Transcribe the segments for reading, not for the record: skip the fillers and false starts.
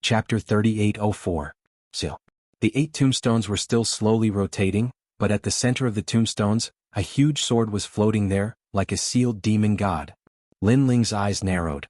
Chapter 3804. Still. The 8 tombstones were still slowly rotating, but at the center of the tombstones, a huge sword was floating there, like a sealed demon god. Lin Ling's eyes narrowed.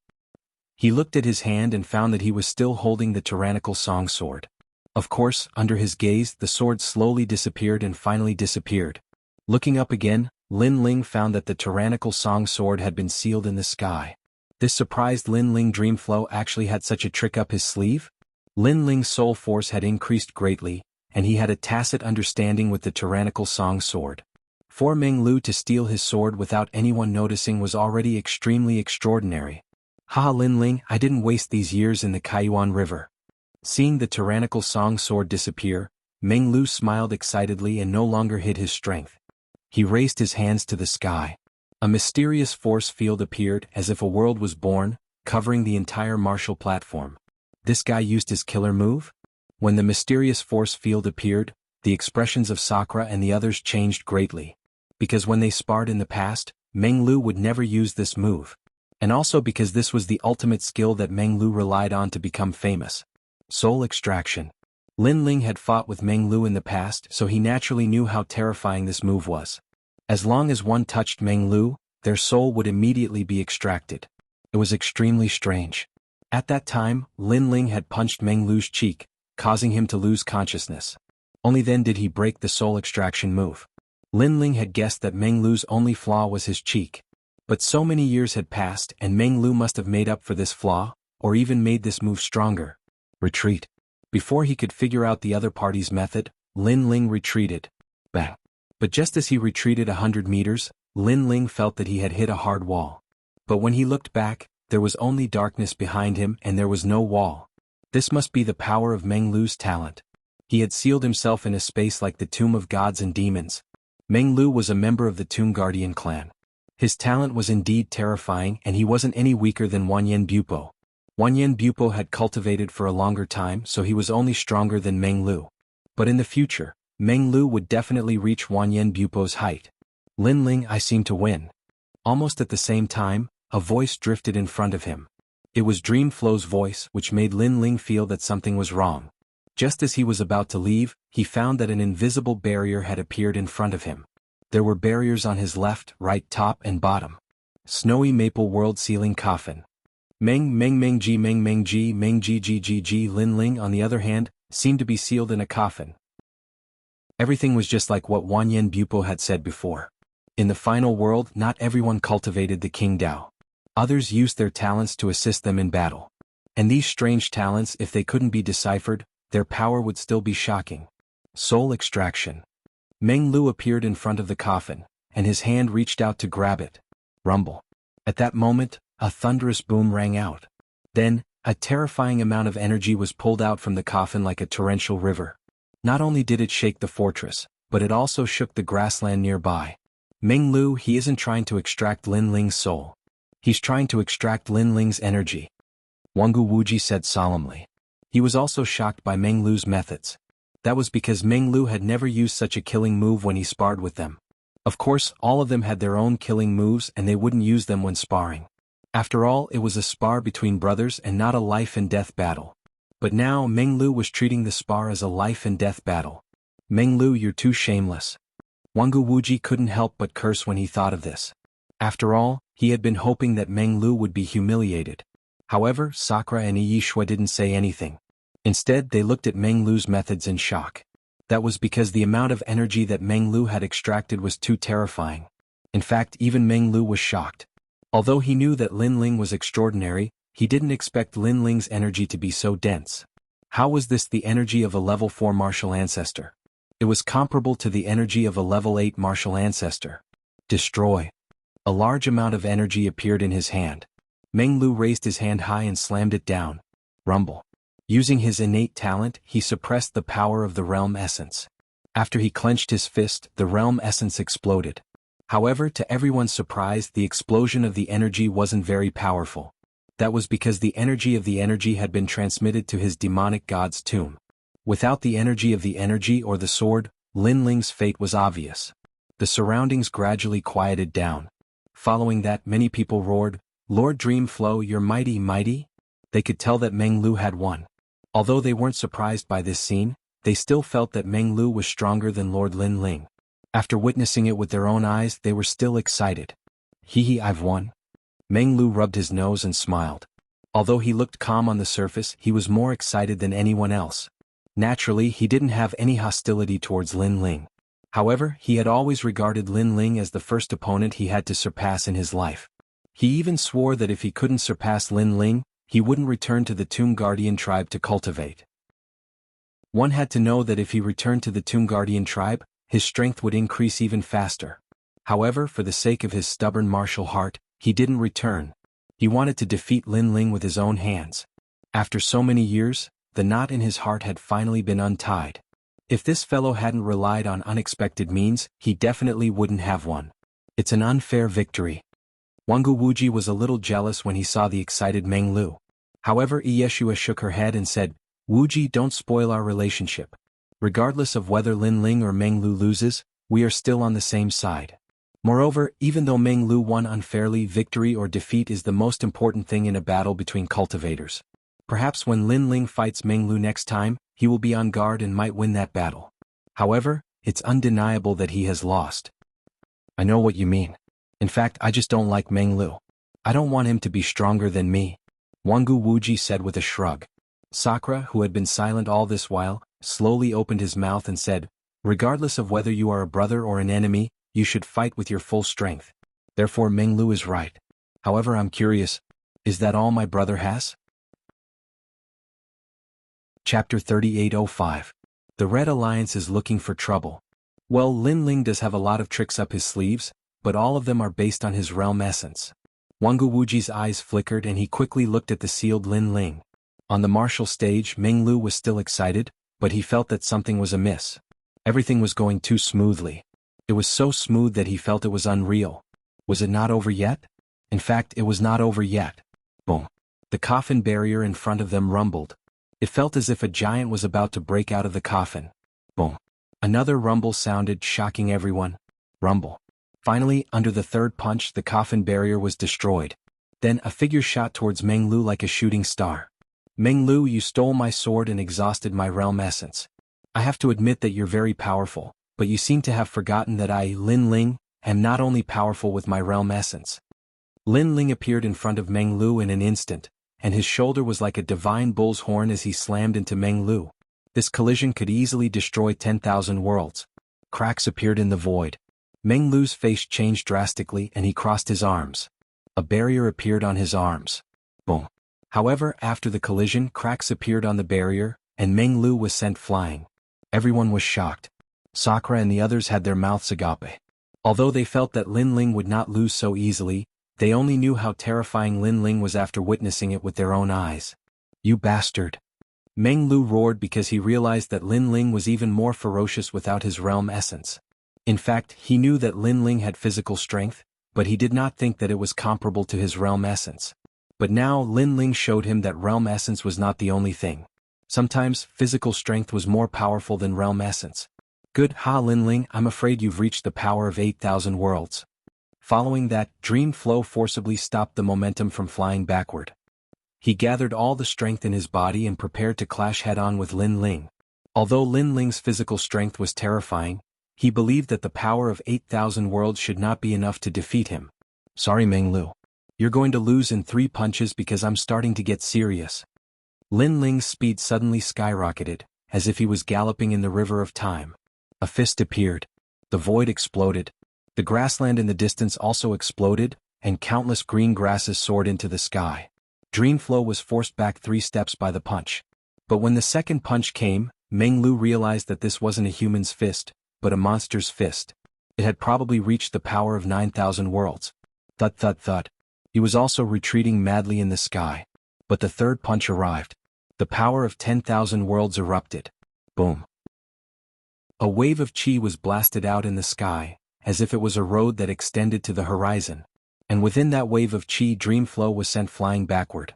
He looked at his hand and found that he was still holding the tyrannical song sword. Of course, under his gaze, the sword slowly disappeared and finally disappeared. Looking up again, Lin Ling found that the tyrannical song sword had been sealed in the sky. This surprised Lin Ling Dreamflow actually had such a trick up his sleeve? Lin Ling's soul force had increased greatly, and he had a tacit understanding with the tyrannical song sword. For Meng Lu to steal his sword without anyone noticing was already extremely extraordinary. Haha, Lin Ling, I didn't waste these years in the Kaiyuan River. Seeing the tyrannical song sword disappear, Meng Lu smiled excitedly and no longer hid his strength. He raised his hands to the sky. A mysterious force field appeared as if a world was born, covering the entire martial platform. This guy used his killer move? When the mysterious force field appeared, the expressions of Sakura and the others changed greatly. Because when they sparred in the past, Meng Lu would never use this move. And also because this was the ultimate skill that Meng Lu relied on to become famous. Soul extraction. Lin Ling had fought with Meng Lu in the past, so he naturally knew how terrifying this move was. As long as one touched Meng Lu, their soul would immediately be extracted. It was extremely strange. At that time, Lin Ling had punched Meng Lu's cheek, causing him to lose consciousness. Only then did he break the soul extraction move. Lin Ling had guessed that Meng Lu's only flaw was his cheek. But so many years had passed and Meng Lu must have made up for this flaw, or even made this move stronger. Retreat. Before he could figure out the other party's method, Lin Ling retreated. Bang. But just as he retreated 100 meters, Lin Ling felt that he had hit a hard wall. But when he looked back, there was only darkness behind him and there was no wall. This must be the power of Meng Lu's talent. He had sealed himself in a space like the Tomb of Gods and Demons. Meng Lu was a member of the Tomb Guardian clan. His talent was indeed terrifying and he wasn't any weaker than Wanyan Bupo. Wanyan Bupo had cultivated for a longer time, so he was only stronger than Meng Lu. But in the future, Meng Lu would definitely reach Wanyan Bupo's height. Lin Ling, I seem to win. Almost at the same time, a voice drifted in front of him. It was Dreamflow's voice, which made Lin Ling feel that something was wrong. Just as he was about to leave, he found that an invisible barrier had appeared in front of him. There were barriers on his left, right, top and bottom. Snowy maple world ceiling coffin. Meng G Lin Ling, on the other hand, seemed to be sealed in a coffin. Everything was just like what Wanyan Bupo had said before. In the final world, not everyone cultivated the King Dao. Others used their talents to assist them in battle. And these strange talents, if they couldn't be deciphered, their power would still be shocking. Soul extraction. Meng Lu appeared in front of the coffin, and his hand reached out to grab it. Rumble. At that moment, a thunderous boom rang out. Then, a terrifying amount of energy was pulled out from the coffin like a torrential river. Not only did it shake the fortress, but it also shook the grassland nearby. Meng Lu, he isn't trying to extract Lin Ling's soul. He's trying to extract Lin Ling's energy. Wangu Wuji said solemnly. He was also shocked by Meng Lu's methods. That was because Meng Lu had never used such a killing move when he sparred with them. Of course, all of them had their own killing moves and they wouldn't use them when sparring. After all, it was a spar between brothers and not a life-and-death battle. But now Meng Lu was treating the spar as a life-and-death battle. Meng Lu, you're too shameless. Wangu Wuji couldn't help but curse when he thought of this. After all, he had been hoping that Meng Lu would be humiliated. However, Sakura and Yishua didn't say anything. Instead, they looked at Meng Lu's methods in shock. That was because the amount of energy that Meng Lu had extracted was too terrifying. In fact, even Meng Lu was shocked. Although he knew that Lin Ling was extraordinary, he didn't expect Lin Ling's energy to be so dense. How was this the energy of a level 4 martial ancestor? It was comparable to the energy of a level 8 martial ancestor. Destroy. A large amount of energy appeared in his hand. Meng Lu raised his hand high and slammed it down. Rumble. Using his innate talent, he suppressed the power of the realm essence. After he clenched his fist, the realm essence exploded. However, to everyone's surprise, the explosion of the energy wasn't very powerful. That was because the energy had been transmitted to his demonic god's tomb. Without the energy or the sword, Lin Ling's fate was obvious. The surroundings gradually quieted down. Following that, many people roared, "Lord Dreamflow, you're mighty, mighty?" They could tell that Meng Lu had won. Although they weren't surprised by this scene, they still felt that Meng Lu was stronger than Lord Lin Ling. After witnessing it with their own eyes, they were still excited. Hee, I've won. Meng Lu rubbed his nose and smiled. Although he looked calm on the surface, he was more excited than anyone else. Naturally, he didn't have any hostility towards Lin Ling. However, he had always regarded Lin Ling as the first opponent he had to surpass in his life. He even swore that if he couldn't surpass Lin Ling, he wouldn't return to the Tomb Guardian tribe to cultivate. One had to know that if he returned to the Tomb Guardian tribe, his strength would increase even faster. However, for the sake of his stubborn martial heart, he didn't return. He wanted to defeat Lin Ling with his own hands. After so many years, the knot in his heart had finally been untied. If this fellow hadn't relied on unexpected means, he definitely wouldn't have won. It's an unfair victory. Jianghu Wuji was a little jealous when he saw the excited Meng Lu. However, Yeshua shook her head and said, Wuji, don't spoil our relationship. Regardless of whether Lin Ling or Meng Lu loses, we are still on the same side. Moreover, even though Meng Lu won unfairly, victory or defeat is the most important thing in a battle between cultivators. Perhaps when Lin Ling fights Meng Lu next time, he will be on guard and might win that battle. However, it's undeniable that he has lost. I know what you mean. In fact, I just don't like Meng Lu. I don't want him to be stronger than me, Jianghu Wuji said with a shrug. Sakura, who had been silent all this while, slowly opened his mouth and said, regardless of whether you are a brother or an enemy, you should fight with your full strength. Therefore Meng Lu is right. However, I'm curious, is that all my brother has? Chapter 3805. The Red Alliance is looking for trouble. Well, Lin Ling does have a lot of tricks up his sleeves, but all of them are based on his realm essence. Jianghu Wuji's eyes flickered and he quickly looked at the sealed Lin Ling. On the martial stage, Meng Lu was still excited, but he felt that something was amiss. Everything was going too smoothly. It was so smooth that he felt it was unreal. Was it not over yet? In fact, it was not over yet. Boom. The coffin barrier in front of them rumbled. It felt as if a giant was about to break out of the coffin. Boom. Another rumble sounded, shocking everyone. Rumble. Finally, under the third punch, the coffin barrier was destroyed. Then a figure shot towards Meng Lu like a shooting star. Meng Lu, you stole my sword and exhausted my realm essence. I have to admit that you're very powerful, but you seem to have forgotten that I, Lin Ling, am not only powerful with my realm essence. Lin Ling appeared in front of Meng Lu in an instant, and his shoulder was like a divine bull's horn as he slammed into Meng Lu. This collision could easily destroy 10,000 worlds. Cracks appeared in the void. Meng Lu's face changed drastically and he crossed his arms. A barrier appeared on his arms. Boom. However, after the collision, cracks appeared on the barrier, and Meng Lu was sent flying. Everyone was shocked. Sakura and the others had their mouths agape. Although they felt that Lin Ling would not lose so easily, they only knew how terrifying Lin Ling was after witnessing it with their own eyes. You bastard. Meng Lu roared because he realized that Lin Ling was even more ferocious without his realm essence. In fact, he knew that Lin Ling had physical strength, but he did not think that it was comparable to his realm essence. But now Lin Ling showed him that realm essence was not the only thing. Sometimes, physical strength was more powerful than realm essence. Good, Lin Ling, I'm afraid you've reached the power of 8,000 worlds. Following that, Dream Flow forcibly stopped the momentum from flying backward. He gathered all the strength in his body and prepared to clash head-on with Lin Ling. Although Lin Ling's physical strength was terrifying, he believed that the power of 8,000 worlds should not be enough to defeat him. Sorry Meng Lu. You're going to lose in 3 punches because I'm starting to get serious. Lin Ling's speed suddenly skyrocketed, as if he was galloping in the river of time. A fist appeared. The void exploded. The grassland in the distance also exploded, and countless green grasses soared into the sky. Dreamflow was forced back 3 steps by the punch. But when the second punch came, Meng Lu realized that this wasn't a human's fist, but a monster's fist. It had probably reached the power of 9,000 worlds. Thud thud thud. He was also retreating madly in the sky. But the third punch arrived. The power of 10,000 worlds erupted. Boom. A wave of chi was blasted out in the sky, as if it was a road that extended to the horizon. And within that wave of chi, Dreamflow was sent flying backward.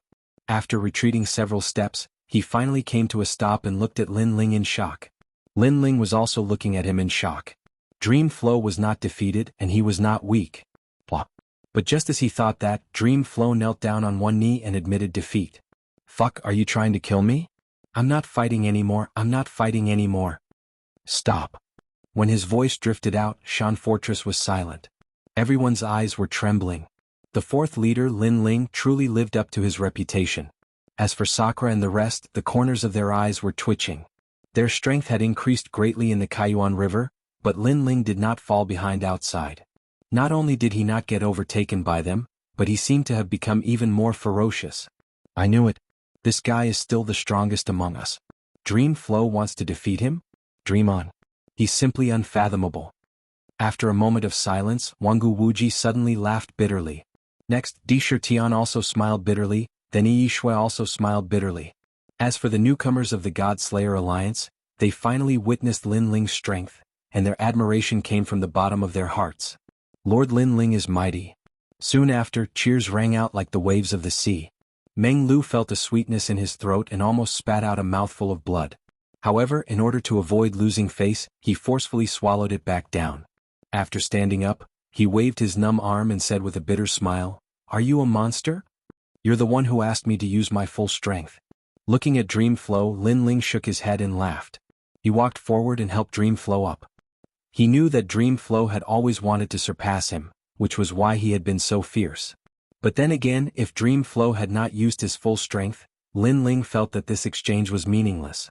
After retreating several steps, he finally came to a stop and looked at Lin Ling in shock. Lin Ling was also looking at him in shock. Dreamflow was not defeated and he was not weak. Blah. But just as he thought that, Dreamflow knelt down on one knee and admitted defeat. Fuck, are you trying to kill me? I'm not fighting anymore, I'm not fighting anymore. Stop. When his voice drifted out, Shan Fortress was silent. Everyone's eyes were trembling. The fourth leader, Lin Ling, truly lived up to his reputation. As for Sakura and the rest, the corners of their eyes were twitching. Their strength had increased greatly in the Kaiyuan River, but Lin Ling did not fall behind outside. Not only did he not get overtaken by them, but he seemed to have become even more ferocious. I knew it. This guy is still the strongest among us. Dream Flow wants to defeat him? Dream on. He's simply unfathomable. After a moment of silence, Wangu Wuji suddenly laughed bitterly. Next, Di Shitian also smiled bitterly, then Yi Shui also smiled bitterly. As for the newcomers of the God Slayer Alliance, they finally witnessed Lin Ling's strength, and their admiration came from the bottom of their hearts. Lord Lin Ling is mighty. Soon after, cheers rang out like the waves of the sea. Meng Lu felt a sweetness in his throat and almost spat out a mouthful of blood. However, in order to avoid losing face, he forcefully swallowed it back down. After standing up, he waved his numb arm and said with a bitter smile, "Are you a monster? You're the one who asked me to use my full strength." Looking at Dream Flow, Lin Ling shook his head and laughed. He walked forward and helped Dream Flow up. He knew that Dream Flow had always wanted to surpass him, which was why he had been so fierce. But then again, if Dream Flow had not used his full strength, Lin Ling felt that this exchange was meaningless.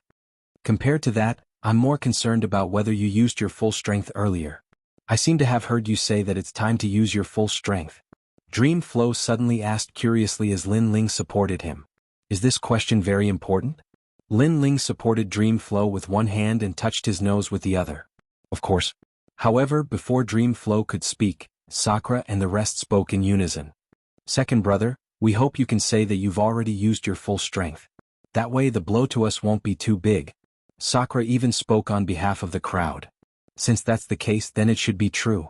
Compared to that, I'm more concerned about whether you used your full strength earlier. I seem to have heard you say that it's time to use your full strength. Dream Flow suddenly asked curiously as Lin Ling supported him. Is this question very important? Lin Ling supported Dream Flow with one hand and touched his nose with the other. Of course. However, before Dream Flow could speak, Sakura and the rest spoke in unison. Second brother, we hope you can say that you've already used your full strength. That way the blow to us won't be too big. Sakura even spoke on behalf of the crowd. Since that's the case, then it should be true.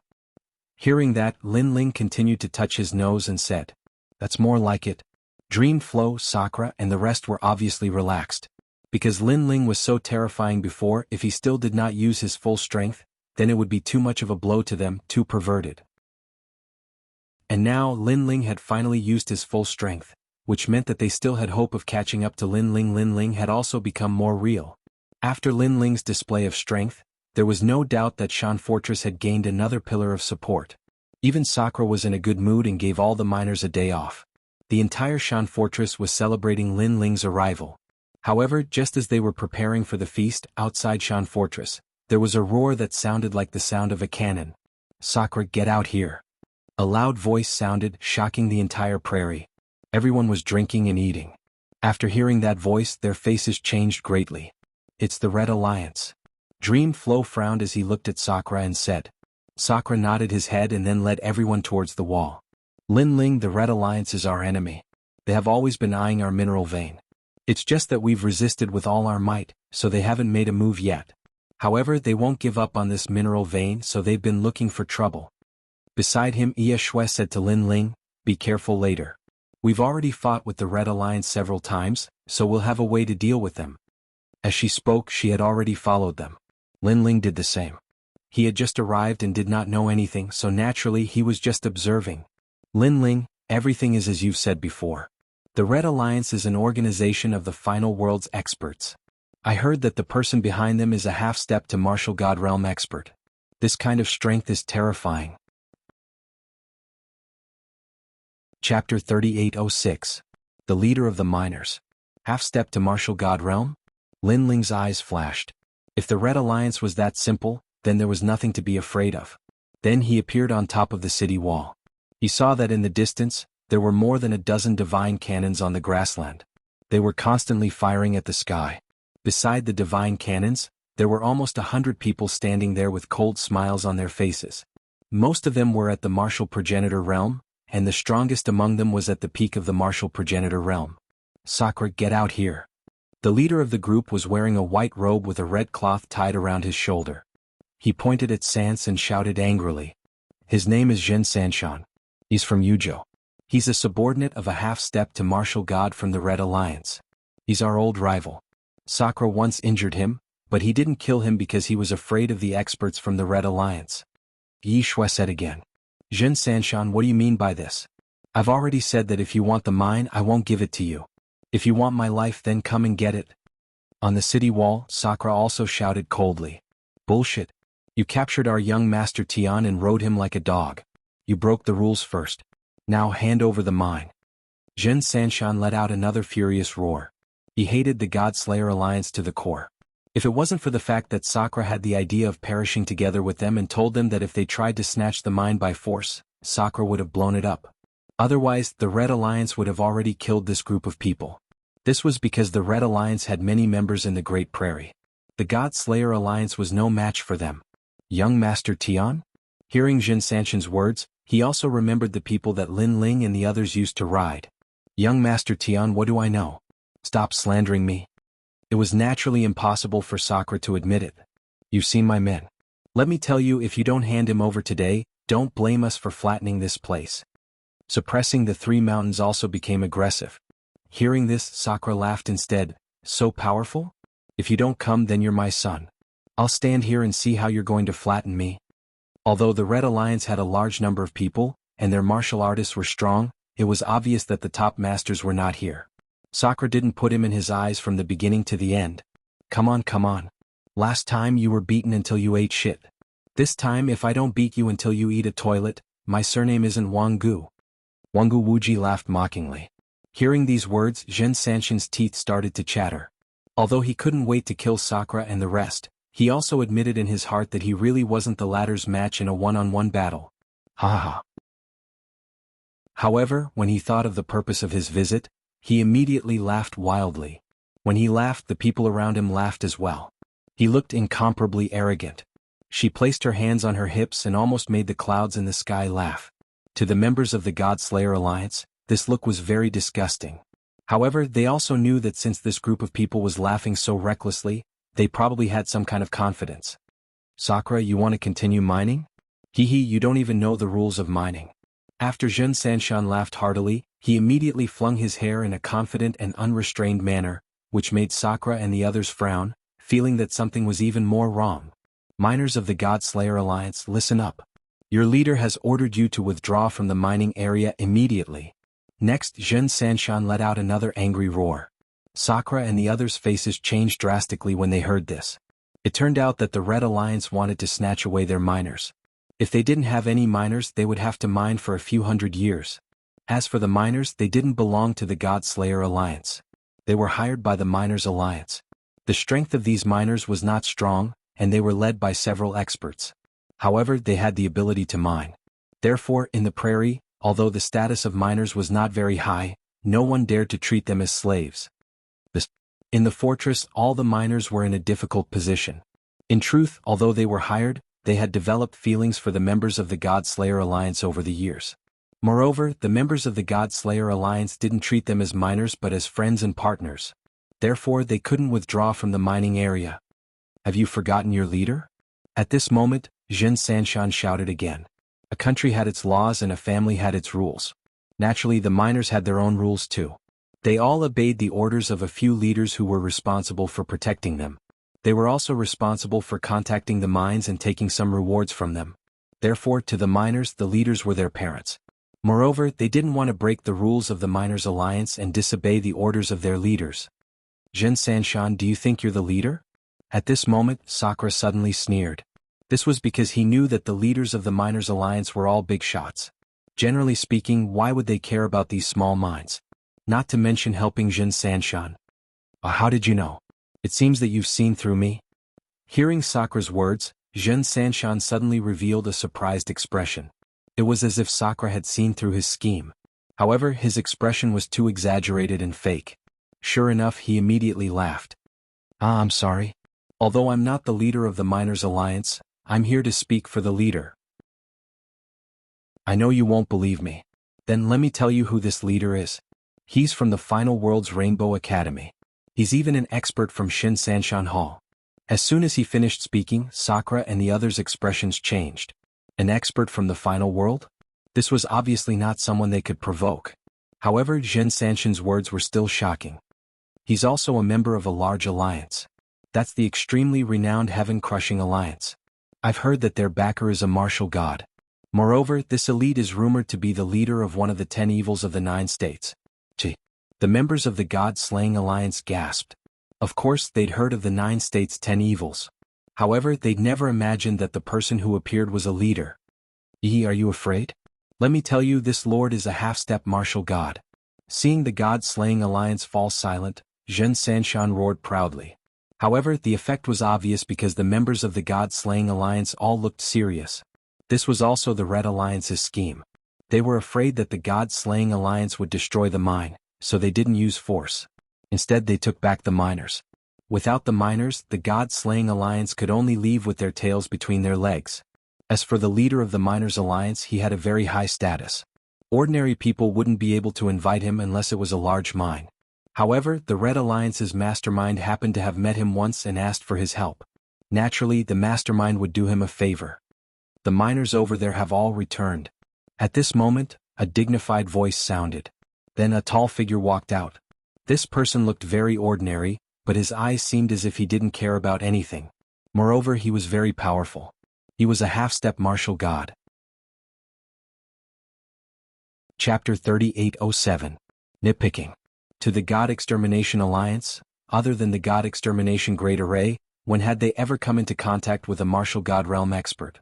Hearing that, Lin Ling continued to touch his nose and said, "That's more like it." Dream Flow, Sakura, and the rest were obviously relaxed. Because Lin Ling was so terrifying before, if he still did not use his full strength, then it would be too much of a blow to them, too perverted. And now Lin Ling had finally used his full strength, which meant that they still had hope of catching up to Lin Ling. Lin Ling had also become more real. After Lin Ling's display of strength, there was no doubt that Shan Fortress had gained another pillar of support. Even Sakura was in a good mood and gave all the miners a day off. The entire Shan Fortress was celebrating Lin Ling's arrival. However, just as they were preparing for the feast outside Shan Fortress, there was a roar that sounded like the sound of a cannon. "Sakura, get out here." A loud voice sounded, shocking the entire prairie. Everyone was drinking and eating. After hearing that voice, their faces changed greatly. "It's the Red Alliance." Dream Flow frowned as he looked at Sakura and said. Sakura nodded his head and then led everyone towards the wall. "Lin Ling, the Red Alliance is our enemy. They have always been eyeing our mineral vein. It's just that we've resisted with all our might, so they haven't made a move yet. However, they won't give up on this mineral vein, so they've been looking for trouble." Beside him, Yi Shui said to Lin Ling, "Be careful later. We've already fought with the Red Alliance several times, so we'll have a way to deal with them." As she spoke, she had already followed them. Lin Ling did the same. He had just arrived and did not know anything, so naturally he was just observing. "Lin Ling, everything is as you've said before. The Red Alliance is an organization of the final world's experts. I heard that the person behind them is a half-step to martial god realm expert. This kind of strength is terrifying." Chapter 3806. The Leader of the Miners. Half-step to martial god realm? Lin Ling's eyes flashed. If the Red Alliance was that simple, then there was nothing to be afraid of. Then he appeared on top of the city wall. He saw that in the distance, there were more than a dozen divine cannons on the grassland. They were constantly firing at the sky. Beside the divine cannons, there were almost 100 people standing there with cold smiles on their faces. Most of them were at the martial progenitor realm, and the strongest among them was at the peak of the martial progenitor realm. "Sakura, get out here." The leader of the group was wearing a white robe with a red cloth tied around his shoulder. He pointed at Sans and shouted angrily. "His name is Jin Sanshan. He's from Yuzhou. He's a subordinate of a half-step to martial god from the Red Alliance. He's our old rival. Sakura once injured him, but he didn't kill him because he was afraid of the experts from the Red Alliance." Yi Shui said again. "Jin Sanshan, what do you mean by this? I've already said that if you want the mine, I won't give it to you. If you want my life, then come and get it." On the city wall, Sakura also shouted coldly. Bullshit. You captured our young master Tian and rode him like a dog. You broke the rules first. Now hand over the mine. Jin Sanshan let out another furious roar. He hated the God Slayer alliance to the core. If it wasn't for the fact that Sakura had the idea of perishing together with them and told them that if they tried to snatch the mine by force, Sakura would have blown it up. Otherwise, the Red Alliance would have already killed this group of people. This was because the Red Alliance had many members in the Great Prairie. The God Slayer Alliance was no match for them. Young Master Tian? Hearing Jin Sanshan's words, he also remembered the people that Lin Ling and the others used to ride. Young Master Tian, what do I know? Stop slandering me. It was naturally impossible for Sakura to admit it. You've seen my men. Let me tell you, if you don't hand him over today, don't blame us for flattening this place. Suppressing the three mountains also became aggressive. Hearing this, Sakura laughed instead. So powerful? If you don't come, then you're my son. I'll stand here and see how you're going to flatten me. Although the Red Alliance had a large number of people, and their martial artists were strong, it was obvious that the top masters were not here. Sakura didn't put him in his eyes from the beginning to the end. Come on, come on. Last time you were beaten until you ate shit. This time if I don't beat you until you eat a toilet, my surname isn't Wanggu. Wanggu Wuji laughed mockingly. Hearing these words, Jin Sanshan's teeth started to chatter. Although he couldn't wait to kill Sakura and the rest, he also admitted in his heart that he really wasn't the latter's match in a one-on-one battle. Ha ha ha. However, when he thought of the purpose of his visit, he immediately laughed wildly. When he laughed, the people around him laughed as well. He looked incomparably arrogant. She placed her hands on her hips and almost made the clouds in the sky laugh. To the members of the God Slayer Alliance, this look was very disgusting. However, they also knew that since this group of people was laughing so recklessly, they probably had some kind of confidence. Sakura, you want to continue mining? Hee hee, you don't even know the rules of mining. After Jin Sanshan laughed heartily, he immediately flung his hair in a confident and unrestrained manner, which made Sakura and the others frown, feeling that something was even more wrong. Miners of the God Slayer Alliance, listen up. Your leader has ordered you to withdraw from the mining area immediately. Next, Jin Sanshan let out another angry roar. Sakura and the others' faces changed drastically when they heard this. It turned out that the Red Alliance wanted to snatch away their miners. If they didn't have any miners, they would have to mine for a few hundred years. As for the miners, they didn't belong to the God Slayer Alliance. They were hired by the Miners Alliance. The strength of these miners was not strong, and they were led by several experts. However, they had the ability to mine. Therefore, in the prairie, although the status of miners was not very high, no one dared to treat them as slaves. In the fortress, all the miners were in a difficult position. In truth, although they were hired, they had developed feelings for the members of the God Slayer Alliance over the years. Moreover, the members of the God Slayer Alliance didn't treat them as miners but as friends and partners. Therefore, they couldn't withdraw from the mining area. Have you forgotten your leader? At this moment, Jin Sanshan shouted again. A country had its laws and a family had its rules. Naturally, the miners had their own rules too. They all obeyed the orders of a few leaders who were responsible for protecting them. They were also responsible for contacting the mines and taking some rewards from them. Therefore, to the miners, the leaders were their parents. Moreover, they didn't want to break the rules of the Miners Alliance and disobey the orders of their leaders. Jin Sanshan, do you think you're the leader? At this moment, Sakura suddenly sneered. This was because he knew that the leaders of the Miners Alliance were all big shots. Generally speaking, why would they care about these small mines? Not to mention helping Jin Sanshan. How did you know? It seems that you've seen through me. Hearing Sakura's words, Jin Sanshan suddenly revealed a surprised expression. It was as if Sakura had seen through his scheme. However, his expression was too exaggerated and fake. Sure enough, he immediately laughed. I'm sorry. Although I'm not the leader of the Miners Alliance, I'm here to speak for the leader. I know you won't believe me. Then let me tell you who this leader is. He's from the Final World's Rainbow Academy. He's even an expert from Shin Sanshan Hall. As soon as he finished speaking, Sakura and the others' expressions changed. An expert from the Final World? This was obviously not someone they could provoke. However, Jin Sanshan's words were still shocking. He's also a member of a large alliance. That's the extremely renowned Heaven-Crushing Alliance. I've heard that their backer is a martial god. Moreover, this elite is rumored to be the leader of one of the 10 evils of the 9 states. The members of the God-Slaying Alliance gasped. Of course, they'd heard of the 9 states' 10 evils. However, they'd never imagined that the person who appeared was a leader. Are you afraid? Let me tell you, this lord is a half-step martial god. Seeing the god-slaying alliance fall silent, Zhen Sanshan roared proudly. However, the effect was obvious because the members of the god-slaying alliance all looked serious. This was also the Red Alliance's scheme. They were afraid that the god-slaying alliance would destroy the mine, so they didn't use force. Instead, they took back the miners. Without the miners, the god-slaying alliance could only leave with their tails between their legs. As for the leader of the miners' alliance, he had a very high status. Ordinary people wouldn't be able to invite him unless it was a large mine. However, the Red Alliance's mastermind happened to have met him once and asked for his help. Naturally, the mastermind would do him a favor. The miners over there have all returned. At this moment, a dignified voice sounded. Then a tall figure walked out. This person looked very ordinary, but his eyes seemed as if he didn't care about anything. Moreover, he was very powerful. He was a half-step martial god. Chapter 3807. Nitpicking. To the God Extermination Alliance, other than the God Extermination Great Array, when had they ever come into contact with a martial god realm expert?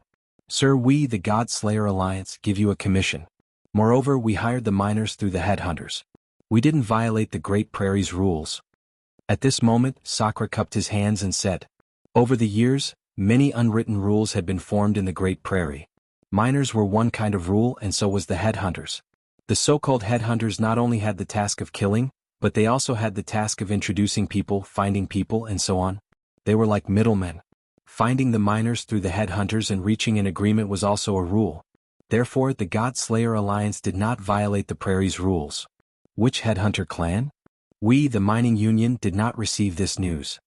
Sir, we, the God Slayer Alliance, give you a commission. Moreover, we hired the miners through the headhunters. We didn't violate the Great Prairie's rules. At this moment, Sakura cupped his hands and said, over the years, many unwritten rules had been formed in the Great Prairie. Miners were one kind of rule and so was the headhunters. The so-called headhunters not only had the task of killing, but they also had the task of introducing people, finding people, and so on. They were like middlemen. Finding the miners through the headhunters and reaching an agreement was also a rule. Therefore, the God Slayer Alliance did not violate the Prairie's rules. Which headhunter clan? We, the Mining Union, did not receive this news.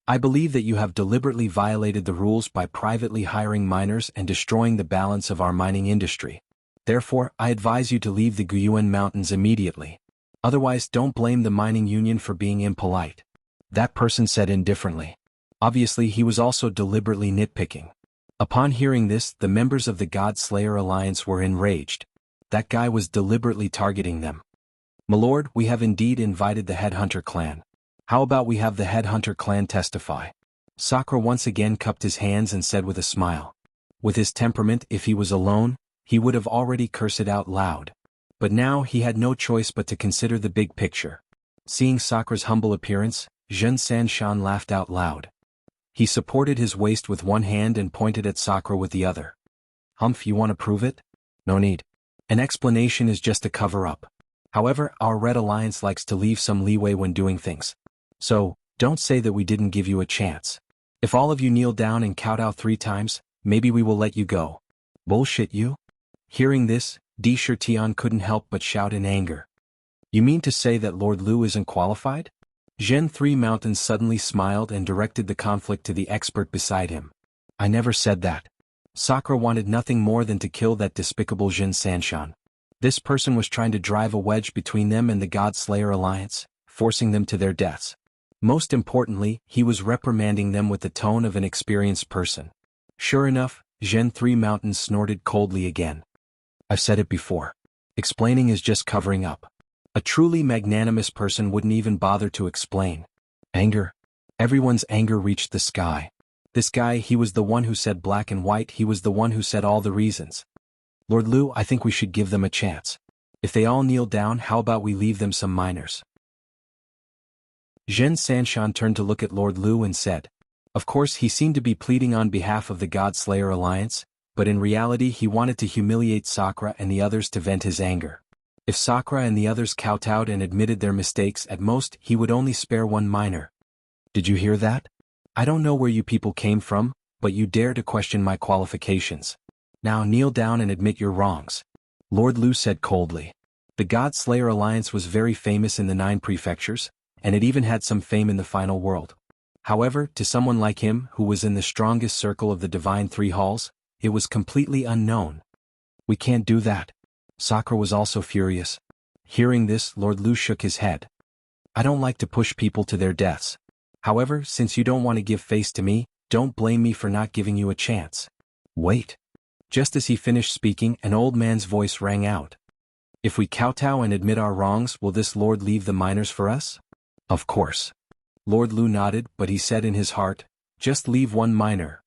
I believe that you have deliberately violated the rules by privately hiring miners and destroying the balance of our mining industry. Therefore, I advise you to leave the Guyuan Mountains immediately. Otherwise, don't blame the Mining Union for being impolite. That person said indifferently. Obviously, he was also deliberately nitpicking. Upon hearing this, the members of the God Slayer Alliance were enraged. That guy was deliberately targeting them. My lord, we have indeed invited the Headhunter clan. How about we have the Headhunter clan testify? Sakura once again cupped his hands and said with a smile. With his temperament, if he was alone, he would have already cursed it out loud. But now he had no choice but to consider the big picture. Seeing Sakura's humble appearance, Zhen Sanshan laughed out loud. He supported his waist with one hand and pointed at Sakura with the other. Humph, you want to prove it? No need. An explanation is just a cover-up. However, our Red Alliance likes to leave some leeway when doing things. So, don't say that we didn't give you a chance. If all of you kneel down and kowtow 3 times, maybe we will let you go. Bullshit you? Hearing this, Di Shirtian couldn't help but shout in anger. You mean to say that Lord Lu isn't qualified? Zhen Three Mountains suddenly smiled and directed the conflict to the expert beside him. I never said that. Sakura wanted nothing more than to kill that despicable Zhen Sanshan. This person was trying to drive a wedge between them and the God Slayer Alliance, forcing them to their deaths. Most importantly, he was reprimanding them with the tone of an experienced person. Sure enough, Zhen Three Mountains snorted coldly again. I've said it before. Explaining is just covering up. A truly magnanimous person wouldn't even bother to explain. Anger. Everyone's anger reached the sky. This guy, he was the one who said black and white, he was the one who said all the reasons. Lord Lu, I think we should give them a chance. If they all kneel down, how about we leave them some miners? Zhen Sanshan turned to look at Lord Lu and said. Of course, he seemed to be pleading on behalf of the God Slayer Alliance, but in reality he wanted to humiliate Sakura and the others to vent his anger. If Sakura and the others kowtowed and admitted their mistakes, at most he would only spare 1 miner. Did you hear that? I don't know where you people came from, but you dare to question my qualifications. Now kneel down and admit your wrongs. Lord Lu said coldly. The God Slayer Alliance was very famous in the 9 prefectures, and it even had some fame in the final world. However, to someone like him, who was in the strongest circle of the Divine 3 Halls, it was completely unknown. We can't do that. Sakura was also furious. Hearing this, Lord Lu shook his head. I don't like to push people to their deaths. However, since you don't want to give face to me, don't blame me for not giving you a chance. Wait. Just as he finished speaking, an old man's voice rang out. If we kowtow and admit our wrongs, will this lord leave the miners for us? Of course. Lord Lu nodded, but he said in his heart, "Just leave one minor.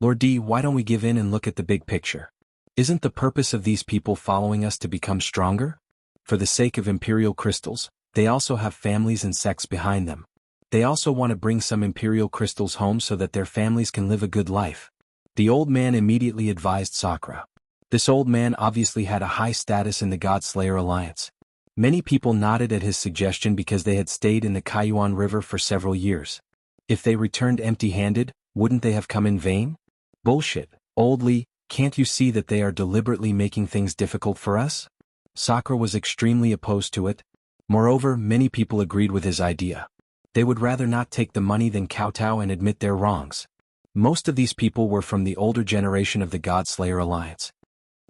Lord D, why don't we give in and look at the big picture? Isn't the purpose of these people following us to become stronger? For the sake of imperial crystals, they also have families and sects behind them. They also want to bring some imperial crystals home so that their families can live a good life." The old man immediately advised Sakura. This old man obviously had a high status in the God-Slayer Alliance. Many people nodded at his suggestion because they had stayed in the Kaiyuan River for several years. If they returned empty-handed, wouldn't they have come in vain? Bullshit, old Lee, can't you see that they are deliberately making things difficult for us? Sakura was extremely opposed to it. Moreover, many people agreed with his idea. They would rather not take the money than kowtow and admit their wrongs. Most of these people were from the older generation of the God-Slayer Alliance.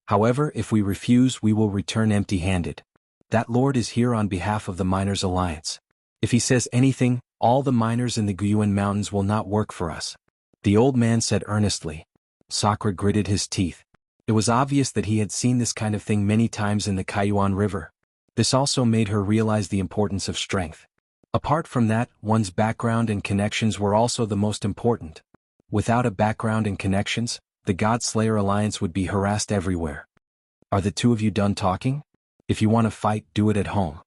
However, if we refuse, we will return empty-handed. That lord is here on behalf of the Miners Alliance. If he says anything, all the miners in the Guyuan Mountains will not work for us. The old man said earnestly. Sakura gritted his teeth. It was obvious that he had seen this kind of thing many times in the Kaiyuan River. This also made her realize the importance of strength. Apart from that, one's background and connections were also the most important. Without a background and connections, the God-Slayer Alliance would be harassed everywhere. Are the two of you done talking? If you want to fight, do it at home.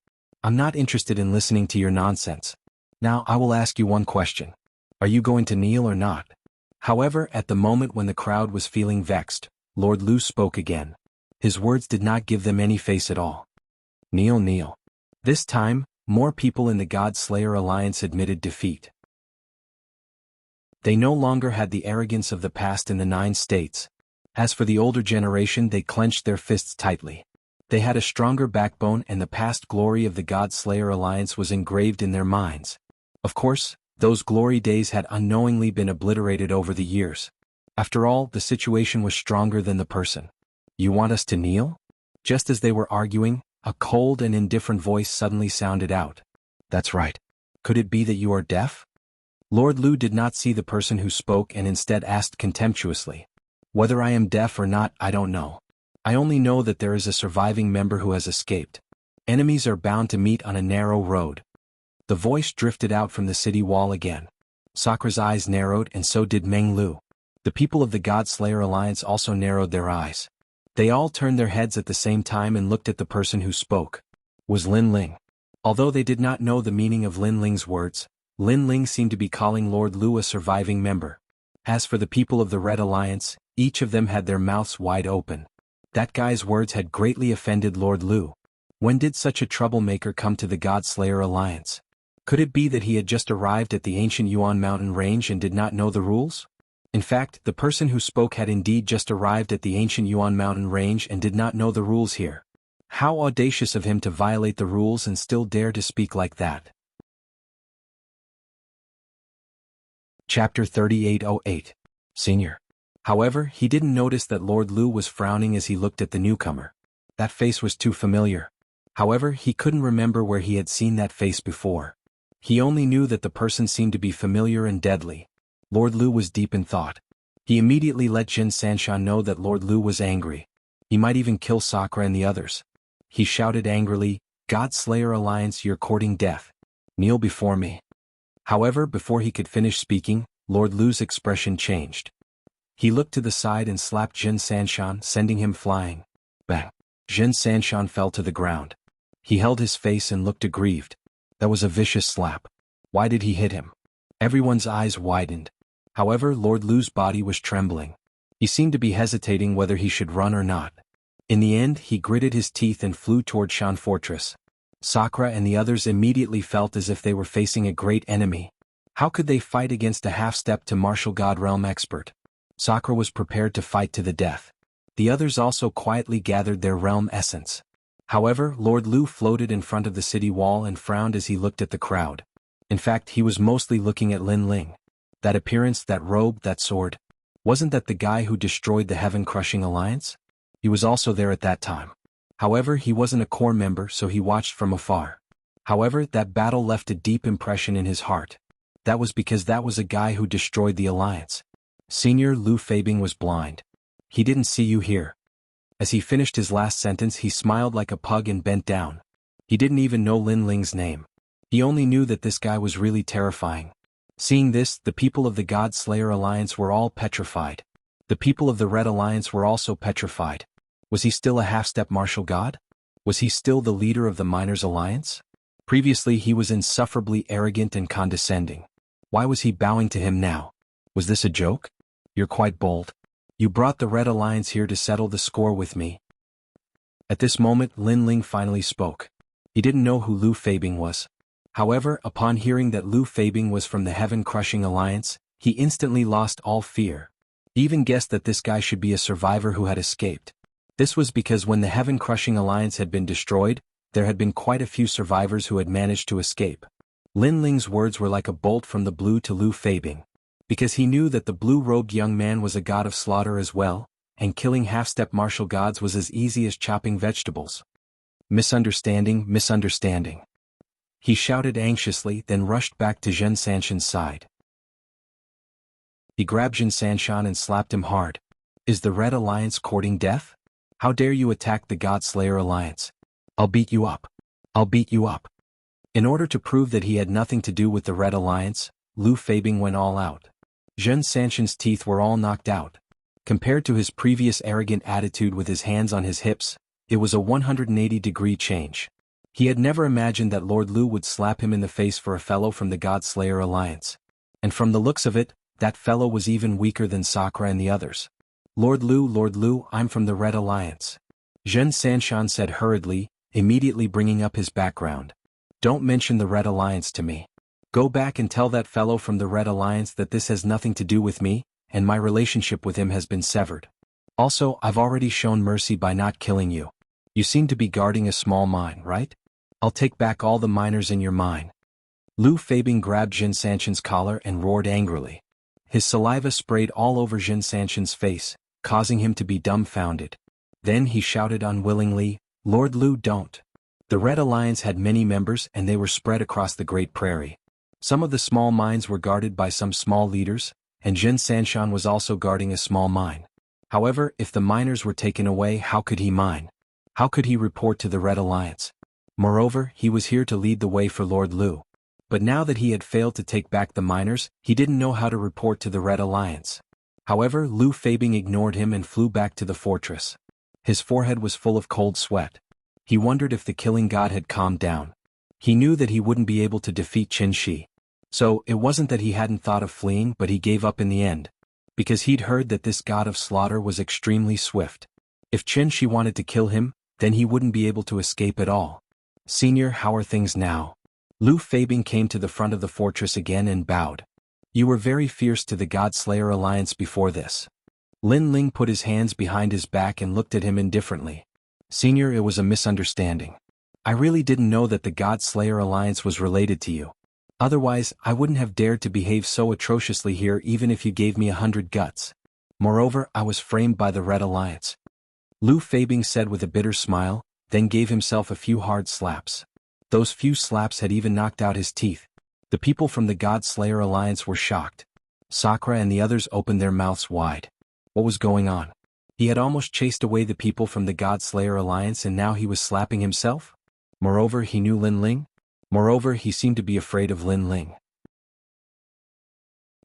I'm not interested in listening to your nonsense. Now I will ask you one question. Are you going to kneel or not? However, at the moment when the crowd was feeling vexed, Lord Lu spoke again. His words did not give them any face at all. Kneel, kneel. This time, more people in the God-Slayer Alliance admitted defeat. They no longer had the arrogance of the past in the 9 states. As for the older generation, they clenched their fists tightly. They had a stronger backbone, and the past glory of the God-Slayer Alliance was engraved in their minds. Of course, those glory days had unknowingly been obliterated over the years. After all, the situation was stronger than the person. You want us to kneel? Just as they were arguing, a cold and indifferent voice suddenly sounded out. That's right. Could it be that you are deaf? Lord Lu did not see the person who spoke and instead asked contemptuously. Whether I am deaf or not, I don't know. I only know that there is a surviving member who has escaped. Enemies are bound to meet on a narrow road. The voice drifted out from the city wall again. Sakura's eyes narrowed, and so did Meng Lu. The people of the God-Slayer Alliance also narrowed their eyes. They all turned their heads at the same time and looked at the person who spoke. Was Lin Ling. Although they did not know the meaning of Lin Ling's words, Lin Ling seemed to be calling Lord Lu a surviving member. As for the people of the Red Alliance, each of them had their mouths wide open. That guy's words had greatly offended Lord Lu. When did such a troublemaker come to the God-Slayer Alliance? Could it be that he had just arrived at the ancient Yuan mountain range and did not know the rules? In fact, the person who spoke had indeed just arrived at the ancient Yuan mountain range and did not know the rules here. How audacious of him to violate the rules and still dare to speak like that. Chapter 3808. Senior. However, he didn't notice that Lord Lu was frowning as he looked at the newcomer. That face was too familiar. However, he couldn't remember where he had seen that face before. He only knew that the person seemed to be familiar and deadly. Lord Lu was deep in thought. He immediately let Jin Sanshan know that Lord Lu was angry. He might even kill Sakura and the others. He shouted angrily, "God-Slayer Alliance, you're courting death. Kneel before me." However, before he could finish speaking, Lord Lu's expression changed. He looked to the side and slapped Jin Sanshan, sending him flying. Bang! Jin Sanshan fell to the ground. He held his face and looked aggrieved. That was a vicious slap. Why did he hit him? Everyone's eyes widened. However, Lord Lu's body was trembling. He seemed to be hesitating whether he should run or not. In the end, he gritted his teeth and flew toward Shan Fortress. Sakura and the others immediately felt as if they were facing a great enemy. How could they fight against a half-step to martial god realm expert? Sakura was prepared to fight to the death. The others also quietly gathered their realm essence. However, Lord Lu floated in front of the city wall and frowned as he looked at the crowd. In fact, he was mostly looking at Lin Ling. That appearance, that robe, that sword. Wasn't that the guy who destroyed the Heaven-Crushing Alliance? He was also there at that time. However, he wasn't a core member, so he watched from afar. However, that battle left a deep impression in his heart. That was because that was a guy who destroyed the Alliance. Senior Lu Fabing was blind. He didn't see you here. As he finished his last sentence, he smiled like a pug and bent down. He didn't even know Lin Ling's name. He only knew that this guy was really terrifying. Seeing this, the people of the God Slayer Alliance were all petrified. The people of the Red Alliance were also petrified. Was he still a half-step martial god? Was he still the leader of the Miners Alliance? Previously he was insufferably arrogant and condescending. Why was he bowing to him now? Was this a joke? You're quite bold. You brought the Red Alliance here to settle the score with me. At this moment Lin Ling finally spoke. He didn't know who Lu Feibing was. However, upon hearing that Lu Feibing was from the Heaven-Crushing Alliance, he instantly lost all fear. He even guessed that this guy should be a survivor who had escaped. This was because when the Heaven-Crushing Alliance had been destroyed, there had been quite a few survivors who had managed to escape. Lin Ling's words were like a bolt from the blue to Lu Feibing. Because he knew that the blue-robed young man was a god of slaughter as well, and killing half-step martial gods was as easy as chopping vegetables. Misunderstanding, misunderstanding. He shouted anxiously, then rushed back to Zhen Sanshan's side. He grabbed Zhen Sanshan and slapped him hard. Is the Red Alliance courting death? How dare you attack the God Slayer Alliance? I'll beat you up. I'll beat you up. In order to prove that he had nothing to do with the Red Alliance, Lu Feibing went all out. Zhen Sanshan's teeth were all knocked out. Compared to his previous arrogant attitude with his hands on his hips, it was a 180-degree change. He had never imagined that Lord Lu would slap him in the face for a fellow from the God Slayer Alliance. And from the looks of it, that fellow was even weaker than Sakura and the others. Lord Lu, I'm from the Red Alliance. Zhen Sanshan said hurriedly, immediately bringing up his background. Don't mention the Red Alliance to me. Go back and tell that fellow from the Red Alliance that this has nothing to do with me, and my relationship with him has been severed. Also, I've already shown mercy by not killing you. You seem to be guarding a small mine, right? I'll take back all the miners in your mine. Lu Feibing grabbed Zhen Sanshan's collar and roared angrily. His saliva sprayed all over Zhen Sanshan's face, causing him to be dumbfounded. Then he shouted unwillingly, Lord Lu, don't. The Red Alliance had many members and they were spread across the Great Prairie. Some of the small mines were guarded by some small leaders, and Zhen Sanshan was also guarding a small mine. However, if the miners were taken away, how could he mine? How could he report to the Red Alliance? Moreover, he was here to lead the way for Lord Lu. But now that he had failed to take back the miners, he didn't know how to report to the Red Alliance. However, Lu Feibing ignored him and flew back to the fortress. His forehead was full of cold sweat. He wondered if the killing god had calmed down. He knew that he wouldn't be able to defeat Qin Shi. So, it wasn't that he hadn't thought of fleeing, but he gave up in the end. Because he'd heard that this god of slaughter was extremely swift. If Qin Shi wanted to kill him, then he wouldn't be able to escape at all. Senior, how are things now? Lu Feibing came to the front of the fortress again and bowed. You were very fierce to the God Slayer Alliance before this. Lin Ling put his hands behind his back and looked at him indifferently. Senior, it was a misunderstanding. I really didn't know that the God Slayer Alliance was related to you. Otherwise, I wouldn't have dared to behave so atrociously here even if you gave me 100 guts. Moreover, I was framed by the Red Alliance. Lu Feibing said with a bitter smile, then gave himself a few hard slaps. Those few slaps had even knocked out his teeth. The people from the God Slayer Alliance were shocked. Sakura and the others opened their mouths wide. What was going on? He had almost chased away the people from the God Slayer Alliance and now he was slapping himself? Moreover, he knew Lin Ling. Moreover, he seemed to be afraid of Lin Ling.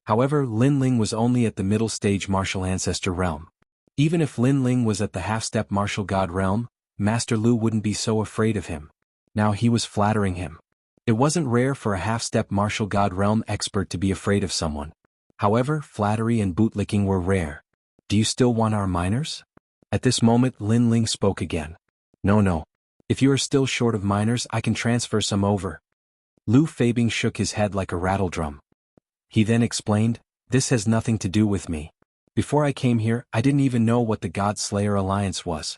However, Lin Ling was only at the middle stage martial ancestor realm. Even if Lin Ling was at the half-step martial god realm, Master Lu wouldn't be so afraid of him. Now he was flattering him. It wasn't rare for a half-step martial god realm expert to be afraid of someone. However, flattery and bootlicking were rare. Do you still want our miners? At this moment Lin Ling spoke again. No. If you are still short of miners, I can transfer some over. Lu Feibing shook his head like a rattledrum. He then explained, this has nothing to do with me. Before I came here, I didn't even know what the God Slayer Alliance was.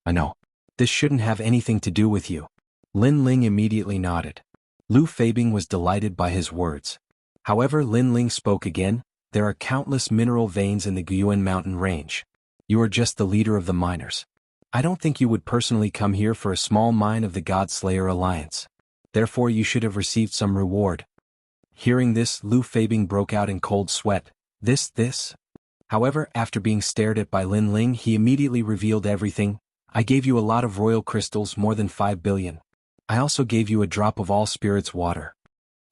I know. This shouldn't have anything to do with you. Lin Ling immediately nodded. Lu Feibing was delighted by his words. However, Lin Ling spoke again, there are countless mineral veins in the Guyuan mountain range. You are just the leader of the miners. I don't think you would personally come here for a small mine of the God Slayer Alliance. Therefore you should have received some reward. Hearing this, Lu Feibing broke out in cold sweat. This? However, after being stared at by Lin Ling, he immediately revealed everything. I gave you a lot of royal crystals, more than 5 billion. I also gave you a drop of all spirits water.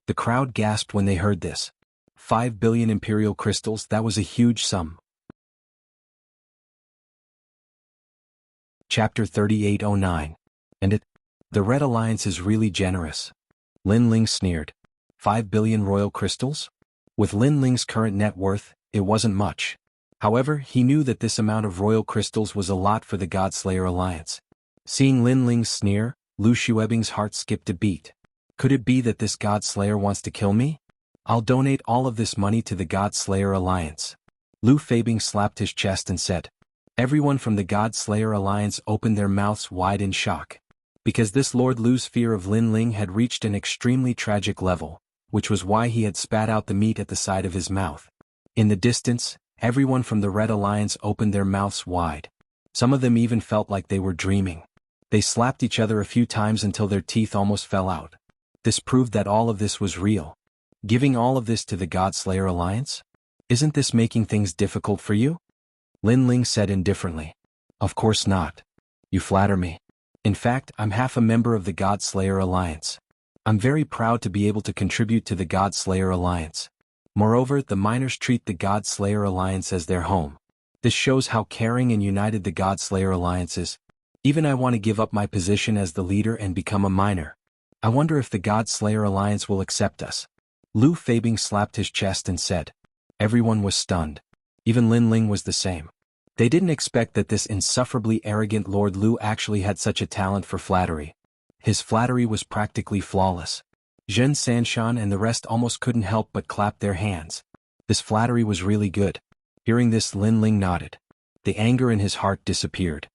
The crowd gasped when they heard this. 5 billion imperial crystals, that was a huge sum. Chapter 3809. And it? The Red Alliance is really generous. Lin Ling sneered. 5 billion royal crystals? With Lin Ling's current net worth, it wasn't much. However, he knew that this amount of royal crystals was a lot for the Godslayer Alliance. Seeing Lin Ling's sneer, Lu Xuebing's heart skipped a beat. Could it be that this Godslayer wants to kill me? I'll donate all of this money to the Godslayer Alliance. Lu Feibing slapped his chest and said. Everyone from the Godslayer Alliance opened their mouths wide in shock. Because this Lord Lu's fear of Lin Ling had reached an extremely tragic level, which was why he had spat out the meat at the side of his mouth. In the distance, everyone from the Red Alliance opened their mouths wide. Some of them even felt like they were dreaming. They slapped each other a few times until their teeth almost fell out. This proved that all of this was real. Giving all of this to the Godslayer Alliance? Isn't this making things difficult for you? Lin Ling said indifferently. Of course not. You flatter me. In fact, I'm half a member of the Godslayer Alliance. I'm very proud to be able to contribute to the Godslayer Alliance. Moreover, the miners treat the Godslayer Alliance as their home. This shows how caring and united the Godslayer Alliance is. Even I want to give up my position as the leader and become a miner. I wonder if the Godslayer Alliance will accept us. Lu Feibing slapped his chest and said. Everyone was stunned. Even Lin Ling was the same. They didn't expect that this insufferably arrogant Lord Lu actually had such a talent for flattery. His flattery was practically flawless. Zhen Sanshan and the rest almost couldn't help but clap their hands. This flattery was really good. Hearing this, Lin Ling nodded. The anger in his heart disappeared.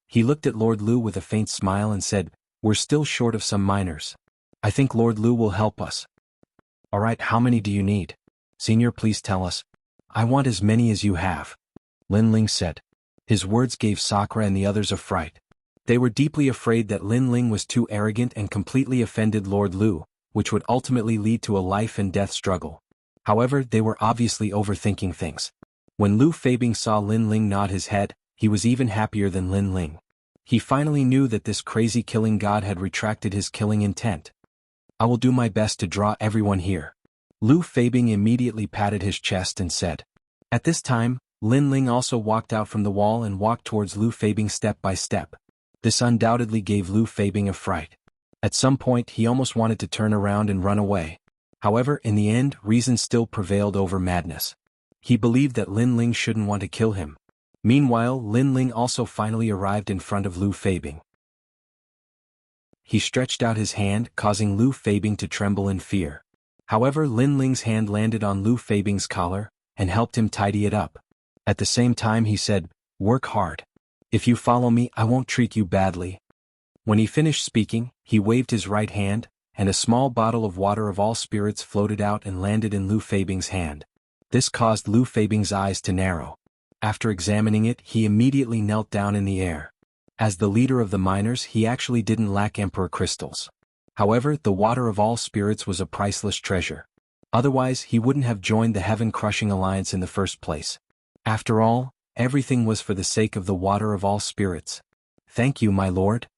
He looked at Lord Lu with a faint smile and said, We're still short of some miners. I think Lord Lu will help us. Alright, how many do you need? Senior, please tell us. I want as many as you have. Lin Ling said. His words gave Sakura and the others a fright. They were deeply afraid that Lin Ling was too arrogant and completely offended Lord Lu, which would ultimately lead to a life and death struggle. However, they were obviously overthinking things. When Lu Feibing saw Lin Ling nod his head, he was even happier than Lin Ling. He finally knew that this crazy killing god had retracted his killing intent. I will do my best to draw everyone here. Lu Feibing immediately patted his chest and said. At this time, Lin Ling also walked out from the wall and walked towards Lu Feibing step by step. This undoubtedly gave Lu Feibing a fright. At some point he almost wanted to turn around and run away. However, in the end, reason still prevailed over madness. He believed that Lin Ling shouldn't want to kill him. Meanwhile, Lin Ling also finally arrived in front of Lu Feibing. He stretched out his hand, causing Lu Feibing to tremble in fear. However, Lin Ling's hand landed on Lu Feibing's collar, and helped him tidy it up. At the same time he said, Work hard. If you follow me, I won't treat you badly. When he finished speaking, he waved his right hand, and a small bottle of water of all spirits floated out and landed in Lu Feibing's hand. This caused Lu Feibing's eyes to narrow. After examining it, he immediately knelt down in the air. As the leader of the miners, he actually didn't lack Emperor crystals. However, the water of all spirits was a priceless treasure. Otherwise, he wouldn't have joined the heaven-crushing alliance in the first place. After all, everything was for the sake of the water of all spirits. Thank you, my lord,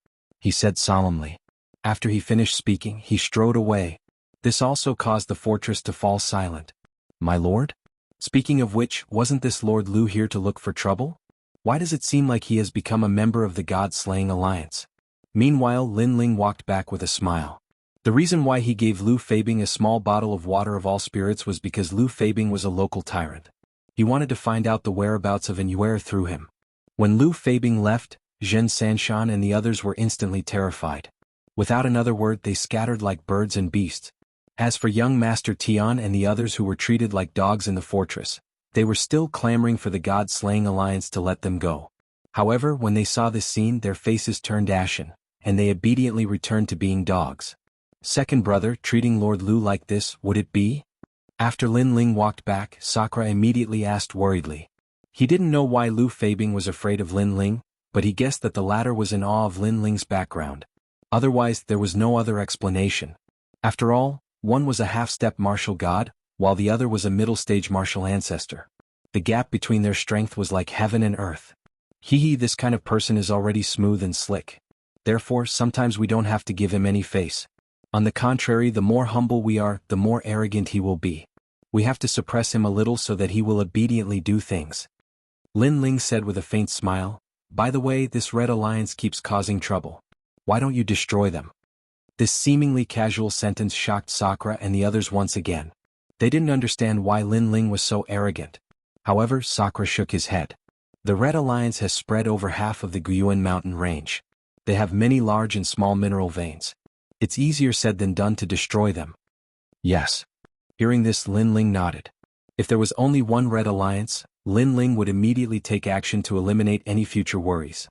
he said solemnly. After he finished speaking, he strode away. This also caused the fortress to fall silent. My lord? Speaking of which, wasn't this Lord Lu here to look for trouble? Why does it seem like he has become a member of the God-slaying alliance? Meanwhile, Lin Ling walked back with a smile. The reason why he gave Lu Feibing a small bottle of water of all spirits was because Lu Feibing was a local tyrant. He wanted to find out the whereabouts of Inyuer through him. When Lu Feibing left, Zhen Sanshan and the others were instantly terrified. Without another word, they scattered like birds and beasts. As for young Master Tian and the others who were treated like dogs in the fortress, they were still clamoring for the God-slaying alliance to let them go. However, when they saw this scene, their faces turned ashen, and they obediently returned to being dogs. Second brother, treating Lord Lu like this, would it be? After Lin Ling walked back, Sakura immediately asked worriedly. He didn't know why Lu Feibing was afraid of Lin Ling, but he guessed that the latter was in awe of Lin Ling's background. Otherwise, there was no other explanation. After all, one was a half-step martial god, while the other was a middle-stage martial ancestor. The gap between their strength was like heaven and earth. This kind of person is already smooth and slick. Therefore, sometimes we don't have to give him any face. On the contrary, the more humble we are, the more arrogant he will be. We have to suppress him a little so that he will obediently do things. Lin Ling said with a faint smile, "By the way, this Red Alliance keeps causing trouble. Why don't you destroy them?" This seemingly casual sentence shocked Sakura and the others once again. They didn't understand why Lin Ling was so arrogant. However, Sakura shook his head. The Red Alliance has spread over half of the Guyuan mountain range. They have many large and small mineral veins. It's easier said than done to destroy them. Yes. Hearing this, Lin Ling nodded. If there was only one Red Alliance, Lin Ling would immediately take action to eliminate any future worries.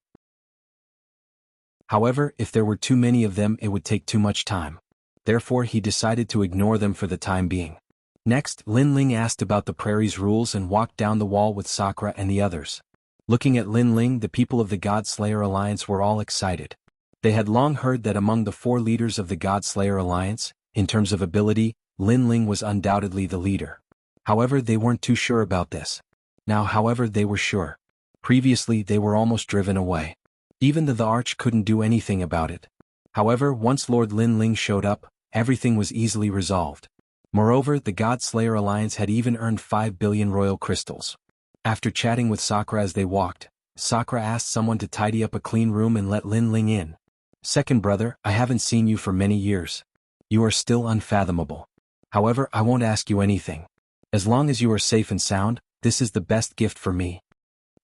However, if there were too many of them, it would take too much time. Therefore, he decided to ignore them for the time being. Next, Lin Ling asked about the prairie's rules and walked down the wall with Sakura and the others. Looking at Lin Ling, the people of the God Slayer Alliance were all excited. They had long heard that among the 4 leaders of the God Slayer Alliance, in terms of ability, Lin Ling was undoubtedly the leader. However, they weren't too sure about this. Now, however, they were sure. Previously, they were almost driven away. Even the Arch couldn't do anything about it. However, once Lord Lin Ling showed up, everything was easily resolved. Moreover, the God Slayer Alliance had even earned 5 billion royal crystals. After chatting with Sakura as they walked, Sakura asked someone to tidy up a clean room and let Lin Ling in. "Second brother, I haven't seen you for many years. You are still unfathomable. However, I won't ask you anything. As long as you are safe and sound, this is the best gift for me."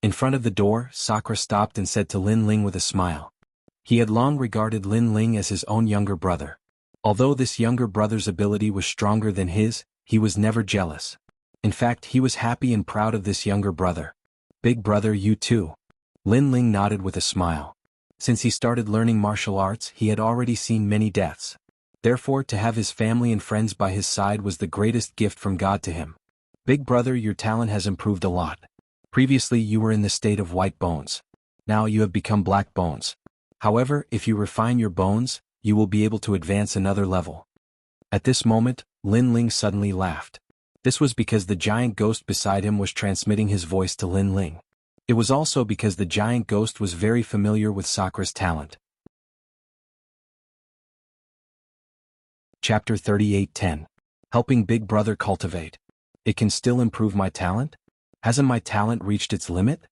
In front of the door, Sakura stopped and said to Lin Ling with a smile. He had long regarded Lin Ling as his own younger brother. Although this younger brother's ability was stronger than his, he was never jealous. In fact, he was happy and proud of this younger brother. "Big brother, you too." Lin Ling nodded with a smile. Since he started learning martial arts, he had already seen many deaths. Therefore, to have his family and friends by his side was the greatest gift from God to him. "Big brother, your talent has improved a lot. Previously you were in the state of white bones. Now you have become black bones. However, if you refine your bones, you will be able to advance another level." At this moment, Lin Ling suddenly laughed. This was because the giant ghost beside him was transmitting his voice to Lin Ling. It was also because the giant ghost was very familiar with Sakura's talent. Chapter 38:10. Helping Big Brother Cultivate. It can still improve my talent? Hasn't my talent reached its limit?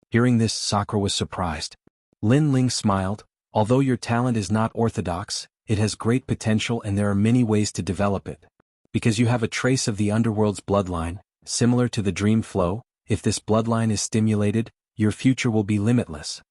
Hearing this, Sakura was surprised. Lin Ling smiled. "Although your talent is not orthodox, it has great potential and there are many ways to develop it. Because you have a trace of the underworld's bloodline, similar to the dream flow, if this bloodline is stimulated, your future will be limitless."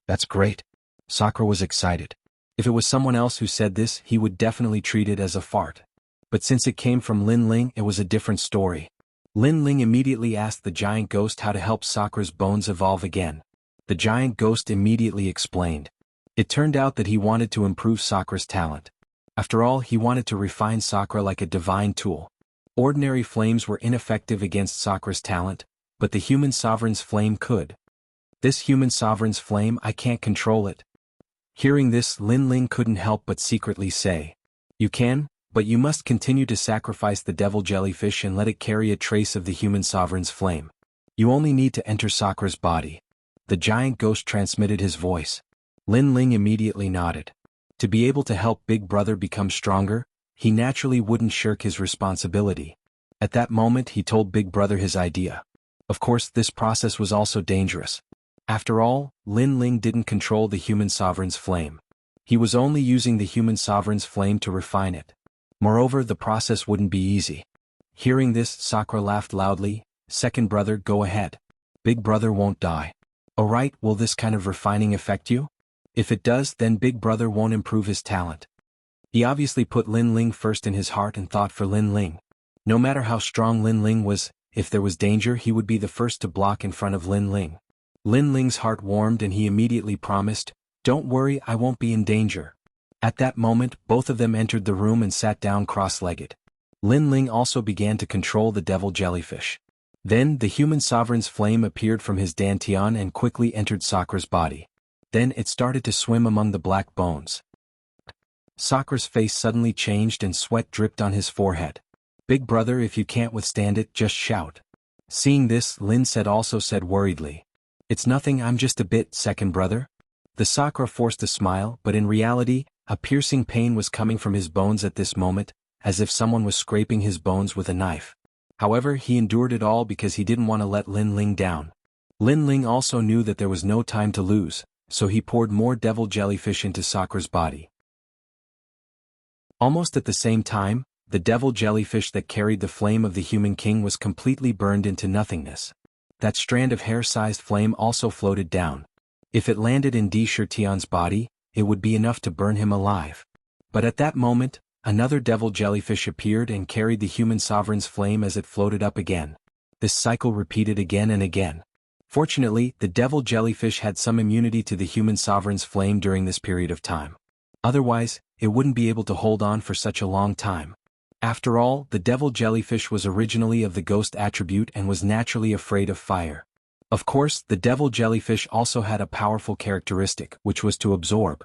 That's great. Sakura was excited. If it was someone else who said this, he would definitely treat it as a fart. But since it came from Lin Ling, it was a different story. Lin Ling immediately asked the giant ghost how to help Sakura's bones evolve again. The giant ghost immediately explained. It turned out that he wanted to improve Sakura's talent. After all, he wanted to refine Sakura like a divine tool. Ordinary flames were ineffective against Sakura's talent, but the human sovereign's flame could. "This human sovereign's flame, I can't control it." Hearing this, Lin Ling couldn't help but secretly say, "You can, but you must continue to sacrifice the devil jellyfish and let it carry a trace of the human sovereign's flame. You only need to enter Sakura's body." The giant ghost transmitted his voice. Lin Ling immediately nodded. To be able to help Big Brother become stronger, he naturally wouldn't shirk his responsibility. At that moment, he told Big Brother his idea. Of course, this process was also dangerous. After all, Lin Ling didn't control the human sovereign's flame. He was only using the human sovereign's flame to refine it. Moreover, the process wouldn't be easy. Hearing this, Sakura laughed loudly. "Second brother, go ahead. Big Brother won't die." "Alright, will this kind of refining affect you?" "If it does, then Big Brother won't improve his talent." He obviously put Lin Ling first in his heart and thought for Lin Ling. No matter how strong Lin Ling was, if there was danger, he would be the first to block in front of Lin Ling. Lin Ling's heart warmed and he immediately promised, "Don't worry, I won't be in danger." At that moment, both of them entered the room and sat down cross-legged. Lin Ling also began to control the devil jellyfish. Then, the human sovereign's flame appeared from his dantian and quickly entered Sakura's body. Then it started to swim among the black bones. Sakura's face suddenly changed and sweat dripped on his forehead. "Big Brother, if you can't withstand it, just shout." Seeing this, Lin also said worriedly, "It's nothing, I'm just a bit, Second Brother." The Sakura forced a smile, but in reality, a piercing pain was coming from his bones at this moment, as if someone was scraping his bones with a knife. However, he endured it all because he didn't want to let Lin Ling down. Lin Ling also knew that there was no time to lose, so he poured more devil jellyfish into Sakura's body. Almost at the same time, the devil jellyfish that carried the flame of the human king was completely burned into nothingness. That strand of hair-sized flame also floated down. If it landed in Di Shirtian's body, it would be enough to burn him alive. But at that moment, another devil jellyfish appeared and carried the human sovereign's flame as it floated up again. This cycle repeated again and again. Fortunately, the devil jellyfish had some immunity to the human sovereign's flame during this period of time. Otherwise, it wouldn't be able to hold on for such a long time. After all, the devil jellyfish was originally of the ghost attribute and was naturally afraid of fire. Of course, the devil jellyfish also had a powerful characteristic, which was to absorb.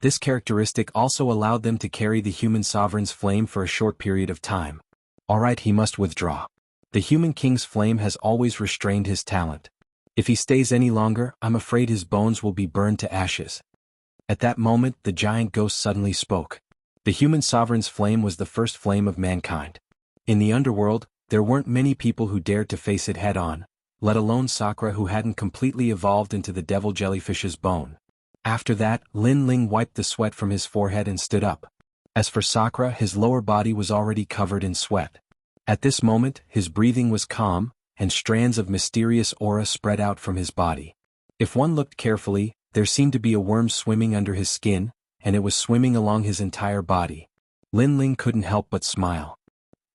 This characteristic also allowed them to carry the human sovereign's flame for a short period of time. Alright, he must withdraw. The human king's flame has always restrained his talent. If he stays any longer, I'm afraid his bones will be burned to ashes. At that moment, the giant ghost suddenly spoke. The human sovereign's flame was the first flame of mankind. In the underworld, there weren't many people who dared to face it head-on, let alone Sakura, who hadn't completely evolved into the devil jellyfish's bone. After that, Lin Ling wiped the sweat from his forehead and stood up. As for Sakura, his lower body was already covered in sweat. At this moment, his breathing was calm, and strands of mysterious aura spread out from his body. If one looked carefully, there seemed to be a worm swimming under his skin, and it was swimming along his entire body. Lin Ling couldn't help but smile.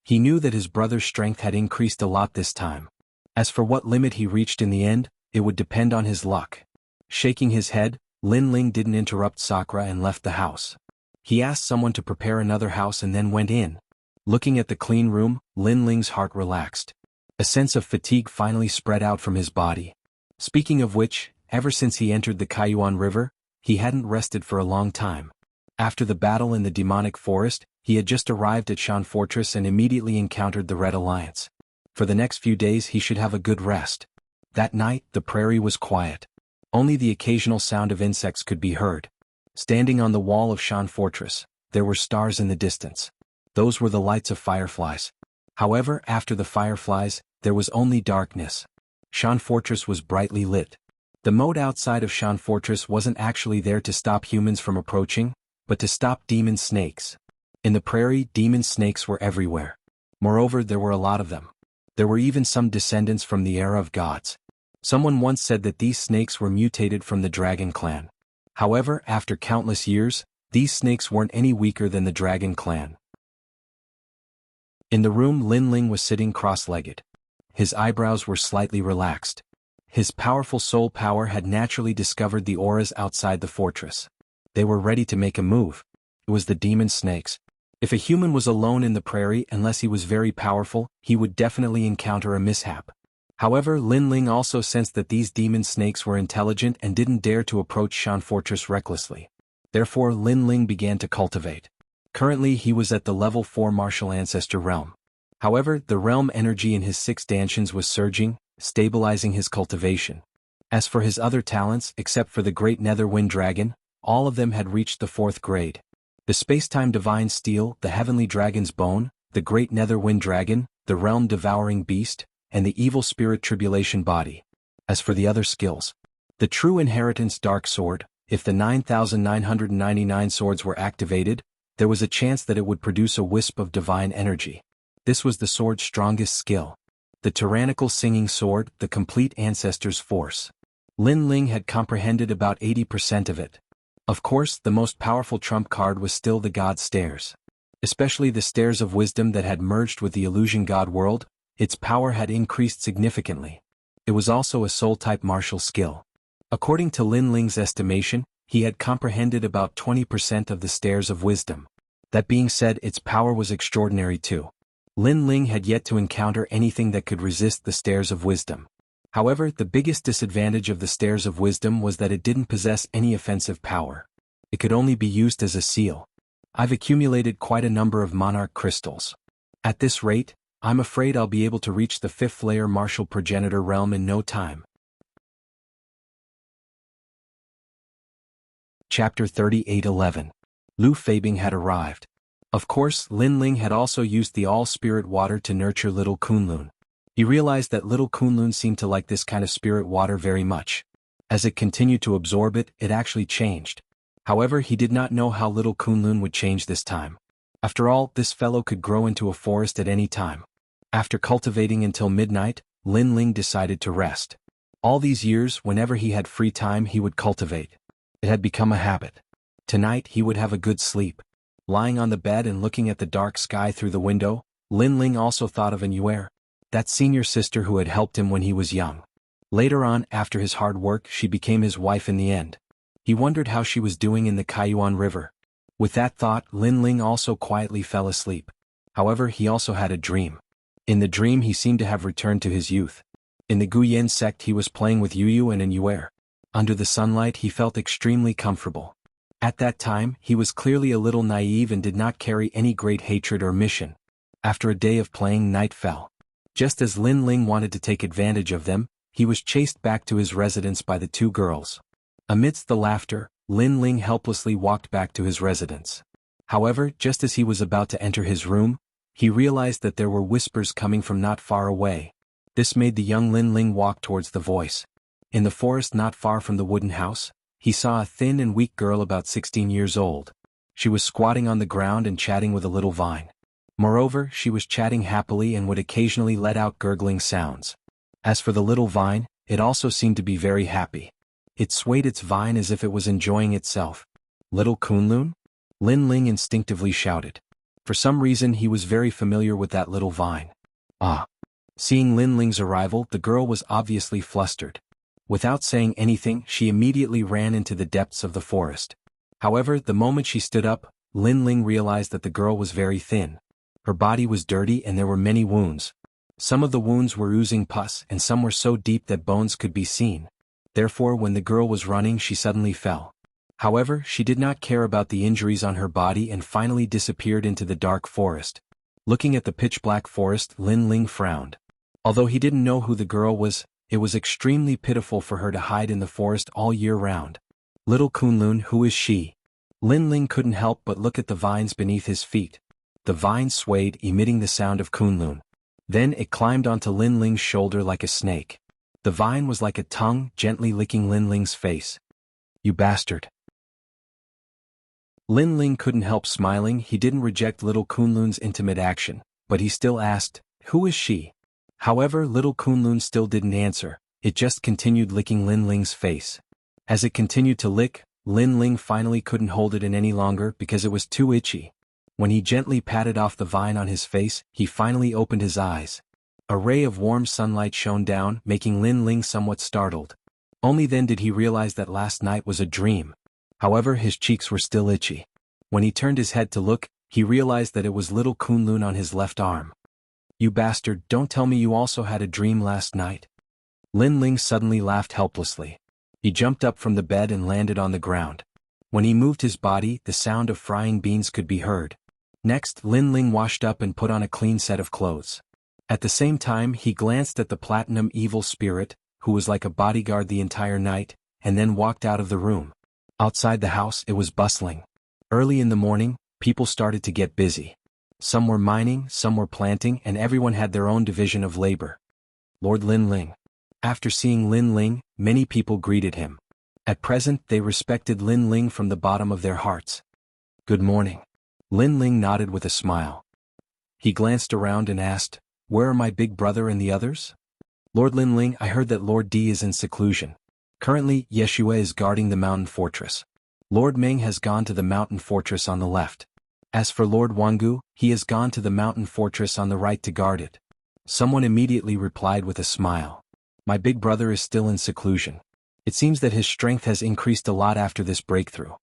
He knew that his brother's strength had increased a lot this time. As for what limit he reached in the end, it would depend on his luck. Shaking his head, Lin Ling didn't interrupt Sakura and left the house. He asked someone to prepare another house and then went in. Looking at the clean room, Lin Ling's heart relaxed. A sense of fatigue finally spread out from his body. Speaking of which, ever since he entered the Kaiyuan River, he hadn't rested for a long time. After the battle in the demonic forest, he had just arrived at Shan Fortress and immediately encountered the Red Alliance. For the next few days he should have a good rest. That night, the prairie was quiet. Only the occasional sound of insects could be heard. Standing on the wall of Shan Fortress, there were stars in the distance. Those were the lights of fireflies. However, after the fireflies, there was only darkness. Shan Fortress was brightly lit. The moat outside of Shan Fortress wasn't actually there to stop humans from approaching, but to stop demon snakes. In the prairie, demon snakes were everywhere. Moreover, there were a lot of them. There were even some descendants from the era of gods. Someone once said that these snakes were mutated from the dragon clan. However, after countless years, these snakes weren't any weaker than the dragon clan. In the room, Lin Ling was sitting cross-legged. His eyebrows were slightly relaxed. His powerful soul power had naturally discovered the auras outside the fortress. They were ready to make a move. It was the demon snakes. If a human was alone in the prairie unless he was very powerful, he would definitely encounter a mishap. However, Lin Ling also sensed that these demon snakes were intelligent and didn't dare to approach Shan Fortress recklessly. Therefore, Lin Ling began to cultivate. Currently, he was at the level 4 martial ancestor realm. However, the realm energy in his 6 dantians was surging, stabilizing his cultivation. As for his other talents, except for the Great Nether Wind Dragon, all of them had reached the 4th grade. The Spacetime Divine Steel, the Heavenly Dragon's Bone, the Great Nether Wind Dragon, the Realm Devouring Beast, and the Evil Spirit Tribulation Body. As for the other skills, the True Inheritance Dark Sword, if the 9,999 swords were activated, there was a chance that it would produce a wisp of divine energy. This was the sword's strongest skill. The Tyrannical Singing Sword, the Complete Ancestor's Force. Lin Ling had comprehended about 80% of it. Of course, the most powerful trump card was still the God Stairs. Especially the Stairs of Wisdom that had merged with the Illusion God world, its power had increased significantly. It was also a soul-type martial skill. According to Lin Ling's estimation, he had comprehended about 20% of the Stairs of Wisdom. That being said, its power was extraordinary too. Lin Ling had yet to encounter anything that could resist the Stairs of Wisdom. However, the biggest disadvantage of the Stairs of Wisdom was that it didn't possess any offensive power. It could only be used as a seal. I've accumulated quite a number of monarch crystals. At this rate, I'm afraid I'll be able to reach the 5th layer martial progenitor realm in no time. Chapter 38:11. Lu Feibing had arrived. Of course, Lin Ling had also used the all-spirit water to nurture little Kunlun. He realized that little Kunlun seemed to like this kind of spirit water very much. As it continued to absorb it, it actually changed. However, he did not know how little Kunlun would change this time. After all, this fellow could grow into a forest at any time. After cultivating until midnight, Lin Ling decided to rest. All these years, whenever he had free time, he would cultivate. It had become a habit. Tonight he would have a good sleep. Lying on the bed and looking at the dark sky through the window, Lin Ling also thought of Yuer, that senior sister who had helped him when he was young. Later on, after his hard work, she became his wife in the end. He wondered how she was doing in the Kaiyuan River. With that thought, Lin Ling also quietly fell asleep. However, he also had a dream. In the dream he seemed to have returned to his youth. In the Guyan sect he was playing with Yu and Yuer. Under the sunlight he felt extremely comfortable. At that time, he was clearly a little naive and did not carry any great hatred or mission. After a day of playing, night fell. Just as Lin Ling wanted to take advantage of them, he was chased back to his residence by the two girls. Amidst the laughter, Lin Ling helplessly walked back to his residence. However, just as he was about to enter his room, he realized that there were whispers coming from not far away. This made the young Lin Ling walk towards the voice. In the forest not far from the wooden house, he saw a thin and weak girl about 16 years old. She was squatting on the ground and chatting with a little vine. Moreover, she was chatting happily and would occasionally let out gurgling sounds. As for the little vine, it also seemed to be very happy. It swayed its vine as if it was enjoying itself. Little Kunlun? Lin Ling instinctively shouted. For some reason he was very familiar with that little vine. Ah! Seeing Lin Ling's arrival, the girl was obviously flustered. Without saying anything, she immediately ran into the depths of the forest. However, the moment she stood up, Lin Ling realized that the girl was very thin. Her body was dirty and there were many wounds. Some of the wounds were oozing pus and some were so deep that bones could be seen. Therefore, when the girl was running, she suddenly fell. However, she did not care about the injuries on her body and finally disappeared into the dark forest. Looking at the pitch-black forest, Lin Ling frowned. Although he didn't know who the girl was, it was extremely pitiful for her to hide in the forest all year round. Little Kunlun, who is she? Lin Ling couldn't help but look at the vines beneath his feet. The vine swayed, emitting the sound of Kunlun. Then it climbed onto Lin Ling's shoulder like a snake. The vine was like a tongue, gently licking Lin Ling's face. You bastard. Lin Ling couldn't help smiling. He didn't reject little Kunlun's intimate action, but he still asked, who is she? However, little Kunlun still didn't answer, it just continued licking Lin Ling's face. As it continued to lick, Lin Ling finally couldn't hold it in any longer because it was too itchy. When he gently patted off the vine on his face, he finally opened his eyes. A ray of warm sunlight shone down, making Lin Ling somewhat startled. Only then did he realize that last night was a dream. However, his cheeks were still itchy. When he turned his head to look, he realized that it was little Kunlun on his left arm. You bastard, don't tell me you also had a dream last night. Lin Ling suddenly laughed helplessly. He jumped up from the bed and landed on the ground. When he moved his body, the sound of frying beans could be heard. Next, Lin Ling washed up and put on a clean set of clothes. At the same time, he glanced at the platinum evil spirit, who was like a bodyguard the entire night, and then walked out of the room. Outside the house, it was bustling. Early in the morning, people started to get busy. Some were mining, some were planting, and everyone had their own division of labor. Lord Lin Ling. After seeing Lin Ling, many people greeted him. At present, they respected Lin Ling from the bottom of their hearts. Good morning. Lin Ling nodded with a smile. He glanced around and asked, where are my big brother and the others? Lord Lin Ling, I heard that Lord D is in seclusion. Currently, Yeshua is guarding the mountain fortress. Lord Meng has gone to the mountain fortress on the left. As for Lord Wangu, he has gone to the mountain fortress on the right to guard it. Someone immediately replied with a smile. My big brother is still in seclusion. It seems that his strength has increased a lot after this breakthrough.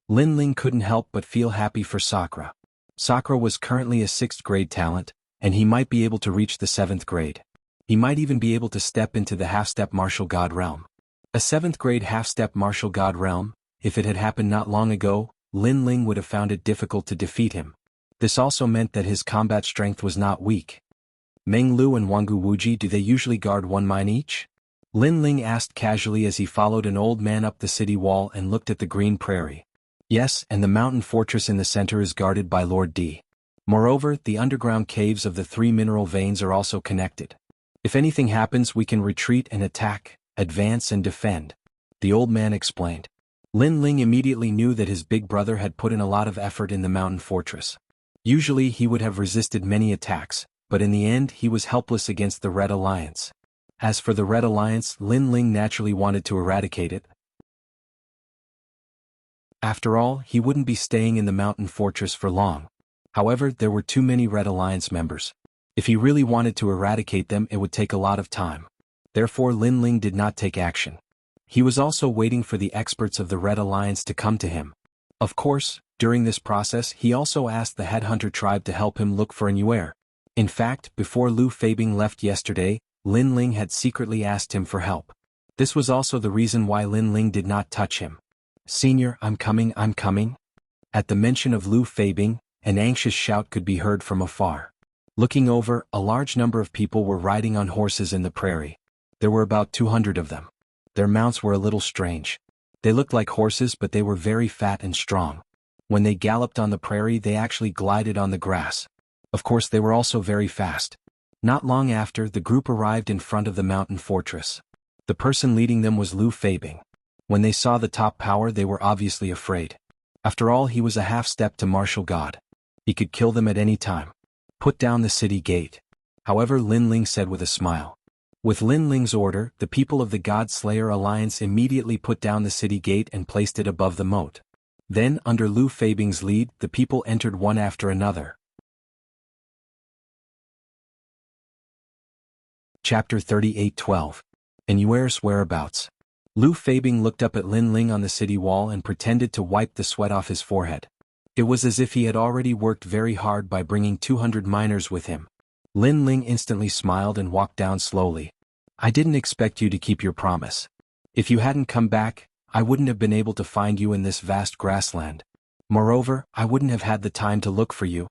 Lin Ling couldn't help but feel happy for Sakura. Sakura was currently a 6th grade talent, and he might be able to reach the 7th grade. He might even be able to step into the half-step martial god realm. A 7th grade half-step martial god realm, if it had happened not long ago, Lin Ling would have found it difficult to defeat him. This also meant that his combat strength was not weak. Meng Lu and Wangu Wuji, do they usually guard one mine each? Lin Ling asked casually as he followed an old man up the city wall and looked at the green prairie. Yes, and the mountain fortress in the center is guarded by Lord D. Moreover, the underground caves of the 3 mineral veins are also connected. If anything happens, we can retreat and attack, advance and defend," the old man explained. Lin Ling immediately knew that his big brother had put in a lot of effort in the mountain fortress. Usually he would have resisted many attacks, but in the end he was helpless against the Red Alliance. As for the Red Alliance, Lin Ling naturally wanted to eradicate it. After all, he wouldn't be staying in the mountain fortress for long. However, there were too many Red Alliance members. If he really wanted to eradicate them, it would take a lot of time. Therefore, Lin Ling did not take action. He was also waiting for the experts of the Red Alliance to come to him. Of course, during this process he also asked the Headhunter tribe to help him look for an heir. In fact, before Lu Feibing left yesterday, Lin Ling had secretly asked him for help. This was also the reason why Lin Ling did not touch him. "Senior, I'm coming, I'm coming." At the mention of Lu Feibing, an anxious shout could be heard from afar. Looking over, a large number of people were riding on horses in the prairie. There were about 200 of them. Their mounts were a little strange. They looked like horses, but they were very fat and strong. When they galloped on the prairie, they actually glided on the grass. Of course, they were also very fast. Not long after, the group arrived in front of the mountain fortress. The person leading them was Lu Feibing. When they saw the top power, they were obviously afraid. After all, he was a half-step to martial god. He could kill them at any time. "Put down the city gate." However, Lin Ling said with a smile. With Lin Ling's order, the people of the God Slayer Alliance immediately put down the city gate and placed it above the moat. Then, under Lu Feibing's lead, the people entered one after another. Chapter 38:12. Inuer's whereabouts. Lu Feibing looked up at Lin Ling on the city wall and pretended to wipe the sweat off his forehead. It was as if he had already worked very hard by bringing 200 miners with him. Lin Ling instantly smiled and walked down slowly. "I didn't expect you to keep your promise. If you hadn't come back, I wouldn't have been able to find you in this vast grassland. Moreover, I wouldn't have had the time to look for you."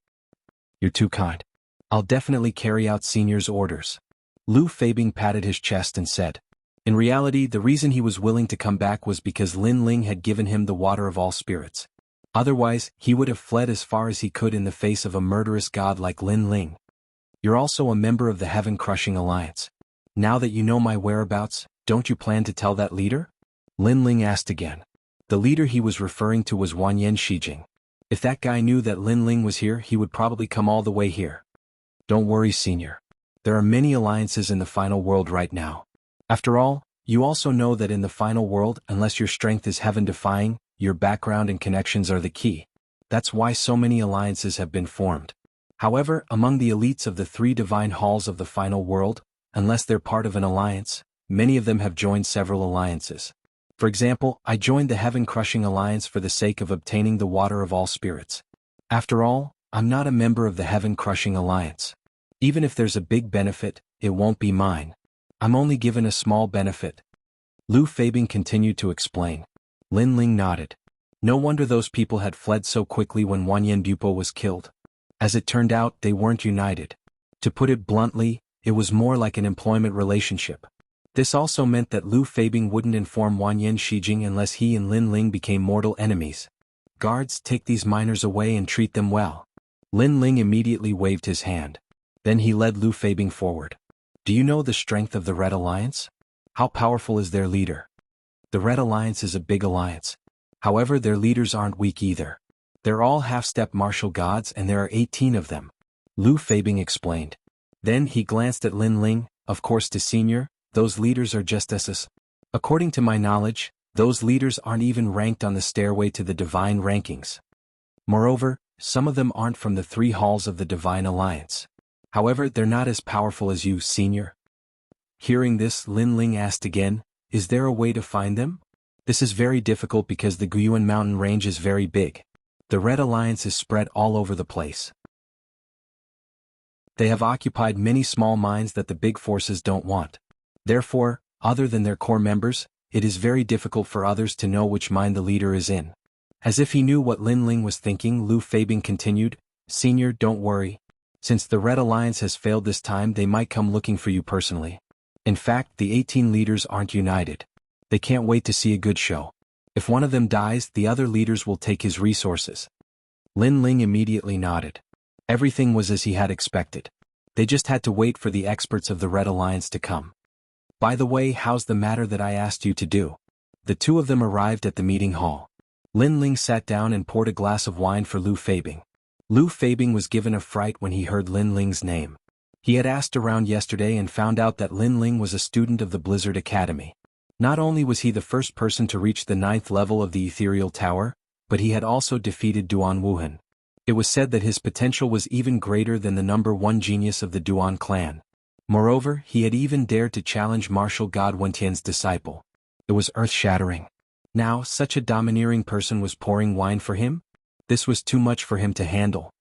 "You're too kind. I'll definitely carry out Senior's orders." Lu Feibing patted his chest and said. In reality, the reason he was willing to come back was because Lin Ling had given him the water of all spirits. Otherwise, he would have fled as far as he could in the face of a murderous god like Lin Ling. "You're also a member of the Heaven-Crushing Alliance. Now that you know my whereabouts, don't you plan to tell that leader?" Lin Ling asked again. The leader he was referring to was Wanyan Shijing. If that guy knew that Lin Ling was here, he would probably come all the way here. "Don't worry, Senior. There are many alliances in the final world right now. After all, you also know that in the final world, unless your strength is heaven-defying, your background and connections are the key. That's why so many alliances have been formed. However, among the elites of the 3 divine halls of the final world, unless they're part of an alliance, many of them have joined several alliances. For example, I joined the Heaven-Crushing Alliance for the sake of obtaining the water of all spirits. After all, I'm not a member of the Heaven-Crushing Alliance. Even if there's a big benefit, it won't be mine. I'm only given a small benefit." Lu Feibing continued to explain. Lin Ling nodded. No wonder those people had fled so quickly when Wanyan Dupo was killed. As it turned out, they weren't united. To put it bluntly, it was more like an employment relationship. This also meant that Lu Feibing wouldn't inform Wanyan Shijing unless he and Lin Ling became mortal enemies. "Guards, take these miners away and treat them well." Lin Ling immediately waved his hand. Then he led Lu Feibing forward. "Do you know the strength of the Red Alliance? How powerful is their leader?" "The Red Alliance is a big alliance. However, their leaders aren't weak either. They're all half-step martial gods and there are 18 of them," Lu Feibing explained. Then he glanced at Lin Ling. "Of course, to Senior, those leaders are just SS. According to my knowledge, those leaders aren't even ranked on the stairway to the divine rankings. Moreover, some of them aren't from the 3 halls of the Divine Alliance. However, they're not as powerful as you, Senior." Hearing this, Lin Ling asked again, "Is there a way to find them?" "This is very difficult because the Guyuan mountain range is very big. The Red Alliance is spread all over the place. They have occupied many small mines that the big forces don't want. Therefore, other than their core members, it is very difficult for others to know which mine the leader is in." As if he knew what Lin Ling was thinking, Lu Feibing continued, "Senior, don't worry. Since the Red Alliance has failed this time, they might come looking for you personally. In fact, the 18 leaders aren't united. They can't wait to see a good show. If one of them dies, the other leaders will take his resources. Lin Ling immediately nodded. Everything was as he had expected. They just had to wait for the experts of the Red Alliance to come. By the way, how's the matter that I asked you to do? The two of them arrived at the meeting hall. Lin Ling sat down and poured a glass of wine for Lu Feibing. Lu Feibing was given a fright when he heard Lin Ling's name. He had asked around yesterday and found out that Lin Ling was a student of the Blizzard Academy. Not only was he the first person to reach the 9th level of the Ethereal Tower, but he had also defeated Duan Wuhan. It was said that his potential was even greater than the number 1 genius of the Duan clan. Moreover, he had even dared to challenge martial god Wentian's disciple. It was earth-shattering. Now, such a domineering person was pouring wine for him? This was too much for him to handle.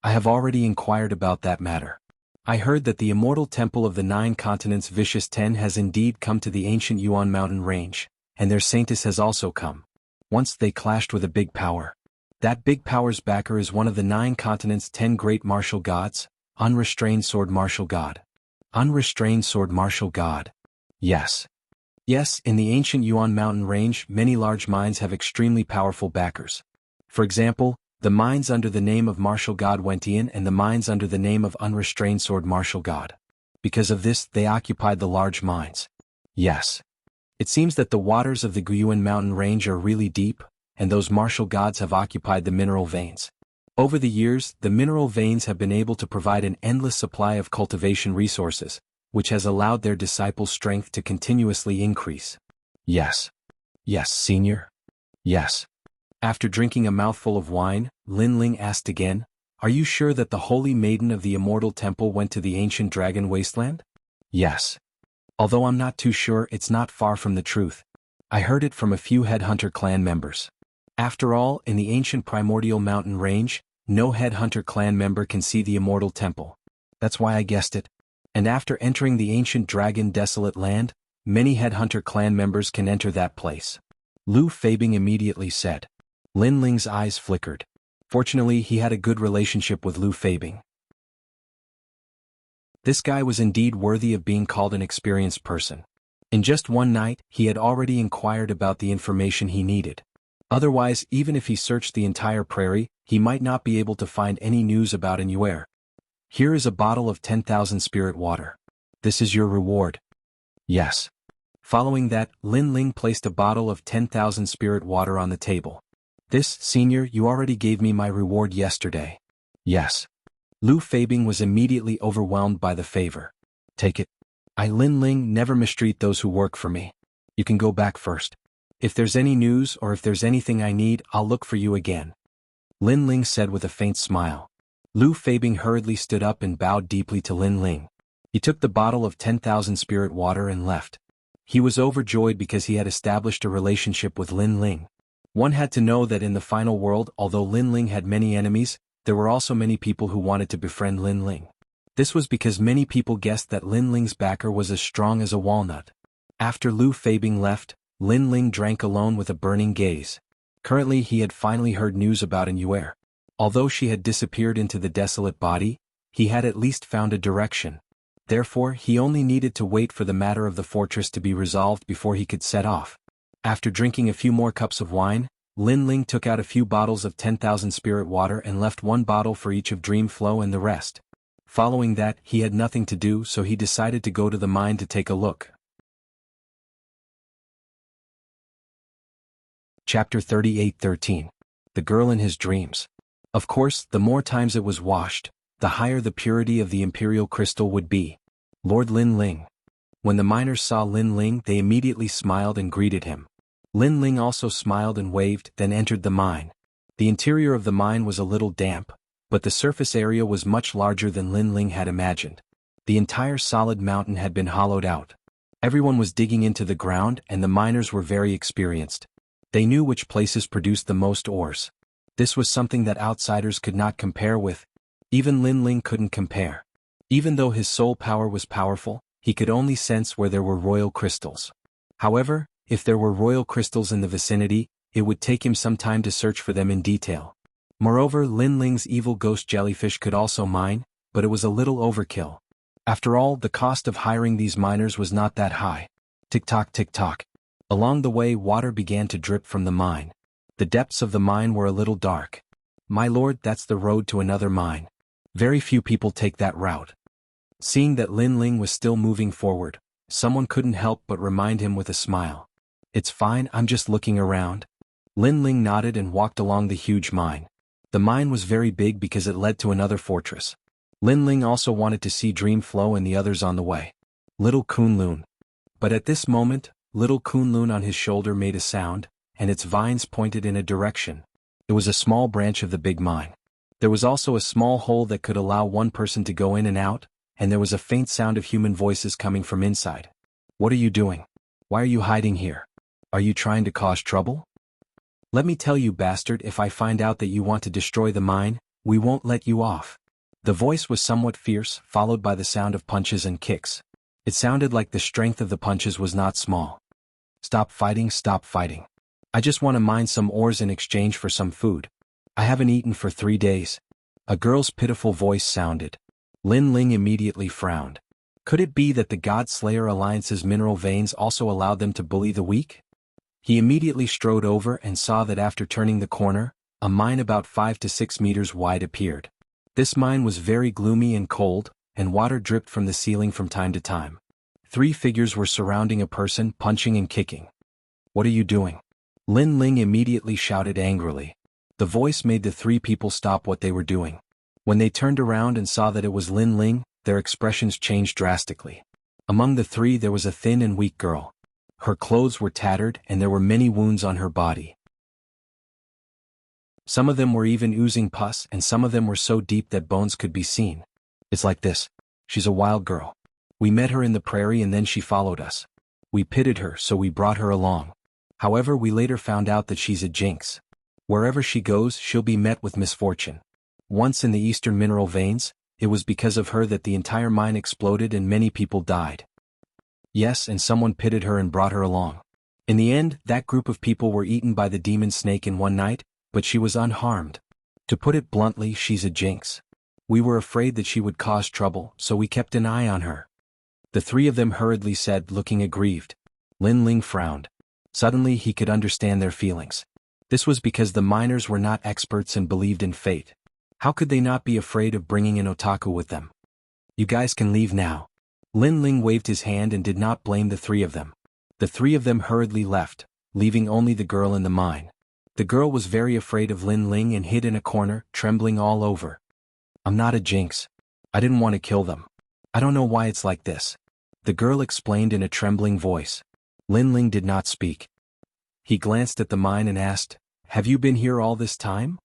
I have already inquired about that matter. I heard that the immortal temple of the 9 continents Vicious 10 has indeed come to the ancient Yuan mountain range, and their saintess has also come. Once they clashed with a big power. That big power's backer is one of the 9 continents' 10 great martial gods, Unrestrained Sword Martial God. Unrestrained Sword Martial God. Yes. Yes, in the ancient Yuan mountain range, many large mines have extremely powerful backers. For example, the mines under the name of Martial God Wentian and the mines under the name of Unrestrained Sword Martial God. Because of this, they occupied the large mines. Yes. It seems that the waters of the Guyuan mountain range are really deep, and those martial gods have occupied the mineral veins. Over the years, the mineral veins have been able to provide an endless supply of cultivation resources, which has allowed their disciples' strength to continuously increase. Yes. Yes, senior. Yes. After drinking a mouthful of wine, Lin Ling asked again, "Are you sure that the Holy Maiden of the Immortal Temple went to the ancient Dragon Wasteland?" Yes. Although I'm not too sure, it's not far from the truth. I heard it from a few Headhunter clan members. After all, in the ancient Primordial Mountain Range, no Headhunter clan member can see the Immortal Temple. That's why I guessed it. And after entering the ancient Dragon Desolate Land, many Headhunter clan members can enter that place. Lu Feibing immediately said. Lin Ling's eyes flickered. Fortunately, he had a good relationship with Lu Feibing. This guy was indeed worthy of being called an experienced person. In just one night, he had already inquired about the information he needed. Otherwise, even if he searched the entire prairie, he might not be able to find any news about Anywhere. Here is a bottle of 10,000 spirit water. This is your reward. Yes. Following that, Lin Ling placed a bottle of 10,000 spirit water on the table. This, senior, you already gave me my reward yesterday. Yes. Lu Feibing was immediately overwhelmed by the favor. Take it. I, Lin Ling, never mistreat those who work for me. You can go back first. If there's any news or if there's anything I need, I'll look for you again. Lin Ling said with a faint smile. Lu Feibing hurriedly stood up and bowed deeply to Lin Ling. He took the bottle of 10,000 spirit water and left. He was overjoyed because he had established a relationship with Lin Ling. One had to know that in the final world, although Lin Ling had many enemies, there were also many people who wanted to befriend Lin Ling. This was because many people guessed that Lin Ling's backer was as strong as a walnut. After Lu Feibing left, Lin Ling drank alone with a burning gaze. Currently he had finally heard news about Anywhere. Although she had disappeared into the desolate body, he had at least found a direction. Therefore, he only needed to wait for the matter of the fortress to be resolved before he could set off. After drinking a few more cups of wine, Lin Ling took out a few bottles of 10,000 spirit water and left one bottle for each of Dream Flow and the rest. Following that, he had nothing to do, so he decided to go to the mine to take a look. Chapter 38:13. The Girl in His Dreams. Of course, the more times it was washed, the higher the purity of the imperial crystal would be. Lord Lin Ling. When the miners saw Lin Ling, they immediately smiled and greeted him. Lin Ling also smiled and waved, then entered the mine. The interior of the mine was a little damp, but the surface area was much larger than Lin Ling had imagined. The entire solid mountain had been hollowed out. Everyone was digging into the ground, and the miners were very experienced. They knew which places produced the most ores. This was something that outsiders could not compare with. Even Lin Ling couldn't compare. Even though his soul power was powerful, he could only sense where there were royal crystals. However, if there were royal crystals in the vicinity, it would take him some time to search for them in detail. Moreover, Lin Ling's evil ghost jellyfish could also mine, but it was a little overkill. After all, the cost of hiring these miners was not that high. Tick-tock tick-tock. Along the way, water began to drip from the mine. The depths of the mine were a little dark. My lord, that's the road to another mine. Very few people take that route. Seeing that Lin Ling was still moving forward, someone couldn't help but remind him with a smile. It's fine, I'm just looking around. Lin Ling nodded and walked along the huge mine. The mine was very big because it led to another fortress. Lin Ling also wanted to see Dream Flow and the others on the way. Little Kunlun. But at this moment, little Kunlun on his shoulder made a sound, and its vines pointed in a direction. It was a small branch of the big mine. There was also a small hole that could allow one person to go in and out, and there was a faint sound of human voices coming from inside. What are you doing? Why are you hiding here? Are you trying to cause trouble? Let me tell you, bastard, if I find out that you want to destroy the mine, we won't let you off. The voice was somewhat fierce, followed by the sound of punches and kicks. It sounded like the strength of the punches was not small. Stop fighting, stop fighting. I just want to mine some ores in exchange for some food. I haven't eaten for 3 days. A girl's pitiful voice sounded. Lin Ling immediately frowned. Could it be that the God Slayer Alliance's mineral veins also allowed them to bully the weak? He immediately strode over and saw that after turning the corner, a mine about 5 to 6 meters wide appeared. This mine was very gloomy and cold, and water dripped from the ceiling from time to time. 3 figures were surrounding a person, punching and kicking. What are you doing? Lin Ling immediately shouted angrily. The voice made the 3 people stop what they were doing. When they turned around and saw that it was Lin Ling, their expressions changed drastically. Among the 3 there was a thin and weak girl. Her clothes were tattered and there were many wounds on her body. Some of them were even oozing pus, and some of them were so deep that bones could be seen. It's like this. She's a wild girl. We met her in the prairie and then she followed us. We pitied her, so we brought her along. However, we later found out that she's a jinx. Wherever she goes, she'll be met with misfortune. Once in the eastern mineral veins, it was because of her that the entire mine exploded and many people died. Yes, and someone pitied her and brought her along. In the end, that group of people were eaten by the demon snake in one night, but she was unharmed. To put it bluntly, she's a jinx. We were afraid that she would cause trouble, so we kept an eye on her. The 3 of them hurriedly said, looking aggrieved. Lin Ling frowned. Suddenly he could understand their feelings. This was because the miners were not experts and believed in fate. How could they not be afraid of bringing an otaku with them? You guys can leave now. Lin Ling waved his hand and did not blame the 3 of them. The 3 of them hurriedly left, leaving only the girl in the mine. The girl was very afraid of Lin Ling and hid in a corner, trembling all over. I'm not a jinx. I didn't want to kill them. I don't know why it's like this. The girl explained in a trembling voice. Lin Ling did not speak. He glanced at the mine and asked, Have you been here all this time?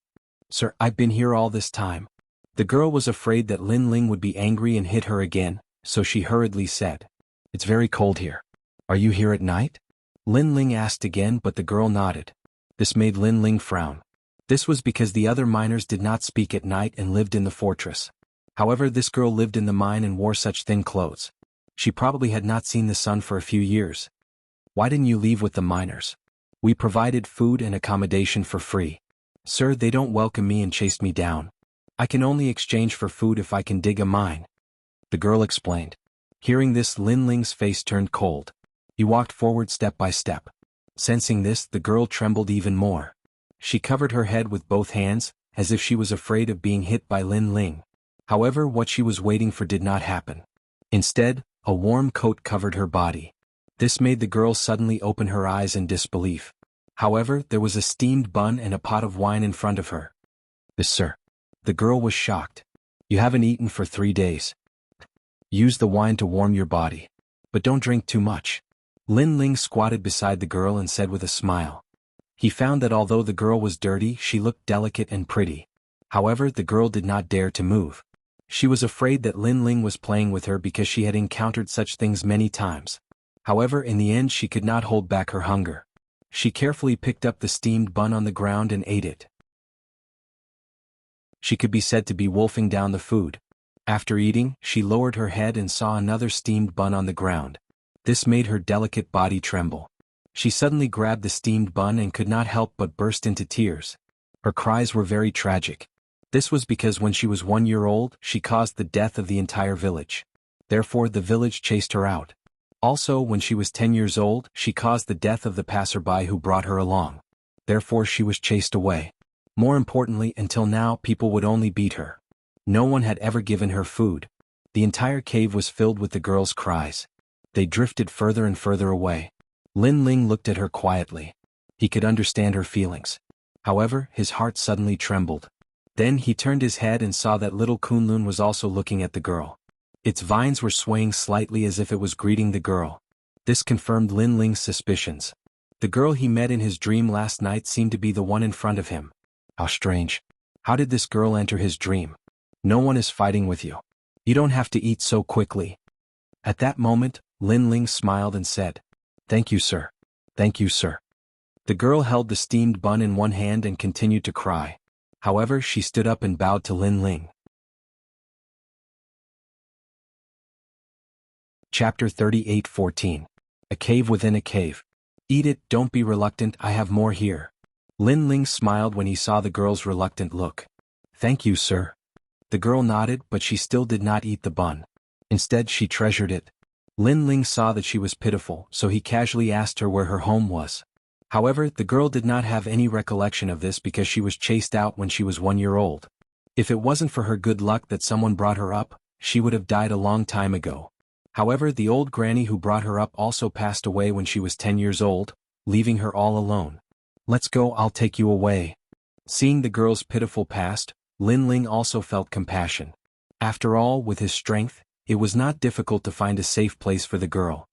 Sir, I've been here all this time. The girl was afraid that Lin Ling would be angry and hit her again, so she hurriedly said, It's very cold here. Are you here at night? Lin Ling asked again, but the girl nodded. This made Lin Ling frown. This was because the other miners did not speak at night and lived in the fortress. However, this girl lived in the mine and wore such thin clothes. She probably had not seen the sun for a few years. Why didn't you leave with the miners? We provided food and accommodation for free. Sir, they don't welcome me and chased me down. I can only exchange for food if I can dig a mine. The girl explained. Hearing this, Lin Ling's face turned cold. He walked forward step by step. Sensing this, the girl trembled even more. She covered her head with both hands, as if she was afraid of being hit by Lin Ling. However, what she was waiting for did not happen. Instead, a warm coat covered her body. This made the girl suddenly open her eyes in disbelief. However, there was a steamed bun and a pot of wine in front of her. This, sir. The girl was shocked. You haven't eaten for 3 days. Use the wine to warm your body. But don't drink too much. Lin Ling squatted beside the girl and said with a smile. He found that although the girl was dirty, she looked delicate and pretty. However, the girl did not dare to move. She was afraid that Lin Ling was playing with her because she had encountered such things many times. However, in the end she could not hold back her hunger. She carefully picked up the steamed bun on the ground and ate it. She could be said to be wolfing down the food. After eating, she lowered her head and saw another steamed bun on the ground. This made her delicate body tremble. She suddenly grabbed the steamed bun and could not help but burst into tears. Her cries were very tragic. This was because when she was 1 year old, she caused the death of the entire village. Therefore, the village chased her out. Also, when she was 10 years old, she caused the death of the passerby who brought her along. Therefore she was chased away. More importantly, until now people would only beat her. No one had ever given her food. The entire cave was filled with the girl's cries. They drifted further and further away. Lin Ling looked at her quietly. He could understand her feelings. However, his heart suddenly trembled. Then he turned his head and saw that little Kunlun was also looking at the girl. Its vines were swaying slightly as if it was greeting the girl. This confirmed Lin Ling's suspicions. The girl he met in his dream last night seemed to be the one in front of him. How strange. How did this girl enter his dream? No one is fighting with you. You don't have to eat so quickly. At that moment, Lin Ling smiled and said, "Thank you, sir. Thank you, sir." The girl held the steamed bun in one hand and continued to cry. However, she stood up and bowed to Lin Ling. Chapter 38:14. A cave within a cave. Eat it, don't be reluctant, I have more here. Lin Ling smiled when he saw the girl's reluctant look. Thank you, sir. The girl nodded, but she still did not eat the bun. Instead, she treasured it. Lin Ling saw that she was pitiful, so he casually asked her where her home was. However, the girl did not have any recollection of this because she was chased out when she was 1 year old. If it wasn't for her good luck that someone brought her up, she would have died a long time ago. However, the old granny who brought her up also passed away when she was 10 years old, leaving her all alone. Let's go, I'll take you away. Seeing the girl's pitiful past, Lin Ling also felt compassion. After all, with his strength, it was not difficult to find a safe place for the girl.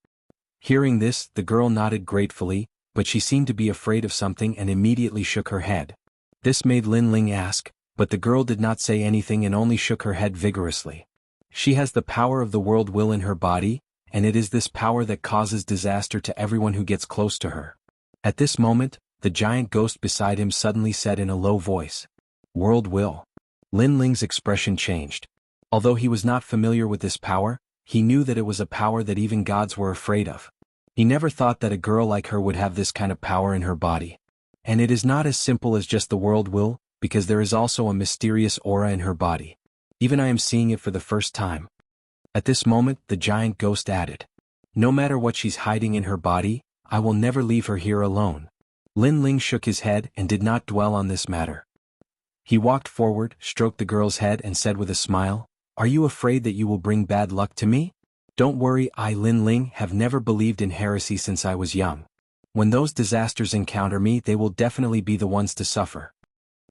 Hearing this, the girl nodded gratefully, but she seemed to be afraid of something and immediately shook her head. This made Lin Ling ask, but the girl did not say anything and only shook her head vigorously. She has the power of the world will in her body, and it is this power that causes disaster to everyone who gets close to her. At this moment, the giant ghost beside him suddenly said in a low voice, "World will." Lin Ling's expression changed. Although he was not familiar with this power, he knew that it was a power that even gods were afraid of. He never thought that a girl like her would have this kind of power in her body. And it is not as simple as just the world will, because there is also a mysterious aura in her body. Even I am seeing it for the first time. At this moment, the giant ghost added, "No matter what she's hiding in her body, I will never leave her here alone." Lin Ling shook his head and did not dwell on this matter. He walked forward, stroked the girl's head and said with a smile, "Are you afraid that you will bring bad luck to me? Don't worry, I, Lin Ling, have never believed in heresy since I was young. When those disasters encounter me, they will definitely be the ones to suffer."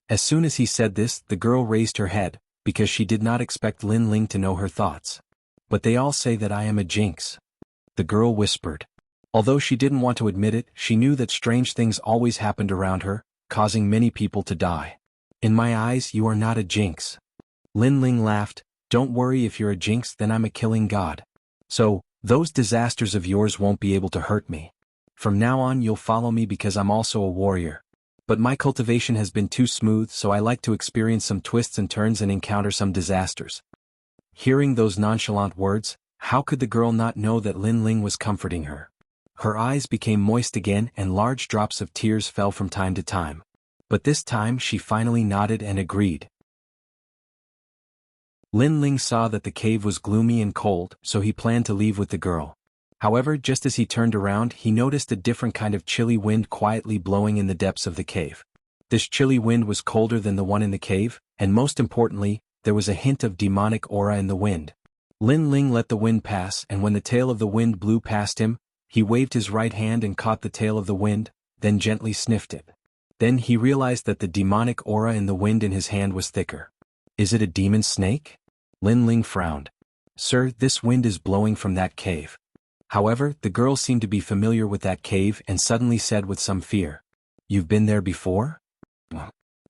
As soon as he said this, the girl raised her head, because she did not expect Lin Ling to know her thoughts. "But they all say that I am a jinx," the girl whispered. Although she didn't want to admit it, she knew that strange things always happened around her, causing many people to die. "In my eyes, you are not a jinx." Lin Ling laughed. "Don't worry, if you're a jinx, then I'm a killing god. So, those disasters of yours won't be able to hurt me. From now on you'll follow me because I'm also a warrior. But my cultivation has been too smooth, so I like to experience some twists and turns and encounter some disasters." Hearing those nonchalant words, how could the girl not know that Lin Ling was comforting her? Her eyes became moist again and large drops of tears fell from time to time. But this time she finally nodded and agreed. Lin Ling saw that the cave was gloomy and cold, so he planned to leave with the girl. However, just as he turned around, he noticed a different kind of chilly wind quietly blowing in the depths of the cave. This chilly wind was colder than the one in the cave, and most importantly, there was a hint of demonic aura in the wind. Lin Ling let the wind pass, and when the tail of the wind blew past him, he waved his right hand and caught the tail of the wind, then gently sniffed it. Then he realized that the demonic aura in the wind in his hand was thicker. "Is it a demon snake?" Lin Ling frowned. "Sir, this wind is blowing from that cave." However, the girl seemed to be familiar with that cave and suddenly said with some fear, "You've been there before?"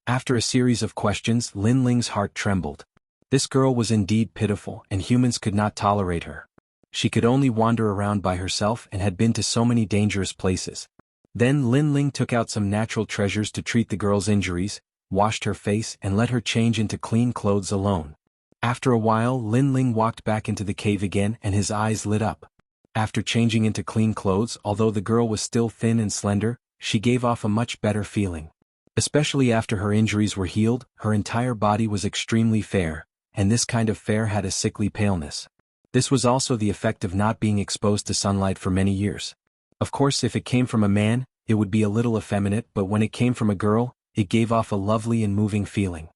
After a series of questions, Lin Ling's heart trembled. This girl was indeed pitiful, and humans could not tolerate her. She could only wander around by herself and had been to so many dangerous places. Then Lin Ling took out some natural treasures to treat the girl's injuries, washed her face and let her change into clean clothes alone. After a while, Lin Ling walked back into the cave again and his eyes lit up. After changing into clean clothes, although the girl was still thin and slender, she gave off a much better feeling. Especially after her injuries were healed, her entire body was extremely fair, and this kind of fair had a sickly paleness. This was also the effect of not being exposed to sunlight for many years. Of course, if it came from a man, it would be a little effeminate, but when it came from a girl, it gave off a lovely and moving feeling.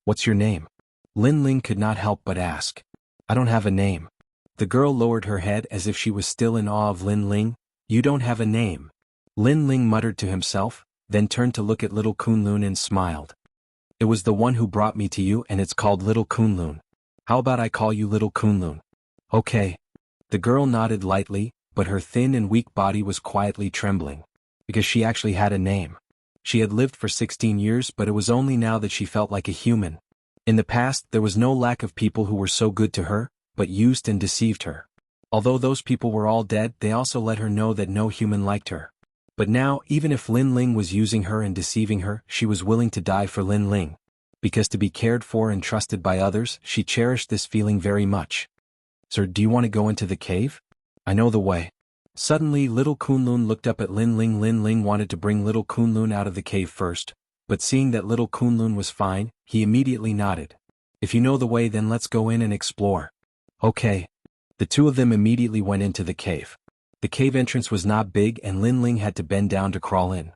"What's your name?" Lin Ling could not help but ask. "I don't have a name." The girl lowered her head as if she was still in awe of Lin Ling. "You don't have a name?" Lin Ling muttered to himself, then turned to look at little Kunlun and smiled. "It was the one who brought me to you and it's called Little Kunlun. How about I call you Little Kunlun?" "Okay." The girl nodded lightly, but her thin and weak body was quietly trembling. Because she actually had a name. She had lived for 16 years, but it was only now that she felt like a human. In the past, there was no lack of people who were so good to her, but used and deceived her. Although those people were all dead, they also let her know that no human liked her. But now, even if Lin Ling was using her and deceiving her, she was willing to die for Lin Ling. Because to be cared for and trusted by others, she cherished this feeling very much. "Sir, do you want to go into the cave? I know the way." Suddenly little Kunlun looked up at Lin Ling. Lin Ling wanted to bring little Kunlun out of the cave first, but seeing that little Kunlun was fine, he immediately nodded. "If you know the way, then let's go in and explore." "Okay." The two of them immediately went into the cave. The cave entrance was not big and Lin Ling had to bend down to crawl in.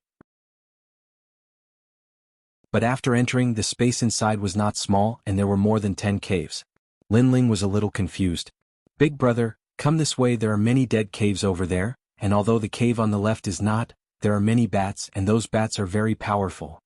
But after entering, the space inside was not small and there were more than 10 caves. Lin Ling was a little confused. "Big brother, come this way, there are many dead caves over there, and although the cave on the left is not, there are many bats and those bats are very powerful.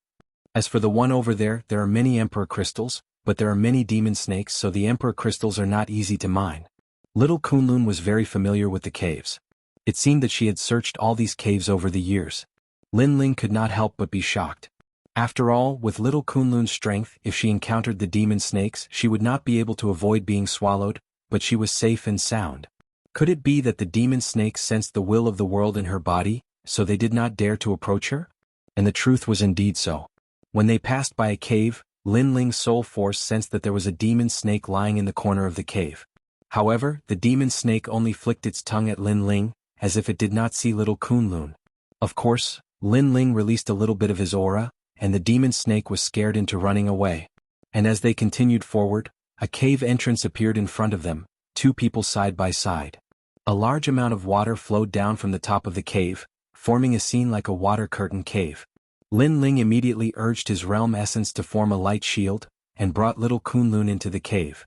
As for the one over there, there are many emperor crystals, but there are many demon snakes, so the emperor crystals are not easy to mine." Little Kunlun was very familiar with the caves. It seemed that she had searched all these caves over the years. Lin Ling could not help but be shocked. After all, with little Kunlun's strength, if she encountered the demon snakes, she would not be able to avoid being swallowed, but she was safe and sound. Could it be that the demon snakes sensed the will of the world in her body, so they did not dare to approach her? And the truth was indeed so. When they passed by a cave, Lin Ling's soul force sensed that there was a demon snake lying in the corner of the cave. However, the demon snake only flicked its tongue at Lin Ling, as if it did not see little Kunlun. Of course, Lin Ling released a little bit of his aura, and the demon snake was scared into running away. And as they continued forward, a cave entrance appeared in front of them, two people side by side. A large amount of water flowed down from the top of the cave, forming a scene like a water curtain cave. Lin Ling immediately urged his realm essence to form a light shield, and brought little Kunlun into the cave.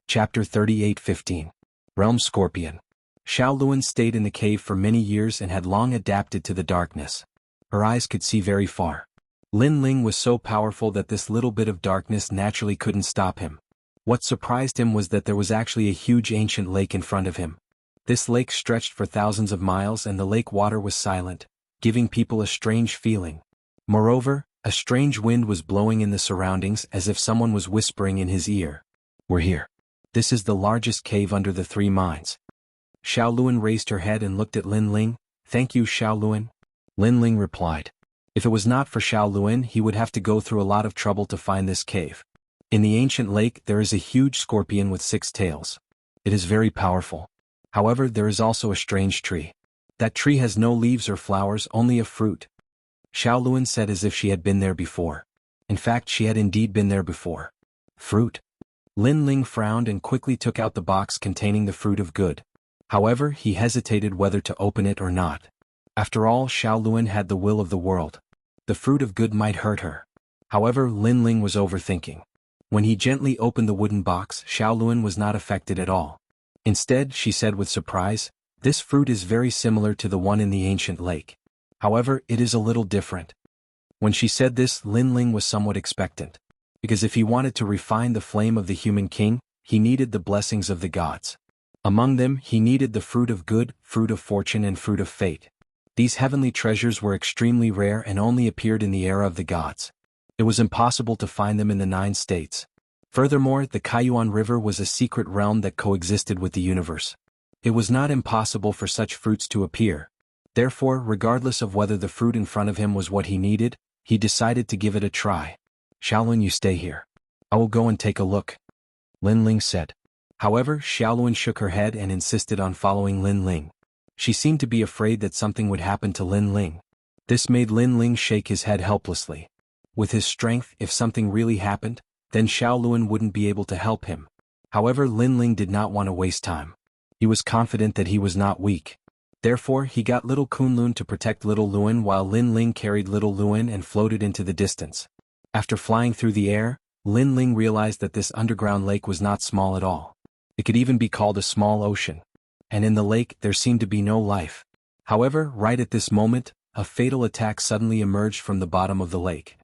Chapter 38:15. Realm Scorpion. Xiaoluan stayed in the cave for many years and had long adapted to the darkness. Her eyes could see very far. Lin Ling was so powerful that this little bit of darkness naturally couldn't stop him. What surprised him was that there was actually a huge ancient lake in front of him. This lake stretched for thousands of miles and the lake water was silent, giving people a strange feeling. Moreover, a strange wind was blowing in the surroundings as if someone was whispering in his ear. "We're here. This is the largest cave under the 3 mines." Xiaoluan raised her head and looked at Lin Ling. "Thank you, Xiaoluan." Lin Ling replied. If it was not for Xiaoluan, he would have to go through a lot of trouble to find this cave. In the ancient lake there is a huge scorpion with 6 tails. It is very powerful. However, there is also a strange tree. That tree has no leaves or flowers, only a fruit. Xiaoluan said as if she had been there before. In fact, she had indeed been there before. Fruit? Lin Ling frowned and quickly took out the box containing the fruit of good. However, he hesitated whether to open it or not. After all, Xiaoluan had the will of the world. The fruit of good might hurt her. However, Lin Ling was overthinking. When he gently opened the wooden box, Xiaoluan was not affected at all. Instead, she said with surprise, "This fruit is very similar to the one in the ancient lake. However, it is a little different." When she said this, Lin Ling was somewhat expectant. Because if he wanted to refine the flame of the human king, he needed the blessings of the gods. Among them, he needed the fruit of good, fruit of fortune and fruit of fate. These heavenly treasures were extremely rare and only appeared in the era of the gods. It was impossible to find them in the 9 states. Furthermore, the Kaiyuan River was a secret realm that coexisted with the universe. It was not impossible for such fruits to appear. Therefore, regardless of whether the fruit in front of him was what he needed, he decided to give it a try. "Xiaoluan, you stay here. I will go and take a look," Lin Ling said. However, Xiaoluan shook her head and insisted on following Lin Ling. She seemed to be afraid that something would happen to Lin Ling. This made Lin Ling shake his head helplessly. With his strength, if something really happened, then Shaolun wouldn't be able to help him. However, Lin Ling did not want to waste time. He was confident that he was not weak. Therefore, he got little Kunlun to protect little Luan while Lin Ling carried little Luan and floated into the distance. After flying through the air, Lin Ling realized that this underground lake was not small at all. It could even be called a small ocean. And in the lake there seemed to be no life. However, right at this moment, a fatal attack suddenly emerged from the bottom of the lake.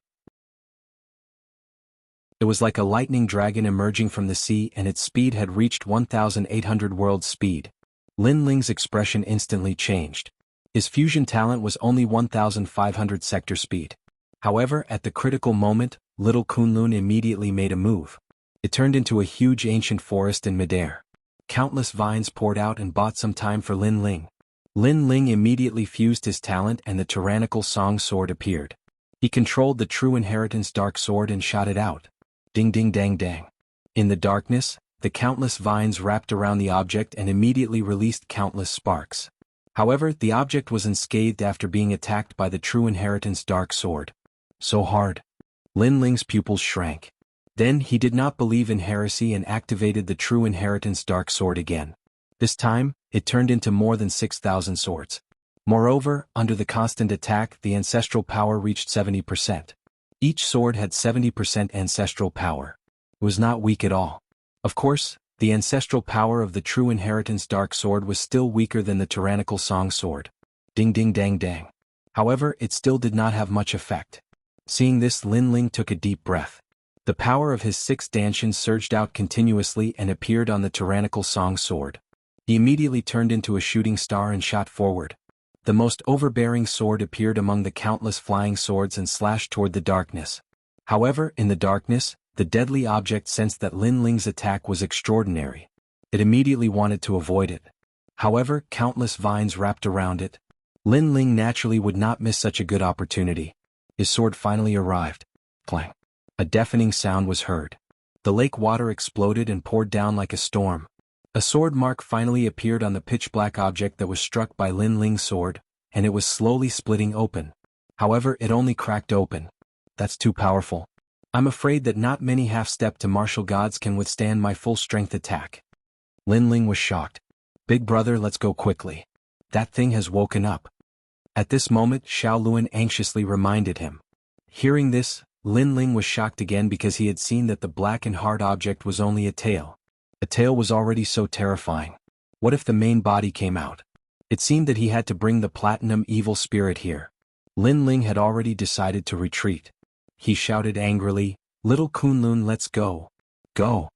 It was like a lightning dragon emerging from the sea, and its speed had reached 1,800 world speed. Lin Ling's expression instantly changed. His fusion talent was only 1,500 sector speed. However, at the critical moment, little Kunlun immediately made a move. It turned into a huge ancient forest in midair. Countless vines poured out and bought some time for Lin Ling. Lin Ling immediately fused his talent and the tyrannical song sword appeared. He controlled the true inheritance dark sword and shot it out. Ding ding dang dang. In the darkness, the countless vines wrapped around the object and immediately released countless sparks. However, the object was unscathed after being attacked by the true inheritance dark sword. So hard. Lin Ling's pupils shrank. Then he did not believe in heresy and activated the true inheritance dark sword again. This time, it turned into more than 6,000 swords. Moreover, under the constant attack, the ancestral power reached 70%. Each sword had 70% ancestral power. It was not weak at all. Of course, the ancestral power of the true inheritance dark sword was still weaker than the tyrannical song sword. Ding ding dang dang. However, it still did not have much effect. Seeing this, Lin Ling took a deep breath. The power of his 6 danshin surged out continuously and appeared on the tyrannical song sword. He immediately turned into a shooting star and shot forward. The most overbearing sword appeared among the countless flying swords and slashed toward the darkness. However, in the darkness, the deadly object sensed that Lin Ling's attack was extraordinary. It immediately wanted to avoid it. However, countless vines wrapped around it. Lin Ling naturally would not miss such a good opportunity. His sword finally arrived. Clang. A deafening sound was heard. The lake water exploded and poured down like a storm. A sword mark finally appeared on the pitch-black object that was struck by Lin Ling's sword, and it was slowly splitting open. However, it only cracked open. That's too powerful. I'm afraid that not many half-step to martial gods can withstand my full-strength attack. Lin Ling was shocked. Big brother, let's go quickly. That thing has woken up. At this moment, Shaolun anxiously reminded him. Hearing this, Lin Ling was shocked again because he had seen that the black and hard object was only a tail. A tail was already so terrifying. What if the main body came out? It seemed that he had to bring the platinum evil spirit here. Lin Ling had already decided to retreat. He shouted angrily, "Little Kunlun, let's go. Go."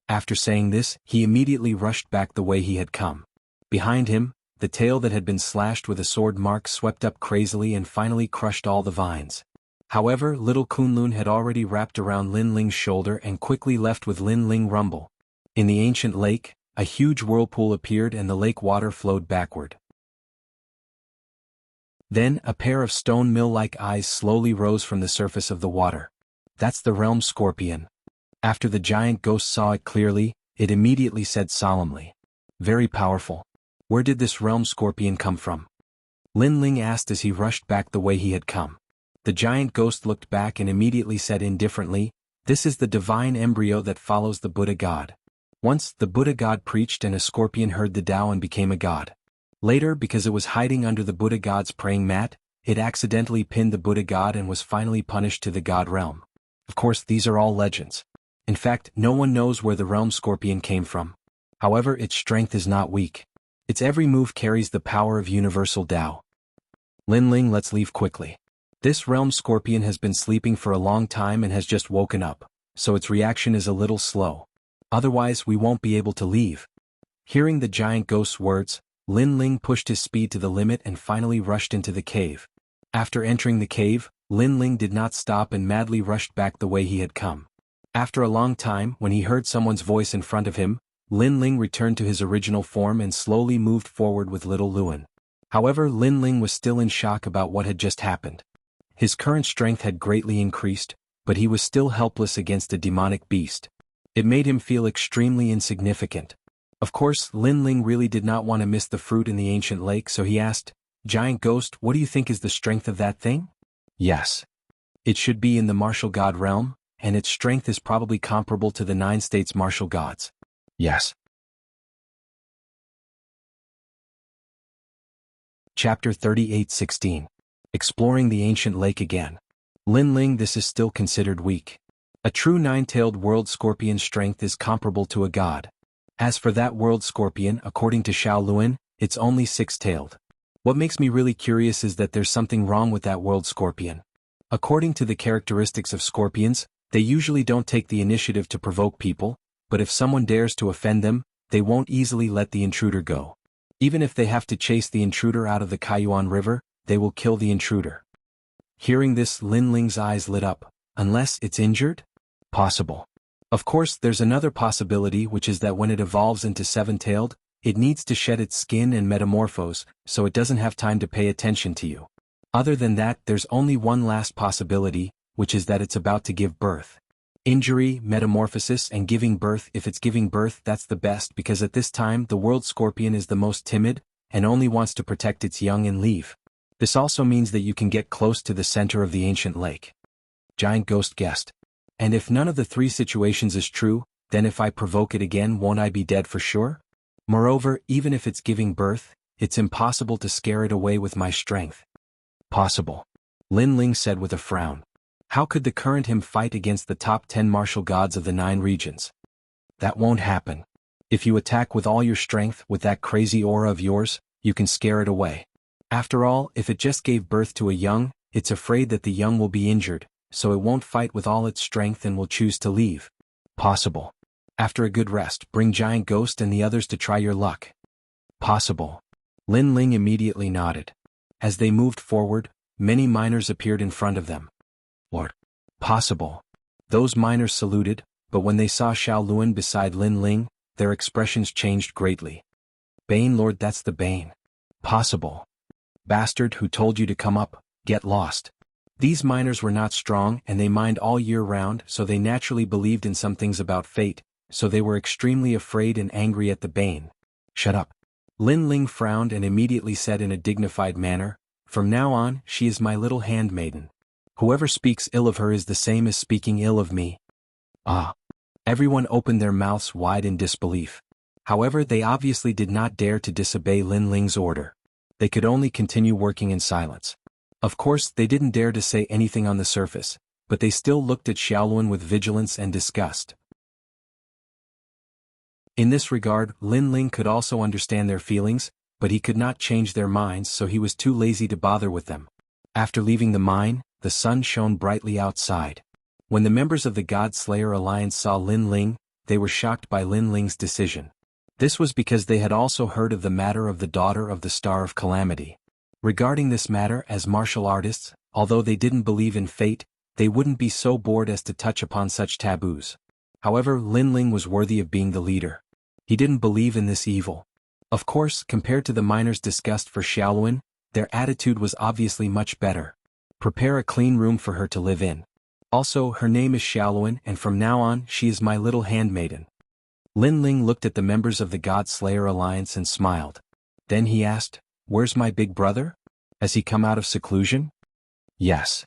After saying this, he immediately rushed back the way he had come. Behind him, the tail that had been slashed with a sword mark swept up crazily and finally crushed all the vines. However, little Kunlun had already wrapped around Lin Ling's shoulder and quickly left with Lin Ling rumble. In the ancient lake, a huge whirlpool appeared and the lake water flowed backward. Then, a pair of stone mill-like eyes slowly rose from the surface of the water. That's the realm scorpion. After the giant ghost saw it clearly, it immediately said solemnly, "Very powerful. Where did this realm scorpion come from?" Lin Ling asked as he rushed back the way he had come. The giant ghost looked back and immediately said indifferently, "This is the divine embryo that follows the Buddha god. Once, the Buddha god preached and a scorpion heard the Tao and became a god. Later, because it was hiding under the Buddha god's praying mat, it accidentally pinned the Buddha god and was finally punished to the god realm. Of course, these are all legends. In fact, no one knows where the realm scorpion came from. However, its strength is not weak. Its every move carries the power of universal Tao. Lin Ling, let's leave quickly. This realm scorpion has been sleeping for a long time and has just woken up, so its reaction is a little slow. Otherwise, we won't be able to leave." Hearing the giant ghost's words, Lin Ling pushed his speed to the limit and finally rushed into the cave. After entering the cave, Lin Ling did not stop and madly rushed back the way he had come. After a long time, when he heard someone's voice in front of him, Lin Ling returned to his original form and slowly moved forward with little Luan. However, Lin Ling was still in shock about what had just happened. His current strength had greatly increased, but he was still helpless against a demonic beast. It made him feel extremely insignificant. Of course, Lin Ling really did not want to miss the fruit in the ancient lake, so he asked, "Giant Ghost, what do you think is the strength of that thing?" "Yes. It should be in the martial god realm, and its strength is probably comparable to the 9 states martial gods. Yes. Chapter 38:16. Exploring the ancient lake again. Lin Ling, this is still considered weak. A true 9-tailed world scorpion's strength is comparable to a god. As for that world scorpion, according to Shaolin, it's only 6-tailed. What makes me really curious is that there's something wrong with that world scorpion. According to the characteristics of scorpions, they usually don't take the initiative to provoke people, but if someone dares to offend them, they won't easily let the intruder go. Even if they have to chase the intruder out of the Kaiyuan River, they will kill the intruder. Hearing this, Lin Ling's eyes lit up. Unless it's injured? Possible. Of course, there's another possibility, which is that when it evolves into 7-tailed, it needs to shed its skin and metamorphose, so it doesn't have time to pay attention to you. Other than that, there's only one last possibility, which is that it's about to give birth. Injury, metamorphosis, and giving birth. If it's giving birth, that's the best, because at this time the world scorpion is the most timid, and only wants to protect its young and leave. This also means that you can get close to the center of the ancient lake. Giant Ghost guessed. And if none of the 3 situations is true, then if I provoke it again, won't I be dead for sure? Moreover, even if it's giving birth, it's impossible to scare it away with my strength. Possible. Lin Ling said with a frown. How could the current him fight against the top 10 martial gods of the 9 regions? That won't happen. If you attack with all your strength, with that crazy aura of yours, you can scare it away. After all, if it just gave birth to a young, it's afraid that the young will be injured, so it won't fight with all its strength and will choose to leave. Possible. After a good rest, bring Giant Ghost and the others to try your luck. Possible. Lin Ling immediately nodded. As they moved forward, many miners appeared in front of them. Lord. Possible. Those miners saluted, but when they saw Shaolin beside Lin Ling, their expressions changed greatly. Bane, Lord, that's the Bane. Possible. Bastard, who told you to come up? Get lost. These miners were not strong, and they mined all year round, so they naturally believed in some things about fate, so they were extremely afraid and angry at the Bane. Shut up. Lin Ling frowned and immediately said in a dignified manner, from now on, she is my little handmaiden. Whoever speaks ill of her is the same as speaking ill of me. Ah. Everyone opened their mouths wide in disbelief. However, they obviously did not dare to disobey Lin Ling's order. They could only continue working in silence. Of course, they didn't dare to say anything on the surface, but they still looked at Shaolin with vigilance and disgust. In this regard, Lin Ling could also understand their feelings, but he could not change their minds, so he was too lazy to bother with them. After leaving the mine, the sun shone brightly outside. When the members of the God Slayer Alliance saw Lin Ling, they were shocked by Lin Ling's decision. This was because they had also heard of the matter of the daughter of the Star of Calamity. Regarding this matter, as martial artists, although they didn't believe in fate, they wouldn't be so bored as to touch upon such taboos. However, Lin Ling was worthy of being the leader. He didn't believe in this evil. Of course, compared to the miners' disgust for Shaolin, their attitude was obviously much better. Prepare a clean room for her to live in. Also, her name is Shaolin, and from now on, she is my little handmaiden. Lin Ling looked at the members of the God Slayer Alliance and smiled. Then he asked, where's my big brother? Has he come out of seclusion? Yes.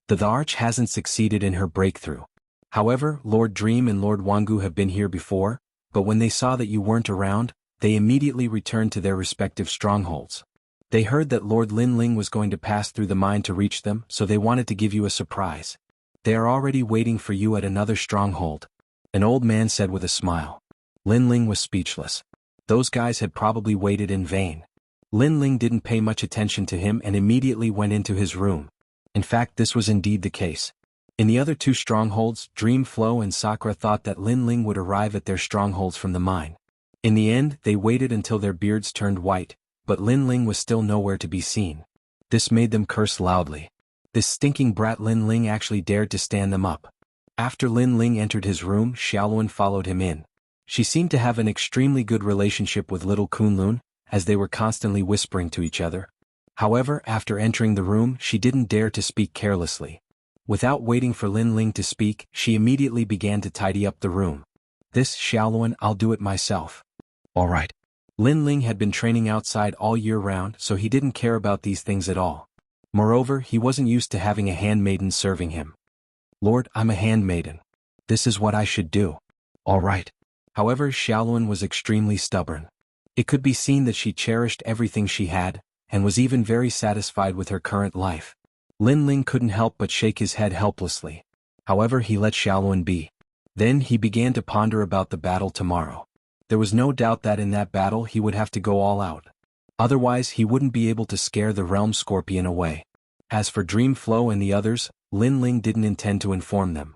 The Arch hasn't succeeded in her breakthrough. However, Lord Dream and Lord Wangu have been here before, but when they saw that you weren't around, they immediately returned to their respective strongholds. They heard that Lord Lin Ling was going to pass through the mine to reach them, so they wanted to give you a surprise. They are already waiting for you at another stronghold. An old man said with a smile. Lin Ling was speechless. Those guys had probably waited in vain. Lin Ling didn't pay much attention to him and immediately went into his room. In fact, this was indeed the case. In the other 2 strongholds, Dream Flow and Sakura thought that Lin Ling would arrive at their strongholds from the mine. In the end, they waited until their beards turned white, but Lin Ling was still nowhere to be seen. This made them curse loudly. This stinking brat Lin Ling actually dared to stand them up. After Lin Ling entered his room, Shaolin followed him in. She seemed to have an extremely good relationship with little Kunlun, as they were constantly whispering to each other. However, after entering the room, she didn't dare to speak carelessly. Without waiting for Lin Ling to speak, she immediately began to tidy up the room. This, Shaolin, I'll do it myself. All right. Lin Ling had been training outside all year round, so he didn't care about these things at all. Moreover, he wasn't used to having a handmaiden serving him. Lord, I'm a handmaiden. This is what I should do. All right. However, Xiaolun was extremely stubborn. It could be seen that she cherished everything she had, and was even very satisfied with her current life. Lin Ling couldn't help but shake his head helplessly. However, he let Xiaolun be. Then he began to ponder about the battle tomorrow. There was no doubt that in that battle he would have to go all out. Otherwise he wouldn't be able to scare the realm scorpion away. As for Dreamflow and the others, Lin Ling didn't intend to inform them.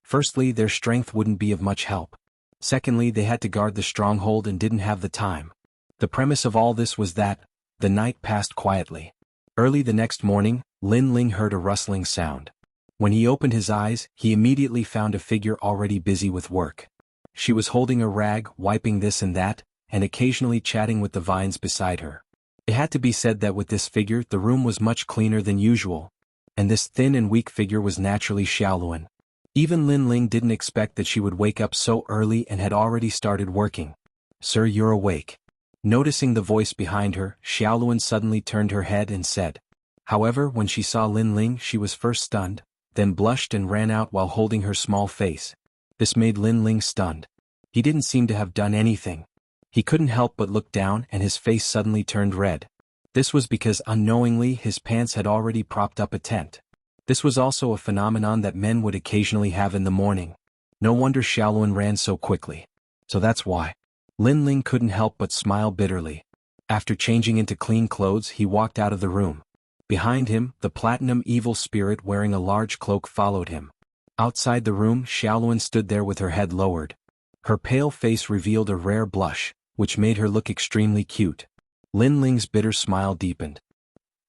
Firstly, their strength wouldn't be of much help. Secondly, they had to guard the stronghold and didn't have the time. The premise of all this was that the night passed quietly. Early the next morning, Lin Ling heard a rustling sound. When he opened his eyes, he immediately found a figure already busy with work. She was holding a rag, wiping this and that, and occasionally chatting with the vines beside her. It had to be said that with this figure the room was much cleaner than usual. And this thin and weak figure was naturally Xiaolun. Even Lin Ling didn't expect that she would wake up so early and had already started working. "Sir, you're awake." Noticing the voice behind her, Xiaolun suddenly turned her head and said. However, when she saw Lin Ling she was first stunned, then blushed and ran out while holding her small face. This made Lin Ling stunned. He didn't seem to have done anything. He couldn't help but look down and his face suddenly turned red. This was because unknowingly his pants had already propped up a tent. This was also a phenomenon that men would occasionally have in the morning. No wonder Xiaolun ran so quickly. So that's why. Lin Ling couldn't help but smile bitterly. After changing into clean clothes he walked out of the room. Behind him, the platinum evil spirit wearing a large cloak followed him. Outside the room, Xiaolun stood there with her head lowered. Her pale face revealed a rare blush, which made her look extremely cute. Lin Ling's bitter smile deepened.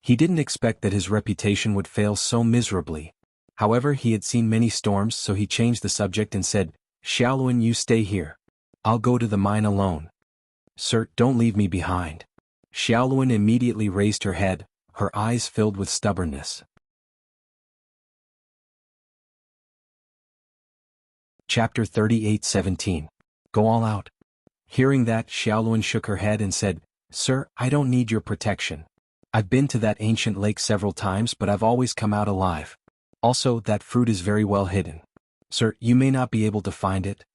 He didn't expect that his reputation would fail so miserably. However, he had seen many storms, so he changed the subject and said, "Xiaolun, you stay here. I'll go to the mine alone." "Sir, don't leave me behind." Xiaolun immediately raised her head, her eyes filled with stubbornness. Chapter 38:17. Go all out. Hearing that, Xiaolun shook her head and said, "Sir, I don't need your protection. I've been to that ancient lake several times but I've always come out alive. Also, that fruit is very well hidden. Sir, you may not be able to find it."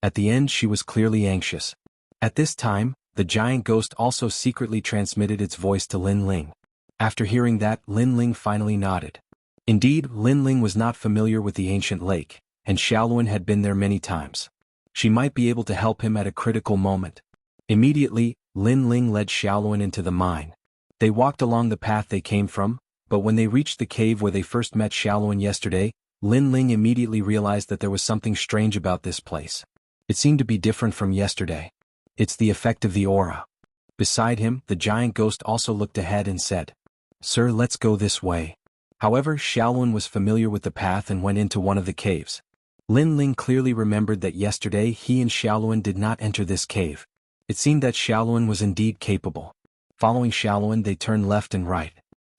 At the end she was clearly anxious. At this time, the giant ghost also secretly transmitted its voice to Lin Ling. After hearing that, Lin Ling finally nodded. Indeed, Lin Ling was not familiar with the ancient lake, and Xiaolun had been there many times. She might be able to help him at a critical moment. Immediately, Lin Ling led Xiaolun into the mine. They walked along the path they came from, but when they reached the cave where they first met Xiaolun yesterday, Lin Ling immediately realized that there was something strange about this place. It seemed to be different from yesterday. It's the effect of the aura. Beside him, the giant ghost also looked ahead and said, "Sir, let's go this way." However, Xiaolun was familiar with the path and went into one of the caves. Lin Ling clearly remembered that yesterday he and Xiaolun did not enter this cave. It seemed that Xiaolun was indeed capable. Following Xiaolun they turned left and right.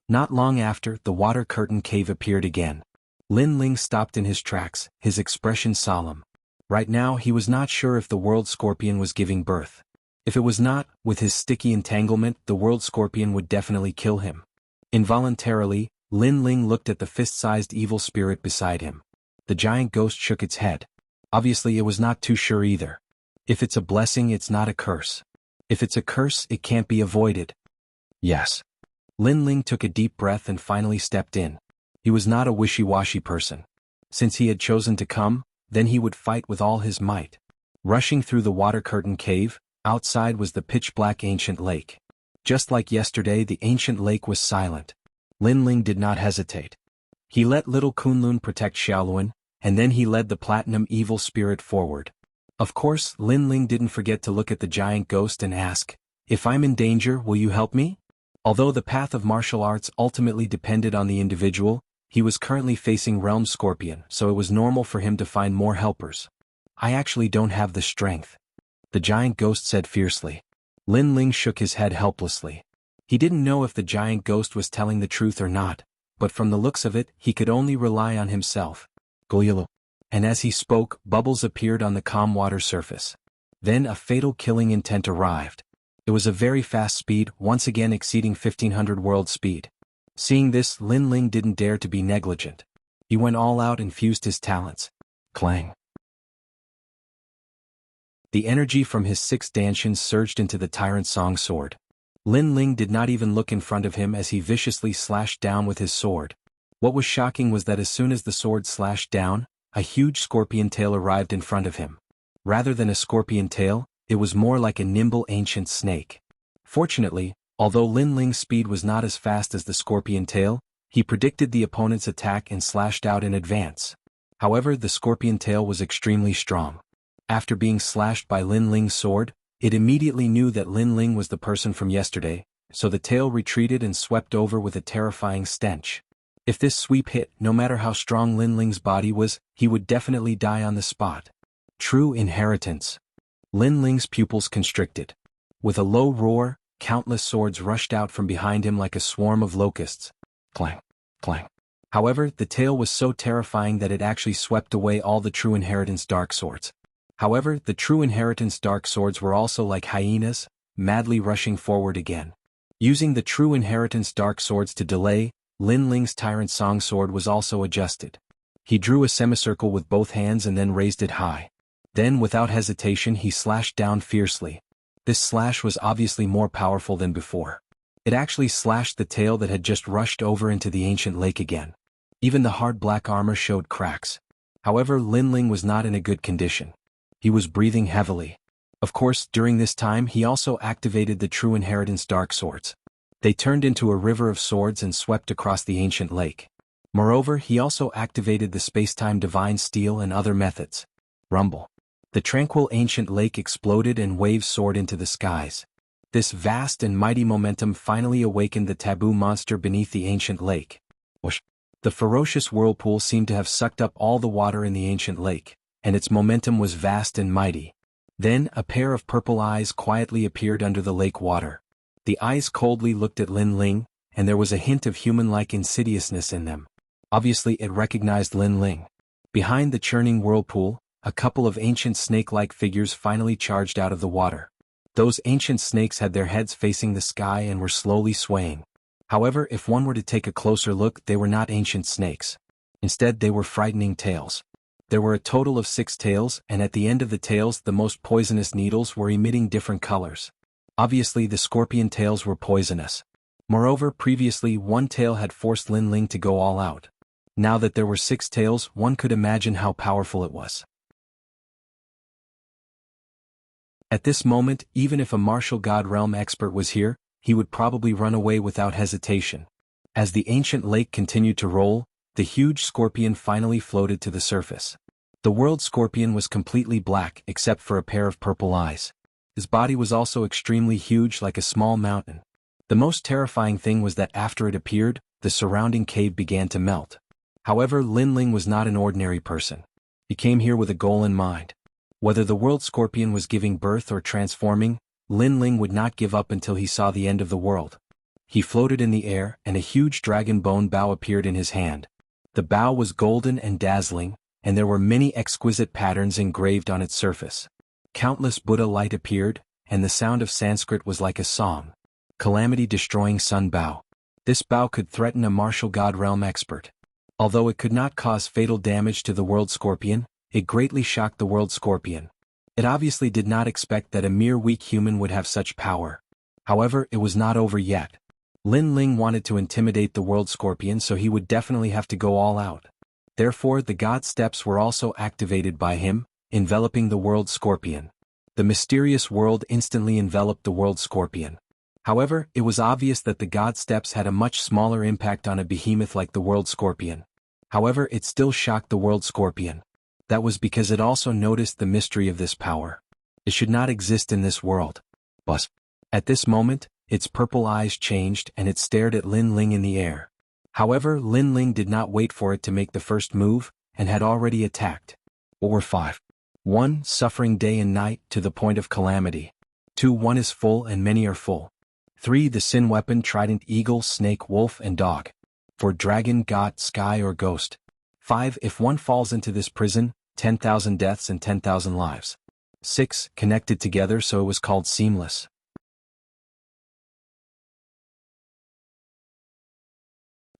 Not long after, the water curtain cave appeared again. Lin Ling stopped in his tracks, his expression solemn. Right now he was not sure if the world scorpion was giving birth. If it was not, with his sticky entanglement the world scorpion would definitely kill him. Involuntarily, Lin Ling looked at the fist-sized evil spirit beside him. The giant ghost shook its head. Obviously it was not too sure either. If it's a blessing it's not a curse. If it's a curse it can't be avoided. Yes. Lin Ling took a deep breath and finally stepped in. He was not a wishy-washy person. Since he had chosen to come, then he would fight with all his might. Rushing through the water curtain cave, outside was the pitch-black ancient lake. Just like yesterday the ancient lake was silent. Lin Ling did not hesitate. He let little Kunlun protect Xiaolun, and then he led the platinum evil spirit forward. Of course, Lin Ling didn't forget to look at the giant ghost and ask, "If I'm in danger, will you help me?" Although the path of martial arts ultimately depended on the individual, he was currently facing Realm Scorpion, so it was normal for him to find more helpers. "I actually don't have the strength," the giant ghost said fiercely. Lin Ling shook his head helplessly. He didn't know if the giant ghost was telling the truth or not, but from the looks of it, he could only rely on himself. "Goyalo." And as he spoke, bubbles appeared on the calm water surface. Then a fatal killing intent arrived. It was a very fast speed, once again exceeding 1500 world speed. Seeing this, Lin Ling didn't dare to be negligent. He went all out and fused his talents. Clang. The energy from his 6 dantians surged into the Tyrant Song sword. Lin Ling did not even look in front of him as he viciously slashed down with his sword. What was shocking was that as soon as the sword slashed down, a huge scorpion tail arrived in front of him. Rather than a scorpion tail, it was more like a nimble ancient snake. Fortunately, although Lin Ling's speed was not as fast as the scorpion tail, he predicted the opponent's attack and slashed out in advance. However, the scorpion tail was extremely strong. After being slashed by Lin Ling's sword, it immediately knew that Lin Ling was the person from yesterday, so the tail retreated and swept over with a terrifying stench. If this sweep hit, no matter how strong Lin Ling's body was, he would definitely die on the spot. True inheritance. Lin Ling's pupils constricted. With a low roar, countless swords rushed out from behind him like a swarm of locusts. Clang, clang. However, the tail was so terrifying that it actually swept away all the true inheritance dark swords. However, the true inheritance dark swords were also like hyenas, madly rushing forward again. Using the true inheritance dark swords to delay, Lin Ling's Tyrant Song sword was also adjusted. He drew a semicircle with both hands and then raised it high. Then, without hesitation, he slashed down fiercely. This slash was obviously more powerful than before. It actually slashed the tail that had just rushed over into the ancient lake again. Even the hard black armor showed cracks. However, Lin Ling was not in a good condition. He was breathing heavily. Of course, during this time he also activated the true inheritance dark swords. They turned into a river of swords and swept across the ancient lake. Moreover, he also activated the space-time divine steel and other methods. Rumble. The tranquil ancient lake exploded and waves soared into the skies. This vast and mighty momentum finally awakened the taboo monster beneath the ancient lake. Whoosh. The ferocious whirlpool seemed to have sucked up all the water in the ancient lake, and its momentum was vast and mighty. Then, a pair of purple eyes quietly appeared under the lake water. The eyes coldly looked at Lin Ling, and there was a hint of human-like insidiousness in them. Obviously, it recognized Lin Ling. Behind the churning whirlpool, a couple of ancient snake-like figures finally charged out of the water. Those ancient snakes had their heads facing the sky and were slowly swaying. However, if one were to take a closer look, they were not ancient snakes. Instead, they were frightening tails. There were a total of 6 tails, and at the end of the tails the most poisonous needles were emitting different colors. Obviously, the scorpion tails were poisonous. Moreover, previously one tail had forced Lin Ling to go all out. Now that there were 6 tails, one could imagine how powerful it was. At this moment, even if a martial god realm expert was here, he would probably run away without hesitation. As the ancient lake continued to roll, the huge scorpion finally floated to the surface. The world scorpion was completely black except for a pair of purple eyes. His body was also extremely huge, like a small mountain. The most terrifying thing was that after it appeared, the surrounding cave began to melt. However, Lin Ling was not an ordinary person. He came here with a goal in mind. Whether the world scorpion was giving birth or transforming, Lin Ling would not give up until he saw the end of the world. He floated in the air, and a huge dragon bone bow appeared in his hand. The bow was golden and dazzling, and there were many exquisite patterns engraved on its surface. Countless Buddha light appeared, and the sound of Sanskrit was like a song. Calamity-destroying sun bow. This bow could threaten a martial god realm expert. Although it could not cause fatal damage to the world scorpion, it greatly shocked the world scorpion. It obviously did not expect that a mere weak human would have such power. However, it was not over yet. Lin Ling wanted to intimidate the world scorpion, so he would definitely have to go all out. Therefore, the god steps were also activated by him, enveloping the world scorpion. The mysterious world instantly enveloped the world scorpion. However, it was obvious that the god steps had a much smaller impact on a behemoth like the world scorpion. However, it still shocked the world scorpion. That was because it also noticed the mystery of this power. It should not exist in this world. But at this moment, its purple eyes changed and it stared at Lin Ling in the air. However, Lin Ling did not wait for it to make the first move, and had already attacked. Or 5. 1. Suffering day and night to the point of calamity. 2. 1 is full and many are full. 3. The sin weapon trident eagle, snake, wolf, and dog. 4. Dragon, god, sky, or ghost. 5. If one falls into this prison, 10,000 deaths and 10,000 lives. 6. Connected together, so it was called seamless.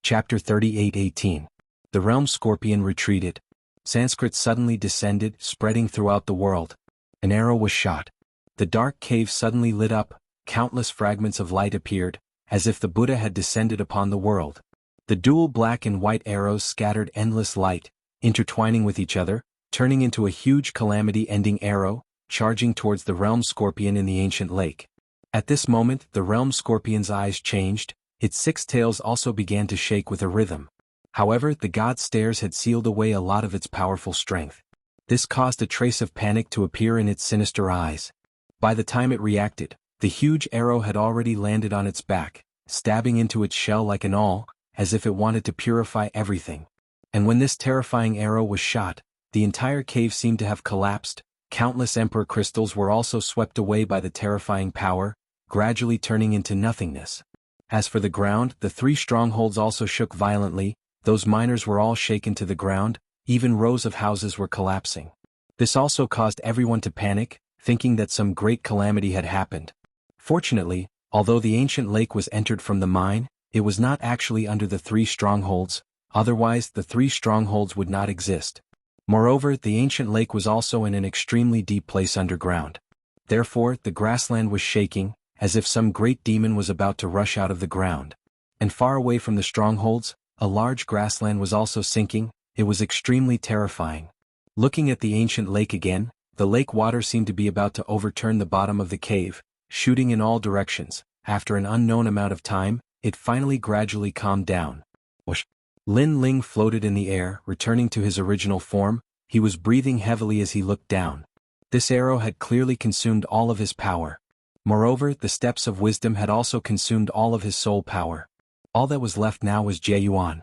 Chapter 38:18. The realm scorpion retreated. Sanskrit suddenly descended, spreading throughout the world. An arrow was shot. The dark cave suddenly lit up, countless fragments of light appeared, as if the Buddha had descended upon the world. The dual black and white arrows scattered endless light, intertwining with each other, turning into a huge calamity-ending arrow, charging towards the realm scorpion in the ancient lake. At this moment, the realm scorpion's eyes changed, its 6 tails also began to shake with a rhythm. However, the god's stares had sealed away a lot of its powerful strength. This caused a trace of panic to appear in its sinister eyes. By the time it reacted, the huge arrow had already landed on its back, stabbing into its shell like an awl, as if it wanted to purify everything. And when this terrifying arrow was shot, the entire cave seemed to have collapsed. Countless emperor crystals were also swept away by the terrifying power, gradually turning into nothingness. As for the ground, the 3 strongholds also shook violently. Those miners were all shaken to the ground, even rows of houses were collapsing. This also caused everyone to panic, thinking that some great calamity had happened. Fortunately, although the ancient lake was entered from the mine, it was not actually under the 3 strongholds, otherwise the 3 strongholds would not exist. Moreover, the ancient lake was also in an extremely deep place underground. Therefore, the grassland was shaking, as if some great demon was about to rush out of the ground. And far away from the strongholds, a large grassland was also sinking. It was extremely terrifying. Looking at the ancient lake again, the lake water seemed to be about to overturn the bottom of the cave, shooting in all directions. After an unknown amount of time, it finally gradually calmed down. Whoosh! Lin Ling floated in the air, returning to his original form. He was breathing heavily as he looked down. This arrow had clearly consumed all of his power. Moreover, the steps of wisdom had also consumed all of his soul power. All that was left now was Jie Yuan.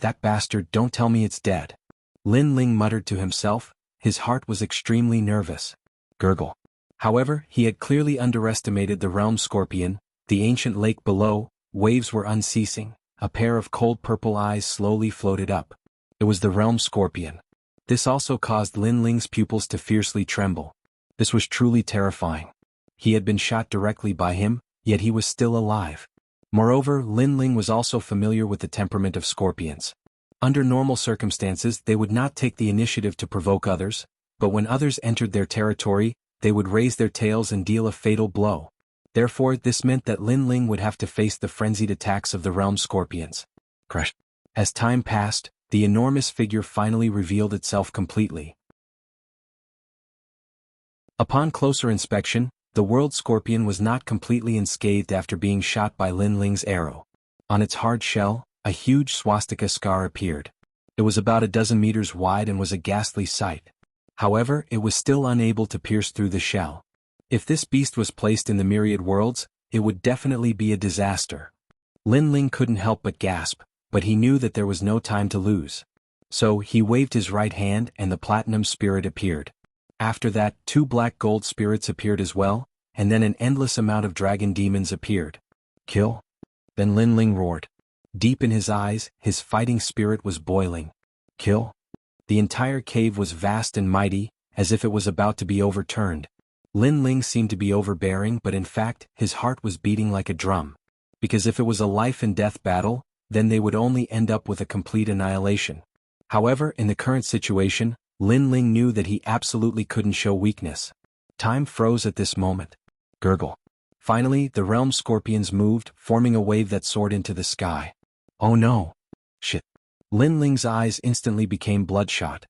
That bastard, don't tell me it's dead. Lin Ling muttered to himself. His heart was extremely nervous. Gurgle. However, he had clearly underestimated the realm scorpion. The ancient lake below, waves were unceasing. A pair of cold purple eyes slowly floated up. It was the realm scorpion. This also caused Lin Ling's pupils to fiercely tremble. This was truly terrifying. He had been shot directly by him, yet he was still alive. Moreover, Lin Ling was also familiar with the temperament of scorpions. Under normal circumstances, they would not take the initiative to provoke others, but when others entered their territory, they would raise their tails and deal a fatal blow. Therefore, this meant that Lin Ling would have to face the frenzied attacks of the realm scorpions. Crush. As time passed, the enormous figure finally revealed itself completely. Upon closer inspection, the world scorpion was not completely unscathed after being shot by Lin Ling's arrow. On its hard shell, a huge swastika scar appeared. It was about 12 meters wide and was a ghastly sight. However, it was still unable to pierce through the shell. If this beast was placed in the myriad worlds, it would definitely be a disaster. Lin Ling couldn't help but gasp, but he knew that there was no time to lose. So, he waved his right hand and the platinum spirit appeared. After that, 2 black gold spirits appeared as well, and then an endless amount of dragon demons appeared. Kill? Then Lin Ling roared. Deep in his eyes, his fighting spirit was boiling. Kill? The entire cave was vast and mighty, as if it was about to be overturned. Lin Ling seemed to be overbearing, but in fact, his heart was beating like a drum. Because if it was a life and death battle, then they would only end up with a complete annihilation. However, in the current situation, Lin Ling knew that he absolutely couldn't show weakness. Time froze at this moment. Gurgle. Finally, the realm scorpions moved, forming a wave that soared into the sky. Oh no! Shit! Lin Ling's eyes instantly became bloodshot.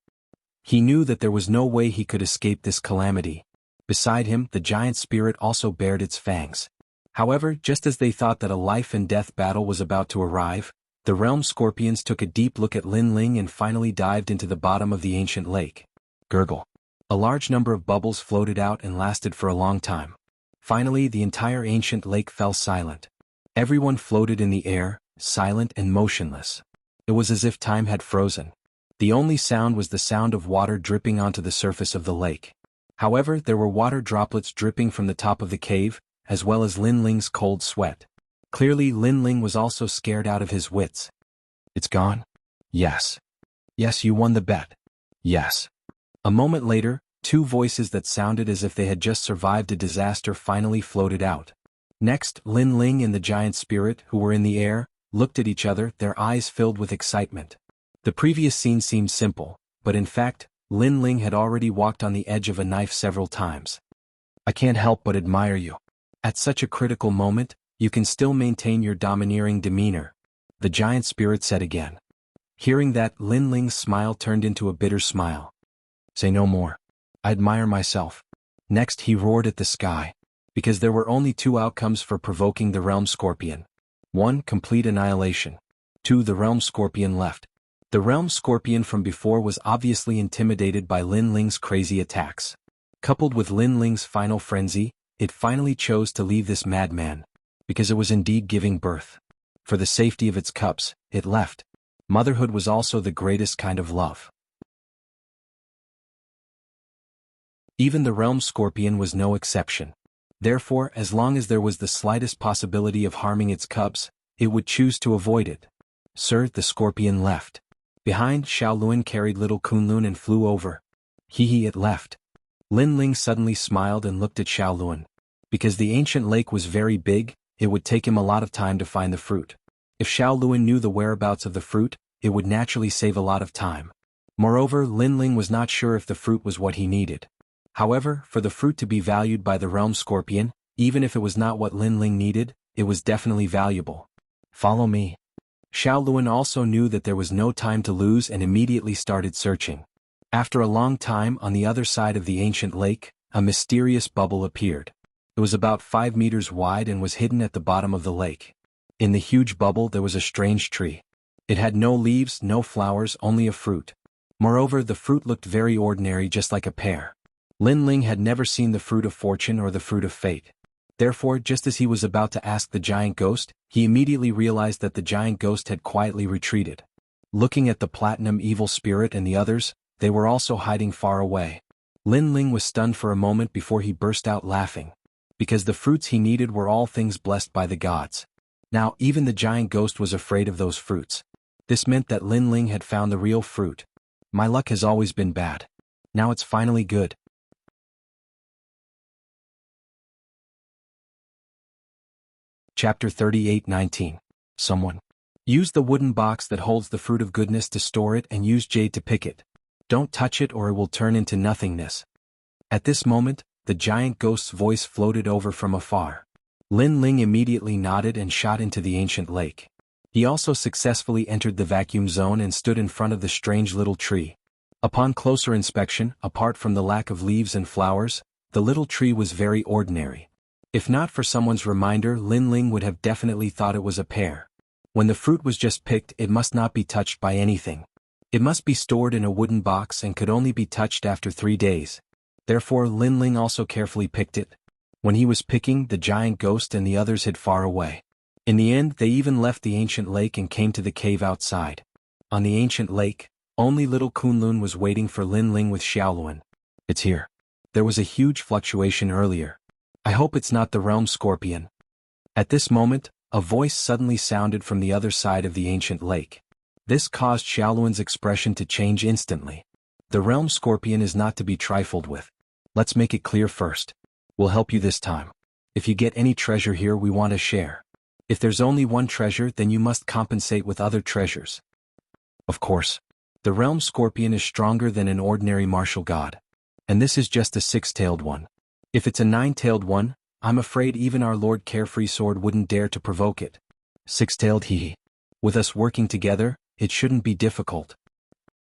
He knew that there was no way he could escape this calamity. Beside him, the giant spirit also bared its fangs. However, just as they thought that a life and death battle was about to arrive, the realm scorpions took a deep look at Lin Ling and finally dived into the bottom of the ancient lake. Gurgle. A large number of bubbles floated out and lasted for a long time. Finally, the entire ancient lake fell silent. Everyone floated in the air, silent and motionless. It was as if time had frozen. The only sound was the sound of water dripping onto the surface of the lake. However, there were water droplets dripping from the top of the cave, as well as Lin Ling's cold sweat. Clearly, Lin Ling was also scared out of his wits. It's gone? Yes. Yes, you won the bet. Yes. A moment later, 2 voices that sounded as if they had just survived a disaster finally floated out. Next, Lin Ling and the giant spirit, who were in the air, looked at each other, their eyes filled with excitement. The previous scene seemed simple, but in fact, Lin Ling had already walked on the edge of a knife several times. I can't help but admire you. At such a critical moment, you can still maintain your domineering demeanor, the giant spirit said again. Hearing that, Lin Ling's smile turned into a bitter smile. Say no more. I admire myself. Next he roared at the sky. Because there were only two outcomes for provoking the Realm Scorpion. 1. Complete annihilation. 2. The Realm Scorpion left. The Realm Scorpion from before was obviously intimidated by Lin Ling's crazy attacks. Coupled with Lin Ling's final frenzy, it finally chose to leave this madman. Because it was indeed giving birth. For the safety of its cubs, it left. Motherhood was also the greatest kind of love. Even the Realm Scorpion was no exception. Therefore, as long as there was the slightest possibility of harming its cubs, it would choose to avoid it. Sir, the scorpion left. Behind, Xiaoluan carried little Kunlun and flew over. It left. Lin Ling suddenly smiled and looked at Xiaoluan. Because the ancient lake was very big, it would take him a lot of time to find the fruit. If Xiaoluan knew the whereabouts of the fruit, it would naturally save a lot of time. Moreover, Lin Ling was not sure if the fruit was what he needed. However, for the fruit to be valued by the Realm Scorpion, even if it was not what Lin Ling needed, it was definitely valuable. Follow me. Xiaoluan also knew that there was no time to lose and immediately started searching. After a long time, on the other side of the ancient lake, a mysterious bubble appeared. It was about 5 meters wide and was hidden at the bottom of the lake. In the huge bubble there was a strange tree. It had no leaves, no flowers, only a fruit. Moreover, the fruit looked very ordinary, just like a pear. Lin Ling had never seen the fruit of fortune or the fruit of fate. Therefore, just as he was about to ask the giant ghost, he immediately realized that the giant ghost had quietly retreated. Looking at the platinum evil spirit and the others, they were also hiding far away. Lin Ling was stunned for a moment before he burst out laughing. Because the fruits he needed were all things blessed by the gods. Now, even the giant ghost was afraid of those fruits. This meant that Lin Ling had found the real fruit. My luck has always been bad. Now it's finally good. Chapter 38:19. Someone. Use the wooden box that holds the fruit of goodness to store it and use jade to pick it. Don't touch it or it will turn into nothingness. At this moment, the giant ghost's voice floated over from afar. Lin Ling immediately nodded and shot into the ancient lake. He also successfully entered the vacuum zone and stood in front of the strange little tree. Upon closer inspection, apart from the lack of leaves and flowers, the little tree was very ordinary. If not for someone's reminder, Lin Ling would have definitely thought it was a pear. When the fruit was just picked, it must not be touched by anything. It must be stored in a wooden box and could only be touched after 3 days. Therefore, Lin Ling also carefully picked it. When he was picking, the giant ghost and the others hid far away. In the end, they even left the ancient lake and came to the cave outside. On the ancient lake, only little Kunlun was waiting for Lin Ling with Xiaoluan. It's here. There was a huge fluctuation earlier. I hope it's not the Realm Scorpion. At this moment, a voice suddenly sounded from the other side of the ancient lake. This caused Xiaoluan's expression to change instantly. The Realm Scorpion is not to be trifled with. Let's make it clear first. We'll help you this time. If you get any treasure here, we want to share. If there's only one treasure, then you must compensate with other treasures. Of course. The Realm Scorpion is stronger than an ordinary martial god. And this is just a 6-tailed one. If it's a 9-tailed one, I'm afraid even our Lord Carefree Sword wouldn't dare to provoke it. 6-tailed hee. With us working together, it shouldn't be difficult.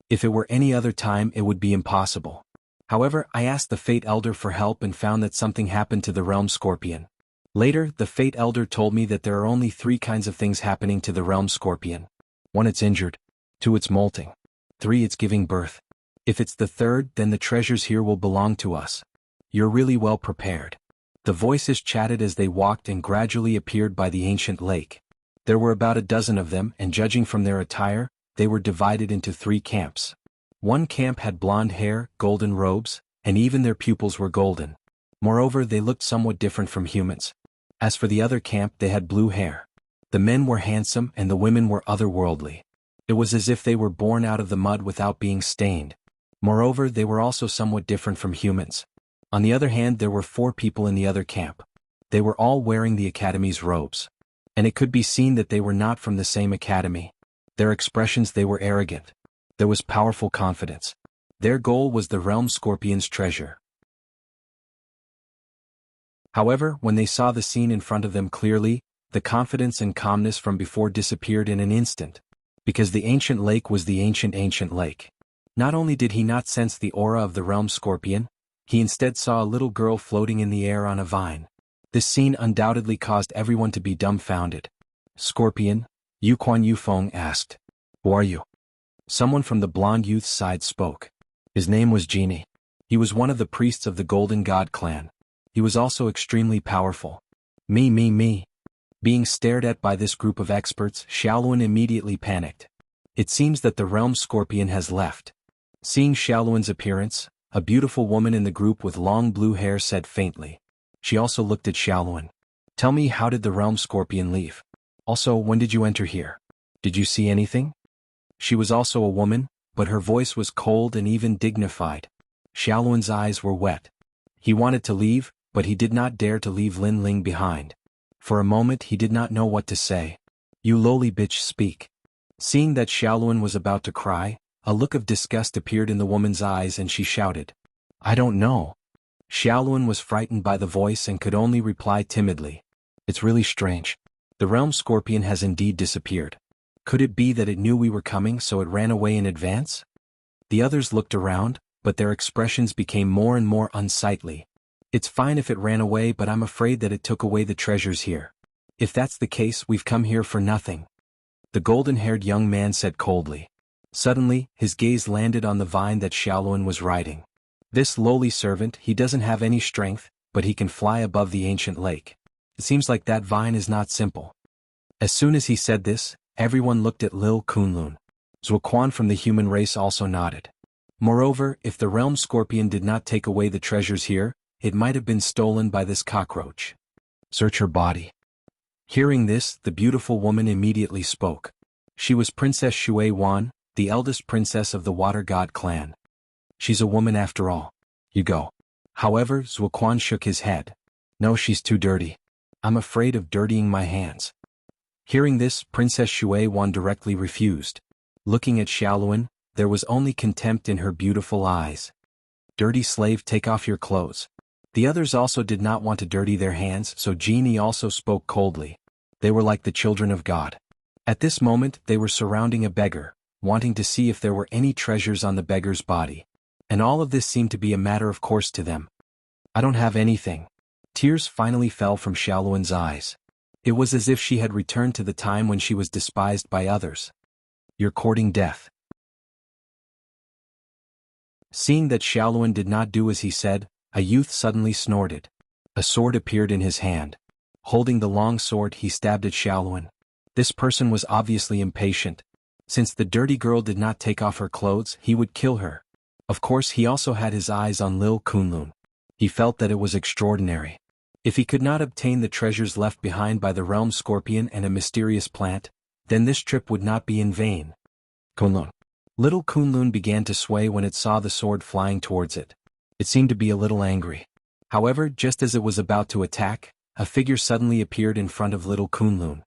If it were any other time, it would be impossible. However, I asked the Fate Elder for help and found that something happened to the Realm Scorpion. Later, the Fate Elder told me that there are only 3 kinds of things happening to the Realm Scorpion. 1, it's injured. 2, it's molting. 3, it's giving birth. If it's the third, then the treasures here will belong to us. You're really well prepared. The voices chatted as they walked and gradually appeared by the ancient lake. There were about a dozen of them, and judging from their attire, they were divided into 3 camps. One camp had blonde hair, golden robes, and even their pupils were golden. Moreover, they looked somewhat different from humans. As for the other camp, they had blue hair. The men were handsome and the women were otherworldly. It was as if they were born out of the mud without being stained. Moreover, they were also somewhat different from humans. On the other hand, there were 4 people in the other camp. They were all wearing the Academy's robes. and it could be seen that they were not from the same academy. Their expressions, they were arrogant. There was powerful confidence. Their goal was the realm scorpion's treasure. However, when they saw the scene in front of them clearly, the confidence and calmness from before disappeared in an instant. Because the ancient lake was the ancient lake. Not only did he not sense the aura of the realm scorpion, he instead saw a little girl floating in the air on a vine. This scene undoubtedly caused everyone to be dumbfounded. "Scorpion?" Yuquan Yufeng asked. "Who are you?" Someone from the blonde youth's side spoke. His name was Genie. He was one of the priests of the Golden God clan. He was also extremely powerful. Me. Being stared at by this group of experts, Xiaoluan immediately panicked. It seems that the realm scorpion has left. Seeing Xiaoluan's appearance, a beautiful woman in the group with long blue hair said faintly. She also looked at Xiaoluan. "Tell me, how did the realm scorpion leave? Also, when did you enter here? Did you see anything?" She was also a woman, but her voice was cold and even dignified. Xiaoluan's eyes were wet. He wanted to leave, but he did not dare to leave Lin Ling behind. For a moment he did not know what to say. "You lowly bitch, speak." Seeing that Xiaoluan was about to cry, a look of disgust appeared in the woman's eyes and she shouted, "I don't know." Xiaoluan was frightened by the voice and could only reply timidly. "It's really strange. The realm scorpion has indeed disappeared. Could it be that it knew we were coming so it ran away in advance?" The others looked around, but their expressions became more and more unsightly. "It's fine if it ran away, but I'm afraid that it took away the treasures here. If that's the case, we've come here for nothing." The golden-haired young man said coldly. Suddenly, his gaze landed on the vine that Xiaoluan was riding. "This lowly servant, he doesn't have any strength, but he can fly above the ancient lake. It seems like that vine is not simple." As soon as he said this, everyone looked at Lil Kunlun. Zuoquan from the human race also nodded. Moreover, if the realm scorpion did not take away the treasures here, it might have been stolen by this cockroach. "Search her body." Hearing this, the beautiful woman immediately spoke. She was Princess Shui Wan, the eldest princess of the Water God clan. "She's a woman after all. You go." However, Zuoquan shook his head. "No, she's too dirty. I'm afraid of dirtying my hands." Hearing this, Princess Shui Wan directly refused. Looking at Xiaoluan, there was only contempt in her beautiful eyes. "Dirty slave, take off your clothes." The others also did not want to dirty their hands, so Genie also spoke coldly. They were like the children of God. At this moment, they were surrounding a beggar, wanting to see if there were any treasures on the beggar's body. And all of this seemed to be a matter of course to them. "I don't have anything." Tears finally fell from Xiaoluan's eyes. It was as if she had returned to the time when she was despised by others. "You're courting death." Seeing that Xiaoluan did not do as he said, a youth suddenly snorted. A sword appeared in his hand. Holding the long sword, he stabbed at Xiaoluan. This person was obviously impatient. Since the dirty girl did not take off her clothes, he would kill her. Of course, he also had his eyes on Lil Kunlun. He felt that it was extraordinary. If he could not obtain the treasures left behind by the realm scorpion and a mysterious plant, then this trip would not be in vain. "Kunlun." Little Kunlun began to sway when it saw the sword flying towards it. It seemed to be a little angry. However, just as it was about to attack, a figure suddenly appeared in front of little Kunlun.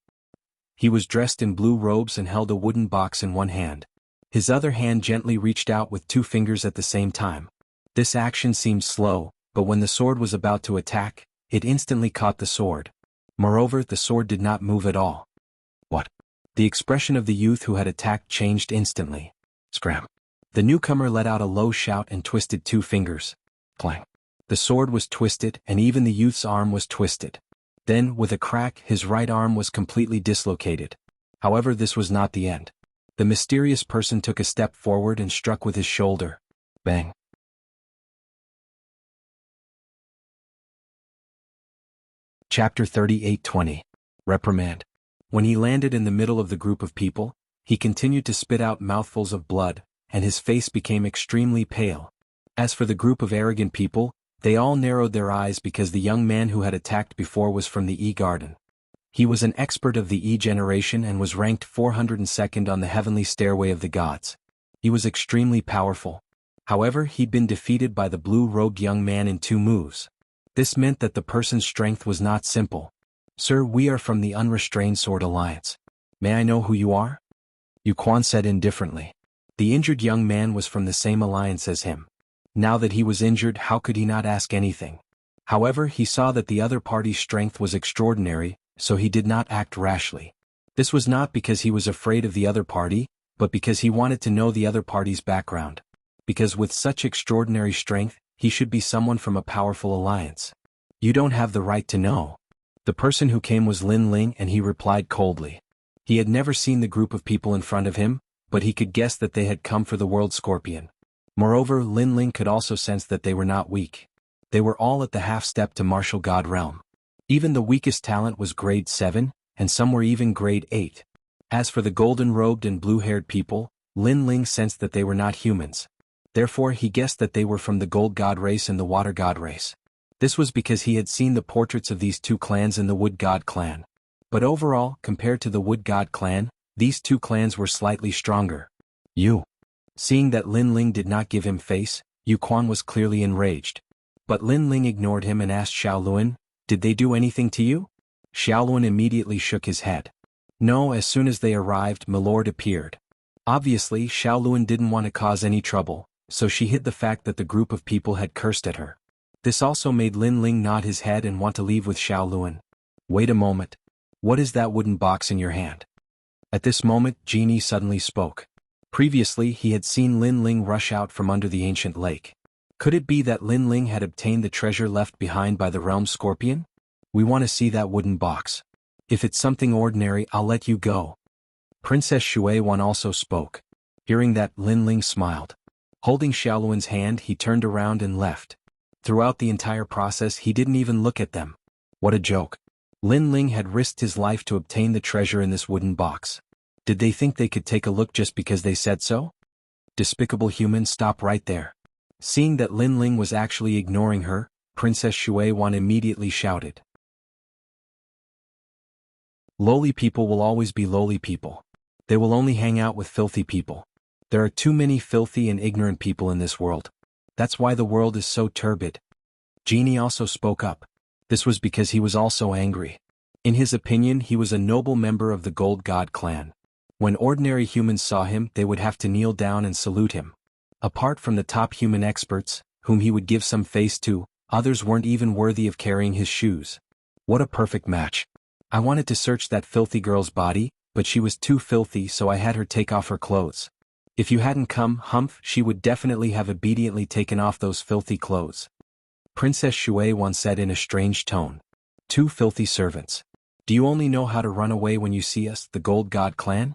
He was dressed in blue robes and held a wooden box in one hand. His other hand gently reached out with 2 fingers at the same time. This action seemed slow, but when the sword was about to attack, it instantly caught the sword. Moreover, the sword did not move at all. "What?" The expression of the youth who had attacked changed instantly. Scram. The newcomer let out a low shout and twisted 2 fingers. Clang. The sword was twisted and even the youth's arm was twisted. Then, with a crack, his right arm was completely dislocated. However, this was not the end. The mysterious person took a step forward and struck with his shoulder. Bang. Chapter 38:20. Reprimand. When he landed in the middle of the group of people, he continued to spit out mouthfuls of blood, and his face became extremely pale. As for the group of arrogant people, they all narrowed their eyes because the young man who had attacked before was from the E-Garden. He was an expert of the E-generation and was ranked 402nd on the heavenly stairway of the gods. He was extremely powerful. However, he'd been defeated by the blue-robed young man in 2 moves. This meant that the person's strength was not simple. Sir, we are from the Unrestrained Sword Alliance. May I know who you are? Yu Quan said indifferently. The injured young man was from the same alliance as him. Now that he was injured, how could he not ask anything? However, he saw that the other party's strength was extraordinary, so he did not act rashly. This was not because he was afraid of the other party, but because he wanted to know the other party's background. Because with such extraordinary strength, he should be someone from a powerful alliance. You don't have the right to know. The person who came was Lin Ling, and he replied coldly. He had never seen the group of people in front of him, but he could guess that they had come for the World Scorpion. Moreover, Lin Ling could also sense that they were not weak. They were all at the half-step to martial god realm. Even the weakest talent was grade 7, and some were even grade 8. As for the golden-robed and blue-haired people, Lin Ling sensed that they were not humans. Therefore, he guessed that they were from the Gold God race and the Water God race. This was because he had seen the portraits of these two clans in the Wood God clan. But overall, compared to the Wood God clan, these two clans were slightly stronger. Seeing that Lin Ling did not give him face, Yu Quan was clearly enraged. But Lin Ling ignored him and asked Xiaoluan, "Did they do anything to you?" Xiaoluan immediately shook his head. No, as soon as they arrived, Milord appeared. Obviously, Xiaoluan didn't want to cause any trouble, so she hid the fact that the group of people had cursed at her. This also made Lin Ling nod his head and want to leave with Xiaoluan. Wait a moment. What is that wooden box in your hand? At this moment, Genie suddenly spoke. Previously, he had seen Lin Ling rush out from under the ancient lake. Could it be that Lin Ling had obtained the treasure left behind by the realm scorpion? We want to see that wooden box. If it's something ordinary, I'll let you go. Princess Shuiwan also spoke. Hearing that, Lin Ling smiled. Holding Xiaoluan's hand, he turned around and left. Throughout the entire process, he didn't even look at them. What a joke. Lin Ling had risked his life to obtain the treasure in this wooden box. Did they think they could take a look just because they said so? Despicable human, stop right there. Seeing that Lin Ling was actually ignoring her, Princess Shuiwan immediately shouted. Lowly people will always be lowly people. They will only hang out with filthy people. There are too many filthy and ignorant people in this world. That's why the world is so turbid. Genie also spoke up. This was because he was also angry. In his opinion, he was a noble member of the Gold God clan. When ordinary humans saw him, they would have to kneel down and salute him. Apart from the top human experts, whom he would give some face to, others weren't even worthy of carrying his shoes. What a perfect match. I wanted to search that filthy girl's body, but she was too filthy, so I had her take off her clothes. If you hadn't come, Humph, she would definitely have obediently taken off those filthy clothes. Princess Shuiwan said in a strange tone. Two filthy servants. Do you only know how to run away when you see us, the Gold God clan?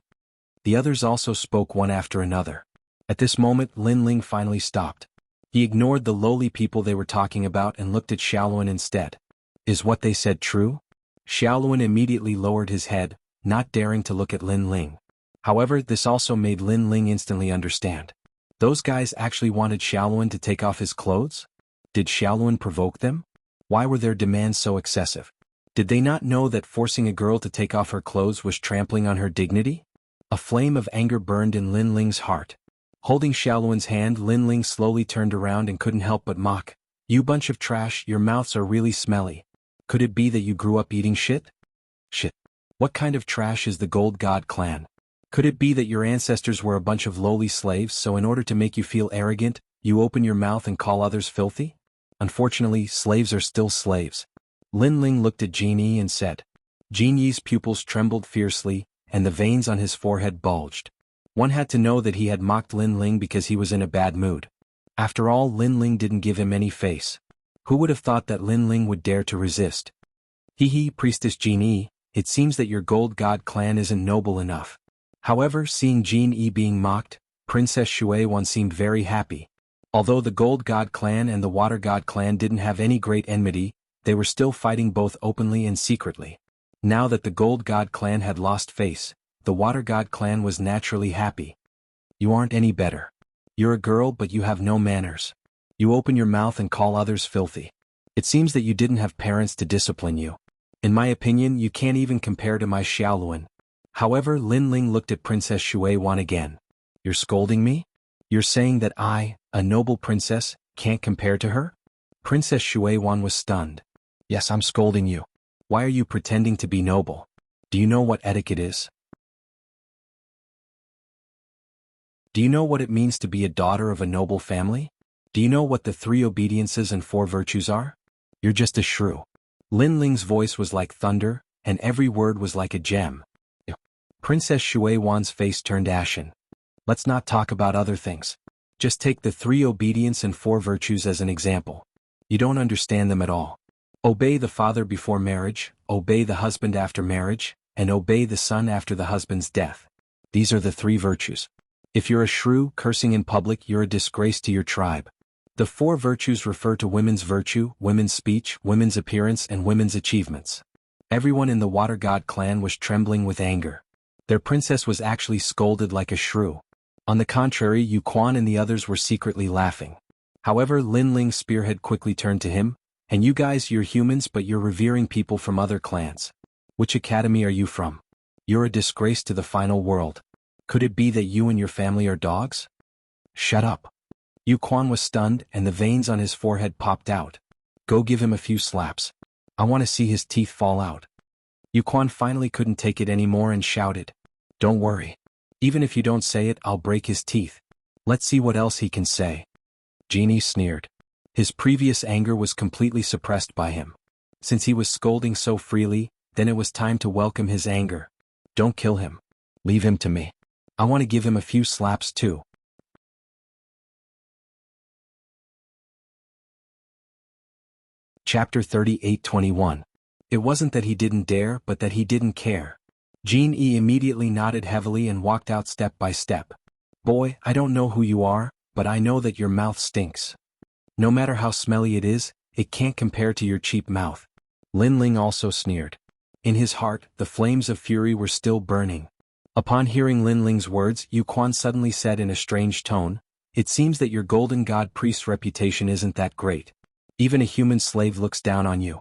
The others also spoke one after another. At this moment, Lin Ling finally stopped. He ignored the lowly people they were talking about and looked at Xiaoluan instead. Is what they said true? Xiaoluan immediately lowered his head, not daring to look at Lin Ling. However, this also made Lin Ling instantly understand. Those guys actually wanted Xiaoluan to take off his clothes? Did Xiaoluan provoke them? Why were their demands so excessive? Did they not know that forcing a girl to take off her clothes was trampling on her dignity? A flame of anger burned in Lin Ling's heart. Holding Xiaoluan's hand, Lin Ling slowly turned around and couldn't help but mock. You bunch of trash, your mouths are really smelly. Could it be that you grew up eating shit? Shit. What kind of trash is the Gold God clan? Could it be that your ancestors were a bunch of lowly slaves, so in order to make you feel arrogant, you open your mouth and call others filthy? Unfortunately, slaves are still slaves. Lin Ling looked at Genie and said. Genie's pupils trembled fiercely, and the veins on his forehead bulged. One had to know that he had mocked Lin Ling because he was in a bad mood. After all, Lin Ling didn't give him any face. Who would have thought that Lin Ling would dare to resist? Hee, Priestess Genie, it seems that your Gold God clan isn't noble enough. However, seeing Genie being mocked, Princess Shuiwan seemed very happy. Although the Gold God clan and the Water God clan didn't have any great enmity, they were still fighting both openly and secretly. Now that the Gold God clan had lost face, the Water God clan was naturally happy. You aren't any better. You're a girl, but you have no manners. You open your mouth and call others filthy. It seems that you didn't have parents to discipline you. In my opinion, you can't even compare to my Xiaoluan. However, Lin Ling looked at Princess Shuiwan again. You're scolding me? You're saying that I, a noble princess, can't compare to her? Princess Shuiwan was stunned. Yes, I'm scolding you. Why are you pretending to be noble? Do you know what etiquette is? Do you know what it means to be a daughter of a noble family? Do you know what the 3 obediences and 4 virtues are? You're just a shrew. Lin Ling's voice was like thunder, and every word was like a gem. Princess Shui Wan's face turned ashen. Let's not talk about other things. Just take the 3 obedience and 4 virtues as an example. You don't understand them at all. Obey the father before marriage, obey the husband after marriage, and obey the son after the husband's death. These are the 3 virtues. If you're a shrew cursing in public, you're a disgrace to your tribe. The 4 virtues refer to women's virtue, women's speech, women's appearance, and women's achievements. Everyone in the Water God clan was trembling with anger. Their princess was actually scolded like a shrew. On the contrary, Yu Quan and the others were secretly laughing. However, Lin Ling's spearhead quickly turned to him. And you guys, you're humans, but you're revering people from other clans. Which academy are you from? You're a disgrace to the final world. Could it be that you and your family are dogs? Shut up. Yu Quan was stunned, and the veins on his forehead popped out. Go give him a few slaps. I want to see his teeth fall out. Yu Quan finally couldn't take it anymore and shouted. Don't worry. Even if you don't say it, I'll break his teeth. Let's see what else he can say. Genie sneered. His previous anger was completely suppressed by him. Since he was scolding so freely, then it was time to welcome his anger. Don't kill him. Leave him to me. I want to give him a few slaps too. Chapter 38:21. It wasn't that he didn't dare, but that he didn't care. Jean E immediately nodded heavily and walked out step by step. Boy, I don't know who you are, but I know that your mouth stinks. No matter how smelly it is, it can't compare to your cheap mouth. Lin Ling also sneered. In his heart, the flames of fury were still burning. Upon hearing Lin Ling's words, Yu Quan suddenly said in a strange tone, It seems that your golden god priest's reputation isn't that great. Even a human slave looks down on you.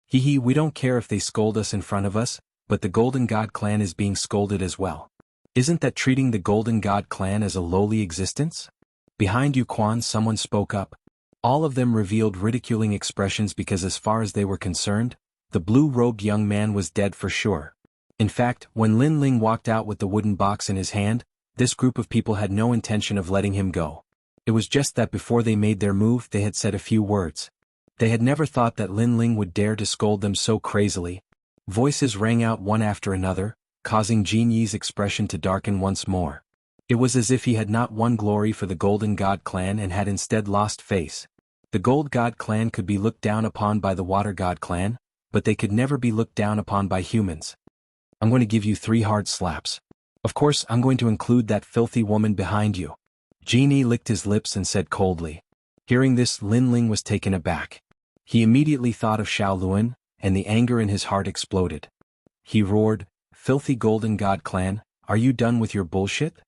Hee, we don't care if they scold us in front of us, but the Golden God clan is being scolded as well. Isn't that treating the Golden God clan as a lowly existence? Behind Yu Quan, someone spoke up. All of them revealed ridiculing expressions because as far as they were concerned, the blue-robed young man was dead for sure. In fact, when Lin Ling walked out with the wooden box in his hand, this group of people had no intention of letting him go. It was just that before they made their move, they had said a few words. They had never thought that Lin Ling would dare to scold them so crazily. Voices rang out one after another, causing Jin Yi's expression to darken once more. It was as if he had not won glory for the Golden God clan and had instead lost face. The Gold God clan could be looked down upon by the Water God clan, but they could never be looked down upon by humans. I'm going to give you 3 hard slaps. Of course, I'm going to include that filthy woman behind you. Jin Yi licked his lips and said coldly. Hearing this, Lin Ling was taken aback. He immediately thought of Xiao Luan, and the anger in his heart exploded. He roared, Filthy Golden God clan, are you done with your bullshit?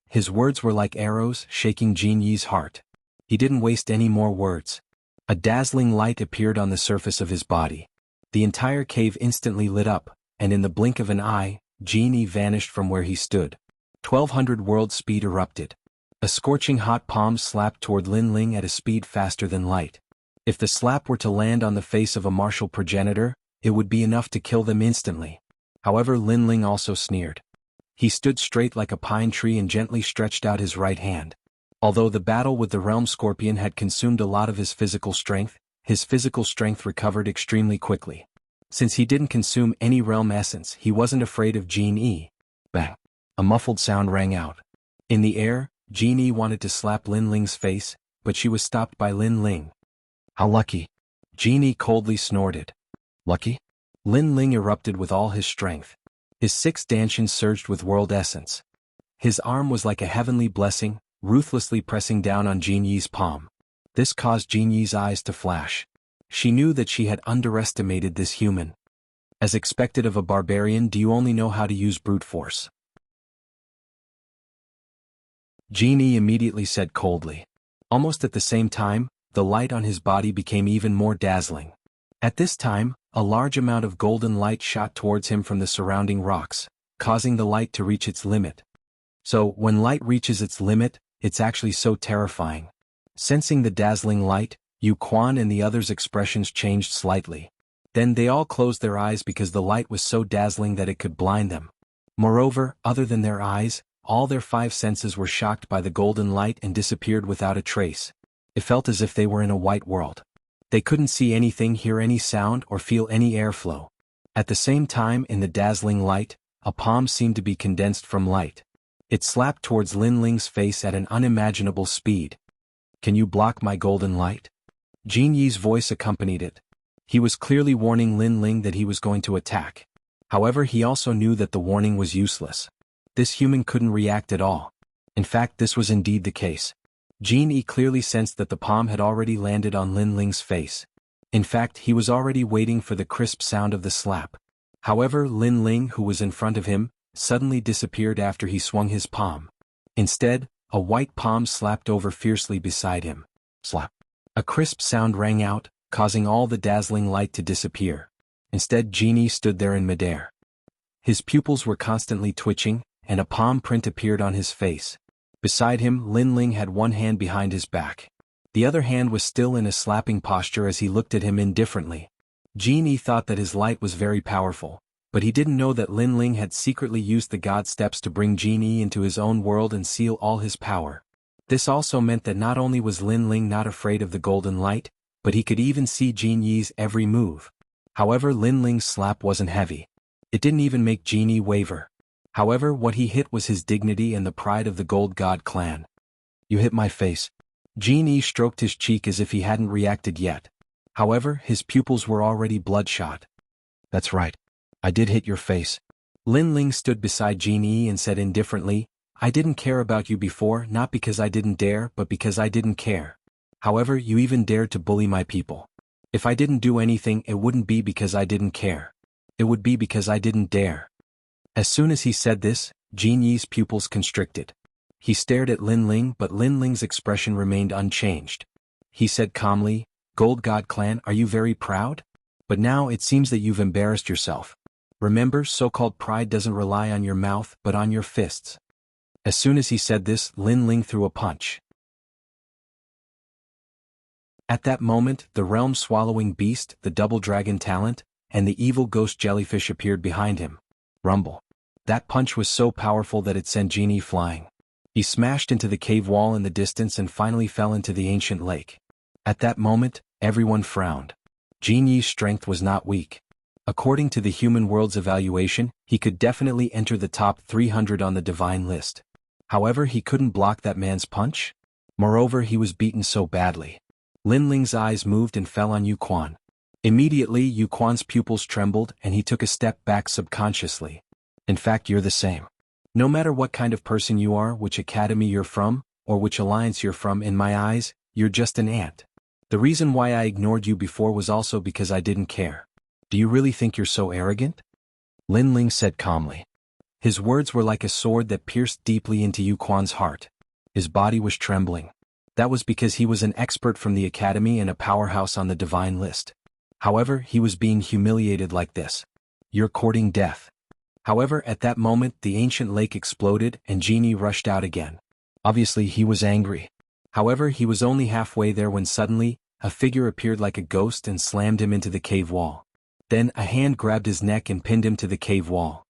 His words were like arrows, shaking Jin Yi's heart. He didn't waste any more words. A dazzling light appeared on the surface of his body. The entire cave instantly lit up, and in the blink of an eye, Jin Yi vanished from where he stood. 1200 world speed erupted. A scorching hot palm slapped toward Lin Ling at a speed faster than light. If the slap were to land on the face of a martial progenitor, it would be enough to kill them instantly. However, Lin Ling also sneered. He stood straight like a pine tree and gently stretched out his right hand. Although the battle with the Realm Scorpion had consumed a lot of his physical strength recovered extremely quickly. Since he didn't consume any Realm Essence, he wasn't afraid of Jin Yi. Bang! A muffled sound rang out. In the air, Jin Yi wanted to slap Lin Ling's face, but she was stopped by Lin Ling. How lucky! Jin Yi coldly snorted. Lucky? Lin Ling erupted with all his strength. His 6 dantians surged with world essence. His arm was like a heavenly blessing, ruthlessly pressing down on Jin Yi's palm. This caused Jin Yi's eyes to flash. She knew that she had underestimated this human. As expected of a barbarian, do you only know how to use brute force? Jin Yi immediately said coldly. Almost at the same time, the light on his body became even more dazzling. At this time, a large amount of golden light shot towards him from the surrounding rocks, causing the light to reach its limit. So, when light reaches its limit, it's actually so terrifying. Sensing the dazzling light, Yu Quan and the others' expressions changed slightly. Then they all closed their eyes because the light was so dazzling that it could blind them. Moreover, other than their eyes, all their 5 senses were shocked by the golden light and disappeared without a trace. It felt as if they were in a white world. They couldn't see anything, hear any sound, or feel any airflow. At the same time, in the dazzling light, a palm seemed to be condensed from light. It slapped towards Lin Ling's face at an unimaginable speed. "Can you block my golden light?" Jin Yi's voice accompanied it. He was clearly warning Lin Ling that he was going to attack. However, he also knew that the warning was useless. This human couldn't react at all. In fact, this was indeed the case. Jin Yi clearly sensed that the palm had already landed on Lin Ling's face. In fact, he was already waiting for the crisp sound of the slap. However, Lin Ling, who was in front of him, suddenly disappeared after he swung his palm. Instead, a white palm slapped over fiercely beside him. Slap. A crisp sound rang out, causing all the dazzling light to disappear. Instead, Jin Yi stood there in midair. His pupils were constantly twitching, and a palm print appeared on his face. Beside him, Lin Ling had one hand behind his back. The other hand was still in a slapping posture as he looked at him indifferently. Jin Yi thought that his light was very powerful, but he didn't know that Lin Ling had secretly used the God steps to bring Jin Yi into his own world and seal all his power. This also meant that not only was Lin Ling not afraid of the golden light, but he could even see Jin Yi's every move. However, Lin Ling's slap wasn't heavy. It didn't even make Jin Yi waver. However, what he hit was his dignity and the pride of the Gold God clan. "You hit my face." Jin Yi stroked his cheek as if he hadn't reacted yet. However, his pupils were already bloodshot. "That's right. I did hit your face." Lin Ling stood beside Jin Yi and said indifferently, "I didn't care about you before, not because I didn't dare, but because I didn't care. However, you even dared to bully my people. If I didn't do anything, it wouldn't be because I didn't care. It would be because I didn't dare." As soon as he said this, Jin Yi's pupils constricted. He stared at Lin Ling, but Lin Ling's expression remained unchanged. He said calmly, "Gold God clan, are you very proud? But now it seems that you've embarrassed yourself. Remember, so-called pride doesn't rely on your mouth but on your fists." As soon as he said this, Lin Ling threw a punch. At that moment, the realm-swallowing beast, the double dragon talent, and the evil ghost jellyfish appeared behind him. Rumble. That punch was so powerful that it sent Jin Yi flying. He smashed into the cave wall in the distance and finally fell into the ancient lake. At that moment, everyone frowned. Jin Yi's strength was not weak. According to the human world's evaluation, he could definitely enter the top 300 on the divine list. However, he couldn't block that man's punch. Moreover, he was beaten so badly. Lin Ling's eyes moved and fell on Yu Quan. Immediately, Yu Quan's pupils trembled and he took a step back subconsciously. "In fact, you're the same. No matter what kind of person you are, which academy you're from, or which alliance you're from, in my eyes, you're just an ant. The reason why I ignored you before was also because I didn't care. Do you really think you're so arrogant?" Lin Ling said calmly. His words were like a sword that pierced deeply into Yu Quan's heart. His body was trembling. That was because he was an expert from the academy and a powerhouse on the divine list. However, he was being humiliated like this. "You're courting death." However, at that moment, the ancient lake exploded and Jin Yi rushed out again. Obviously, he was angry. However, he was only halfway there when suddenly, a figure appeared like a ghost and slammed him into the cave wall. Then, a hand grabbed his neck and pinned him to the cave wall.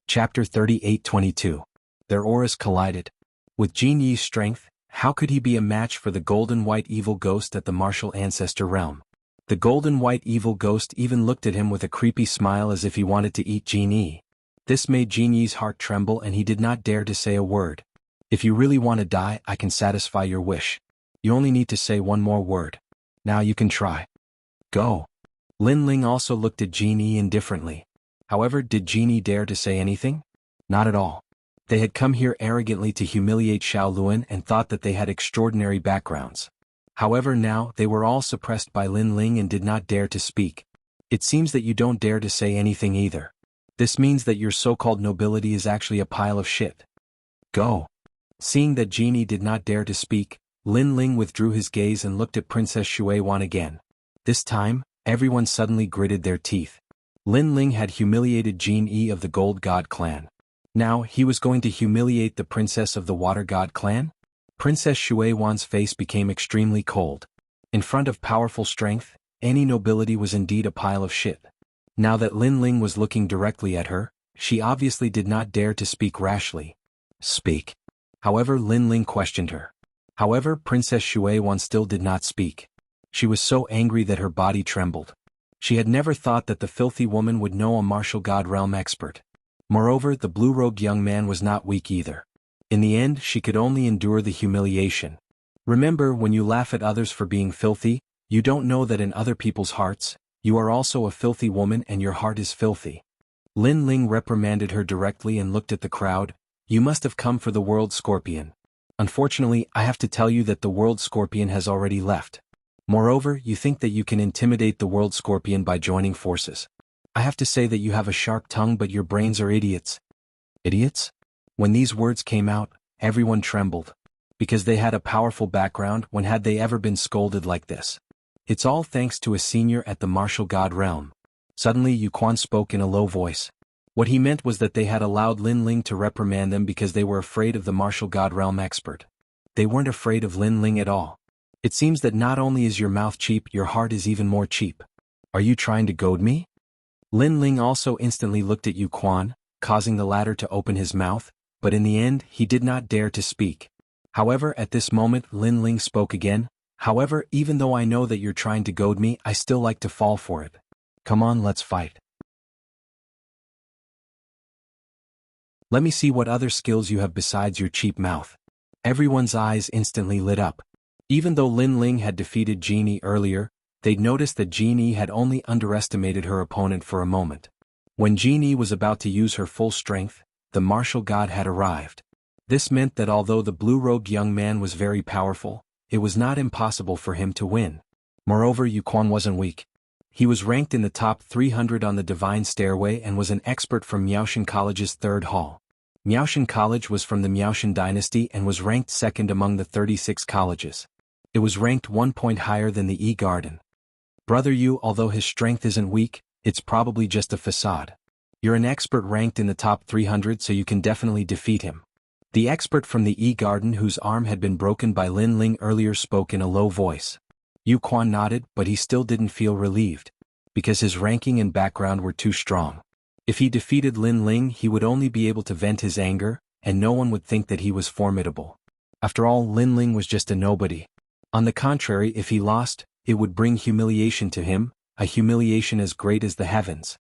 Chapter 38-22. Their auras collided. With Jin Yi's strength, how could he be a match for the golden white evil ghost at the martial ancestor realm? The golden white evil ghost even looked at him with a creepy smile as if he wanted to eat Jin Yi. This made Jin Yi's heart tremble and he did not dare to say a word. "If you really want to die, I can satisfy your wish. You only need to say one more word. Now you can try. Go." Lin Ling also looked at Jin Yi indifferently. However, did Jin Yi dare to say anything? Not at all. They had come here arrogantly to humiliate Shaoluan and thought that they had extraordinary backgrounds. However, now they were all suppressed by Lin Ling and did not dare to speak. "It seems that you don't dare to say anything either. This means that your so-called nobility is actually a pile of shit. Go." Seeing that Jin Yi did not dare to speak, Lin Ling withdrew his gaze and looked at Princess Xuewan again. This time, everyone suddenly gritted their teeth. Lin Ling had humiliated Jin Yi of the Gold God clan. Now, he was going to humiliate the princess of the Water God clan? Princess Shuiwan's face became extremely cold. In front of powerful strength, any nobility was indeed a pile of shit. Now that Lin Ling was looking directly at her, she obviously did not dare to speak rashly. Speak. However, Lin Ling questioned her. However, Princess Shuiwan still did not speak. She was so angry that her body trembled. She had never thought that the filthy woman would know a martial god realm expert. Moreover, the blue-robed young man was not weak either. In the end, she could only endure the humiliation. Remember, when you laugh at others for being filthy, you don't know that in other people's hearts, you are also a filthy woman and your heart is filthy. Lin Ling reprimanded her directly and looked at the crowd. You must have come for the world scorpion. Unfortunately, I have to tell you that the world scorpion has already left. Moreover, you think that you can intimidate the world scorpion by joining forces. I have to say that you have a sharp tongue but your brains are idiots. Idiots? When these words came out, everyone trembled. Because they had a powerful background. When had they ever been scolded like this? It's all thanks to a senior at the martial god realm. Suddenly Yu Quan spoke in a low voice. What he meant was that they had allowed Lin Ling to reprimand them because they were afraid of the martial god realm expert. They weren't afraid of Lin Ling at all. It seems that not only is your mouth cheap, your heart is even more cheap. Are you trying to goad me? Lin Ling also instantly looked at Yu Quan, causing the latter to open his mouth, but in the end he did not dare to speak. However, at this moment Lin Ling spoke again. However, even though I know that you're trying to goad me, I still like to fall for it. Come on, let's fight. Let me see what other skills you have besides your cheap mouth. Everyone's eyes instantly lit up. Even though Lin Ling had defeated Jianghu earlier, they'd noticed that Jianghu had only underestimated her opponent for a moment. When Jianghu was about to use her full strength, the martial god had arrived. This meant that although the blue-robed young man was very powerful, it was not impossible for him to win. Moreover, Yu Quan wasn't weak. He was ranked in the top 300 on the Divine Stairway and was an expert from Miaoshan College's third hall. Miaoshan College was from the Miaoshan dynasty and was ranked second among the 36 colleges. It was ranked 1 point higher than the E-Garden. Brother Yu, although his strength isn't weak, it's probably just a facade. You're an expert ranked in the top 300, so you can definitely defeat him. The expert from the E-Garden whose arm had been broken by Lin Ling earlier spoke in a low voice. Yu Quan nodded, but he still didn't feel relieved. Because his ranking and background were too strong. If he defeated Lin Ling, he would only be able to vent his anger, and no one would think that he was formidable. After all, Lin Ling was just a nobody. On the contrary, if he lost, it would bring humiliation to him, a humiliation as great as the heavens.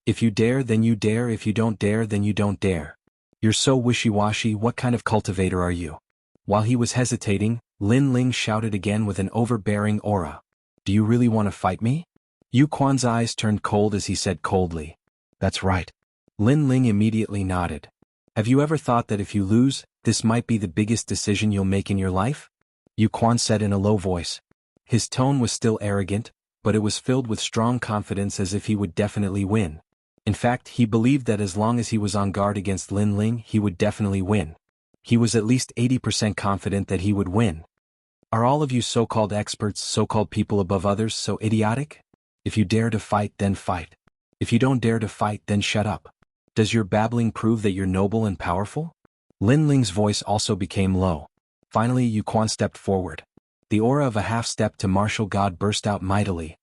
If you dare, then you dare. If you don't dare, then you don't dare. You're so wishy-washy. What kind of cultivator are you? While he was hesitating, Lin Ling shouted again with an overbearing aura. Do you really want to fight me? Yu Quan's eyes turned cold as he said coldly. That's right. Lin Ling immediately nodded. Have you ever thought that if you lose, this might be the biggest decision you'll make in your life? Yu Quan said in a low voice. His tone was still arrogant, but it was filled with strong confidence as if he would definitely win. In fact, he believed that as long as he was on guard against Lin Ling, he would definitely win. He was at least 80% confident that he would win. Are all of you so-called experts, so-called people above others, so idiotic? If you dare to fight, then fight. If you don't dare to fight, then shut up. Does your babbling prove that you're noble and powerful? Lin Ling's voice also became low. Finally, Yu Quan stepped forward. The aura of a half-step to martial god burst out mightily.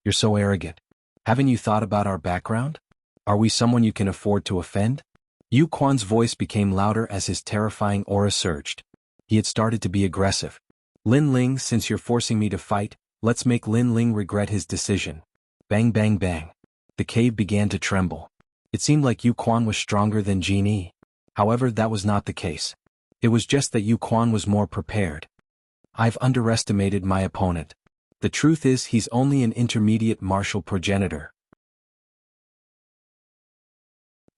You're so arrogant. Haven't you thought about our background? Are we someone you can afford to offend? Yu Quan's voice became louder as his terrifying aura surged. He had started to be aggressive. Lin Ling, since you're forcing me to fight, let's make Lin Ling regret his decision. Bang bang bang. The cave began to tremble. It seemed like Yu Quan was stronger than Jianghu. However, that was not the case. It was just that Yu Quan was more prepared. I've underestimated my opponent. The truth is he's only an intermediate martial progenitor.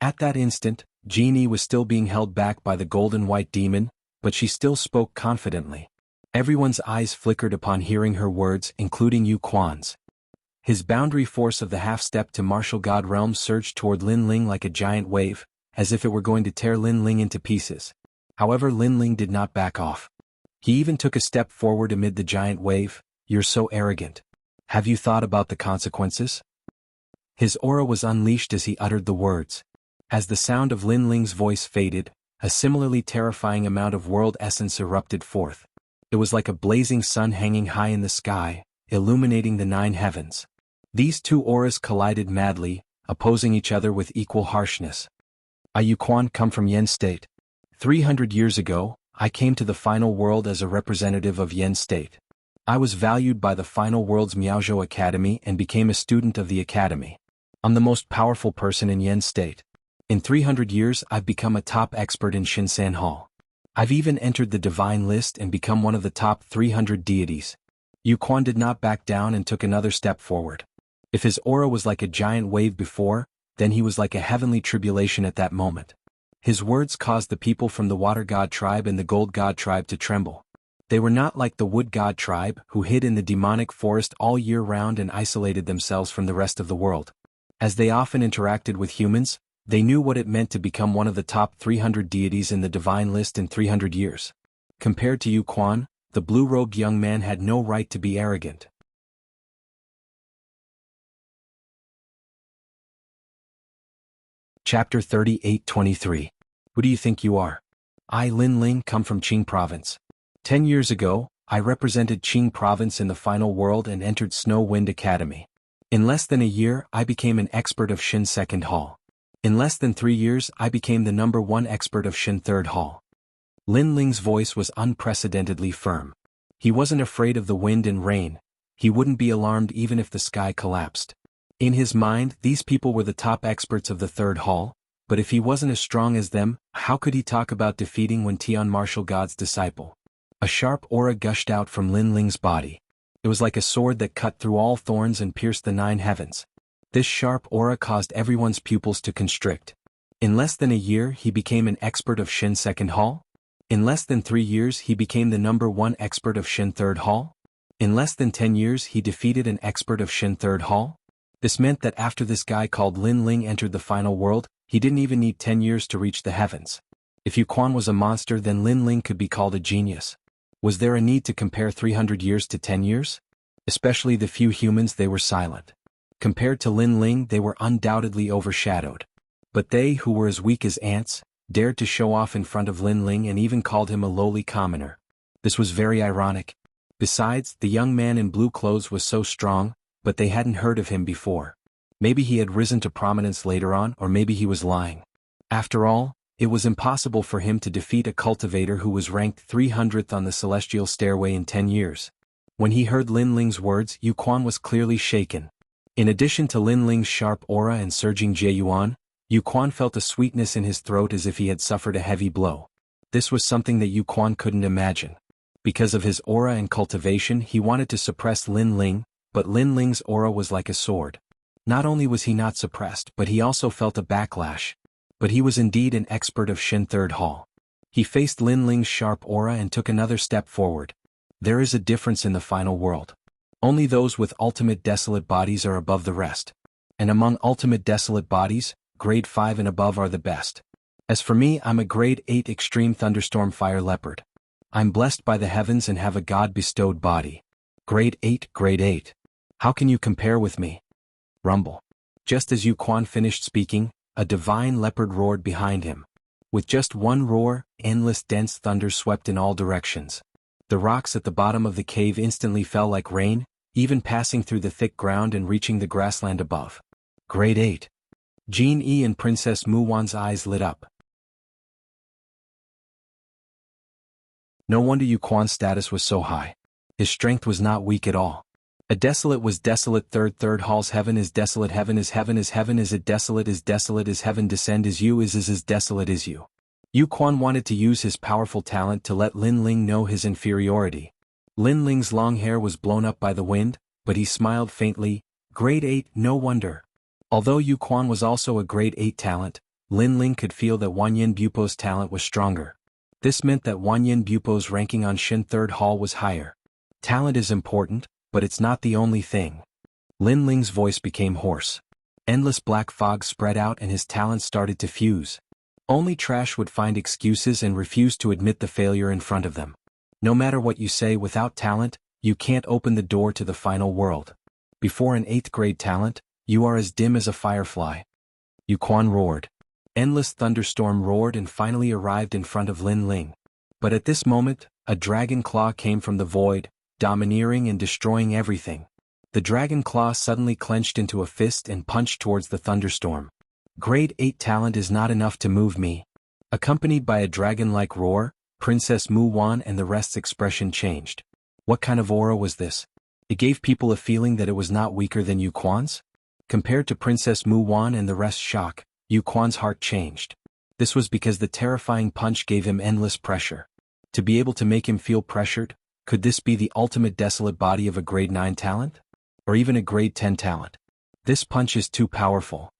At that instant, Jianghu was still being held back by the golden white demon, but she still spoke confidently. Everyone's eyes flickered upon hearing her words, including Yu Quan's. His boundary force of the half-step to martial god realm surged toward Lin Ling like a giant wave, as if it were going to tear Lin Ling into pieces. However, Lin Ling did not back off. He even took a step forward amid the giant wave. You're so arrogant. Have you thought about the consequences? His aura was unleashed as he uttered the words. As the sound of Lin Ling's voice faded, a similarly terrifying amount of world essence erupted forth. It was like a blazing sun hanging high in the sky, illuminating the 9 heavens. These two auras collided madly, opposing each other with equal harshness. I Yuquan come from Yen State. 300 years ago, I came to the final world as a representative of Yen State. I was valued by the final world's Miaozhou Academy and became a student of the academy. I'm the most powerful person in Yen State. In 300 years I've become a top expert in Shinsan Hall. I've even entered the divine list and become one of the top 300 deities. Yuquan did not back down and took another step forward. If his aura was like a giant wave before, then he was like a heavenly tribulation at that moment. His words caused the people from the Water God tribe and the Gold God tribe to tremble. They were not like the Wood God tribe, who hid in the demonic forest all year round and isolated themselves from the rest of the world. As they often interacted with humans, they knew what it meant to become one of the top 300 deities in the divine list in 300 years. Compared to Yuquan, the blue-robed young man had no right to be arrogant. Chapter 38-23. Who do you think you are? I Lin Ling come from Qing Province. 10 years ago, I represented Qing Province in the final world and entered Snow Wind Academy. In less than a year I became an expert of Shin Second Hall. In less than 3 years I became the #1 expert of Shin Third Hall. Lin Ling's voice was unprecedentedly firm. He wasn't afraid of the wind and rain. He wouldn't be alarmed even if the sky collapsed. In his mind, these people were the top experts of the Third Hall, but if he wasn't as strong as them, how could he talk about defeating Wen Tian Martial God's disciple? A sharp aura gushed out from Lin Ling's body. It was like a sword that cut through all thorns and pierced the 9 heavens. This sharp aura caused everyone's pupils to constrict. In less than a year he became an expert of Shin Second Hall? In less than 3 years he became the #1 expert of Shin Third Hall? In less than 10 years he defeated an expert of Shin Third Hall? This meant that after this guy called Lin Ling entered the final world, he didn't even need 10 years to reach the heavens. If Yuquan was a monster, then Lin Ling could be called a genius. Was there a need to compare 300 years to 10 years? Especially the few humans, they were silent. Compared to Lin Ling, they were undoubtedly overshadowed. But they, who were as weak as ants, dared to show off in front of Lin Ling and even called him a lowly commoner. This was very ironic. Besides, the young man in blue clothes was so strong, but they hadn't heard of him before. Maybe he had risen to prominence later on, or maybe he was lying. After all, it was impossible for him to defeat a cultivator who was ranked 300th on the celestial stairway in 10 years. When he heard Lin Ling's words, Yuquan was clearly shaken. In addition to Lin Ling's sharp aura and surging Jieyuan, Yuquan felt a sweetness in his throat as if he had suffered a heavy blow. This was something that Yuquan couldn't imagine. Because of his aura and cultivation, he wanted to suppress Lin Ling, but Lin Ling's aura was like a sword. Not only was he not suppressed, but he also felt a backlash. But he was indeed an expert of Shin Third Hall. He faced Lin Ling's sharp aura and took another step forward. There is a difference in the final world. Only those with ultimate desolate bodies are above the rest. And among ultimate desolate bodies, grade 5 and above are the best. As for me, I'm a grade 8 extreme thunderstorm fire leopard. I'm blessed by the heavens and have a God-bestowed body. Grade 8, grade 8. How can you compare with me? Rumble. Just as Yuquan finished speaking, a divine leopard roared behind him. With just one roar, endless dense thunder swept in all directions. The rocks at the bottom of the cave instantly fell like rain, even passing through the thick ground and reaching the grassland above. Grade 8. Jean Yi and Princess Mu Wan's eyes lit up. No wonder Yuquan's status was so high. His strength was not weak at all. A desolate was desolate. Third Hall's heaven is desolate. Heaven is heaven is heaven. Is it desolate? Is desolate? Is heaven descend? Is you? Is as desolate as you. Yuquan wanted to use his powerful talent to let Lin Ling know his inferiority. Lin Ling's long hair was blown up by the wind, but he smiled faintly. Grade 8, no wonder. Although Yuquan was also a grade 8 talent, Lin Ling could feel that Wanyan Bupo's talent was stronger. This meant that Wanyan Bupo's ranking on Shin Third Hall was higher. Talent is important, but it's not the only thing. Lin Ling's voice became hoarse. Endless black fog spread out and his talent started to fuse. Only trash would find excuses and refuse to admit the failure in front of them. No matter what you say, without talent, you can't open the door to the final world. Before an 8th grade talent, you are as dim as a firefly. Yuquan roared. Endless thunderstorm roared and finally arrived in front of Lin Ling. But at this moment, a dragon claw came from the void, domineering and destroying everything. The dragon claw suddenly clenched into a fist and punched towards the thunderstorm. Grade 8 talent is not enough to move me. Accompanied by a dragon-like roar, Princess Mu Wan and the rest's expression changed. What kind of aura was this? It gave people a feeling that it was not weaker than Yu Quan's. Compared to Princess Mu Wan and the rest's shock, Yu Quan's heart changed. This was because the terrifying punch gave him endless pressure. To be able to make him feel pressured, could this be the ultimate desolate body of a grade 9 talent? Or even a grade 10 talent? This punch is too powerful.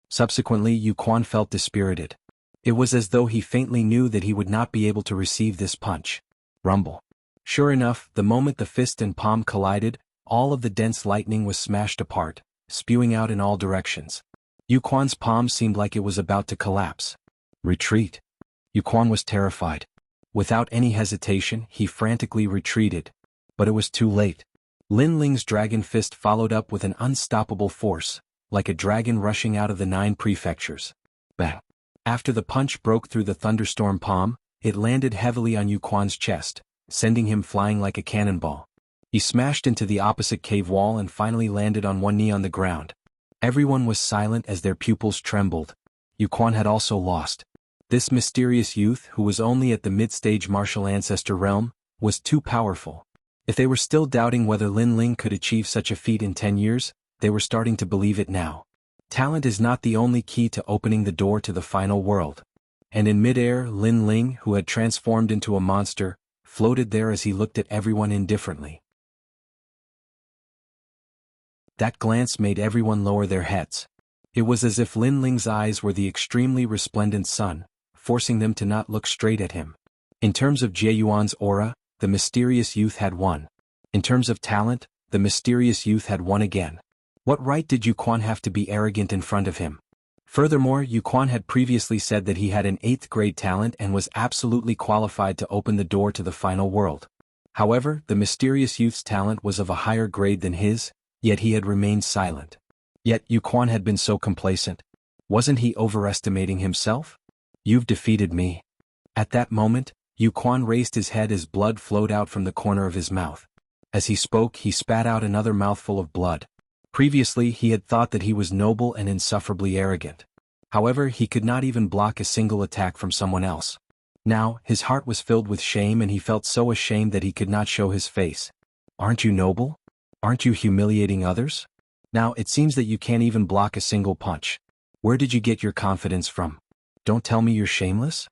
Subsequently, Yu Quan felt dispirited. It was as though he faintly knew that he would not be able to receive this punch. Rumble. Sure enough, the moment the fist and palm collided, all of the dense lightning was smashed apart, spewing out in all directions. Yu Quan's palm seemed like it was about to collapse. Retreat. Yu Quan was terrified. Without any hesitation, he frantically retreated. But it was too late. Lin Ling's dragon fist followed up with an unstoppable force, like a dragon rushing out of the 9 prefectures. Bang. After the punch broke through the thunderstorm palm, it landed heavily on Yu Quan's chest, sending him flying like a cannonball. He smashed into the opposite cave wall and finally landed on one knee on the ground. Everyone was silent as their pupils trembled. Yu Quan had also lost. This mysterious youth, who was only at the mid-stage martial ancestor realm, was too powerful. If they were still doubting whether Lin Ling could achieve such a feat in 10 years, they were starting to believe it now. Talent is not the only key to opening the door to the final world. And in mid-air, Lin Ling, who had transformed into a monster, floated there as he looked at everyone indifferently. That glance made everyone lower their heads. It was as if Lin Ling's eyes were the extremely resplendent sun, forcing them to not look straight at him. In terms of Jie Yuan's aura, the mysterious youth had won. In terms of talent, the mysterious youth had won again. What right did Yu Quan have to be arrogant in front of him? Furthermore, Yu Quan had previously said that he had an 8th grade talent and was absolutely qualified to open the door to the final world. However, the mysterious youth's talent was of a higher grade than his, yet he had remained silent. Yet Yu Quan had been so complacent. Wasn't he overestimating himself? You've defeated me. At that moment, Yu Quan raised his head as blood flowed out from the corner of his mouth. As he spoke, he spat out another mouthful of blood. Previously, he had thought that he was noble and insufferably arrogant. However, he could not even block a single attack from someone else. Now, his heart was filled with shame and he felt so ashamed that he could not show his face. Aren't you noble? Aren't you humiliating others? Now, it seems that you can't even block a single punch. Where did you get your confidence from? Don't tell me you're shameless?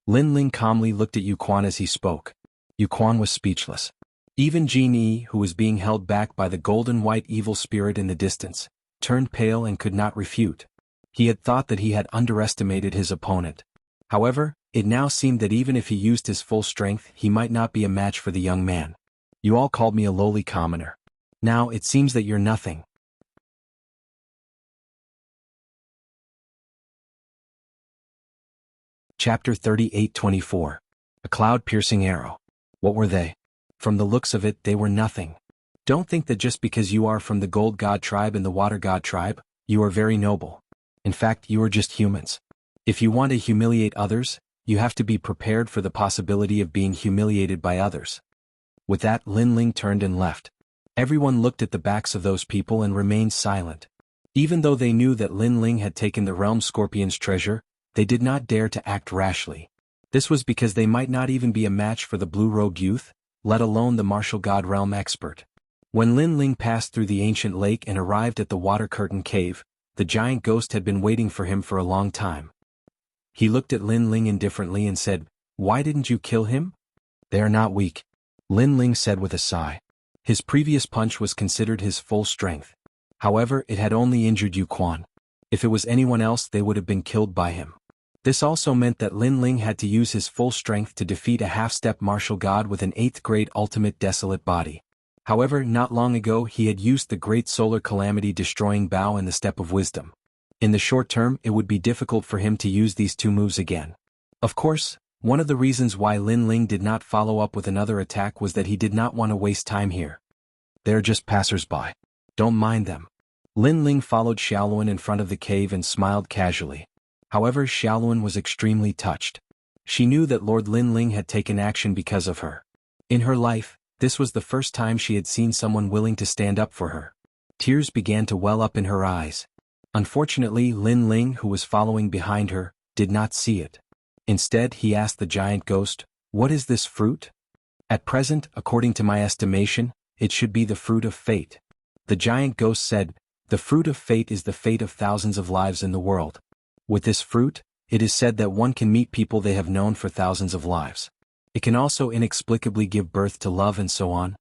Lin Ling calmly looked at Yu Quan as he spoke. Yu Quan was speechless. Even Jin Yi, who was being held back by the golden-white evil spirit in the distance, turned pale and could not refute. He had thought that he had underestimated his opponent. However, it now seemed that even if he used his full strength, he might not be a match for the young man. You all called me a lowly commoner. Now it seems that you're nothing. Chapter 38-24. A cloud-piercing arrow. What were they? From the looks of it, they were nothing. Don't think that just because you are from the Gold God tribe and the Water God tribe, you are very noble. In fact, you are just humans. If you want to humiliate others, you have to be prepared for the possibility of being humiliated by others. With that, Lin Ling turned and left. Everyone looked at the backs of those people and remained silent. Even though they knew that Lin Ling had taken the Realm Scorpion's treasure, they did not dare to act rashly. This was because they might not even be a match for the blue-robed youth, let alone the martial god realm expert. When Lin Ling passed through the ancient lake and arrived at the water curtain cave, the giant ghost had been waiting for him for a long time. He looked at Lin Ling indifferently and said, "Why didn't you kill him?" "They are not weak," Lin Ling said with a sigh. His previous punch was considered his full strength. However, it had only injured Yu Quan. If it was anyone else, they would have been killed by him. This also meant that Lin Ling had to use his full strength to defeat a half-step martial god with an 8th grade ultimate desolate body. However, not long ago he had used the great solar calamity destroying bow and the step of wisdom. In the short term, it would be difficult for him to use these two moves again. Of course, one of the reasons why Lin Ling did not follow up with another attack was that he did not want to waste time here. They're just passers-by. Don't mind them. Lin Ling followed Xiaoluan in front of the cave and smiled casually. However, Xiaoluan was extremely touched. She knew that Lord Linling had taken action because of her. In her life, this was the first time she had seen someone willing to stand up for her. Tears began to well up in her eyes. Unfortunately, Lin Ling, who was following behind her, did not see it. Instead, he asked the giant ghost, "What is this fruit?" "At present, according to my estimation, it should be the fruit of fate." The giant ghost said, "The fruit of fate is the fate of thousands of lives in the world. With this fruit, it is said that one can meet people they have known for thousands of lives. It can also inexplicably give birth to love and so on."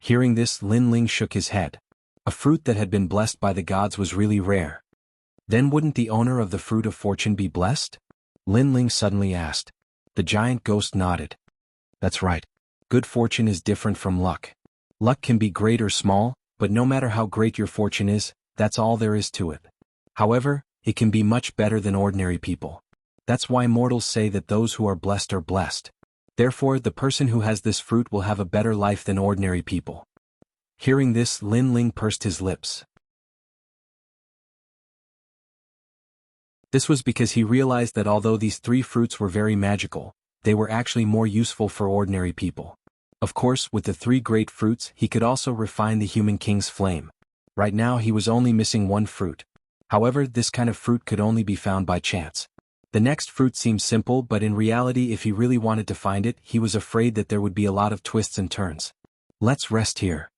Hearing this, Lin Ling shook his head. A fruit that had been blessed by the gods was really rare. Then wouldn't the owner of the fruit of fortune be blessed? Lin Ling suddenly asked. The giant ghost nodded. That's right. Good fortune is different from luck. Luck can be great or small, but no matter how great your fortune is, that's all there is to it. However, it can be much better than ordinary people. That's why mortals say that those who are blessed are blessed. Therefore, the person who has this fruit will have a better life than ordinary people. Hearing this, Lin Ling pursed his lips. This was because he realized that although these three fruits were very magical, they were actually more useful for ordinary people. Of course, with the three great fruits, he could also refine the human king's flame. Right now he was only missing one fruit. However, this kind of fruit could only be found by chance. The next fruit seemed simple, but in reality, if he really wanted to find it, he was afraid that there would be a lot of twists and turns. Let's rest here.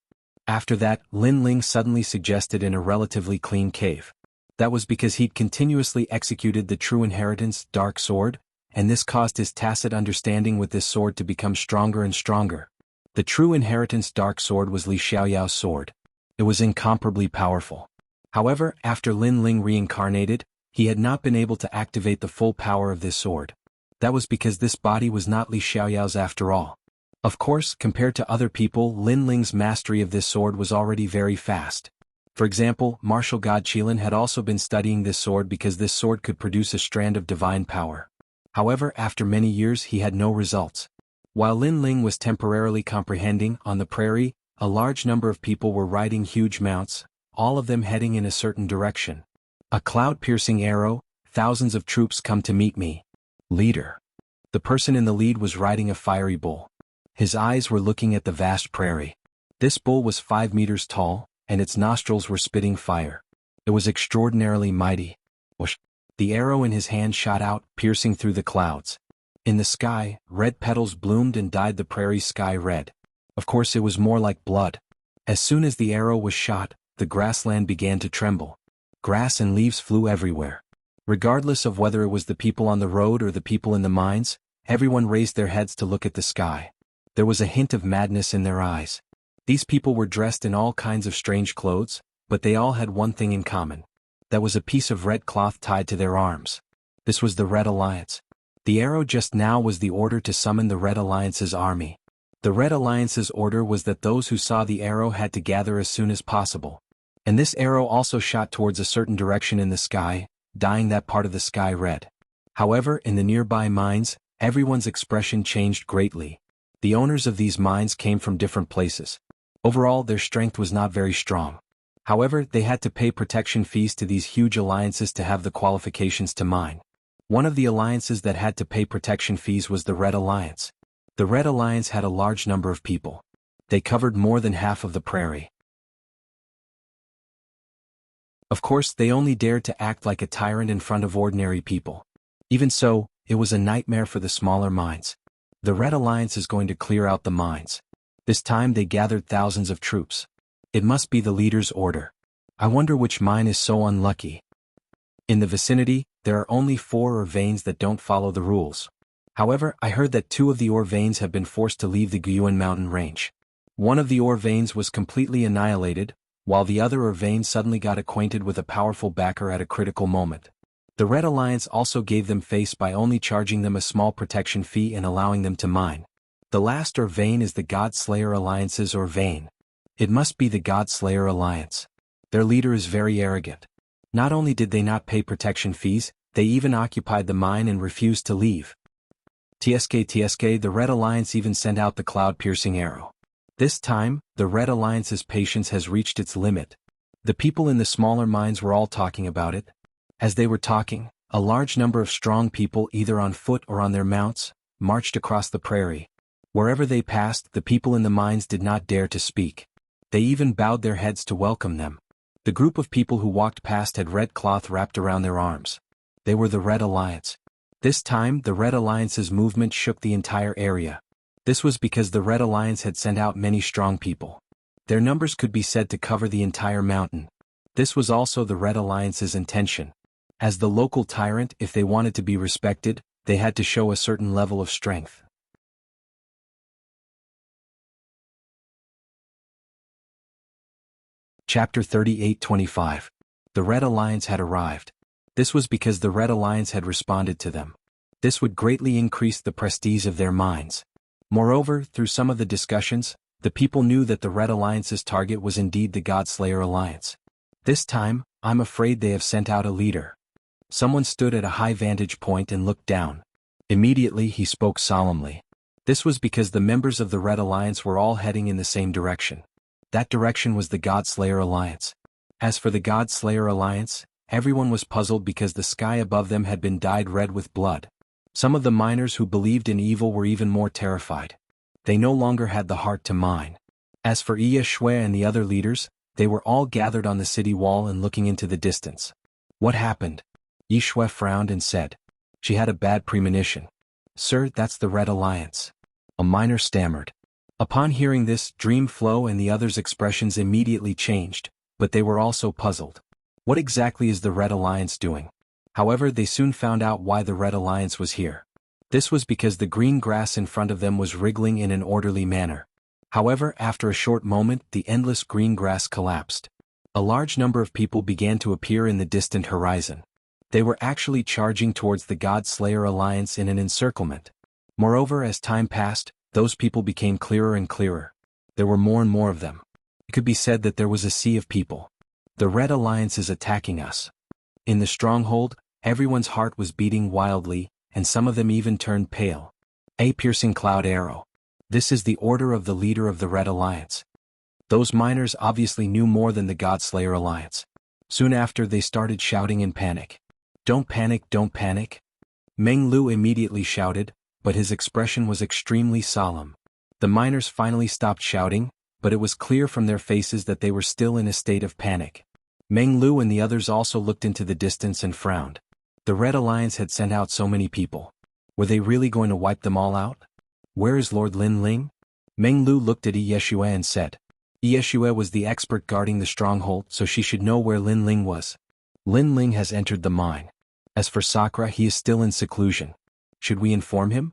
After that, Lin Ling suddenly suggested in a relatively clean cave. That was because he'd continuously executed the true inheritance, dark sword, and this caused his tacit understanding with this sword to become stronger and stronger. The true inheritance dark sword was Li Xiaoyao's sword. It was incomparably powerful. However, after Lin Ling reincarnated, he had not been able to activate the full power of this sword. That was because this body was not Li Xiaoyao's after all. Of course, compared to other people, Lin Ling's mastery of this sword was already very fast. For example, martial god Qilin had also been studying this sword because this sword could produce a strand of divine power. However, after many years he had no results. While Lin Ling was temporarily comprehending, on the prairie, a large number of people were riding huge mounts, all of them heading in a certain direction. A cloud-piercing arrow, thousands of troops come to meet me. Leader. The person in the lead was riding a fiery bull. His eyes were looking at the vast prairie. This bull was 5 meters tall, and its nostrils were spitting fire. It was extraordinarily mighty. Whoosh! The arrow in his hand shot out, piercing through the clouds. In the sky, red petals bloomed and dyed the prairie sky red. Of course, it was more like blood. As soon as the arrow was shot, the grassland began to tremble. Grass and leaves flew everywhere. Regardless of whether it was the people on the road or the people in the mines, everyone raised their heads to look at the sky. There was a hint of madness in their eyes. These people were dressed in all kinds of strange clothes, but they all had one thing in common. That was a piece of red cloth tied to their arms. This was the Red Alliance. The arrow just now was the order to summon the Red Alliance's army. The Red Alliance's order was that those who saw the arrow had to gather as soon as possible. And this arrow also shot towards a certain direction in the sky, dyeing that part of the sky red. However, in the nearby mines, everyone's expression changed greatly. The owners of these mines came from different places. Overall, their strength was not very strong. However, they had to pay protection fees to these huge alliances to have the qualifications to mine. One of the alliances that had to pay protection fees was the Red Alliance. The Red Alliance had a large number of people. They covered more than half of the prairie. Of course, they only dared to act like a tyrant in front of ordinary people. Even so, it was a nightmare for the smaller mines. The Red Alliance is going to clear out the mines. This time they gathered thousands of troops. It must be the leader's order. I wonder which mine is so unlucky. In the vicinity, there are only 4 ore veins that don't follow the rules. However, I heard that 2 of the ore veins have been forced to leave the Guyuan mountain range. One of the ore veins was completely annihilated, while the other ore vein suddenly got acquainted with a powerful backer at a critical moment. The Red Alliance also gave them face by only charging them a small protection fee and allowing them to mine. The last ore vein is the God Slayer Alliance's ore vein. It must be the God Slayer Alliance. Their leader is very arrogant. Not only did they not pay protection fees, they even occupied the mine and refused to leave. TSK, the Red Alliance even sent out the cloud-piercing arrow. This time, the Red Alliance's patience has reached its limit. The people in the smaller mines were all talking about it. As they were talking, A large number of strong people, either on foot or on their mounts, marched across the prairie. Wherever they passed, the people in the mines did not dare to speak. They even bowed their heads to welcome them. The group of people who walked past had red cloth wrapped around their arms. They were the Red Alliance. This time, the Red Alliance's movement shook the entire area. This was because the Red Alliance had sent out many strong people. Their numbers could be said to cover the entire mountain. This was also the Red Alliance's intention. As the local tyrant, if they wanted to be respected, they had to show a certain level of strength. Chapter 38-25. The Red Alliance had arrived. This was because the Red Alliance had responded to them. This would greatly increase the prestige of their mines. Moreover, through some of the discussions, the people knew that the Red Alliance's target was indeed the Godslayer Alliance. This time, I'm afraid they have sent out a leader. Someone stood at a high vantage point and looked down. Immediately he spoke solemnly. This was because the members of the Red Alliance were all heading in the same direction. That direction was the Godslayer Alliance. As for the Godslayer Alliance, everyone was puzzled because the sky above them had been dyed red with blood. Some of the miners who believed in evil were even more terrified. They no longer had the heart to mine. As for Ye Shui and the other leaders, they were all gathered on the city wall and looking into the distance. What happened? Ye Shui frowned and said. She had a bad premonition. Sir, that's the Red Alliance. A miner stammered. Upon hearing this, Dream Flow and the others' expressions immediately changed, but they were also puzzled. What exactly is the Red Alliance doing? However, they soon found out why the Red Alliance was here. This was because the green grass in front of them was wriggling in an orderly manner. However, after a short moment, the endless green grass collapsed. A large number of people began to appear in the distant horizon. They were actually charging towards the Godslayer Alliance in an encirclement. Moreover, as time passed, those people became clearer and clearer. There were more and more of them. It could be said that there was a sea of people. The Red Alliance is attacking us. In the stronghold, everyone's heart was beating wildly, and some of them even turned pale. A piercing cloud arrow. This is the order of the leader of the Red Alliance. Those miners obviously knew more than the Godslayer Alliance. Soon after, they started shouting in panic. Don't panic, don't panic. Meng Lu immediately shouted, but his expression was extremely solemn. The miners finally stopped shouting, but it was clear from their faces that they were still in a state of panic. Meng Lu and the others also looked into the distance and frowned. The Red Alliance had sent out so many people. Were they really going to wipe them all out? Where is Lord Lin Ling? Meng Lu looked at Ye Shui and said. Ye Shui was the expert guarding the stronghold, so she should know where Lin Ling was. Lin Ling has entered the mine. As for Sakura, he is still in seclusion. Should we inform him?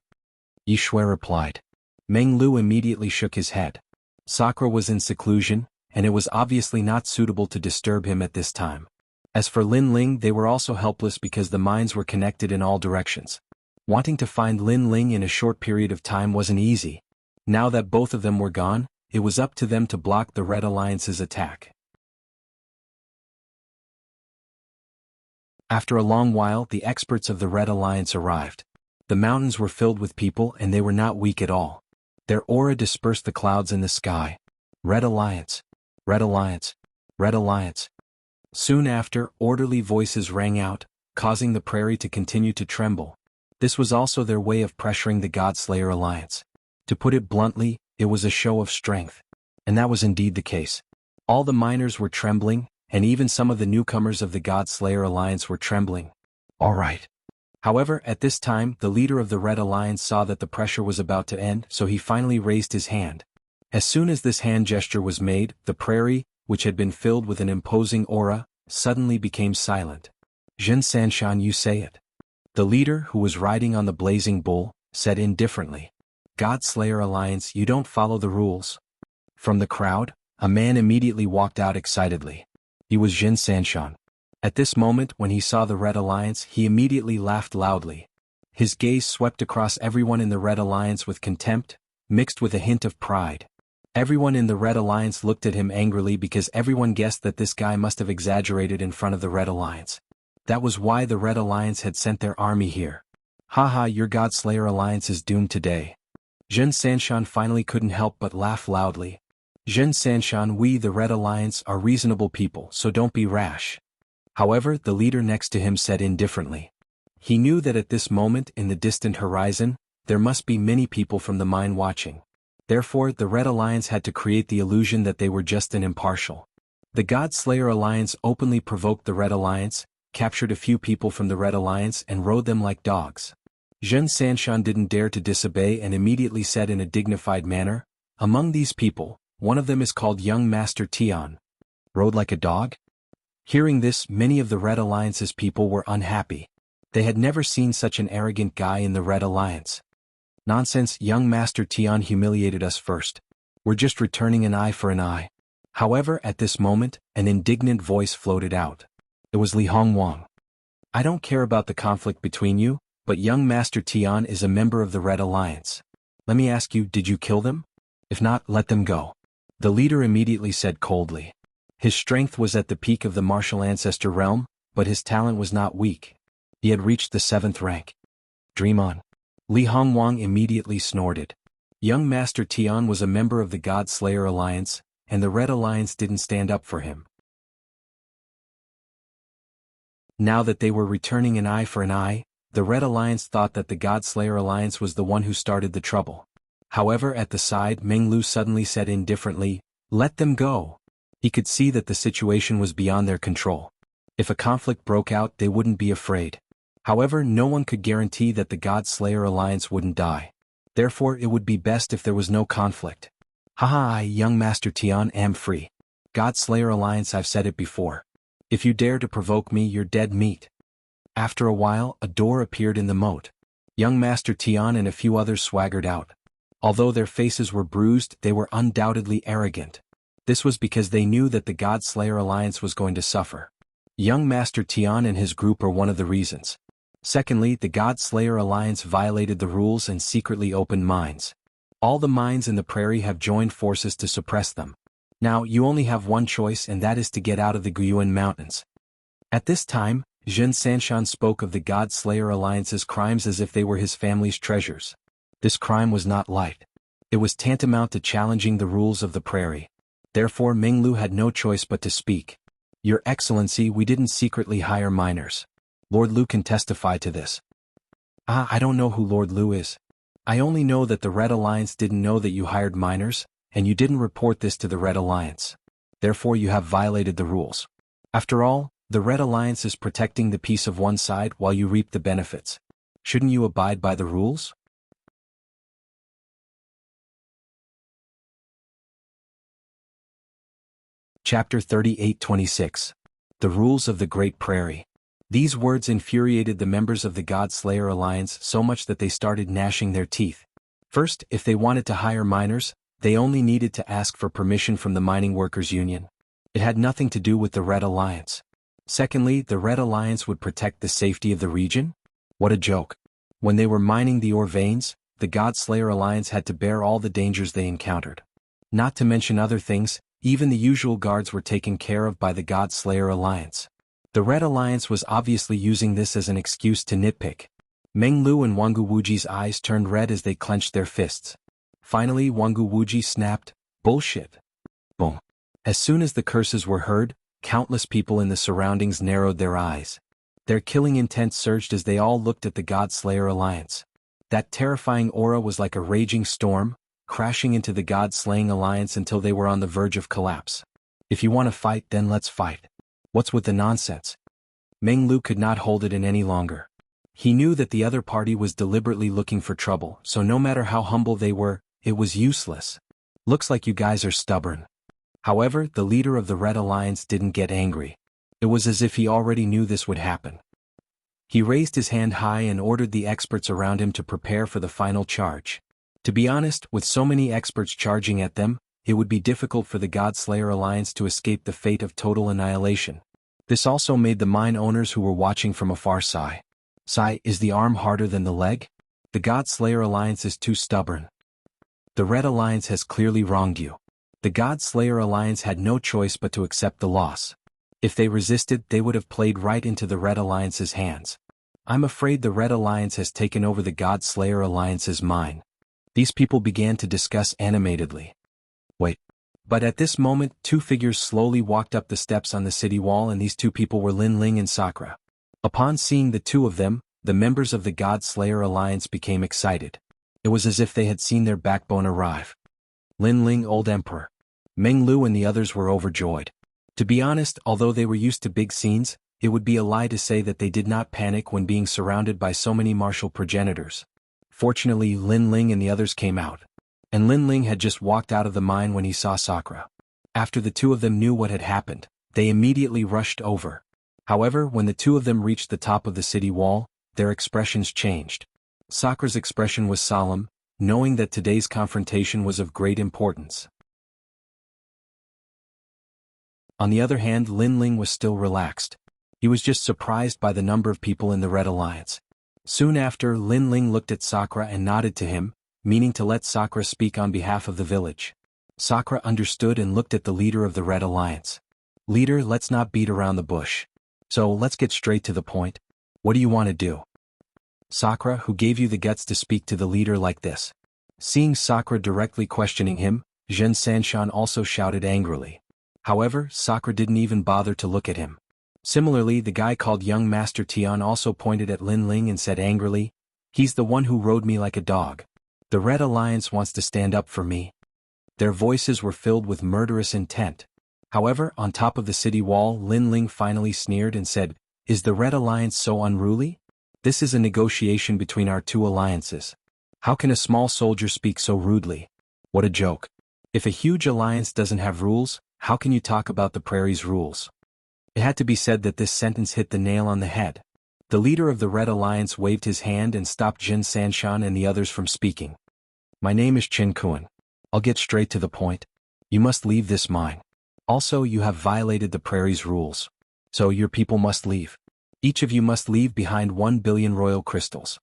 Ye Shui replied. Meng Lu immediately shook his head. Sakura was in seclusion, and it was obviously not suitable to disturb him at this time. As for Lin Ling, they were also helpless because the mines were connected in all directions. Wanting to find Lin Ling in a short period of time wasn't easy. Now that both of them were gone, it was up to them to block the Red Alliance's attack. After a long while, the experts of the Red Alliance arrived. The mountains were filled with people and they were not weak at all. Their aura dispersed the clouds in the sky. Red Alliance. Red Alliance. Red Alliance. Soon after, orderly voices rang out, causing the prairie to continue to tremble. This was also their way of pressuring the Godslayer Alliance. To put it bluntly, it was a show of strength. And that was indeed the case. All the miners were trembling, and even some of the newcomers of the Godslayer Alliance were trembling. All right. However, at this time, the leader of the Red Alliance saw that the pressure was about to end, so he finally raised his hand. As soon as this hand gesture was made, the prairie, which had been filled with an imposing aura, suddenly became silent. Jin Sanshan, you say it. The leader, who was riding on the blazing bull, said indifferently. Godslayer Alliance, you don't follow the rules. From the crowd, a man immediately walked out excitedly. He was Jin Sanshan. At this moment, when he saw the Red Alliance, he immediately laughed loudly. His gaze swept across everyone in the Red Alliance with contempt, mixed with a hint of pride. Everyone in the Red Alliance looked at him angrily because everyone guessed that this guy must have exaggerated in front of the Red Alliance. That was why the Red Alliance had sent their army here. Haha, your Godslayer Alliance is doomed today. Jin Sanshan finally couldn't help but laugh loudly. Jin Sanshan, we the Red Alliance are reasonable people, so don't be rash. However, the leader next to him said indifferently. He knew that at this moment in the distant horizon, there must be many people from the mine watching. Therefore, the Red Alliance had to create the illusion that they were just an impartial. The God Slayer Alliance openly provoked the Red Alliance, captured a few people from the Red Alliance and rode them like dogs. Zhen Sanshan didn't dare to disobey and immediately said in a dignified manner, "Among these people, one of them is called Young Master Tian." Rode like a dog? Hearing this, many of the Red Alliance's people were unhappy. They had never seen such an arrogant guy in the Red Alliance. "Nonsense, Young Master Tian humiliated us first. We're just returning an eye for an eye." However, at this moment, an indignant voice floated out. It was Li Hongwang. "I don't care about the conflict between you, but Young Master Tian is a member of the Red Alliance. Let me ask you, did you kill them? If not, let them go." The leader immediately said coldly. His strength was at the peak of the martial ancestor realm, but his talent was not weak. He had reached the 7th rank. "Dream on." Li Hongwang immediately snorted. Young Master Tian was a member of the God Slayer Alliance, and the Red Alliance didn't stand up for him. Now that they were returning an eye for an eye, the Red Alliance thought that the God Slayer Alliance was the one who started the trouble. However, at the side, Meng Lu suddenly said indifferently, "Let them go." He could see that the situation was beyond their control. If a conflict broke out, they wouldn't be afraid. However, no one could guarantee that the God Slayer Alliance wouldn't die. Therefore, it would be best if there was no conflict. "Haha, I, Young Master Tian, am free. God Slayer Alliance, I've said it before. If you dare to provoke me, you're dead meat." After a while, a door appeared in the moat. Young Master Tian and a few others swaggered out. Although their faces were bruised, they were undoubtedly arrogant. This was because they knew that the God Slayer Alliance was going to suffer. Young Master Tian and his group are one of the reasons. Secondly, the God Slayer Alliance violated the rules and secretly opened mines. All the mines in the prairie have joined forces to suppress them. Now, you only have one choice, and that is to get out of the Guyuan Mountains. At this time, Zhen Sanshan spoke of the God Slayer Alliance's crimes as if they were his family's treasures. This crime was not light. It was tantamount to challenging the rules of the prairie. Therefore, Meng Lu had no choice but to speak. "Your Excellency, we didn't secretly hire miners. Lord Lu can testify to this." I don't know who Lord Lu is. I only know that the Red Alliance didn't know that you hired miners, and you didn't report this to the Red Alliance. Therefore, you have violated the rules. After all, the Red Alliance is protecting the peace of one side while you reap the benefits. Shouldn't you abide by the rules? Chapter 38-26. The Rules of the Great Prairie. These words infuriated the members of the God Slayer Alliance so much that they started gnashing their teeth. First, if they wanted to hire miners, they only needed to ask for permission from the Mining Workers Union. It had nothing to do with the Red Alliance. Secondly, the Red Alliance would protect the safety of the region? What a joke. When they were mining the ore veins, the God Slayer Alliance had to bear all the dangers they encountered. Not to mention other things, even the usual guards were taken care of by the God Slayer Alliance. The Red Alliance was obviously using this as an excuse to nitpick. Meng Lu and Wangu Wuji's eyes turned red as they clenched their fists. Finally, Wangu Wuji snapped, "Bullshit." Boom. As soon as the curses were heard, countless people in the surroundings narrowed their eyes. Their killing intent surged as they all looked at the God Slayer Alliance. That terrifying aura was like a raging storm, crashing into the God-slaying alliance until they were on the verge of collapse. "If you want to fight, then let's fight. What's with the nonsense?" Meng Lu could not hold it in any longer. He knew that the other party was deliberately looking for trouble, so no matter how humble they were, it was useless. "Looks like you guys are stubborn." However, the leader of the Red Alliance didn't get angry. It was as if he already knew this would happen. He raised his hand high and ordered the experts around him to prepare for the final charge. To be honest, with so many experts charging at them, it would be difficult for the God Slayer Alliance to escape the fate of total annihilation. This also made the mine owners who were watching from afar sigh. Sigh, is the arm harder than the leg? The God Slayer Alliance is too stubborn. The Red Alliance has clearly wronged you. The God Slayer Alliance had no choice but to accept the loss. If they resisted, they would have played right into the Red Alliance's hands. I'm afraid the Red Alliance has taken over the God Slayer Alliance's mine. These people began to discuss animatedly. Wait. But at this moment, two figures slowly walked up the steps on the city wall, and these two people were Lin Ling and Sakura. Upon seeing the two of them, The members of the God Slayer Alliance became excited. It was as if they had seen their backbone arrive. Lin Ling, Old Emperor. Meng Lu and the others were overjoyed. To be honest, although they were used to big scenes, it would be a lie to say that they did not panic when being surrounded by so many martial progenitors. Fortunately, Lin Ling and the others came out. And Lin Ling had just walked out of the mine when he saw Sakura. After the two of them knew what had happened, they immediately rushed over. However, when the two of them reached the top of the city wall, their expressions changed. Sakura's expression was solemn, knowing that today's confrontation was of great importance. On the other hand, Lin Ling was still relaxed. He was just surprised by the number of people in the Red Alliance. Soon after, Lin Ling looked at Sakura and nodded to him, meaning to let Sakura speak on behalf of the village. Sakura understood and looked at the leader of the Red Alliance. Leader, let's not beat around the bush. So let's get straight to the point. What do you want to do? Sakura, who gave you the guts to speak to the leader like this? Seeing Sakura directly questioning him, Zhen Sanshan also shouted angrily. However, Sakura didn't even bother to look at him. Similarly, the guy called Young Master Tian also pointed at Lin Ling and said angrily, "He's the one who rode me like a dog. The Red Alliance wants to stand up for me." Their voices were filled with murderous intent. However, on top of the city wall, Lin Ling finally sneered and said, "Is the Red Alliance so unruly? This is a negotiation between our two alliances. How can a small soldier speak so rudely? What a joke. If a huge alliance doesn't have rules, how can you talk about the prairie's rules?" It had to be said that this sentence hit the nail on the head. The leader of the Red Alliance waved his hand and stopped Jin Sanshan and the others from speaking. "My name is Qin Kuan. I'll get straight to the point. You must leave this mine. Also, you have violated the prairie's rules. So your people must leave. Each of you must leave behind 1 billion royal crystals.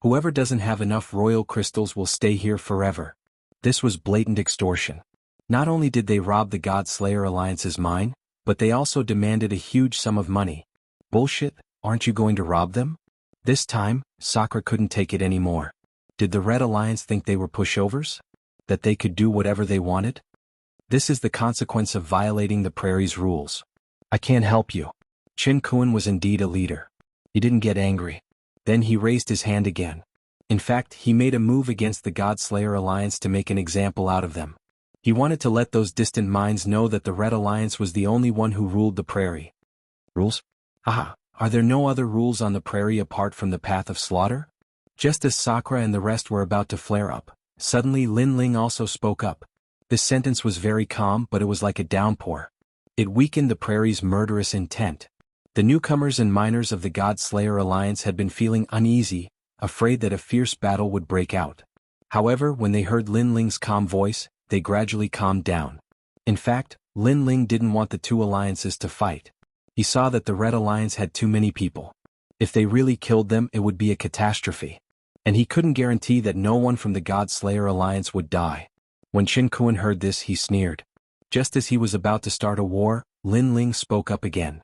Whoever doesn't have enough royal crystals will stay here forever." This was blatant extortion. Not only did they rob the God Slayer Alliance's mine, but they also demanded a huge sum of money. Bullshit, aren't you going to rob them? This time, Sakura couldn't take it anymore. Did the Red Alliance think they were pushovers? That they could do whatever they wanted? This is the consequence of violating the prairie's rules. I can't help you. Qin Kuan was indeed a leader. He didn't get angry. Then he raised his hand again. In fact, he made a move against the God Slayer Alliance to make an example out of them. He wanted to let those distant minds know that the Red Alliance was the only one who ruled the prairie. Rules? Haha, are there no other rules on the prairie apart from the path of slaughter? Just as Sakura and the rest were about to flare up, suddenly Lin Ling also spoke up. This sentence was very calm, but it was like a downpour. It weakened the prairie's murderous intent. The newcomers and miners of the God Slayer Alliance had been feeling uneasy, afraid that a fierce battle would break out. However, when they heard Lin Ling's calm voice, they gradually calmed down. In fact, Lin Ling didn't want the two alliances to fight. He saw that the Red Alliance had too many people. If they really killed them, it would be a catastrophe. And he couldn't guarantee that no one from the God Slayer Alliance would die. When Qin Kuan heard this, he sneered. Just as he was about to start a war, Lin Ling spoke up again.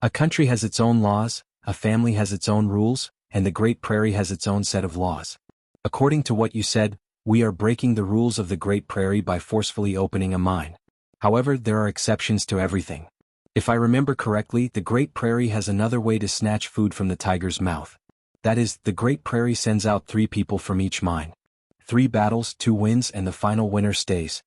A country has its own laws, a family has its own rules, and the Great Prairie has its own set of laws. According to what you said, we are breaking the rules of the Great Prairie by forcefully opening a mine. However, there are exceptions to everything. If I remember correctly, the Great Prairie has another way to snatch food from the tiger's mouth. That is, the Great Prairie sends out 3 people from each mine. 3 battles, 2 wins, and the final winner stays.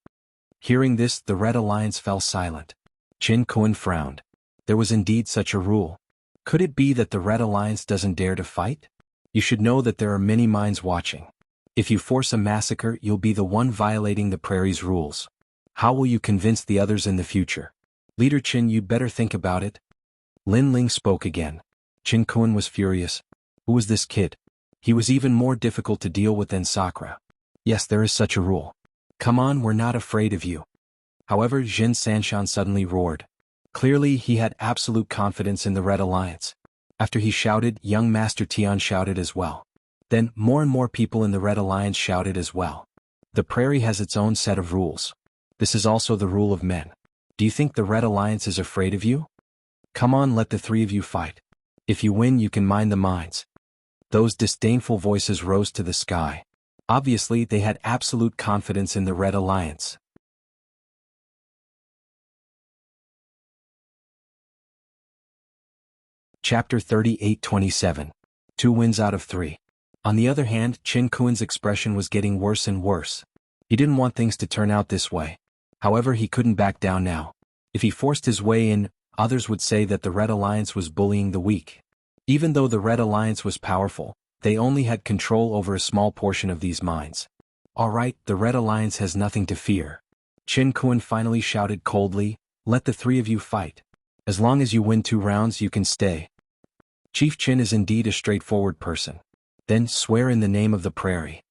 Hearing this, the Red Alliance fell silent. Qin Kuan frowned. There was indeed such a rule. Could it be that the Red Alliance doesn't dare to fight? You should know that there are many minds watching. If you force a massacre, you'll be the one violating the prairie's rules. How will you convince the others in the future? Leader Qin, you'd better think about it. Lin Ling spoke again. Qin Kuan was furious. Who was this kid? He was even more difficult to deal with than Sakura. Yes, there is such a rule. Come on, we're not afraid of you. However, Jin Sanshan suddenly roared. Clearly, he had absolute confidence in the Red Alliance. After he shouted, young Master Tian shouted as well. Then, more and more people in the Red Alliance shouted as well. The prairie has its own set of rules. This is also the rule of men. Do you think the Red Alliance is afraid of you? Come on, let the 3 of you fight. If you win, you can mine the mines. Those disdainful voices rose to the sky. Obviously, they had absolute confidence in the Red Alliance. Chapter 38-27. 2 wins out of 3. On the other hand, Qin Kuan's expression was getting worse and worse. He didn't want things to turn out this way. However, he couldn't back down now. If he forced his way in, others would say that the Red Alliance was bullying the weak. Even though the Red Alliance was powerful, they only had control over a small portion of these mines. Alright, the Red Alliance has nothing to fear. Qin Kuan finally shouted coldly, "Let the 3 of you fight. As long as you win 2 rounds you can stay." Chief Qin is indeed a straightforward person. Then swear in the name of the prairie.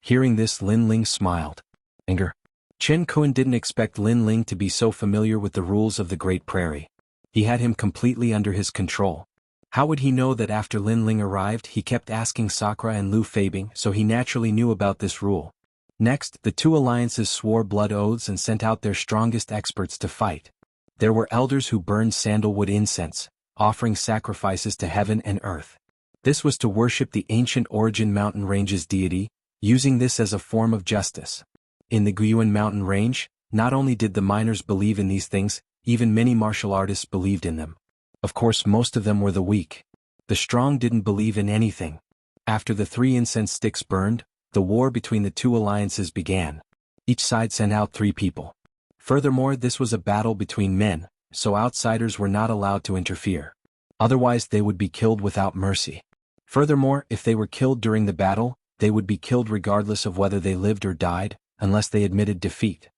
Hearing this, Lin Ling smiled. Anger. Qin Kuan didn't expect Lin Ling to be so familiar with the rules of the Great Prairie. He had him completely under his control. How would he know that after Lin Ling arrived he kept asking Sakura and Lu Fabing, so he naturally knew about this rule. Next, the 2 alliances swore blood oaths and sent out their strongest experts to fight. There were elders who burned sandalwood incense, offering sacrifices to heaven and earth. This was to worship the ancient Origin Mountain Range's deity, using this as a form of justice. In the Guyuan Mountain Range, not only did the miners believe in these things, even many martial artists believed in them. Of course, most of them were the weak. The strong didn't believe in anything. After the 3 incense sticks burned, the war between the 2 alliances began. Each side sent out 3 people. Furthermore, this was a battle between men, so outsiders were not allowed to interfere. Otherwise they would be killed without mercy. Furthermore, if they were killed during the battle, they would be killed regardless of whether they lived or died, unless they admitted defeat.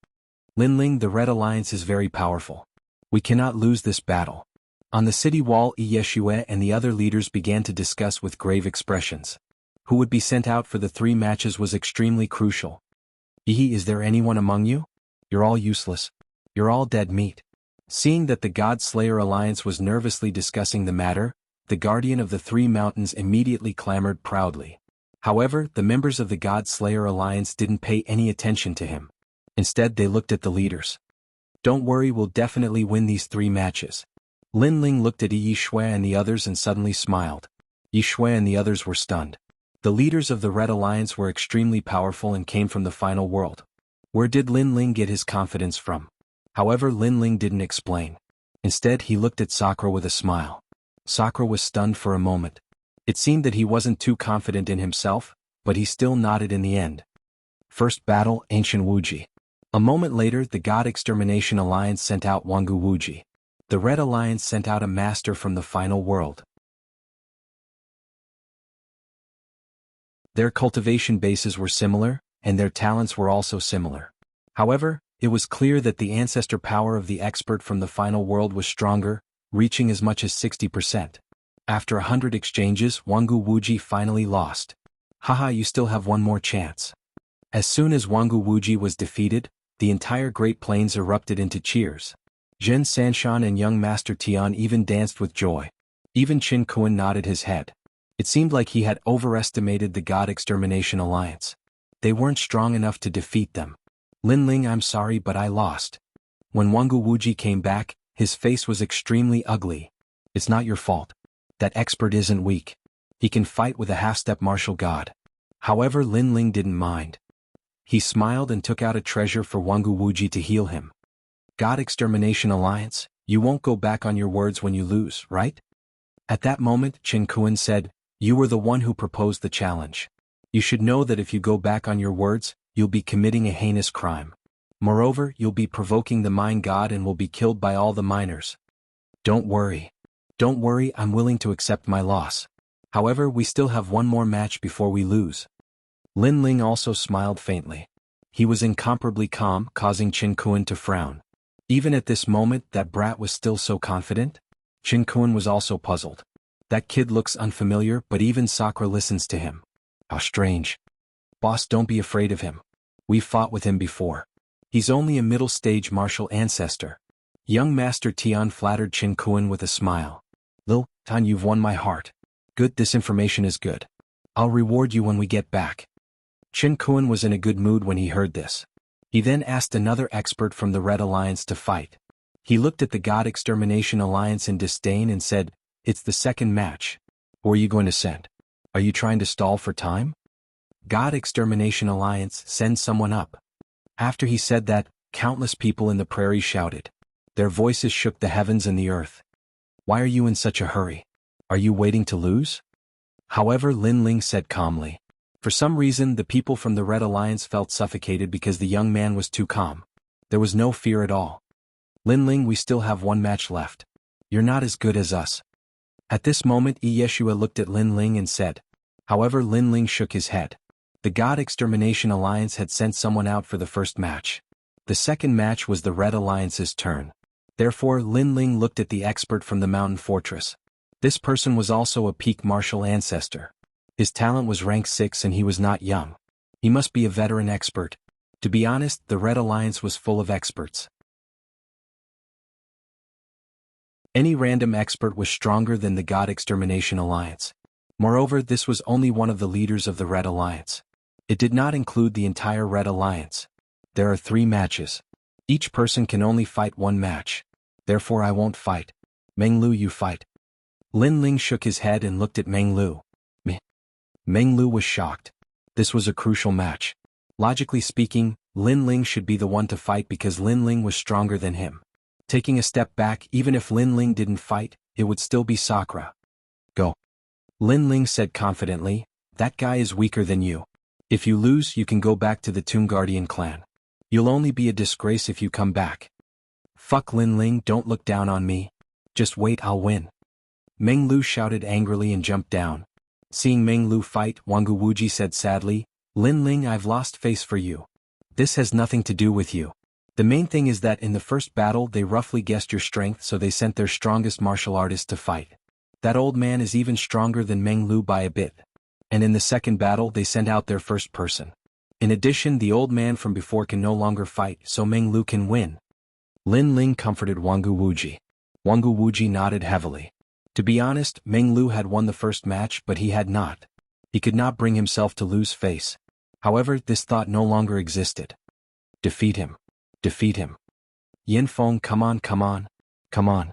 Lin Ling, the Red Alliance is very powerful. We cannot lose this battle. On the city wall, Yeshue and the other leaders began to discuss with grave expressions. Who would be sent out for the 3 matches was extremely crucial. Is there anyone among you? You're all useless. You're all dead meat. Seeing that the God Slayer Alliance was nervously discussing the matter, the Guardian of the 3 Mountains immediately clamored proudly. However, the members of the God Slayer Alliance didn't pay any attention to him. Instead, they looked at the leaders. Don't worry, we'll definitely win these 3 matches. Lin Ling looked at Yishue and the others and suddenly smiled. Yishue and the others were stunned. The leaders of the Red Alliance were extremely powerful and came from the final world. Where did Lin Ling get his confidence from? However, Lin Ling didn't explain. Instead, he looked at Sakura with a smile. Sakura was stunned for a moment. It seemed that he wasn't too confident in himself, but he still nodded in the end. First battle, Ancient Wuji. A moment later, the God Extermination Alliance sent out Jianghu Wuji. The Red Alliance sent out a master from the final world. Their cultivation bases were similar, and their talents were also similar. However, it was clear that the ancestor power of the expert from the final world was stronger, reaching as much as 60%. After 100 exchanges, Jianghu Wuji finally lost. Haha, you still have one more chance. As soon as Jianghu Wuji was defeated, the entire Great Plains erupted into cheers. Zhen Sanshan and young Master Tian even danced with joy. Even Qin Kuan nodded his head. It seemed like he had overestimated the God Extermination Alliance. They weren't strong enough to defeat them. Lin Ling, I'm sorry, but I lost. When Jianghu Wuji came back, his face was extremely ugly. It's not your fault. That expert isn't weak. He can fight with a half-step martial god. However, Lin Ling didn't mind. He smiled and took out a treasure for Jianghu Wuji to heal him. God Extermination Alliance, you won't go back on your words when you lose, right? At that moment, Qin Kuan said, you were the one who proposed the challenge. You should know that if you go back on your words, you'll be committing a heinous crime. Moreover, you'll be provoking the mine god and will be killed by all the miners. Don't worry. Don't worry, I'm willing to accept my loss. However, we still have one more match before we lose. Lin Ling also smiled faintly. He was incomparably calm, causing Qin Kuan to frown. Even at this moment, that brat was still so confident? Qin Kuan was also puzzled. That kid looks unfamiliar, but even Sakura listens to him. How strange. Boss, don't be afraid of him. We've fought with him before. He's only a middle-stage martial ancestor. Young Master Tian flattered Qin Kuan with a smile. Lil, Tan, you've won my heart. Good, this information is good. I'll reward you when we get back. Qin Kuan was in a good mood when he heard this. He then asked another expert from the Red Alliance to fight. He looked at the God Extermination Alliance in disdain and said, it's the second match. Who are you going to send? Are you trying to stall for time? God Extermination Alliance, send someone up. After he said that, countless people in the prairie shouted. Their voices shook the heavens and the earth. Why are you in such a hurry? Are you waiting to lose? However, Lin Ling said calmly. For some reason, the people from the Red Alliance felt suffocated because the young man was too calm. There was no fear at all. Lin Ling, we still have one match left. You're not as good as us. At this moment, Yeshua looked at Lin Ling and said. However, Lin Ling shook his head. The God Extermination Alliance had sent someone out for the first match. The second match was the Red Alliance's turn. Therefore, Lin Ling looked at the expert from the mountain fortress. This person was also a peak martial ancestor. His talent was rank 6 and he was not young. He must be a veteran expert. To be honest, the Red Alliance was full of experts. Any random expert was stronger than the God Extermination Alliance. Moreover, this was only one of the leaders of the Red Alliance. It did not include the entire Red Alliance. There are 3 matches. Each person can only fight 1 match. Therefore I won't fight. Meng Lu, you fight. Lin Ling shook his head and looked at Meng Lu. Meh. Meng Lu was shocked. This was a crucial match. Logically speaking, Lin Ling should be the one to fight because Lin Ling was stronger than him. Taking a step back, even if Lin Ling didn't fight, it would still be Sakura. Go. Lin Ling said confidently, that guy is weaker than you. If you lose, you can go back to the Tomb Guardian clan. You'll only be a disgrace if you come back. Fuck Lin Ling, don't look down on me. Just wait, I'll win. Meng Lu shouted angrily and jumped down. Seeing Meng Lu fight, Wangu Wuji said sadly, Lin Ling, I've lost face for you. This has nothing to do with you. The main thing is that in the first battle they roughly guessed your strength, so they sent their strongest martial artist to fight. That old man is even stronger than Meng Lu by a bit. And in the second battle they sent out their first person. In addition, the old man from before can no longer fight, so Meng Lu can win. Lin Ling comforted Wangu Wuji. Wangu Wuji nodded heavily. To be honest, Meng Lu had won the first match, but he had not. He could not bring himself to lose face. However, this thought no longer existed. Defeat him. Defeat him. Yin Feng, come on, come on. Come on.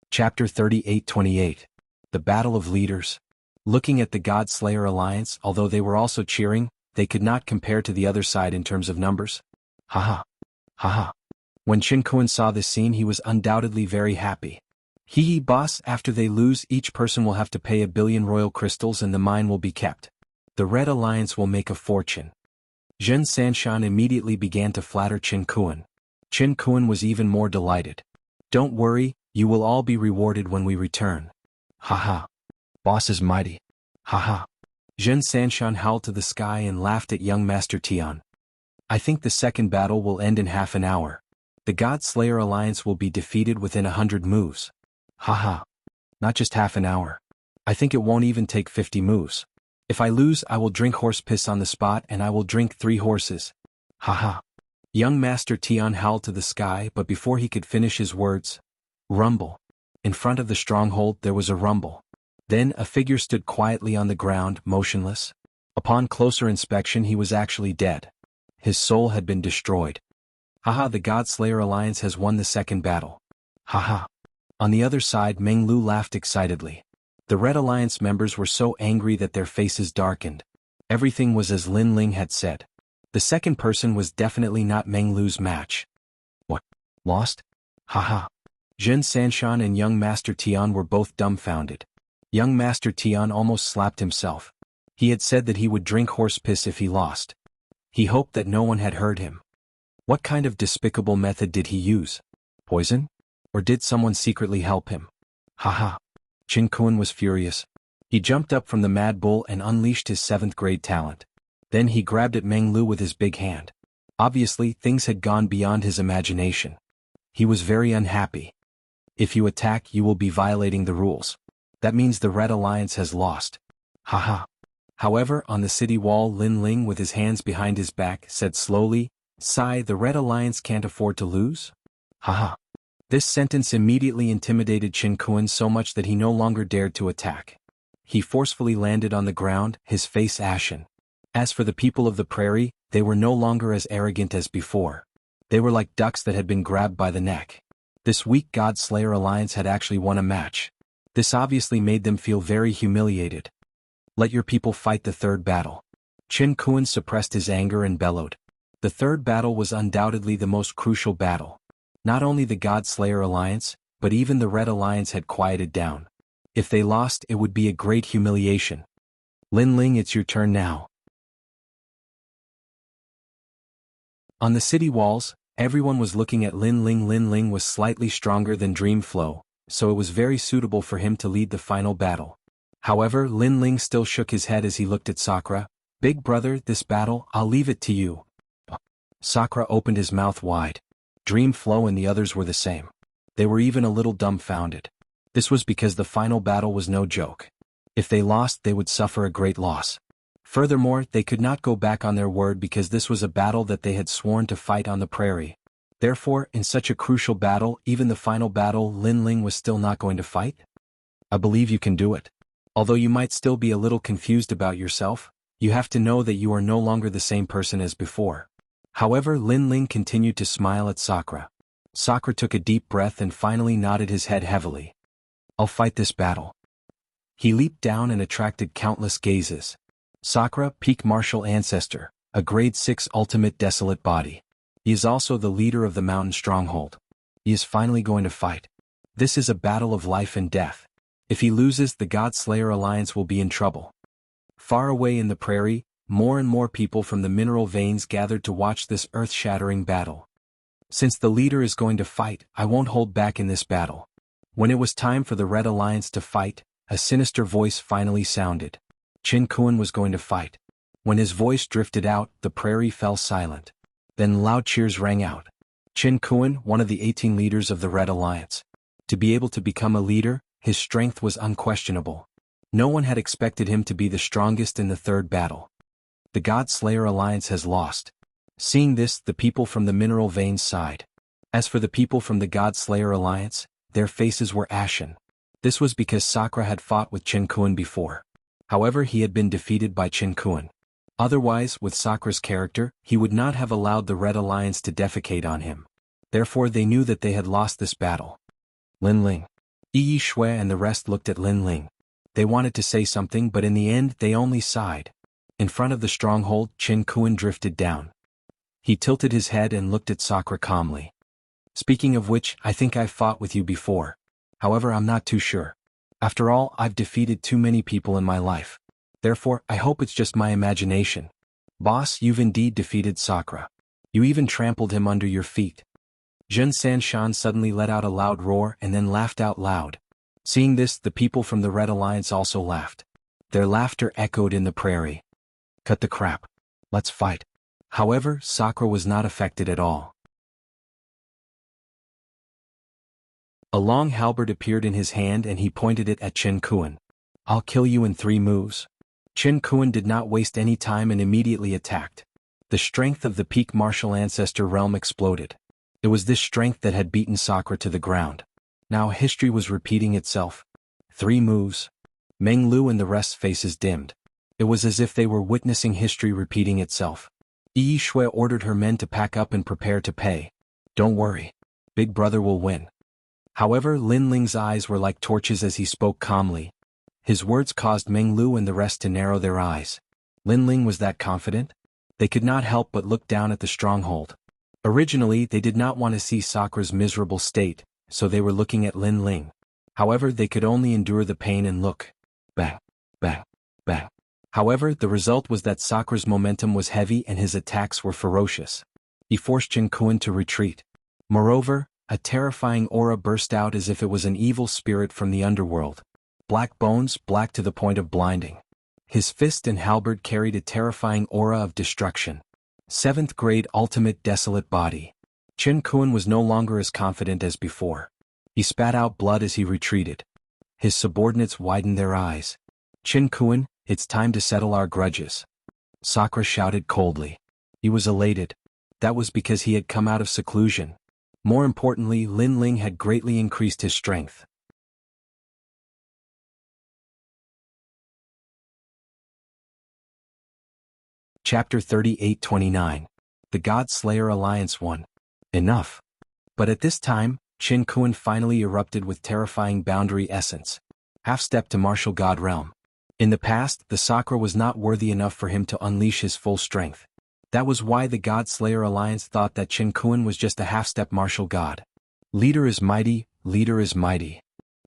Chapter 38-28. The Battle of Leaders. Looking at the God Slayer Alliance, although they were also cheering, they could not compare to the other side in terms of numbers. Haha. Haha. When Qin Kuan saw this scene, he was undoubtedly very happy. Hee boss, after they lose, each person will have to pay 1 billion royal crystals and the mine will be kept. The Red Alliance will make a fortune. Zhen Sanshan immediately began to flatter Qin Kuan. Qin Kuan was even more delighted. Don't worry, you will all be rewarded when we return. Haha. Boss is mighty. Haha. Zhen Sanshan howled to the sky and laughed at young Master Tian. I think the second battle will end in half an hour. The God Slayer Alliance will be defeated within 100 moves. Haha. Not just half an hour. I think it won't even take 50 moves. If I lose, I will drink horse piss on the spot and I will drink 3 horses. Haha. Young Master Tian howled to the sky, but before he could finish his words, rumble. In front of the stronghold there was a rumble. Then a figure stood quietly on the ground, motionless. Upon closer inspection he was actually dead. His soul had been destroyed. Haha, the God Slayer Alliance has won the second battle. Haha. On the other side, Meng Lu laughed excitedly. The Red Alliance members were so angry that their faces darkened. Everything was as Lin Ling had said. The second person was definitely not Meng Lu's match. What? Lost? Haha. Zhen Sanshan and young Master Tian were both dumbfounded. Young Master Tian almost slapped himself. He had said that he would drink horse piss if he lost. He hoped that no one had heard him. What kind of despicable method did he use? Poison? Or did someone secretly help him? Haha. Qin Kuan was furious. He jumped up from the Mad Bull and unleashed his 7th grade talent. Then he grabbed at Meng Lu with his big hand. Obviously, things had gone beyond his imagination. He was very unhappy. If you attack, you will be violating the rules. That means the Red Alliance has lost. Haha. However, on the city wall, Lin Ling with his hands behind his back said slowly, Sigh, the Red Alliance can't afford to lose? Haha. This sentence immediately intimidated Qin Kuan so much that he no longer dared to attack. He forcefully landed on the ground, his face ashen. As for the people of the prairie, they were no longer as arrogant as before. They were like ducks that had been grabbed by the neck. This weak God Slayer Alliance had actually won a match. This obviously made them feel very humiliated. Let your people fight the third battle. Qin Kuan suppressed his anger and bellowed. The third battle was undoubtedly the most crucial battle. Not only the God Slayer Alliance, but even the Red Alliance had quieted down. If they lost, it would be a great humiliation. Lin Ling, it's your turn now. On the city walls, everyone was looking at Lin Ling. Lin Ling was slightly stronger than Dream Flow, so it was very suitable for him to lead the final battle. However, Lin Ling still shook his head as he looked at Sakura. Big brother, this battle, I'll leave it to you. Sakura opened his mouth wide. Dream Flow and the others were the same. They were even a little dumbfounded. This was because the final battle was no joke. If they lost, they would suffer a great loss. Furthermore, they could not go back on their word because this was a battle that they had sworn to fight on the prairie. Therefore, in such a crucial battle, even the final battle, Lin Ling was still not going to fight? I believe you can do it. Although you might still be a little confused about yourself, you have to know that you are no longer the same person as before. However, Lin Ling continued to smile at Sakura. Sakura took a deep breath and finally nodded his head heavily. I'll fight this battle. He leaped down and attracted countless gazes. Sakura, peak martial ancestor, a grade 6 ultimate desolate body. He is also the leader of the mountain stronghold. He is finally going to fight. This is a battle of life and death. If he loses, the God Slayer Alliance will be in trouble. Far away in the prairie, more and more people from the mineral veins gathered to watch this earth-shattering battle. Since the leader is going to fight, I won't hold back in this battle. When it was time for the Red Alliance to fight, a sinister voice finally sounded. Qin Kuan was going to fight. When his voice drifted out, the prairie fell silent. Then loud cheers rang out. Qin Kuan, one of the 18 leaders of the Red Alliance. To be able to become a leader, his strength was unquestionable. No one had expected him to be the strongest in the third battle. The God Slayer Alliance has lost. Seeing this, the people from the mineral veins sighed. As for the people from the God Slayer Alliance, their faces were ashen. This was because Sakura had fought with Qin Kuan before. However, he had been defeated by Qin Kuan. Otherwise, with Sakura's character, he would not have allowed the Red Alliance to defecate on him. Therefore, they knew that they had lost this battle. Lin Ling. Yi Shui and the rest looked at Lin Ling. They wanted to say something, but in the end, they only sighed. In front of the stronghold, Qin Kuan drifted down. He tilted his head and looked at Sakura calmly. Speaking of which, I think I've fought with you before. However, I'm not too sure. After all, I've defeated too many people in my life. Therefore, I hope it's just my imagination. Boss, you've indeed defeated Sakura. You even trampled him under your feet. Jun Sanshan suddenly let out a loud roar and then laughed out loud. Seeing this, the people from the Red Alliance also laughed. Their laughter echoed in the prairie. Cut the crap. Let's fight. However, Sakura was not affected at all. A long halberd appeared in his hand and he pointed it at Qin Kuan. I'll kill you in 3 moves. Qin Kuan did not waste any time and immediately attacked. The strength of the peak martial ancestor realm exploded. It was this strength that had beaten Sakura to the ground. Now history was repeating itself. 3 moves. Meng Lu and the rest's faces dimmed. It was as if they were witnessing history repeating itself. Yi Shui ordered her men to pack up and prepare to pay. Don't worry. Big brother will win. However, Lin Ling's eyes were like torches as he spoke calmly. His words caused Meng Lu and the rest to narrow their eyes. Lin Ling was that confident? They could not help but look down at the stronghold. Originally, they did not want to see Sakura's miserable state, so they were looking at Lin Ling. However, they could only endure the pain and look. Bang, bang, bang. However, the result was that Sakura's momentum was heavy and his attacks were ferocious. He forced Qin Kuan to retreat. Moreover, a terrifying aura burst out as if it was an evil spirit from the underworld. Black bones, black to the point of blinding. His fist and halberd carried a terrifying aura of destruction. 7th grade ultimate desolate body. Qin Kuan was no longer as confident as before. He spat out blood as he retreated. His subordinates widened their eyes. Qin Kuan, it's time to settle our grudges. Sakura shouted coldly. He was elated. That was because he had come out of seclusion. More importantly, Lin Ling had greatly increased his strength. Chapter 38-29. The God Slayer Alliance won. Enough. But at this time, Qin Kuan finally erupted with terrifying boundary essence. Half-step to martial god realm. In the past, the Sakura was not worthy enough for him to unleash his full strength. That was why the God Slayer Alliance thought that Chen Kun was just a half-step martial god. Leader is mighty, leader is mighty.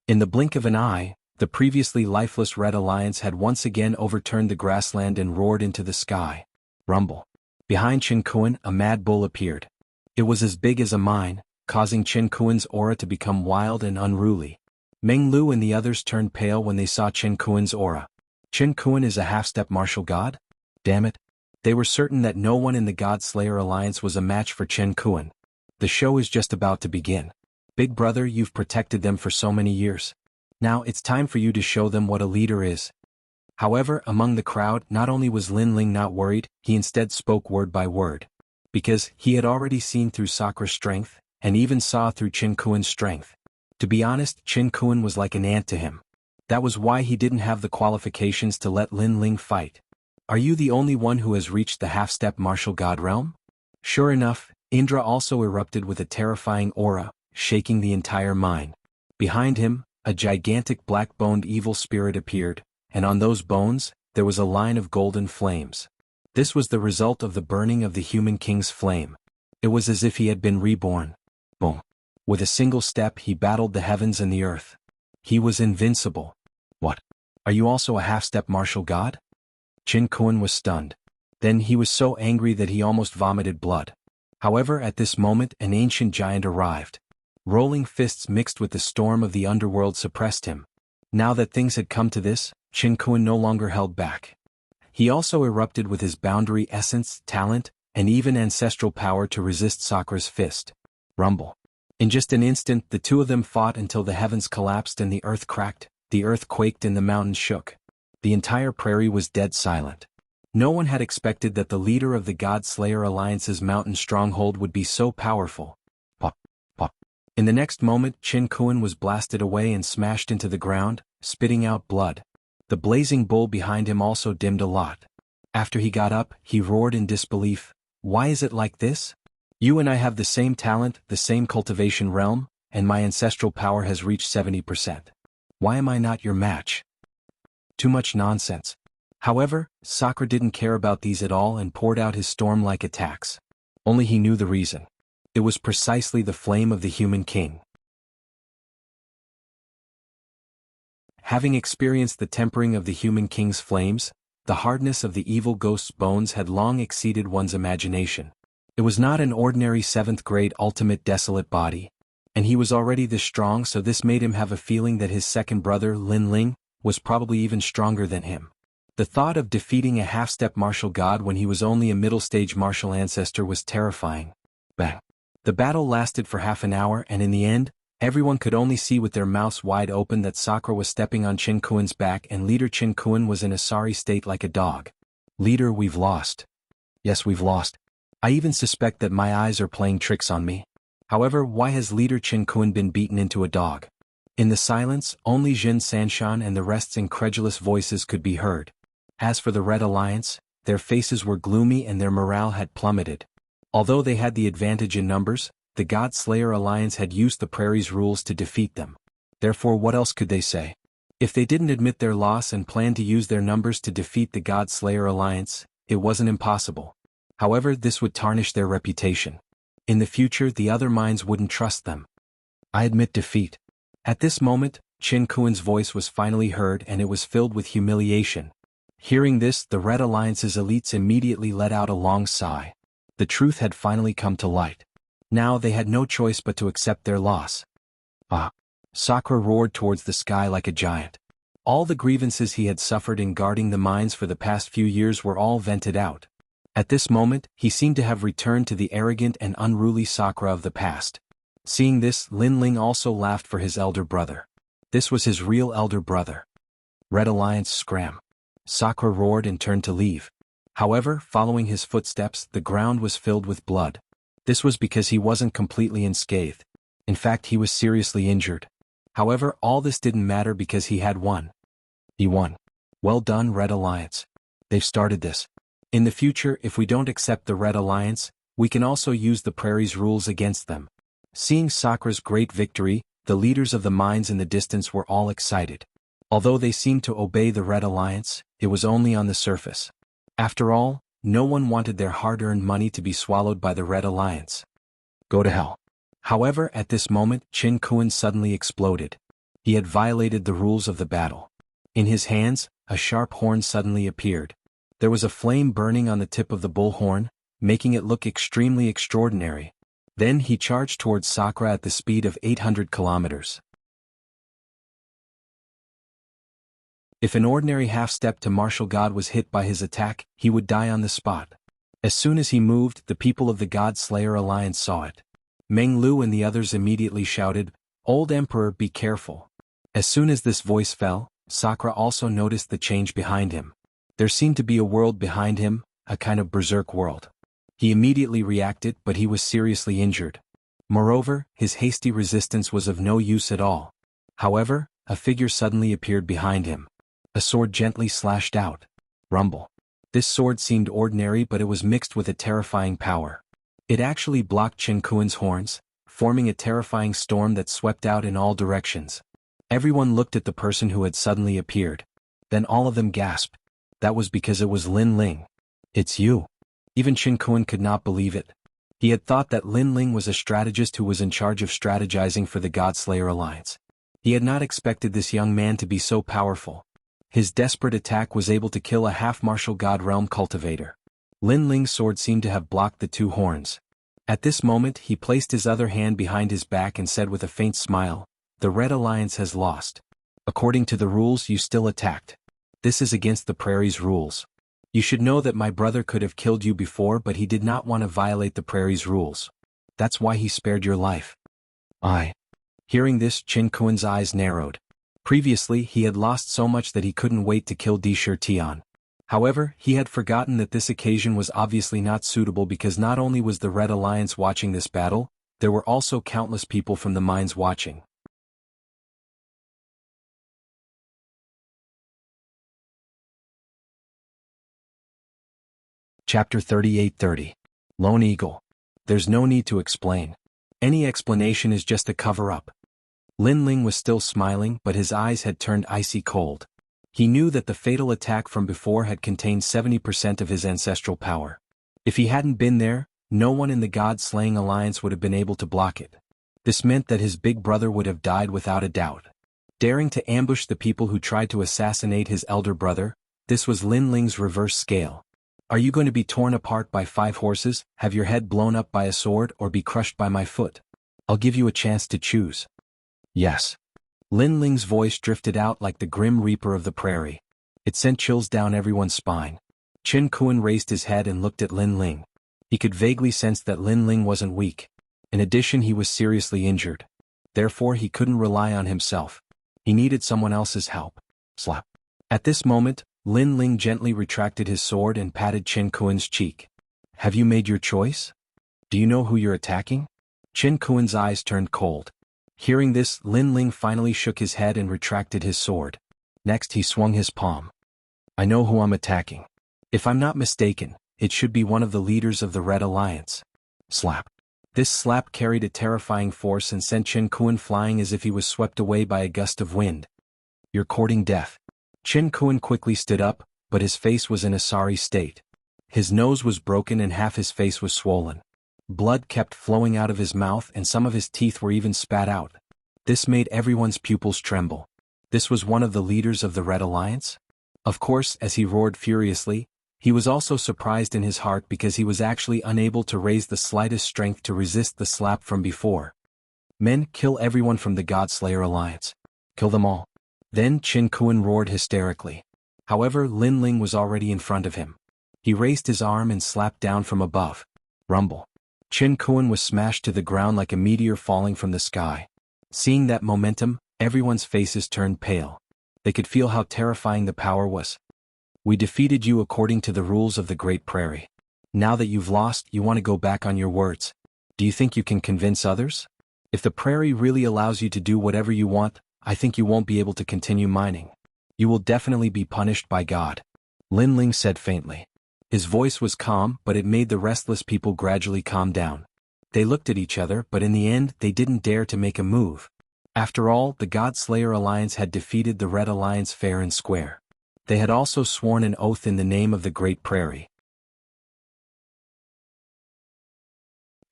In the blink of an eye, the previously lifeless Red Alliance had once again overturned the grassland and roared into the sky. Rumble. Behind Chen Kun, a mad bull appeared. It was as big as a mine, causing Chen Kun's aura to become wild and unruly. Meng Lu and the others turned pale when they saw Chen Kun's aura. Chen Kun is a half-step martial god? Damn it. They were certain that no one in the God Slayer Alliance was a match for Chen Kun. The show is just about to begin. Big brother, you've protected them for so many years. Now it's time for you to show them what a leader is. However, among the crowd, not only was Lin Ling not worried, he instead spoke word by word. Because he had already seen through Sakura's strength, and even saw through Chen Kun's strength. To be honest, Chen Kun was like an ant to him. That was why he didn't have the qualifications to let Lin Ling fight. Are you the only one who has reached the half-step martial god realm? Sure enough, Indra also erupted with a terrifying aura, shaking the entire mine. Behind him, a gigantic black-boned evil spirit appeared, and on those bones, there was a line of golden flames. This was the result of the burning of the human king's flame. It was as if he had been reborn. Boom. With a single step he battled the heavens and the earth. He was invincible. What? Are you also a half-step martial god? Chen Kun was stunned. Then he was so angry that he almost vomited blood. However, at this moment an ancient giant arrived. Rolling fists mixed with the storm of the underworld suppressed him. Now that things had come to this, Chen Kun no longer held back. He also erupted with his boundary essence, talent, and even ancestral power to resist Sakura's fist. Rumble. In just an instant the two of them fought until the heavens collapsed and the earth cracked, the earth quaked and the mountains shook. The entire prairie was dead silent. No one had expected that the leader of the God Slayer Alliance's mountain stronghold would be so powerful. Pop, pop. In the next moment Chen Kun was blasted away and smashed into the ground, spitting out blood. The blazing bull behind him also dimmed a lot. After he got up, he roared in disbelief. Why is it like this? You and I have the same talent, the same cultivation realm, and my ancestral power has reached 70%. Why am I not your match? Too much nonsense. However, Sakura didn't care about these at all and poured out his storm-like attacks. Only he knew the reason. It was precisely the flame of the human king. Having experienced the tempering of the human king's flames, the hardness of the evil ghost's bones had long exceeded one's imagination. It was not an ordinary 7th-grade ultimate desolate body. And he was already this strong, so this made him have a feeling that his second brother, Lin Ling, was probably even stronger than him. The thought of defeating a half-step martial god when he was only a middle-stage martial ancestor was terrifying. Bang. The battle lasted for half an hour and in the end, everyone could only see with their mouths wide open that Sakura was stepping on Chen Kun's back and Leader Chen Kun was in a sorry state like a dog. Leader, we've lost. Yes, we've lost. I even suspect that my eyes are playing tricks on me. However, why has Leader Chen Kun been beaten into a dog? In the silence, only Jin Sanshan and the rest's incredulous voices could be heard. As for the Red Alliance, their faces were gloomy and their morale had plummeted. Although they had the advantage in numbers, the God Slayer Alliance had used the prairie's rules to defeat them. Therefore, what else could they say? If they didn't admit their loss and planned to use their numbers to defeat the God Slayer Alliance, it wasn't impossible. However, this would tarnish their reputation. In the future, the other minds wouldn't trust them. I admit defeat. At this moment, Chen Kun's voice was finally heard and it was filled with humiliation. Hearing this, the Red Alliance's elites immediately let out a long sigh. The truth had finally come to light. Now they had no choice but to accept their loss. Ah! Sakura roared towards the sky like a giant. All the grievances he had suffered in guarding the mines for the past few years were all vented out. At this moment, he seemed to have returned to the arrogant and unruly Sakura of the past. Seeing this, Lin Ling also laughed for his elder brother. This was his real elder brother. Red Alliance scram. Sakura roared and turned to leave. However, following his footsteps, the ground was filled with blood. This was because he wasn't completely unscathed. In fact, he was seriously injured. However, all this didn't matter because he had won. He won. Well done, Red Alliance. They've started this. In the future, if we don't accept the Red Alliance, we can also use the prairie's rules against them. Seeing Sakura's great victory, the leaders of the mines in the distance were all excited. Although they seemed to obey the Red Alliance, it was only on the surface. After all, no one wanted their hard-earned money to be swallowed by the Red Alliance. Go to hell. However, at this moment, Qin Kuan suddenly exploded. He had violated the rules of the battle. In his hands, a sharp horn suddenly appeared. There was a flame burning on the tip of the bullhorn, making it look extremely extraordinary. Then he charged towards Sakura at the speed of 800 kilometers. If an ordinary half-step to martial god was hit by his attack, he would die on the spot. As soon as he moved, the people of the God Slayer Alliance saw it. Meng Lu and the others immediately shouted, "Old Emperor, be careful." As soon as this voice fell, Sakura also noticed the change behind him. There seemed to be a world behind him, a kind of berserk world. He immediately reacted, but he was seriously injured. Moreover, his hasty resistance was of no use at all. However, a figure suddenly appeared behind him. A sword gently slashed out. Rumble. This sword seemed ordinary, but it was mixed with a terrifying power. It actually blocked Qin Kuan's horns, forming a terrifying storm that swept out in all directions. Everyone looked at the person who had suddenly appeared. Then all of them gasped. That was because it was Lin Ling. "It's you." Even Qin Kuan could not believe it. He had thought that Lin Ling was a strategist who was in charge of strategizing for the God Slayer Alliance. He had not expected this young man to be so powerful. His desperate attack was able to kill a half-martial god realm cultivator. Lin Ling's sword seemed to have blocked the two horns. At this moment he placed his other hand behind his back and said with a faint smile, "The Red Alliance has lost. According to the rules you still attacked. This is against the Prairie's rules. You should know that my brother could have killed you before, but he did not want to violate the Prairie's rules. That's why he spared your life." Hearing this, Qin Kuan's eyes narrowed. Previously he had lost so much that he couldn't wait to kill Di Shirtian. However, he had forgotten that this occasion was obviously not suitable because not only was the Red Alliance watching this battle, there were also countless people from the mines watching. Chapter 38:30. Lone Eagle. There's no need to explain. Any explanation is just a cover-up. Lin Ling was still smiling, but his eyes had turned icy cold. He knew that the fatal attack from before had contained 70% of his ancestral power. If he hadn't been there, no one in the God-slaying alliance would have been able to block it. This meant that his big brother would have died without a doubt. Daring to ambush the people who tried to assassinate his elder brother, this was Lin Ling's reverse scale. Are you going to be torn apart by 5 horses, have your head blown up by a sword, or be crushed by my foot? I'll give you a chance to choose. Yes. Lin Ling's voice drifted out like the grim reaper of the prairie. It sent chills down everyone's spine. Qin Kuan raised his head and looked at Lin Ling. He could vaguely sense that Lin Ling wasn't weak. In addition, he was seriously injured. Therefore, he couldn't rely on himself. He needed someone else's help. Slap. At this moment, Lin Ling gently retracted his sword and patted Qin Kuan's cheek. Have you made your choice? Do you know who you're attacking? Qin Kuan's eyes turned cold. Hearing this, Lin Ling finally shook his head and retracted his sword. Next he swung his palm. I know who I'm attacking. If I'm not mistaken, it should be one of the leaders of the Red Alliance. Slap. This slap carried a terrifying force and sent Qin Kuan flying as if he was swept away by a gust of wind. You're courting death. Qin Kuan quickly stood up, but his face was in a sorry state. His nose was broken and half his face was swollen. Blood kept flowing out of his mouth and some of his teeth were even spat out. This made everyone's pupils tremble. This was one of the leaders of the Red Alliance? Of course, as he roared furiously, he was also surprised in his heart because he was actually unable to raise the slightest strength to resist the slap from before. Men, kill everyone from the God Slayer Alliance. Kill them all. Then Qin Kuan roared hysterically. However, Lin Ling was already in front of him. He raised his arm and slapped down from above. Rumble. Qin Kuan was smashed to the ground like a meteor falling from the sky. Seeing that momentum, everyone's faces turned pale. They could feel how terrifying the power was. We defeated you according to the rules of the Great Prairie. Now that you've lost, you want to go back on your words. Do you think you can convince others? If the Prairie really allows you to do whatever you want, I think you won't be able to continue mining. You will definitely be punished by God. Lin Ling said faintly. His voice was calm, but it made the restless people gradually calm down. They looked at each other, but in the end they didn't dare to make a move. After all, the God Slayer Alliance had defeated the Red Alliance fair and square. They had also sworn an oath in the name of the Great Prairie.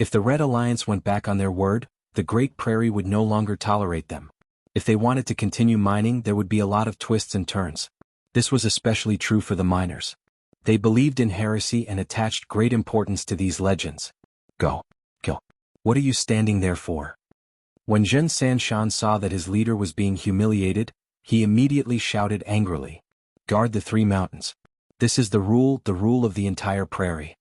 If the Red Alliance went back on their word, the Great Prairie would no longer tolerate them. If they wanted to continue mining, there would be a lot of twists and turns. This was especially true for the miners. They believed in heresy and attached great importance to these legends. Go. Kill. What are you standing there for? When Zhen Sanshan saw that his leader was being humiliated, he immediately shouted angrily. Guard the 3 mountains. This is the rule of the entire prairie.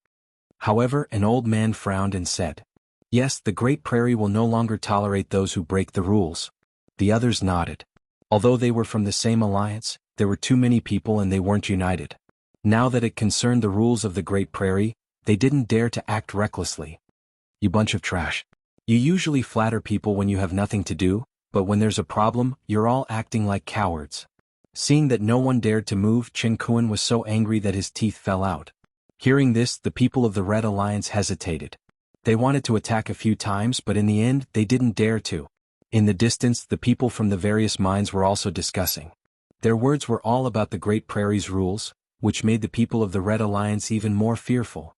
However, an old man frowned and said, Yes, the Great Prairie will no longer tolerate those who break the rules. The others nodded. Although they were from the same alliance, there were too many people and they weren't united. Now that it concerned the rules of the Great Prairie, they didn't dare to act recklessly. You bunch of trash. You usually flatter people when you have nothing to do, but when there's a problem, you're all acting like cowards. Seeing that no one dared to move, Chen Kuan was so angry that his teeth fell out. Hearing this, the people of the Red Alliance hesitated. They wanted to attack a few times, but in the end, they didn't dare to. In the distance, the people from the various mines were also discussing. Their words were all about the Great Prairie's rules, which made the people of the Red Alliance even more fearful.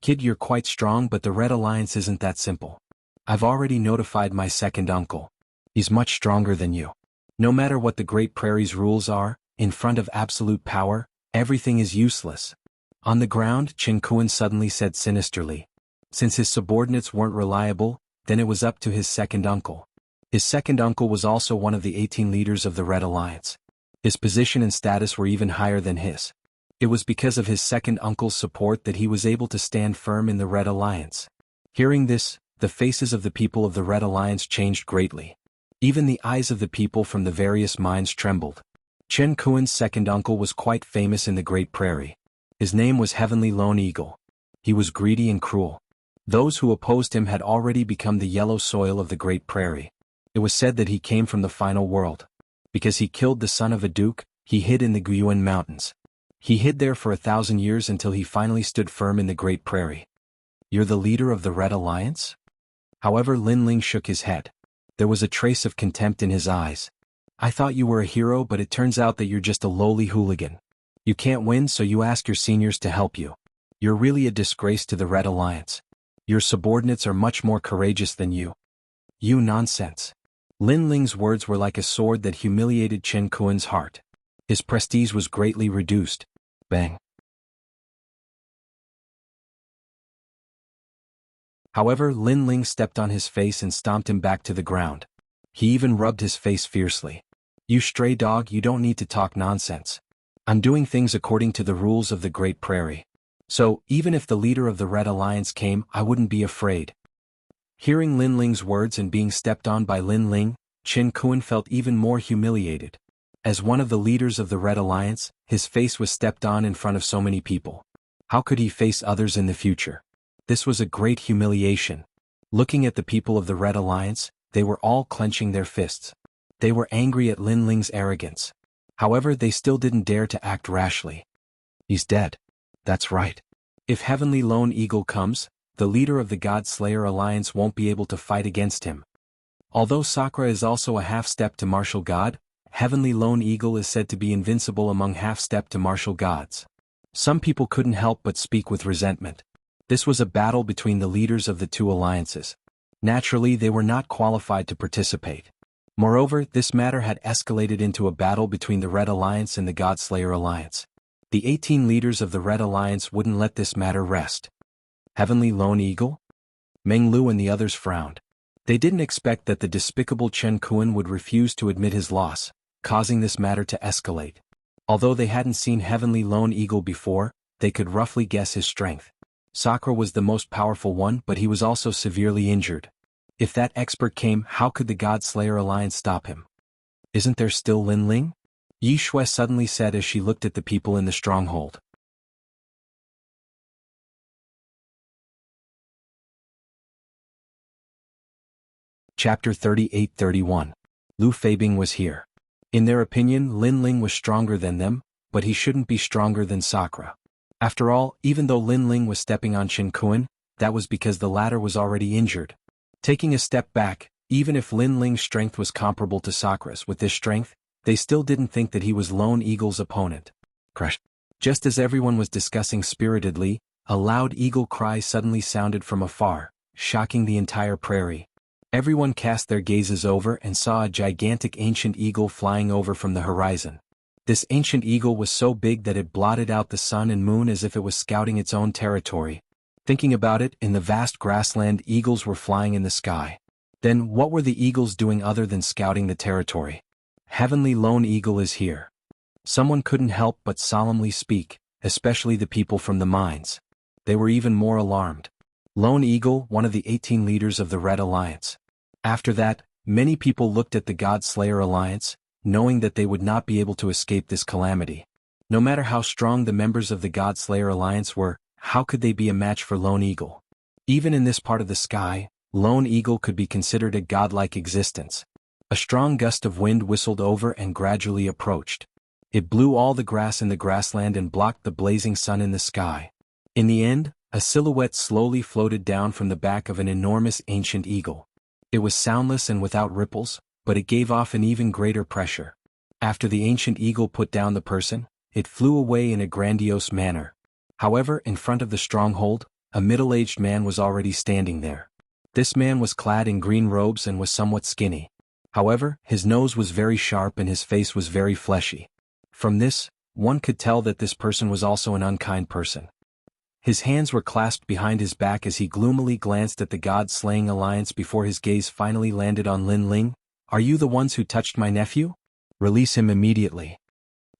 Kid, you're quite strong, but the Red Alliance isn't that simple. I've already notified my second uncle. He's much stronger than you. No matter what the Great Prairie's rules are, in front of absolute power, everything is useless. On the ground, Chen Kuan suddenly said sinisterly. Since his subordinates weren't reliable, then it was up to his second uncle. His second uncle was also one of the 18 leaders of the Red Alliance. His position and status were even higher than his. It was because of his second uncle's support that he was able to stand firm in the Red Alliance. Hearing this, the faces of the people of the Red Alliance changed greatly. Even the eyes of the people from the various mines trembled. Chen Kuan's second uncle was quite famous in the Great Prairie. His name was Heavenly Lone Eagle. He was greedy and cruel. Those who opposed him had already become the yellow soil of the Great Prairie. It was said that he came from the final world. Because he killed the son of a duke, he hid in the Guyuan Mountains. He hid there for 1,000 years until he finally stood firm in the Great Prairie. You're the leader of the Red Alliance? However, Lin Ling shook his head. There was a trace of contempt in his eyes. I thought you were a hero, but it turns out that you're just a lowly hooligan. You can't win, so you ask your seniors to help you. You're really a disgrace to the Red Alliance. Your subordinates are much more courageous than you. You nonsense. Lin Ling's words were like a sword that humiliated Chen Kuan's heart. His prestige was greatly reduced. Bang. However, Lin Ling stepped on his face and stomped him back to the ground. He even rubbed his face fiercely. You stray dog, you don't need to talk nonsense. I'm doing things according to the rules of the Great Prairie. So, even if the leader of the Red Alliance came, I wouldn't be afraid. Hearing Lin Ling's words and being stepped on by Lin Ling, Chen Kuan felt even more humiliated. As one of the leaders of the Red Alliance, his face was stepped on in front of so many people. How could he face others in the future? This was a great humiliation. Looking at the people of the Red Alliance, they were all clenching their fists. They were angry at Lin Ling's arrogance. However, they still didn't dare to act rashly. He's dead. That's right. If Heavenly Lone Eagle comes, the leader of the God Slayer Alliance won't be able to fight against him. Although Sakura is also a half-step to martial god, Heavenly Lone Eagle is said to be invincible among half-step to martial gods. Some people couldn't help but speak with resentment. This was a battle between the leaders of the two alliances. Naturally, they were not qualified to participate. Moreover, this matter had escalated into a battle between the Red Alliance and the God Slayer Alliance. The 18 leaders of the Red Alliance wouldn't let this matter rest. Heavenly Lone Eagle? Meng Lu and the others frowned. They didn't expect that the despicable Chen Kuan would refuse to admit his loss, causing this matter to escalate. Although they hadn't seen Heavenly Lone Eagle before, they could roughly guess his strength. Sakura was the most powerful one, but he was also severely injured. If that expert came, how could the God Slayer Alliance stop him? Isn't there still Lin Ling? Yi Shui suddenly said as she looked at the people in the stronghold. Chapter 38-31. Lu Feibing was here. In their opinion, Lin Ling was stronger than them, but he shouldn't be stronger than Sakura. After all, even though Lin Ling was stepping on Chen Kuan, that was because the latter was already injured. Taking a step back, even if Lin Ling's strength was comparable to Sakura's with this strength, they still didn't think that he was Lone Eagle's opponent. Crush. Just as everyone was discussing spiritedly, a loud eagle cry suddenly sounded from afar, shocking the entire prairie. Everyone cast their gazes over and saw a gigantic ancient eagle flying over from the horizon. This ancient eagle was so big that it blotted out the sun and moon as if it was scouting its own territory. Thinking about it, in the vast grassland, eagles were flying in the sky. Then, what were the eagles doing other than scouting the territory? Heavenly Lone Eagle is here. Someone couldn't help but solemnly speak, especially the people from the mines. They were even more alarmed. Lone Eagle, one of the 18 leaders of the Red Alliance. After that, many people looked at the God Slayer Alliance, knowing that they would not be able to escape this calamity. No matter how strong the members of the God Slayer Alliance were, how could they be a match for Lone Eagle? Even in this part of the sky, Lone Eagle could be considered a godlike existence. A strong gust of wind whistled over and gradually approached. It blew all the grass in the grassland and blocked the blazing sun in the sky. In the end, a silhouette slowly floated down from the back of an enormous ancient eagle. It was soundless and without ripples, but it gave off an even greater pressure. After the ancient eagle put down the person, it flew away in a grandiose manner. However, in front of the stronghold, a middle-aged man was already standing there. This man was clad in green robes and was somewhat skinny. However, his nose was very sharp and his face was very fleshy. From this, one could tell that this person was also an unkind person. His hands were clasped behind his back as he gloomily glanced at the God-slaying alliance before his gaze finally landed on Lin Ling. "Are you the ones who touched my nephew? Release him immediately."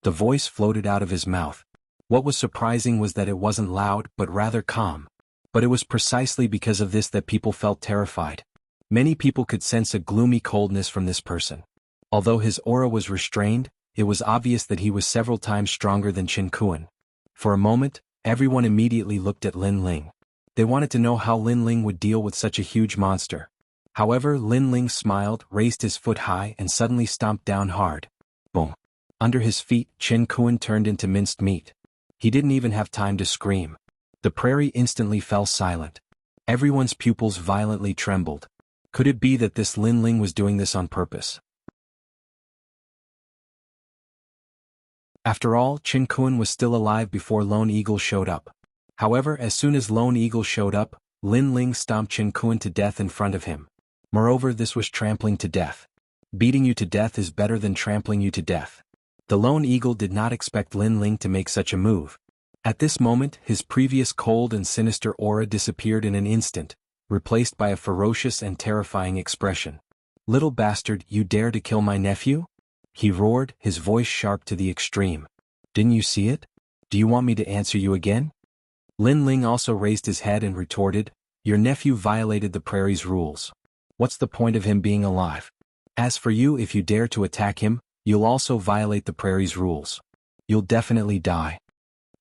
The voice floated out of his mouth. What was surprising was that it wasn't loud but rather calm. But it was precisely because of this that people felt terrified. Many people could sense a gloomy coldness from this person. Although his aura was restrained, it was obvious that he was several times stronger than Qin Kuan. For a moment, everyone immediately looked at Lin Ling. They wanted to know how Lin Ling would deal with such a huge monster. However, Lin Ling smiled, raised his foot high and suddenly stomped down hard. Boom. Under his feet, Qin Kuan turned into minced meat. He didn't even have time to scream. The prairie instantly fell silent. Everyone's pupils violently trembled. Could it be that this Lin Ling was doing this on purpose? After all, Qin Kuan was still alive before Lone Eagle showed up. However, as soon as Lone Eagle showed up, Lin Ling stomped Qin Kuan to death in front of him. Moreover, this was trampling to death. Beating you to death is better than trampling you to death. The Lone Eagle did not expect Lin Ling to make such a move. At this moment, his previous cold and sinister aura disappeared in an instant, replaced by a ferocious and terrifying expression. "Little bastard, you dare to kill my nephew?" He roared, his voice sharp to the extreme. "Didn't you see it? Do you want me to answer you again?" Lin Ling also raised his head and retorted, "Your nephew violated the prairie's rules. What's the point of him being alive? As for you, if you dare to attack him, you'll also violate the prairie's rules. You'll definitely die."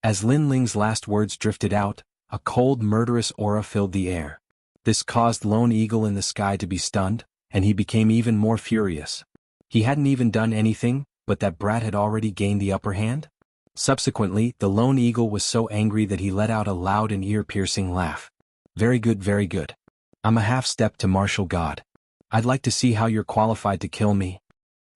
As Lin Ling's last words drifted out, a cold, murderous aura filled the air. This caused Lone Eagle in the sky to be stunned, and he became even more furious. He hadn't even done anything, but that brat had already gained the upper hand? Subsequently, the Lone Eagle was so angry that he let out a loud and ear-piercing laugh. "Very good, very good. I'm a half-step to martial god. I'd like to see how you're qualified to kill me."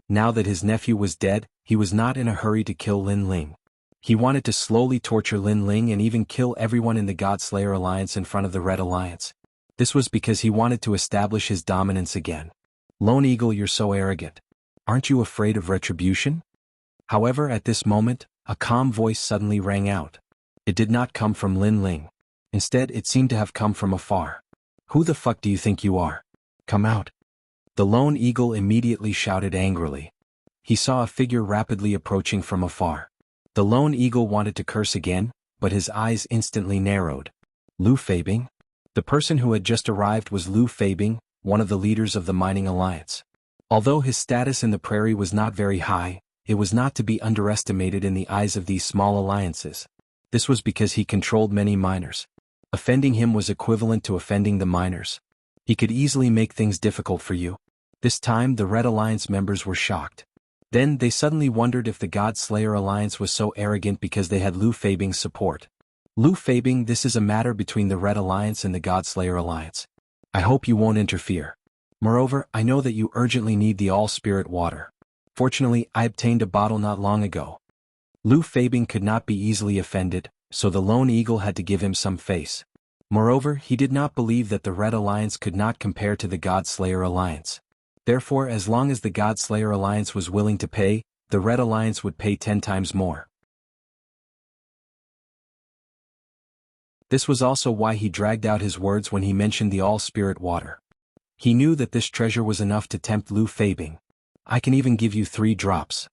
Now that his nephew was dead, he was not in a hurry to kill Lin Ling. He wanted to slowly torture Lin Ling and even kill everyone in the God Slayer Alliance in front of the Red Alliance. This was because he wanted to establish his dominance again. "Lone Eagle, you're so arrogant. Aren't you afraid of retribution?" However, at this moment, a calm voice suddenly rang out. It did not come from Lin Ling. Instead, it seemed to have come from afar. "Who the fuck do you think you are? Come out." The Lone Eagle immediately shouted angrily. He saw a figure rapidly approaching from afar. The Lone Eagle wanted to curse again, but his eyes instantly narrowed. Lu Feibing? The person who had just arrived was Lu Feibing, one of the leaders of the Mining Alliance. Although his status in the prairie was not very high, it was not to be underestimated in the eyes of these small alliances. This was because he controlled many miners. Offending him was equivalent to offending the miners. He could easily make things difficult for you. This time the Red Alliance members were shocked. Then they suddenly wondered if the God Slayer Alliance was so arrogant because they had Lu Feibing's support. "Lu Feibing, this is a matter between the Red Alliance and the God Slayer Alliance. I hope you won't interfere. Moreover, I know that you urgently need the all-spirit water. Fortunately, I obtained a bottle not long ago." Lu Feibing could not be easily offended, so the Lone Eagle had to give him some face. Moreover, he did not believe that the Red Alliance could not compare to the God-Slayer Alliance. Therefore, as long as the God-Slayer Alliance was willing to pay, the Red Alliance would pay 10 times more. This was also why he dragged out his words when he mentioned the all-spirit water. He knew that this treasure was enough to tempt Lu Feibing. I can even give you 3 drops.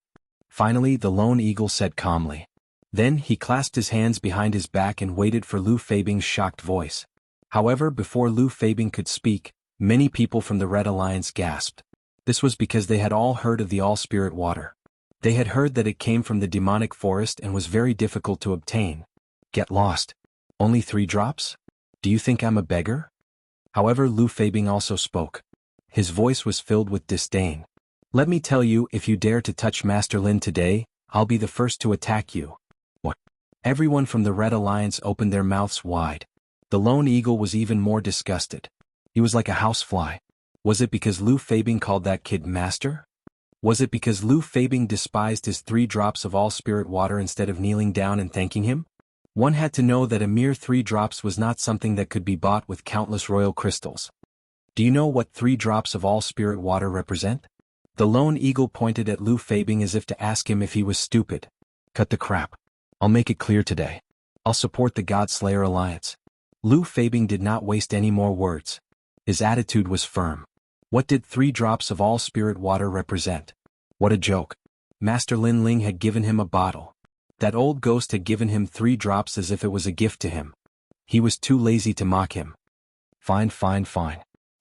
Finally, the lone eagle said calmly. Then he clasped his hands behind his back and waited for Lu Feibing's shocked voice. However, before Lu Feibing could speak, many people from the Red Alliance gasped. This was because they had all heard of the all-spirit water. They had heard that it came from the demonic forest and was very difficult to obtain. Get lost. Only 3 drops? Do you think I'm a beggar? However, Lu Feibing also spoke. His voice was filled with disdain. Let me tell you, if you dare to touch Master Lin today, I'll be the first to attack you. What? Everyone from the Red Alliance opened their mouths wide. The lone eagle was even more disgusted. He was like a housefly. Was it because Lu Feibing called that kid master? Was it because Lu Feibing despised his 3 drops of all-spirit water instead of kneeling down and thanking him? One had to know that a mere 3 drops was not something that could be bought with countless royal crystals. Do you know what 3 drops of all-spirit water represent? The lone eagle pointed at Lu Feibing as if to ask him if he was stupid. Cut the crap. I'll make it clear today. I'll support the God-Slayer Alliance. Lu Feibing did not waste any more words. His attitude was firm. What did 3 drops of all-spirit water represent? What a joke. Master Lin Ling had given him a bottle. That old ghost had given him 3 drops as if it was a gift to him. He was too lazy to mock him. Fine.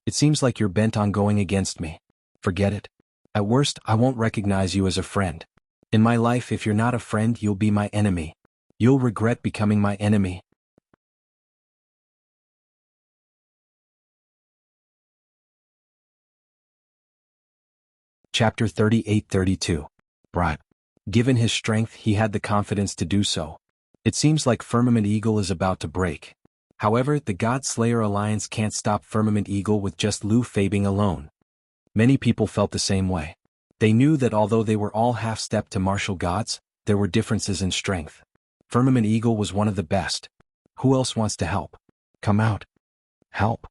It seems like you're bent on going against me. Forget it. At worst, I won't recognize you as a friend. In my life, if you're not a friend, you'll be my enemy. You'll regret becoming my enemy. Chapter 38-32. Bribe. Given his strength, he had the confidence to do so. It seems like Firmament Eagle is about to break. However, the God-Slayer Alliance can't stop Firmament Eagle with just Lu Feibing alone. Many people felt the same way. They knew that although they were all half-stepped to martial gods, there were differences in strength. Firmament Eagle was one of the best. Who else wants to help? Come out. Help.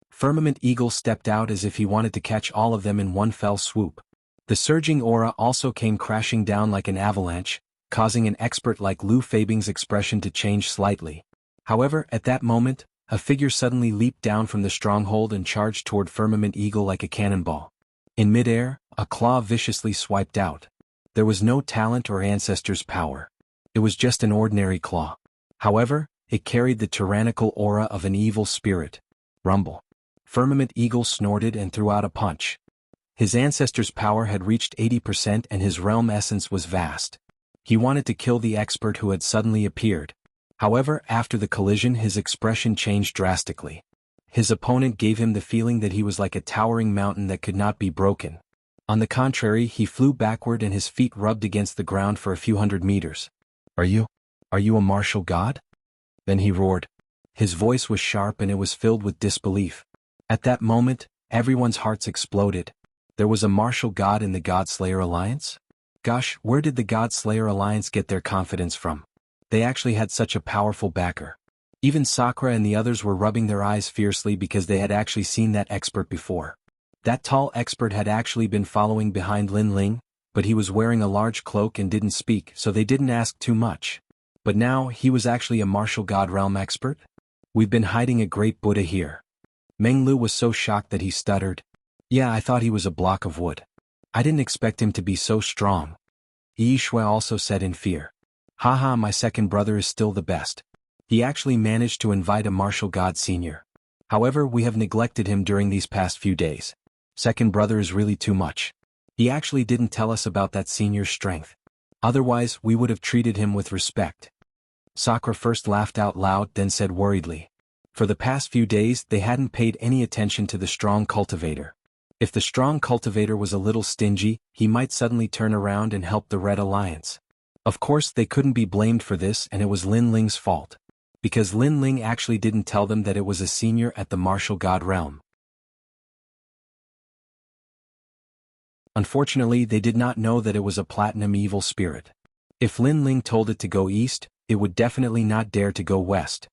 Firmament Eagle stepped out as if he wanted to catch all of them in one fell swoop. The surging aura also came crashing down like an avalanche, causing an expert like Lu Feibing's expression to change slightly. However, at that moment, a figure suddenly leaped down from the stronghold and charged toward Firmament Eagle like a cannonball. In midair, a claw viciously swiped out. There was no talent or ancestors' power. It was just an ordinary claw. However, it carried the tyrannical aura of an evil spirit. Rumble. Firmament Eagle snorted and threw out a punch. His ancestors' power had reached 80% and his realm essence was vast. He wanted to kill the expert who had suddenly appeared. However, after the collision his expression changed drastically. His opponent gave him the feeling that he was like a towering mountain that could not be broken. On the contrary, he flew backward and his feet rubbed against the ground for a few hundred meters. Are you a martial god? Then he roared. His voice was sharp and it was filled with disbelief. At that moment, everyone's hearts exploded. There was a martial god in the God-Slayer Alliance? Gosh, where did the God-Slayer Alliance get their confidence from? They actually had such a powerful backer. Even Sakura and the others were rubbing their eyes fiercely because they had actually seen that expert before. That tall expert had actually been following behind Lin Ling, but he was wearing a large cloak and didn't speak, so they didn't ask too much. But now, he was actually a martial god realm expert? We've been hiding a great Buddha here. Meng Lu was so shocked that he stuttered. Yeah, I thought he was a block of wood. I didn't expect him to be so strong. Yi Shui also said in fear. Haha, my second brother is still the best. He actually managed to invite a martial god senior. However, we have neglected him during these past few days. Second brother is really too much. He actually didn't tell us about that senior's strength. Otherwise, we would have treated him with respect. Sakura first laughed out loud, then said worriedly. For the past few days, they hadn't paid any attention to the strong cultivator. If the strong cultivator was a little stingy, he might suddenly turn around and help the Red Alliance. Of course, they couldn't be blamed for this and it was Lin Ling's fault. Because Lin Ling actually didn't tell them that it was a senior at the martial god realm. Unfortunately, they did not know that it was a platinum evil spirit. If Lin Ling told it to go east, it would definitely not dare to go west.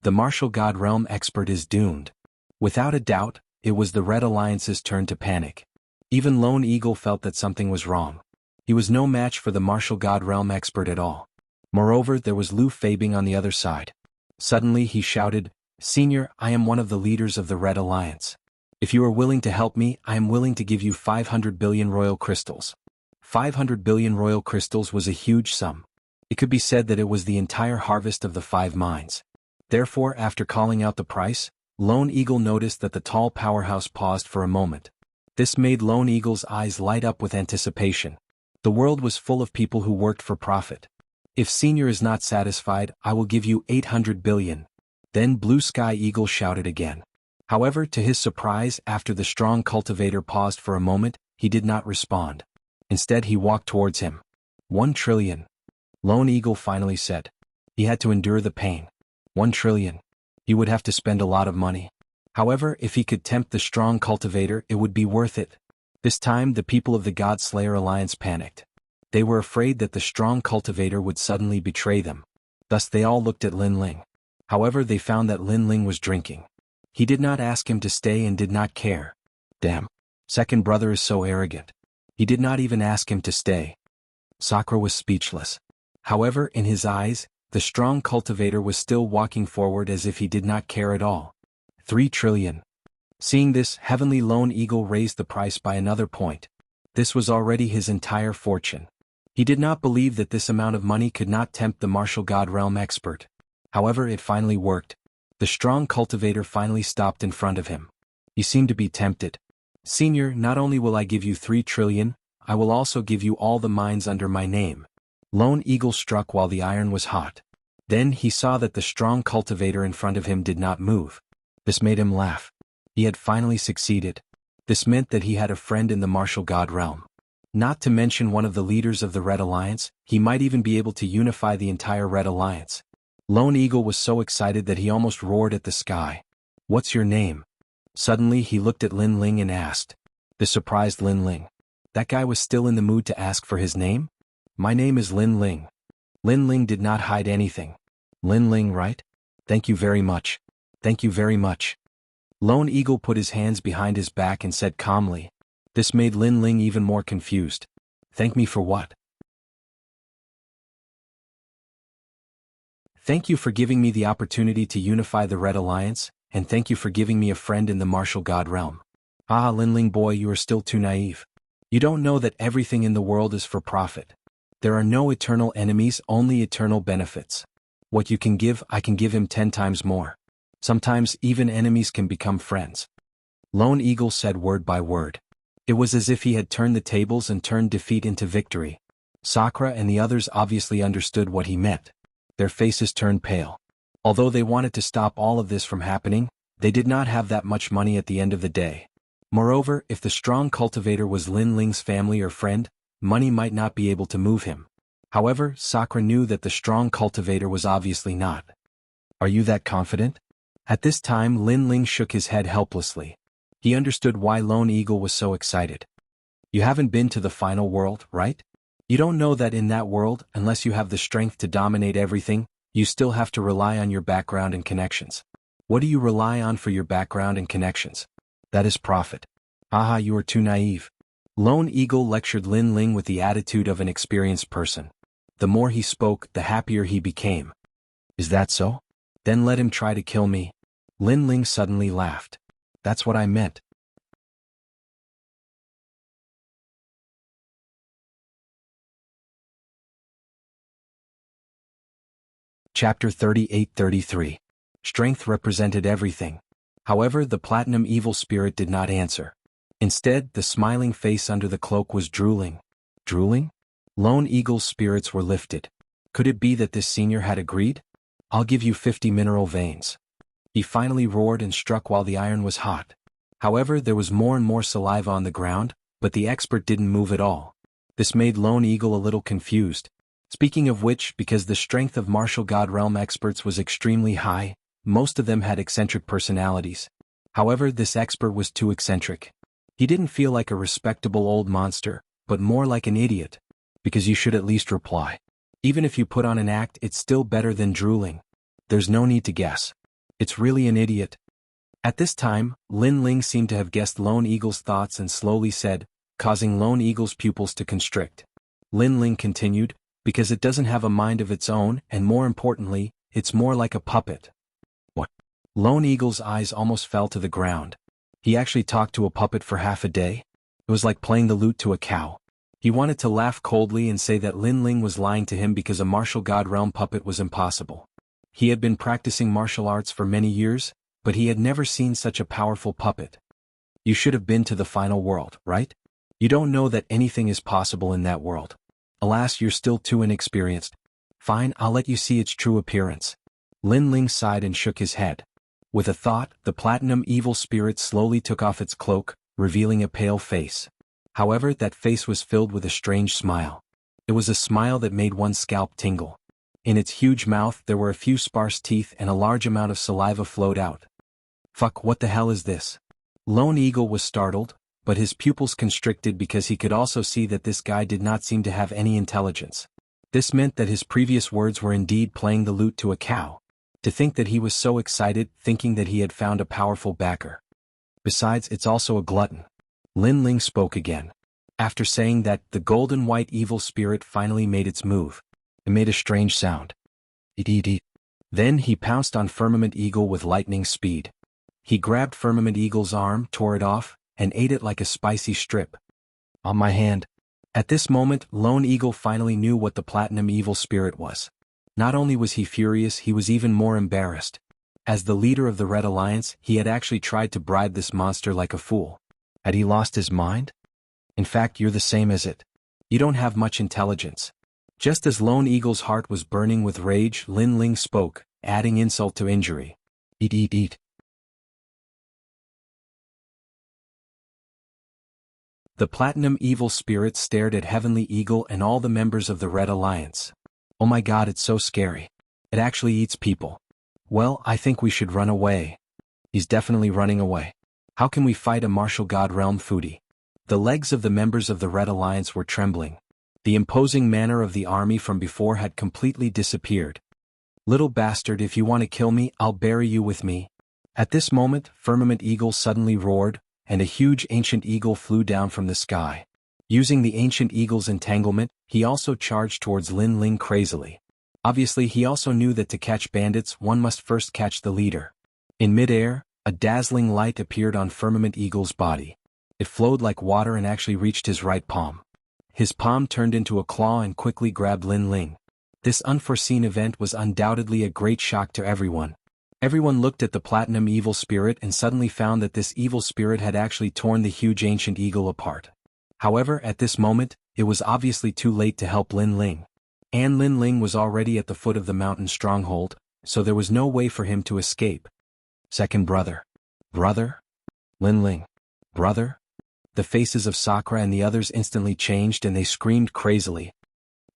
The martial god realm expert is doomed. Without a doubt, it was the Red Alliance's turn to panic. Even Lone Eagle felt that something was wrong. He was no match for the martial god realm expert at all. Moreover, there was Lu Fabing on the other side. Suddenly he shouted, "Senior, I am one of the leaders of the Red Alliance. If you are willing to help me, I am willing to give you 500 billion royal crystals." 500 billion royal crystals was a huge sum. It could be said that it was the entire harvest of the 5 mines. Therefore, after calling out the price, Lone Eagle noticed that the tall powerhouse paused for a moment. This made Lone Eagle's eyes light up with anticipation. The world was full of people who worked for profit. "If Senior is not satisfied, I will give you 800 billion. Then Blue Sky Eagle shouted again. However, to his surprise, after the strong cultivator paused for a moment, he did not respond. Instead, he walked towards him. 1 trillion. Lone Eagle finally said. He had to endure the pain. 1 trillion. He would have to spend a lot of money. However, if he could tempt the strong cultivator, it would be worth it. This time, the people of the God Slayer Alliance panicked. They were afraid that the strong cultivator would suddenly betray them. Thus they all looked at Lin Ling. However, they found that Lin Ling was drinking. He did not ask him to stay and did not care. Damn. Second brother is so arrogant. He did not even ask him to stay. Sakura was speechless. However, in his eyes, the strong cultivator was still walking forward as if he did not care at all. 3 trillion. Seeing this, Heavenly Lone Eagle raised the price by another point. This was already his entire fortune. He did not believe that this amount of money could not tempt the martial god realm expert. However, it finally worked. The strong cultivator finally stopped in front of him. He seemed to be tempted. "Senior, not only will I give you 3 trillion, I will also give you all the mines under my name." Lone Eagle struck while the iron was hot. Then he saw that the strong cultivator in front of him did not move. This made him laugh. He had finally succeeded. This meant that he had a friend in the martial god realm. Not to mention one of the leaders of the Red Alliance, he might even be able to unify the entire Red Alliance. Lone Eagle was so excited that he almost roared at the sky. "What's your name?" Suddenly he looked at Lin Ling and asked. This surprised Lin Ling. That guy was still in the mood to ask for his name? "My name is Lin Ling." Lin Ling did not hide anything. "Lin Ling, right? Thank you very much. Thank you very much." Lone Eagle put his hands behind his back and said calmly. This made Lin Ling even more confused. "Thank me for what?" "Thank you for giving me the opportunity to unify the Red Alliance, and thank you for giving me a friend in the martial god realm." "Ah, Lin Ling boy, you are still too naive. You don't know that everything in the world is for profit. There are no eternal enemies, only eternal benefits. What you can give, I can give him 10 times more. Sometimes even enemies can become friends." Lone Eagle said word by word. It was as if he had turned the tables and turned defeat into victory. Sakura and the others obviously understood what he meant. Their faces turned pale. Although they wanted to stop all of this from happening, they did not have that much money at the end of the day. Moreover, if the strong cultivator was Lin Ling's family or friend, money might not be able to move him. However, Sakura knew that the strong cultivator was obviously not. "Are you that confident?" At this time Lin Ling shook his head helplessly. He understood why Lone Eagle was so excited. "You haven't been to the final world, right? You don't know that in that world, unless you have the strength to dominate everything, you still have to rely on your background and connections. What do you rely on for your background and connections? That is profit." "Aha, you are too naive." Lone Eagle lectured Lin Ling with the attitude of an experienced person. The more he spoke, the happier he became. "Is that so? Then let him try to kill me." Lin Ling suddenly laughed. "That's what I meant." Chapter 38-33. Strength represented everything. However, the platinum evil spirit did not answer. Instead, the smiling face under the cloak was drooling. Drooling? Lone Eagle's spirits were lifted. Could it be that this senior had agreed? "I'll give you 50 mineral veins." He finally roared and struck while the iron was hot. However, there was more and more saliva on the ground, but the expert didn't move at all. This made Lone Eagle a little confused. Speaking of which, because the strength of martial god realm experts was extremely high, most of them had eccentric personalities. However, this expert was too eccentric. He didn't feel like a respectable old monster, but more like an idiot. Because you should at least reply. Even if you put on an act, it's still better than drooling. There's no need to guess. It's really an idiot. At this time, Lin Ling seemed to have guessed Lone Eagle's thoughts and slowly said, causing Lone Eagle's pupils to constrict. Lin Ling continued, because it doesn't have a mind of its own and more importantly, it's more like a puppet. What? Lone Eagle's eyes almost fell to the ground. He actually talked to a puppet for half a day? It was like playing the lute to a cow. He wanted to laugh coldly and say that Lin Ling was lying to him because a martial god realm puppet was impossible. He had been practicing martial arts for many years, but he had never seen such a powerful puppet. You should have been to the final world, right? You don't know that anything is possible in that world. Alas, you're still too inexperienced. Fine, I'll let you see its true appearance. Lin Ling sighed and shook his head. With a thought, the platinum evil spirit slowly took off its cloak, revealing a pale face. However, that face was filled with a strange smile. It was a smile that made one's scalp tingle. In its huge mouth there were a few sparse teeth and a large amount of saliva flowed out. Fuck, what the hell is this? Lone Eagle was startled, but his pupils constricted because he could also see that this guy did not seem to have any intelligence. This meant that his previous words were indeed playing the lute to a cow. To think that he was so excited, thinking that he had found a powerful backer. Besides, it's also a glutton. Lin Ling spoke again. After saying that, the golden white evil spirit finally made its move. It made a strange sound. Eat. Then he pounced on Firmament Eagle with lightning speed. He grabbed Firmament Eagle's arm, tore it off, and ate it like a spicy strip. On my hand. At this moment, Lone Eagle finally knew what the platinum evil spirit was. Not only was he furious, he was even more embarrassed. As the leader of the Red Alliance, he had actually tried to bribe this monster like a fool. Had he lost his mind? In fact, you're the same as it. You don't have much intelligence. Just as Lone Eagle's heart was burning with rage, Lin Ling spoke, adding insult to injury. Eat. The platinum evil spirit stared at Heavenly Eagle and all the members of the Red Alliance. Oh my god, it's so scary. It actually eats people. Well, I think we should run away. He's definitely running away. How can we fight a martial god realm foodie? The legs of the members of the Red Alliance were trembling. The imposing manner of the army from before had completely disappeared. Little bastard, if you want to kill me, I'll bury you with me. At this moment, Firmament Eagle suddenly roared, and a huge ancient eagle flew down from the sky. Using the ancient eagle's entanglement, he also charged towards Lin Ling crazily. Obviously, he also knew that to catch bandits, one must first catch the leader. In midair, a dazzling light appeared on Firmament Eagle's body. It flowed like water and actually reached his right palm. His palm turned into a claw and quickly grabbed Lin Ling. This unforeseen event was undoubtedly a great shock to everyone. Everyone looked at the platinum evil spirit and suddenly found that this evil spirit had actually torn the huge ancient eagle apart. However, at this moment, it was obviously too late to help Lin Ling. And Lin Ling was already at the foot of the mountain stronghold, so there was no way for him to escape. Second brother. Brother? Lin Ling. Brother? The faces of Sakura and the others instantly changed and they screamed crazily.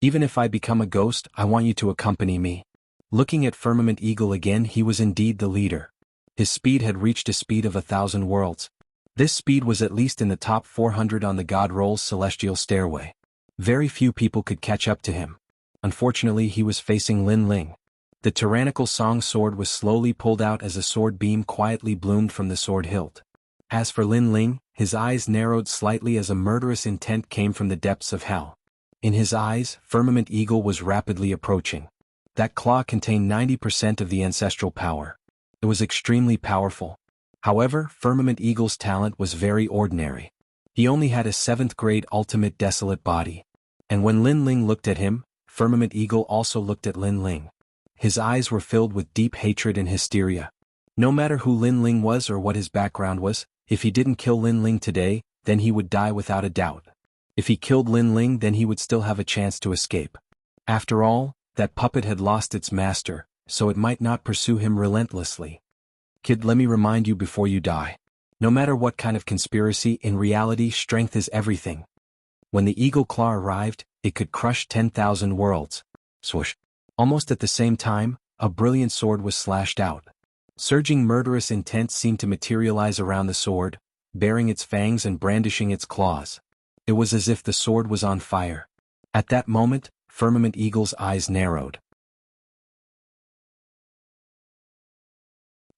Even if I become a ghost, I want you to accompany me. Looking at Firmament Eagle again, he was indeed the leader. His speed had reached a speed of 1,000 worlds. This speed was at least in the top 400 on the God Roll's celestial stairway. Very few people could catch up to him. Unfortunately, he was facing Lin Ling. The tyrannical song sword was slowly pulled out as a sword beam quietly bloomed from the sword hilt. As for Lin Ling, his eyes narrowed slightly as a murderous intent came from the depths of hell. In his eyes, Firmament Eagle was rapidly approaching. That claw contained 90% of the ancestral power. It was extremely powerful. However, Firmament Eagle's talent was very ordinary. He only had a 7th grade ultimate desolate body. And when Lin Ling looked at him, Firmament Eagle also looked at Lin Ling. His eyes were filled with deep hatred and hysteria. No matter who Lin Ling was or what his background was, if he didn't kill Lin Ling today, then he would die without a doubt. If he killed Lin Ling, then he would still have a chance to escape. After all, that puppet had lost its master, so it might not pursue him relentlessly. Kid, let me remind you before you die. No matter what kind of conspiracy, in reality, strength is everything. When the eagle claw arrived, it could crush 10,000 worlds. Swoosh. Almost at the same time, a brilliant sword was slashed out. Surging murderous intent seemed to materialize around the sword, baring its fangs and brandishing its claws. It was as if the sword was on fire. At that moment, Firmament Eagle's eyes narrowed.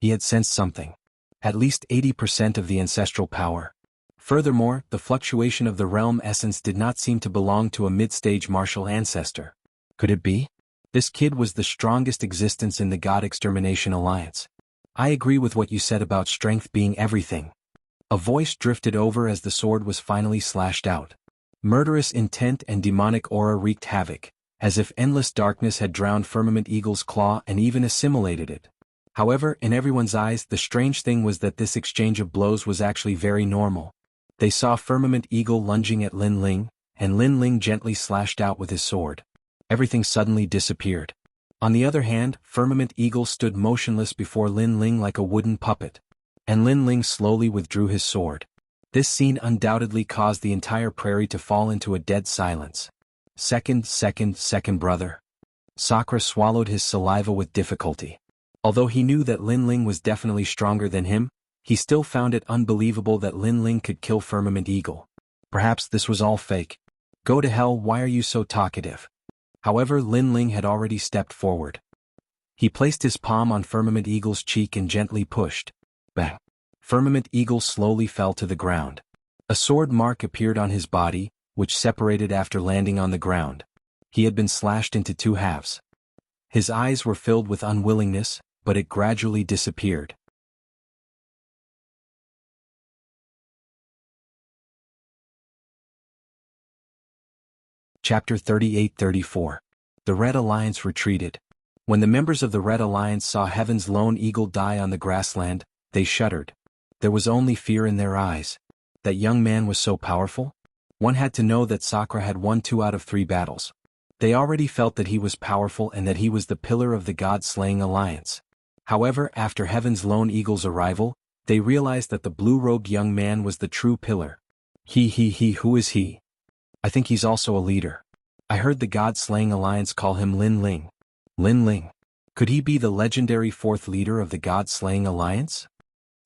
He had sensed something. At least 80% of the ancestral power. Furthermore, the fluctuation of the realm essence did not seem to belong to a mid-stage martial ancestor. Could it be? This kid was the strongest existence in the God Extermination Alliance. I agree with what you said about strength being everything. A voice drifted over as the sword was finally slashed out. Murderous intent and demonic aura wreaked havoc, as if endless darkness had drowned Firmament Eagle's claw and even assimilated it. However, in everyone's eyes, the strange thing was that this exchange of blows was actually very normal. They saw Firmament Eagle lunging at Lin Ling, and Lin Ling gently slashed out with his sword. Everything suddenly disappeared. On the other hand, Firmament Eagle stood motionless before Lin Ling like a wooden puppet. And Lin Ling slowly withdrew his sword. This scene undoubtedly caused the entire prairie to fall into a dead silence. Second, brother. Sakura swallowed his saliva with difficulty. Although he knew that Lin Ling was definitely stronger than him, he still found it unbelievable that Lin Ling could kill Firmament Eagle. Perhaps this was all fake. Go to hell, why are you so talkative? However, Lin Ling had already stepped forward. He placed his palm on Firmament Eagle's cheek and gently pushed. Bang! Firmament Eagle slowly fell to the ground. A sword mark appeared on his body, which separated after landing on the ground. He had been slashed into two halves. His eyes were filled with unwillingness, but it gradually disappeared. Chapter 38-34. The Red Alliance retreated. When the members of the Red Alliance saw Heaven's lone eagle die on the grassland, they shuddered. There was only fear in their eyes. That young man was so powerful? One had to know that Sakura had won 2 out of 3 battles. They already felt that he was powerful and that he was the pillar of the God-slaying alliance. However, after Heaven's lone eagle's arrival, they realized that the blue-robed young man was the true pillar. Who is he? I think he's also a leader. I heard the God-slaying alliance call him Lin Ling. Lin Ling. Could he be the legendary 4th leader of the God-slaying alliance?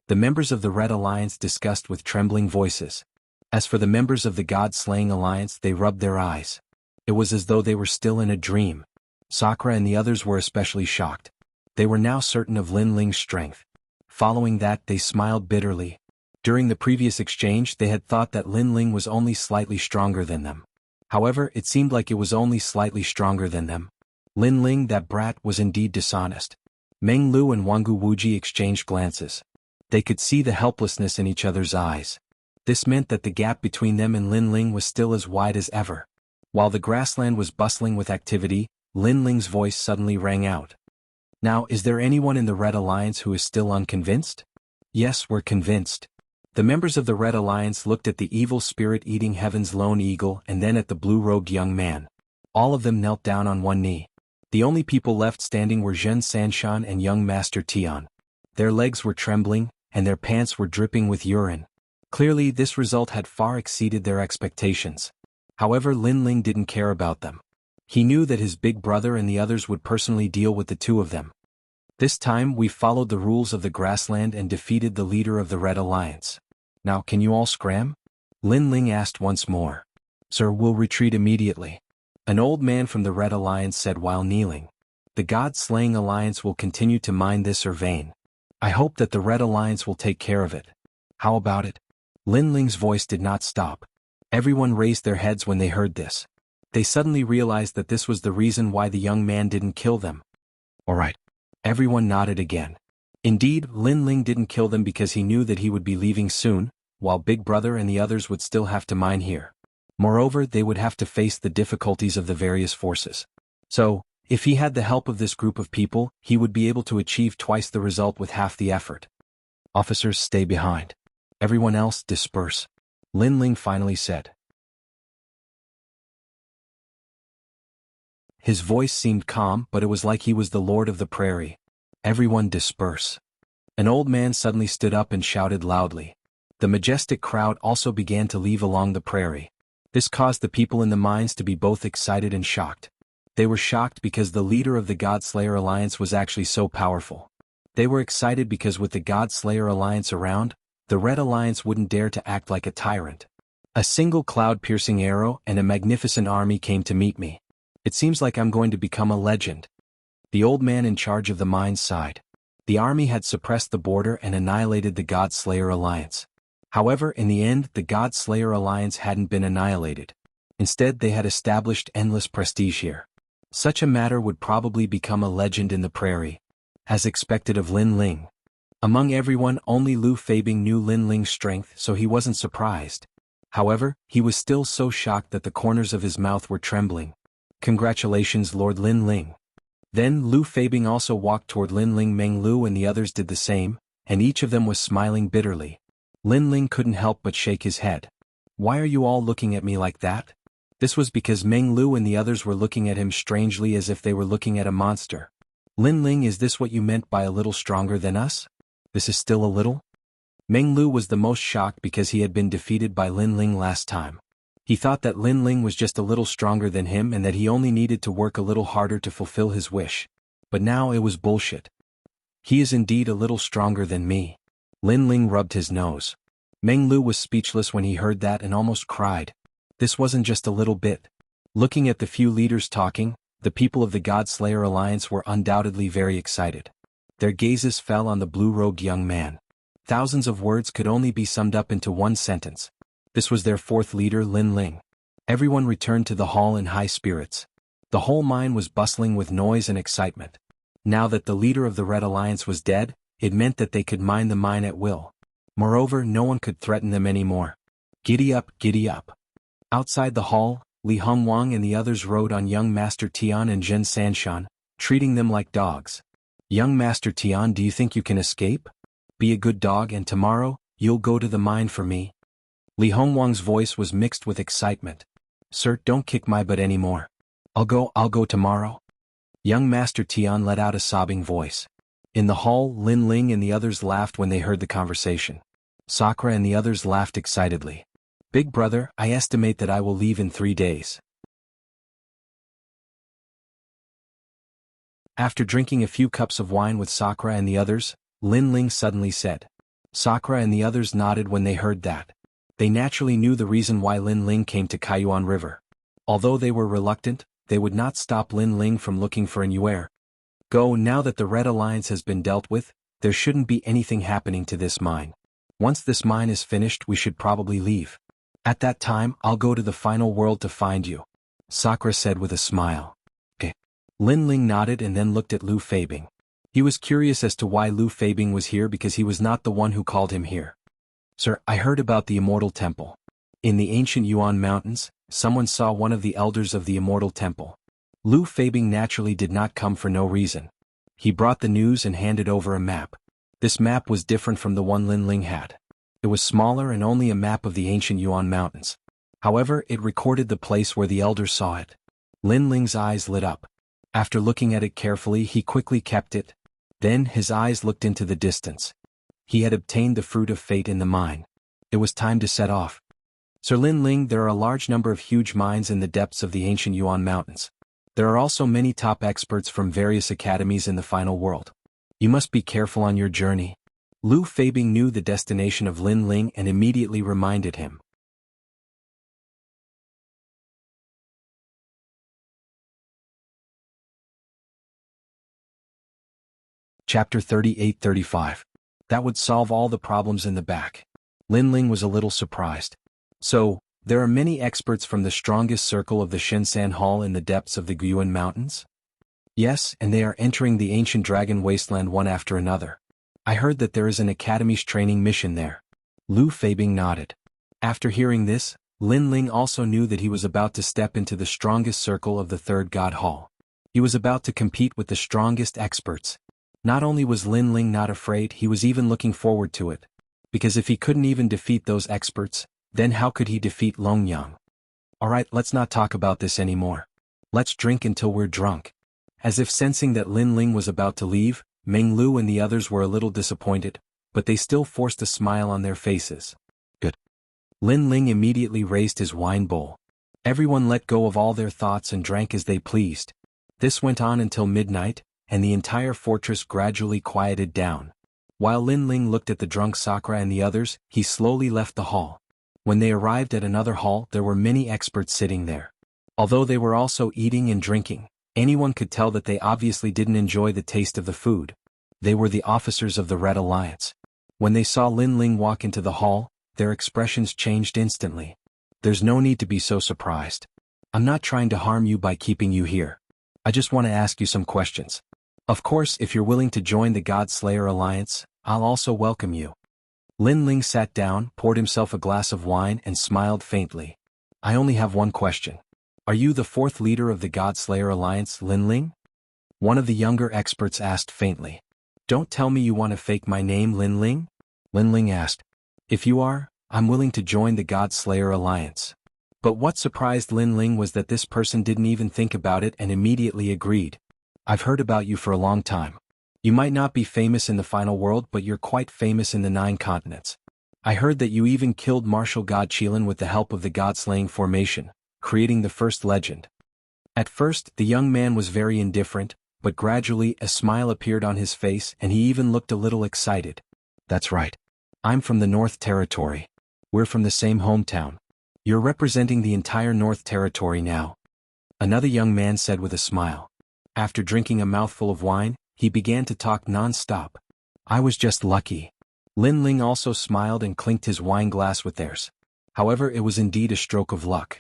The members of the Red Alliance discussed with trembling voices. As for the members of the God-slaying alliance, they rubbed their eyes. It was as though they were still in a dream. Sakura and the others were especially shocked. They were now certain of Lin Ling's strength. Following that, they smiled bitterly. During the previous exchange, they had thought that Lin Ling was only slightly stronger than them. However, it seemed like it was only slightly stronger than them. Lin Ling, that brat, was indeed dishonest. Meng Lu and Wangu Wuji exchanged glances. They could see the helplessness in each other's eyes. This meant that the gap between them and Lin Ling was still as wide as ever. While the grassland was bustling with activity, Lin Ling's voice suddenly rang out. Now, is there anyone in the Red Alliance who is still unconvinced? Yes, we're convinced. The members of the Red Alliance looked at the evil spirit eating Heaven's lone eagle and then at the blue-robed young man. All of them knelt down on one knee. The only people left standing were Zhen Sanshan and young Master Tian. Their legs were trembling, and their pants were dripping with urine. Clearly, this result had far exceeded their expectations. However, Lin Ling didn't care about them. He knew that his big brother and the others would personally deal with the 2 of them. This time, we followed the rules of the grassland and defeated the leader of the Red Alliance. Now, can you all scram? Lin Ling asked once more. Sir, we'll retreat immediately. An old man from the Red Alliance said while kneeling. The God-slaying alliance will continue to mine this vein. I hope that the Red Alliance will take care of it. How about it? Lin Ling's voice did not stop. Everyone raised their heads when they heard this. They suddenly realized that this was the reason why the young man didn't kill them. All right. Everyone nodded again. Indeed, Lin Ling didn't kill them because he knew that he would be leaving soon, while Big Brother and the others would still have to mine here. Moreover, they would have to face the difficulties of the various forces. So, if he had the help of this group of people, he would be able to achieve twice the result with half the effort. Officers, stay behind. Everyone else, disperse. Lin Ling finally said. His voice seemed calm, but it was like he was the Lord of the Prairie. Everyone disperse. An old man suddenly stood up and shouted loudly. The majestic crowd also began to leave along the prairie. This caused the people in the mines to be both excited and shocked. They were shocked because the leader of the God-Slayer Alliance was actually so powerful. They were excited because with the God-Slayer Alliance around, the Red Alliance wouldn't dare to act like a tyrant. A single cloud-piercing arrow and a magnificent army came to meet me. It seems like I'm going to become a legend. The old man in charge of the mines sighed. The army had suppressed the border and annihilated the God Slayer Alliance. However, in the end, the God Slayer Alliance hadn't been annihilated. Instead, they had established endless prestige here. Such a matter would probably become a legend in the prairie, as expected of Lin Ling. Among everyone, only Lu Feibing knew Lin Ling's strength, so he wasn't surprised. However, he was still so shocked that the corners of his mouth were trembling. "Congratulations, Lord Lin Ling." Then Lu Feibing also walked toward Lin Ling. Meng Lu and the others did the same, and each of them was smiling bitterly. Lin Ling couldn't help but shake his head. "Why are you all looking at me like that?" This was because Meng Lu and the others were looking at him strangely as if they were looking at a monster. "Lin Ling, is this what you meant by a little stronger than us? This is still a little?" Meng Lu was the most shocked because he had been defeated by Lin Ling last time. He thought that Lin Ling was just a little stronger than him and that he only needed to work a little harder to fulfill his wish. But now it was bullshit. "He is indeed a little stronger than me." Lin Ling rubbed his nose. Meng Lu was speechless when he heard that and almost cried. This wasn't just a little bit. Looking at the few leaders talking, the people of the God Slayer Alliance were undoubtedly very excited. Their gazes fell on the blue-robed young man. Thousands of words could only be summed up into one sentence. This was their fourth leader, Lin Ling. Everyone returned to the hall in high spirits. The whole mine was bustling with noise and excitement. Now that the leader of the Red Alliance was dead, it meant that they could mine the mine at will. Moreover, no one could threaten them anymore. Giddy up, giddy up. Outside the hall, Li Hongwang and the others rode on young Master Tian and Zhen Sanshan, treating them like dogs. "Young Master Tian, do you think you can escape? Be a good dog and tomorrow, you'll go to the mine for me." Li Hongwang's voice was mixed with excitement. "Sir, don't kick my butt anymore. I'll go tomorrow." Young Master Tian let out a sobbing voice. In the hall, Lin Ling and the others laughed when they heard the conversation. Sakura and the others laughed excitedly. "Big brother, I estimate that I will leave in 3 days." After drinking a few cups of wine with Sakura and the others, Lin Ling suddenly said. Sakura and the others nodded when they heard that. They naturally knew the reason why Lin Ling came to Kaiyuan River. Although they were reluctant, they would not stop Lin Ling from looking for an heir. Now that the Red Alliance has been dealt with, there shouldn't be anything happening to this mine. Once this mine is finished, we should probably leave. At that time, I'll go to the final world to find you," Sakura said with a smile. Lin Ling nodded and then looked at Lu Feibing. He was curious as to why Lu Feibing was here because he was not the one who called him here. "Sir, I heard about the Immortal Temple. In the ancient Yuan Mountains, someone saw one of the elders of the Immortal Temple." Lu Feibing naturally did not come for no reason. He brought the news and handed over a map. This map was different from the one Lin Ling had. It was smaller and only a map of the ancient Yuan Mountains. However, it recorded the place where the elders saw it. Lin Ling's eyes lit up. After looking at it carefully, he quickly kept it. Then his eyes looked into the distance. He had obtained the fruit of fate in the mine. It was time to set off. "Sir Lin Ling, there are a large number of huge mines in the depths of the ancient Yuan Mountains. There are also many top experts from various academies in the final world. You must be careful on your journey." Lu Feibing knew the destination of Lin Ling and immediately reminded him. Chapter 38-35. That would solve all the problems in the back. Lin Ling was a little surprised. "So, there are many experts from the strongest circle of the Shinsan Hall in the depths of the Guyuan Mountains?" "Yes, and they are entering the ancient dragon wasteland one after another. I heard that there is an academy's training mission there." Lu Feibing nodded. After hearing this, Lin Ling also knew that he was about to step into the strongest circle of the Third God Hall. He was about to compete with the strongest experts. Not only was Lin Ling not afraid, he was even looking forward to it. Because if he couldn't even defeat those experts, then how could he defeat Long Yang? "Alright, let's not talk about this anymore. Let's drink until we're drunk." As if sensing that Lin Ling was about to leave, Meng Lu and the others were a little disappointed, but they still forced a smile on their faces. "Good." Lin Ling immediately raised his wine bowl. Everyone let go of all their thoughts and drank as they pleased. This went on until midnight, and the entire fortress gradually quieted down. While Lin Ling looked at the drunk Sakura and the others, he slowly left the hall. When they arrived at another hall, there were many experts sitting there. Although they were also eating and drinking, anyone could tell that they obviously didn't enjoy the taste of the food. They were the officers of the Red Alliance. When they saw Lin Ling walk into the hall, their expressions changed instantly. There's no need to be so surprised. I'm not trying to harm you by keeping you here. I just want to ask you some questions. Of course, if you're willing to join the God Slayer Alliance, I'll also welcome you. Lin Ling sat down, poured himself a glass of wine and smiled faintly. I only have one question. Are you the fourth leader of the God Slayer Alliance, Lin Ling? One of the younger experts asked faintly. Don't tell me you want to fake my name, Lin Ling? Lin Ling asked. If you are, I'm willing to join the God Slayer Alliance. But what surprised Lin Ling was that this person didn't even think about it and immediately agreed. I've heard about you for a long time. You might not be famous in the final world, but you're quite famous in the 9 continents. I heard that you even killed martial god Qilin with the help of the god-slaying formation, creating the first legend. At first, the young man was very indifferent, but gradually a smile appeared on his face and he even looked a little excited. That's right. I'm from the North Territory. We're from the same hometown. You're representing the entire North Territory now. Another young man said with a smile. After drinking a mouthful of wine, he began to talk non-stop. I was just lucky. Lin Ling also smiled and clinked his wine glass with theirs. However, it was indeed a stroke of luck.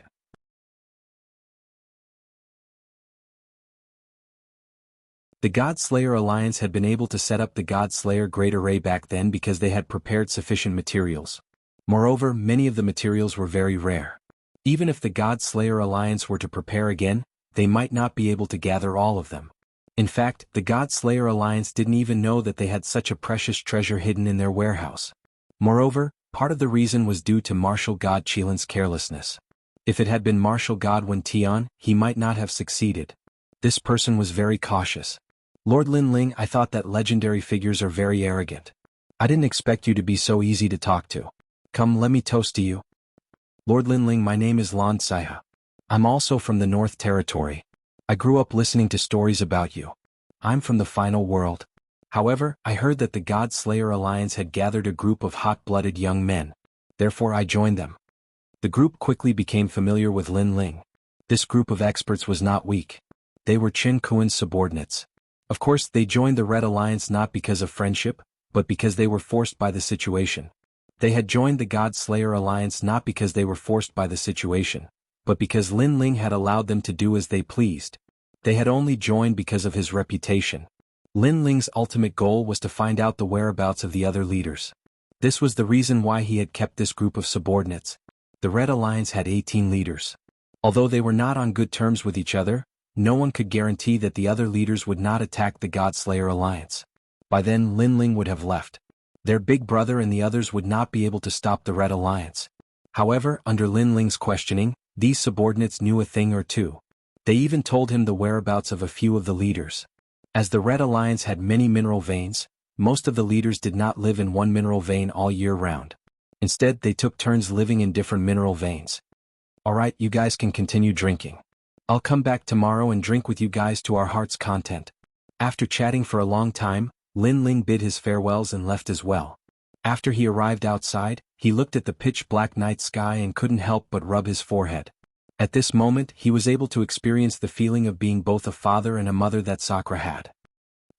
The God Slayer Alliance had been able to set up the God Slayer Great Array back then because they had prepared sufficient materials. Moreover, many of the materials were very rare. Even if the God Slayer Alliance were to prepare again, they might not be able to gather all of them. In fact, the God Slayer Alliance didn't even know that they had such a precious treasure hidden in their warehouse. Moreover, part of the reason was due to martial god Qilin's carelessness. If it had been martial god Wen Tian, he might not have succeeded. This person was very cautious. Lord Lin Ling, I thought that legendary figures are very arrogant. I didn't expect you to be so easy to talk to. Come, let me toast to you. Lord Lin Ling, my name is Lan Xia. I'm also from the North Territory. I grew up listening to stories about you. I'm from the final world. However, I heard that the God Slayer Alliance had gathered a group of hot-blooded young men. Therefore I joined them. The group quickly became familiar with Lin Ling. This group of experts was not weak. They were Qin Kuan's subordinates. Of course, they joined the Red Alliance not because of friendship, but because they were forced by the situation. They had joined the God Slayer Alliance not because they were forced by the situation, but because Lin Ling had allowed them to do as they pleased. They had only joined because of his reputation. Lin Ling's ultimate goal was to find out the whereabouts of the other leaders. This was the reason why he had kept this group of subordinates. The Red Alliance had 18 leaders. Although they were not on good terms with each other, no one could guarantee that the other leaders would not attack the God Slayer Alliance. By then Lin Ling would have left. Their big brother and the others would not be able to stop the Red Alliance. However, under Lin Ling's questioning, these subordinates knew a thing or two. They even told him the whereabouts of a few of the leaders. As the Red Alliance had many mineral veins, most of the leaders did not live in one mineral vein all year round. Instead, they took turns living in different mineral veins. Alright, you guys can continue drinking. I'll come back tomorrow and drink with you guys to our heart's content. After chatting for a long time, Lin Ling bid his farewells and left as well. After he arrived outside, he looked at the pitch-black night sky and couldn't help but rub his forehead. At this moment, he was able to experience the feeling of being both a father and a mother that Sakura had.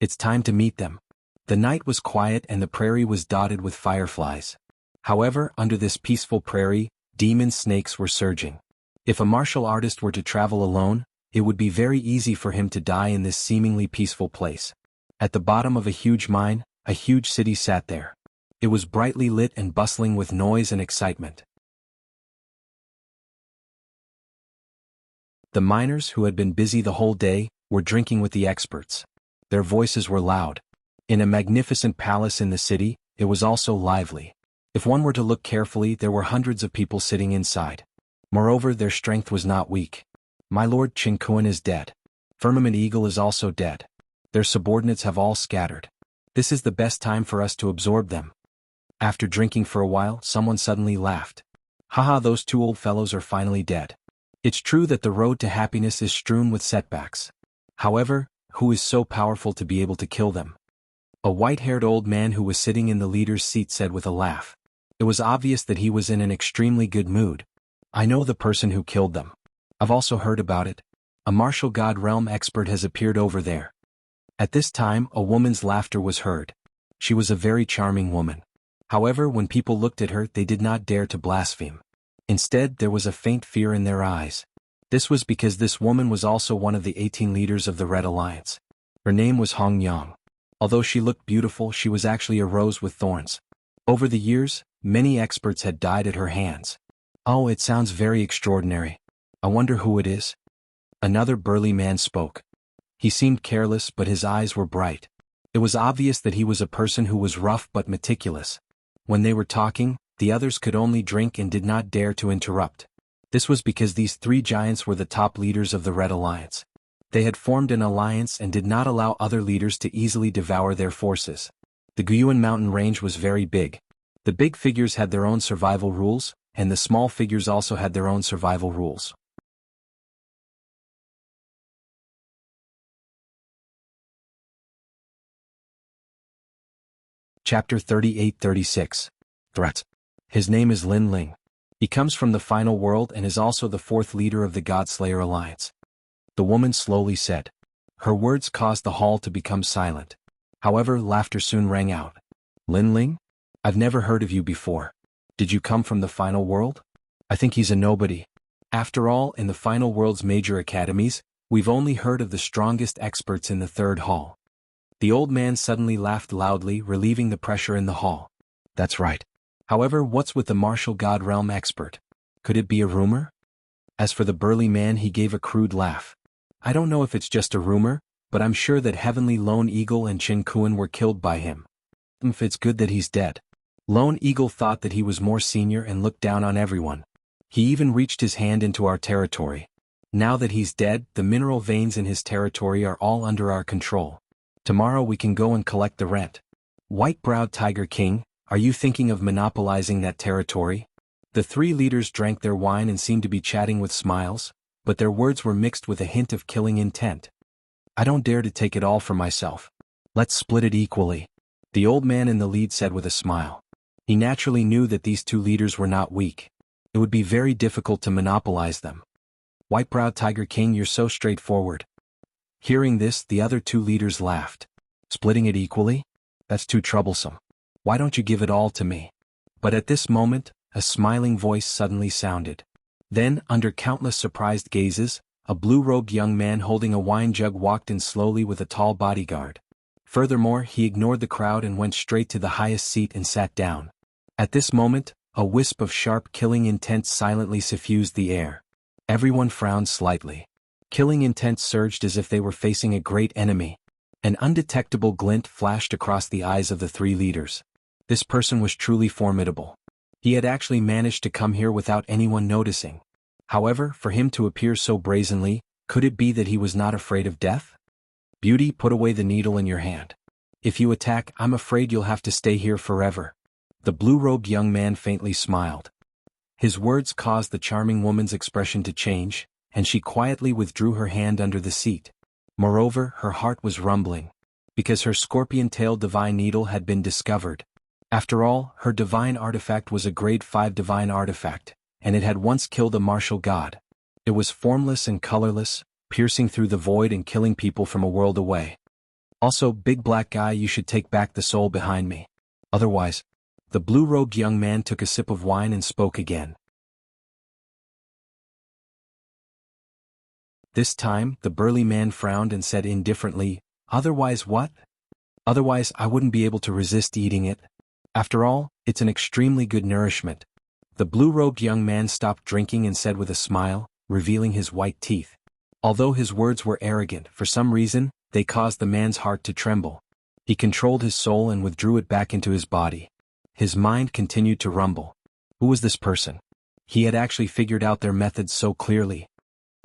It's time to meet them. The night was quiet and the prairie was dotted with fireflies. However, under this peaceful prairie, demon snakes were surging. If a martial artist were to travel alone, it would be very easy for him to die in this seemingly peaceful place. At the bottom of a huge mine, a huge city sat there. It was brightly lit and bustling with noise and excitement. The miners, who had been busy the whole day, were drinking with the experts. Their voices were loud. In a magnificent palace in the city, it was also lively. If one were to look carefully, there were hundreds of people sitting inside. Moreover, their strength was not weak. My lord Qin Kuan is dead. Firmament Eagle is also dead. Their subordinates have all scattered. This is the best time for us to absorb them. After drinking for a while, someone suddenly laughed. Haha, those 2 old fellows are finally dead. It's true that the road to happiness is strewn with setbacks. However, who is so powerful to be able to kill them? A white-haired old man who was sitting in the leader's seat said with a laugh. It was obvious that he was in an extremely good mood. I know the person who killed them. I've also heard about it. A martial god realm expert has appeared over there. At this time, a woman's laughter was heard. She was a very charming woman. However, when people looked at her, they did not dare to blaspheme. Instead, there was a faint fear in their eyes. This was because this woman was also one of the 18 leaders of the Red Alliance. Her name was Hong Yang. Although she looked beautiful, she was actually a rose with thorns. Over the years, many experts had died at her hands. Oh, it sounds very extraordinary. I wonder who it is. Another burly man spoke. He seemed careless, but his eyes were bright. It was obvious that he was a person who was rough but meticulous. When they were talking, the others could only drink and did not dare to interrupt. This was because these three giants were the top leaders of the Red Alliance. They had formed an alliance and did not allow other leaders to easily devour their forces. The Guyuan mountain range was very big. The big figures had their own survival rules, and the small figures also had their own survival rules. Chapter 38-36. Threat. His name is Lin Ling. He comes from the final world and is also the fourth leader of the Godslayer Alliance. The woman slowly said. Her words caused the hall to become silent. However, laughter soon rang out. Lin Ling? I've never heard of you before. Did you come from the final world? I think he's a nobody. After all, in the final world's major academies, we've only heard of the strongest experts in the third hall. The old man suddenly laughed loudly, relieving the pressure in the hall. That's right. However, what's with the martial god realm expert? Could it be a rumor? As for the burly man, he gave a crude laugh. I don't know if it's just a rumor, but I'm sure that Heavenly Lone Eagle and Qin Kuan were killed by him. If it's good that he's dead. Lone Eagle thought that he was more senior and looked down on everyone. He even reached his hand into our territory. Now that he's dead, the mineral veins in his territory are all under our control. Tomorrow we can go and collect the rent. White-browed Tiger King, are you thinking of monopolizing that territory? The three leaders drank their wine and seemed to be chatting with smiles, but their words were mixed with a hint of killing intent. I don't dare to take it all for myself. Let's split it equally. The old man in the lead said with a smile. He naturally knew that these two leaders were not weak. It would be very difficult to monopolize them. White-browed Tiger King, you're so straightforward. Hearing this, the other two leaders laughed. Splitting it equally? That's too troublesome. Why don't you give it all to me? But at this moment, a smiling voice suddenly sounded. Then, under countless surprised gazes, a blue-robed young man holding a wine jug walked in slowly with a tall bodyguard. Furthermore, he ignored the crowd and went straight to the highest seat and sat down. At this moment, a wisp of sharp killing intent silently suffused the air. Everyone frowned slightly. Killing intent surged as if they were facing a great enemy. An undetectable glint flashed across the eyes of the three leaders. This person was truly formidable. He had actually managed to come here without anyone noticing. However, for him to appear so brazenly, could it be that he was not afraid of death? Beauty, put away the needle in your hand. If you attack, I'm afraid you'll have to stay here forever. The blue-robed young man faintly smiled. His words caused the charming woman's expression to change, and she quietly withdrew her hand under the seat. Moreover, her heart was rumbling, because her scorpion-tailed divine needle had been discovered. After all, her divine artifact was a grade 5 divine artifact, and it had once killed a martial god. It was formless and colorless, piercing through the void and killing people from a world away. Also, big black guy, you should take back the soul behind me. Otherwise, the blue-robed young man took a sip of wine and spoke again. This time, the burly man frowned and said indifferently, otherwise what? Otherwise, I wouldn't be able to resist eating it. After all, it's an extremely good nourishment. The blue-robed young man stopped drinking and said with a smile, revealing his white teeth. Although his words were arrogant, for some reason, they caused the man's heart to tremble. He controlled his soul and withdrew it back into his body. His mind continued to rumble. Who was this person? He had actually figured out their methods so clearly.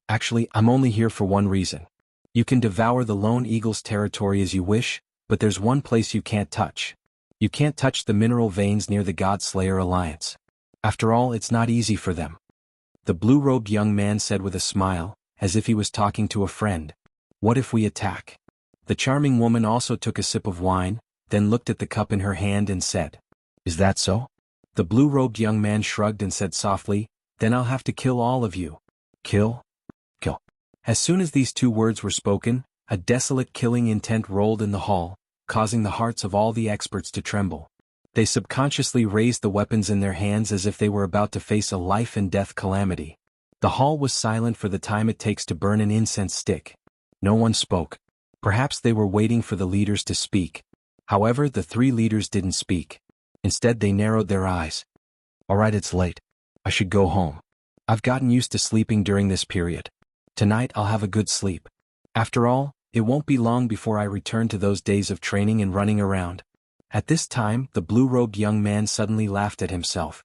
Actually, I'm only here for one reason. You can devour the Lone Eagle's territory as you wish, but there's one place you can't touch. You can't touch the mineral veins near the Godslayer Alliance. After all, it's not easy for them. The blue-robed young man said with a smile, as if he was talking to a friend. What if we attack? The charming woman also took a sip of wine, then looked at the cup in her hand and said, Is that so? The blue-robed young man shrugged and said softly, Then I'll have to kill all of you. Kill? Kill. As soon as these two words were spoken, A desolate killing intent rolled in the hall, causing the hearts of all the experts to tremble. They subconsciously raised the weapons in their hands as if they were about to face a life-and-death calamity. The hall was silent for the time it takes to burn an incense stick. No one spoke. Perhaps they were waiting for the leaders to speak. However, the three leaders didn't speak. Instead, they narrowed their eyes. "Alright, it's late. I should go home. I've gotten used to sleeping during this period. Tonight I'll have a good sleep. After all, it won't be long before I return to those days of training and running around." At this time, the blue-robed young man suddenly laughed at himself.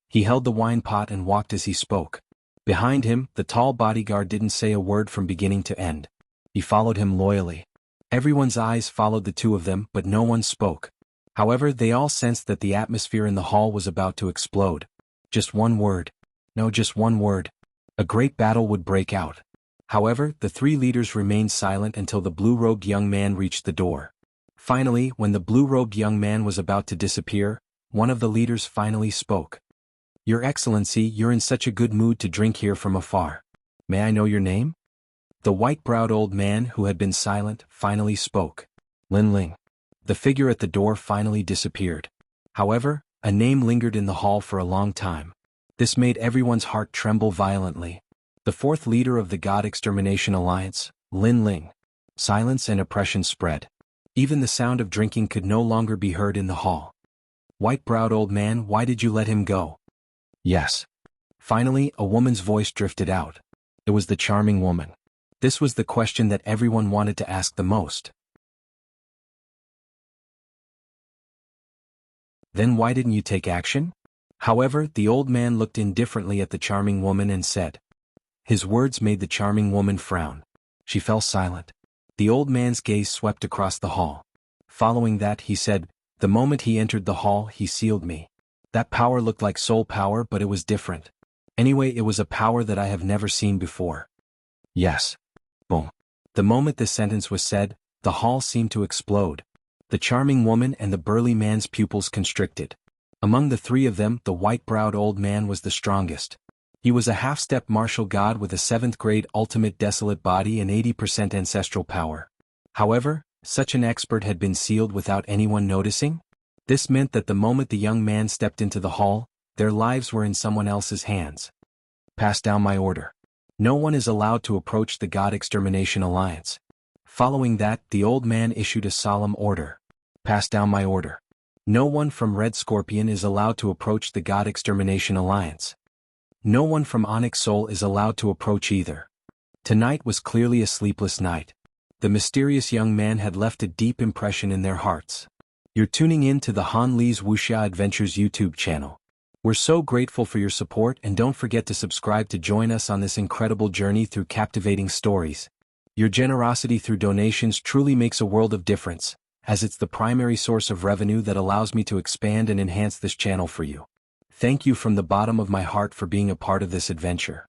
He held the wine pot and walked as he spoke. Behind him, the tall bodyguard didn't say a word from beginning to end. He followed him loyally. Everyone's eyes followed the two of them, but no one spoke. However, they all sensed that the atmosphere in the hall was about to explode. Just one word. No, just one word. A great battle would break out. However, the three leaders remained silent until the blue-robed young man reached the door. Finally, when the blue-robed young man was about to disappear, one of the leaders finally spoke. "Your Excellency, you're in such a good mood to drink here from afar. May I know your name?" The white-browed old man who had been silent finally spoke. "Lin Ling." The figure at the door finally disappeared. However, a name lingered in the hall for a long time. This made everyone's heart tremble violently. The fourth leader of the God Extermination Alliance, Lin Ling. Silence and oppression spread. Even the sound of drinking could no longer be heard in the hall. "White-browed old man, why did you let him go?" "Yes." Finally, a woman's voice drifted out. It was the charming woman. This was the question that everyone wanted to ask the most. "Then why didn't you take action?" However, the old man looked indifferently at the charming woman and said. His words made the charming woman frown. She fell silent. The old man's gaze swept across the hall. Following that, he said, "The moment he entered the hall, he sealed me. That power looked like soul power, but it was different. Anyway, it was a power that I have never seen before." "Yes." Boom. The moment this sentence was said, the hall seemed to explode. The charming woman and the burly man's pupils constricted. Among the three of them, the white-browed old man was the strongest. He was a half-step martial god with a 7th-grade ultimate desolate body and 80% ancestral power. However, such an expert had been sealed without anyone noticing. This meant that the moment the young man stepped into the hall, their lives were in someone else's hands. "Pass down my order. No one is allowed to approach the God Extermination Alliance." Following that, the old man issued a solemn order. "Pass down my order. No one from Red Scorpion is allowed to approach the God Extermination Alliance. No one from Onyx Soul is allowed to approach either." Tonight was clearly a sleepless night. The mysterious young man had left a deep impression in their hearts. You're tuning in to the Han Li's Wuxia Adventures YouTube channel. We're so grateful for your support, and don't forget to subscribe to join us on this incredible journey through captivating stories. Your generosity through donations truly makes a world of difference, as it's the primary source of revenue that allows me to expand and enhance this channel for you. Thank you from the bottom of my heart for being a part of this adventure.